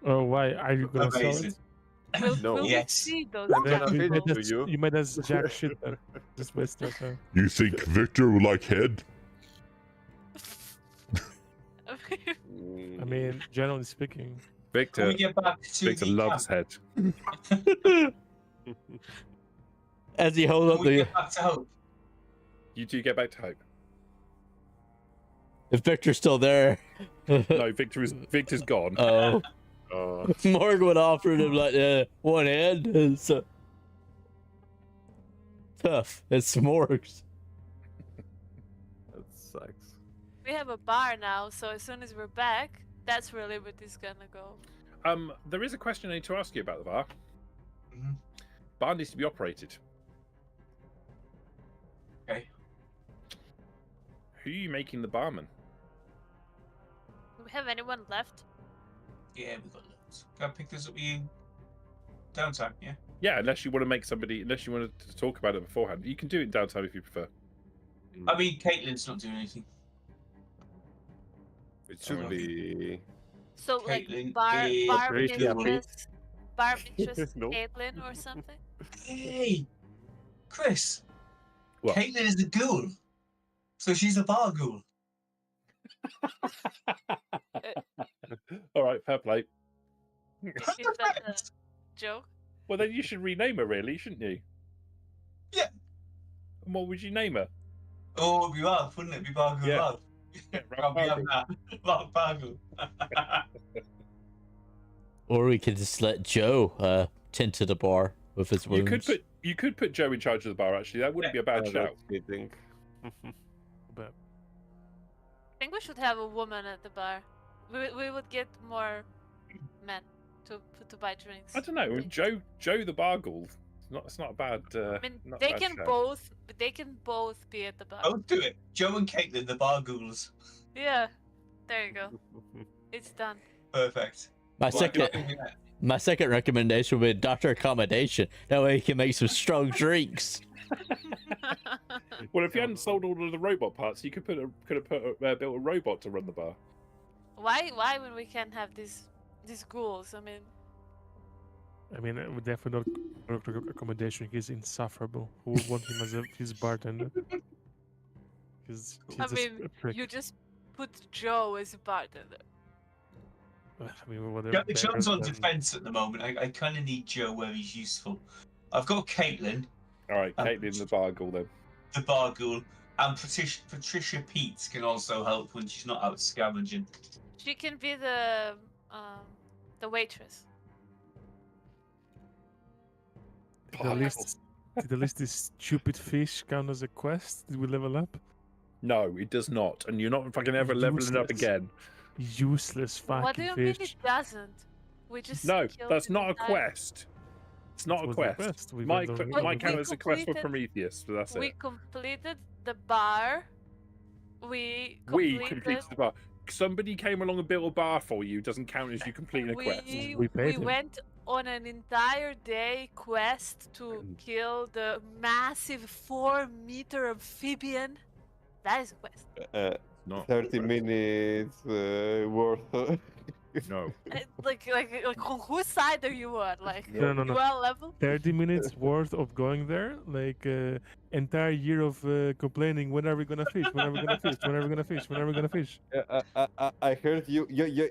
Speaker 1: Oh, why are you gonna sell
Speaker 4: Amazing.
Speaker 1: it?
Speaker 6: No.
Speaker 5: Will we
Speaker 4: Yes.
Speaker 5: see those
Speaker 6: I'm
Speaker 1: Then
Speaker 6: gonna
Speaker 1: you
Speaker 6: feed
Speaker 1: made
Speaker 6: it
Speaker 5: people?
Speaker 6: to
Speaker 1: us,
Speaker 6: you.
Speaker 1: you made us jack shit then. Just waste your time.
Speaker 7: You think Victor would like head?
Speaker 1: I mean, generally speaking.
Speaker 4: Can
Speaker 3: Victor,
Speaker 4: we get back to
Speaker 3: Victor
Speaker 4: the
Speaker 3: loves
Speaker 4: camp?
Speaker 3: head.
Speaker 2: As he holds
Speaker 4: Can
Speaker 2: up
Speaker 4: we
Speaker 2: the.
Speaker 4: get back to Hope?
Speaker 3: You do get back to hope.
Speaker 2: If Victor's still there.
Speaker 3: No, Victor's gone.
Speaker 2: Oh. Morg would offer him like one hand. It's tough. It's Morg's.
Speaker 6: That sucks.
Speaker 5: We have a bar now, so as soon as we're back, that's where Liberty's gonna go.
Speaker 3: There is a question I need to ask you about the bar.
Speaker 4: Mhm.
Speaker 3: Bar needs to be operated.
Speaker 4: Okay.
Speaker 3: Who are you making the barman?
Speaker 5: Do we have anyone left?
Speaker 4: Yeah, we got loads. Can I pick this up with you downtime? Yeah.
Speaker 3: Yeah, unless you want to make somebody, unless you want to talk about it beforehand. You can do it in downtime if you prefer.
Speaker 4: I mean, Caitlin's not doing anything.
Speaker 6: It should be.
Speaker 5: So
Speaker 4: Caitlin
Speaker 5: like bar
Speaker 4: is
Speaker 6: very
Speaker 5: mistress, bar mistress
Speaker 6: No.
Speaker 5: Caitlin or something.
Speaker 4: Hey, Chris.
Speaker 3: What?
Speaker 4: Caitlin is a ghoul, so she's a bar ghoul.
Speaker 3: All right, fair play.
Speaker 5: Is that a joke?
Speaker 3: Well, then you should rename her, really, shouldn't you?
Speaker 4: Yeah.
Speaker 3: And what would you name her?
Speaker 4: Oh, it'd be Ralph, wouldn't it? Be bar ghoul
Speaker 3: Yeah.
Speaker 4: Ralph.
Speaker 3: Ralph
Speaker 4: Ralph
Speaker 3: Bargool.
Speaker 4: Ralph bar ghoul.
Speaker 2: Or we could just let Joe tend to the bar with his wounds.
Speaker 3: You could put Joe in charge of the bar. Actually, that wouldn't be a bad shout.
Speaker 6: That's fitting.
Speaker 1: But
Speaker 5: I think we should have a woman at the bar. We would get more men to buy drinks.
Speaker 3: I don't know.
Speaker 5: think.
Speaker 3: Joe the Bargool. It's not a bad.
Speaker 5: I mean,
Speaker 3: not a
Speaker 5: they
Speaker 3: bad
Speaker 5: can
Speaker 3: shout.
Speaker 5: both be at the bar.
Speaker 4: Don't do it. Joe and Caitlin, the bar ghouls.
Speaker 5: Yeah, there you go. It's done.
Speaker 4: Perfect.
Speaker 2: My
Speaker 4: Well,
Speaker 2: second,
Speaker 4: I think that-
Speaker 2: my second recommendation would be doctor accommodation. That way he can make some strong drinks.
Speaker 3: Well, if you hadn't sold all of the robot parts, you could have built a robot to run the bar.
Speaker 5: Why when we can have these ghouls? I mean,
Speaker 1: we definitely not accommodation. He's insufferable. Who would want him as his bartender? He's
Speaker 5: I
Speaker 1: just
Speaker 5: mean,
Speaker 1: a prick.
Speaker 5: you just put Joe as a bartender.
Speaker 1: I mean, whatever.
Speaker 4: Joe's on defense at the moment. I kind of need Joe where he's useful. I've got Caitlin,
Speaker 3: All right, Caitlin the Bargool then.
Speaker 4: the bar ghoul, and Patricia Peets can also help when she's not out scavenging.
Speaker 5: She can be the waitress.
Speaker 1: Did the list this stupid fish count as a quest? Did we level up?
Speaker 3: No, it does not, and you're not fucking ever leveling up
Speaker 1: Useless.
Speaker 3: again.
Speaker 1: Useless fucking
Speaker 5: What do you
Speaker 1: fish.
Speaker 5: mean it doesn't? We just
Speaker 3: No,
Speaker 5: killed
Speaker 3: that's
Speaker 5: the
Speaker 3: not a
Speaker 5: entire-
Speaker 3: quest. It's not
Speaker 1: It
Speaker 3: a
Speaker 1: was a
Speaker 3: quest.
Speaker 1: quest. We
Speaker 3: Might
Speaker 1: went on-
Speaker 5: Well,
Speaker 3: count
Speaker 5: we
Speaker 3: as a quest for
Speaker 5: completed-
Speaker 3: Prometheus, but that's
Speaker 5: We
Speaker 3: it.
Speaker 5: completed the bar. We
Speaker 3: We
Speaker 5: completed.
Speaker 3: completed the bar. Somebody came along and built a bar for you. Doesn't count as you completing a quest.
Speaker 1: We paid him.
Speaker 5: went on an entire day quest to
Speaker 3: Mm.
Speaker 5: kill the massive 4-meter amphibian. That is a quest.
Speaker 3: Not
Speaker 6: 30
Speaker 3: a quest.
Speaker 6: minutes worth.
Speaker 3: No.
Speaker 5: Like on whose side are you on? Like
Speaker 1: No, no,
Speaker 5: you
Speaker 1: no.
Speaker 5: are level?
Speaker 1: 30 minutes worth of going there, like entire year of complaining. When are we gonna fish? When are we gonna fish? When are we gonna fish? When are we gonna fish?
Speaker 6: I heard you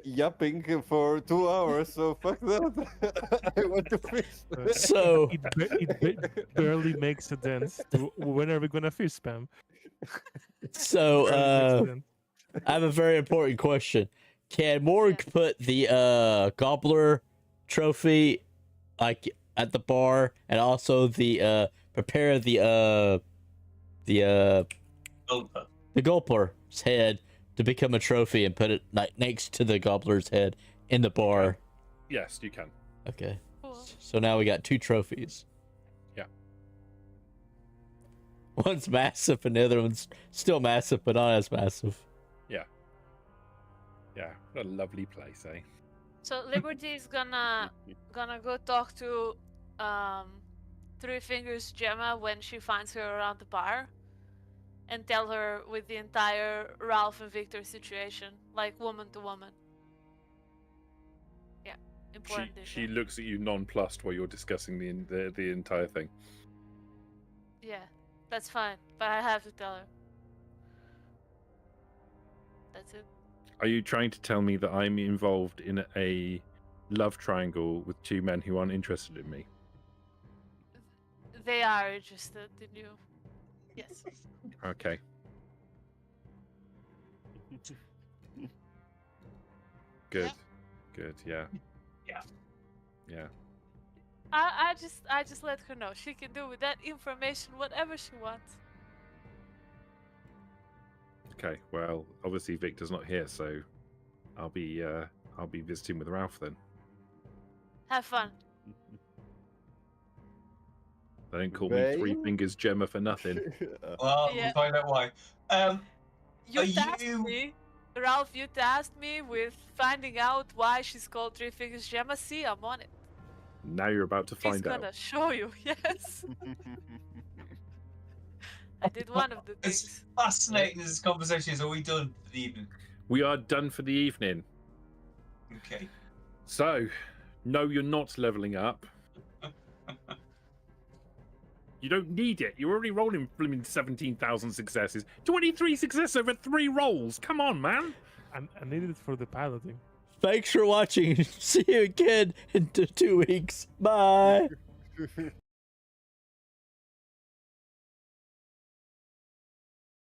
Speaker 6: yapping for 2 hours, so fuck that. I want to fish.
Speaker 2: So
Speaker 1: It barely makes a dent. To, when are we gonna fish, spam?
Speaker 2: so
Speaker 1: Barely makes a dent.
Speaker 2: I have a very important question. Can Morg put the gobbler trophy like at the bar, and also the prepare the
Speaker 4: Gulper.
Speaker 2: gulper's head to become a trophy and put it like next to the gobbler's head in the bar?
Speaker 3: Yes, you can.
Speaker 2: Okay.
Speaker 5: Cool.
Speaker 2: So now we got 2 trophies.
Speaker 3: Yeah.
Speaker 2: One's massive and the other one's still massive, but not as massive.
Speaker 3: Yeah, what a lovely place, eh?
Speaker 5: So Liberty is gonna go talk to Three Fingers Gemma when she finds her around the bar, and tell her with the entire Ralph and Victor situation, like woman to woman. Yeah, important.
Speaker 3: She looks at you nonplussed while you're discussing the entire thing.
Speaker 5: Yeah, that's fine, but I have to tell her. That's it.
Speaker 3: Are you trying to tell me that I'm involved in a love triangle with 2 men who aren't interested in me?
Speaker 5: They are interested in you. Yes.
Speaker 3: Okay. Good. Good. Yeah.
Speaker 4: Yeah.
Speaker 3: Yeah.
Speaker 5: I just let her know she can do with that information whatever she wants.
Speaker 3: Okay. Well, obviously Victor's not here, so I'll be visiting with Ralph then.
Speaker 5: Have fun.
Speaker 3: They don't call me Three
Speaker 6: Bane?
Speaker 3: Fingers Gemma for nothing.
Speaker 4: Well,
Speaker 5: Yeah.
Speaker 4: we'll find out why.
Speaker 5: You
Speaker 4: Are
Speaker 5: tasked
Speaker 4: you-
Speaker 5: me, Ralph. You tasked me with finding out why she's called Three Fingers Gemma. See, I'm on it.
Speaker 3: Now you're about to
Speaker 5: He's
Speaker 3: find
Speaker 5: gonna
Speaker 3: out.
Speaker 5: show you. Yes, I did one of the
Speaker 4: As
Speaker 5: things.
Speaker 4: fascinating as this conversation is, are we done for the evening?
Speaker 3: We are done for the evening.
Speaker 4: Okay.
Speaker 3: So, no, you're not leveling up. You don't need it. You're already rolling blooming 17,000 successes. 23 success over 3 rolls. Come on, man.
Speaker 1: I needed it for the piloting.
Speaker 2: Thanks for watching. See you again in 2 weeks. Bye.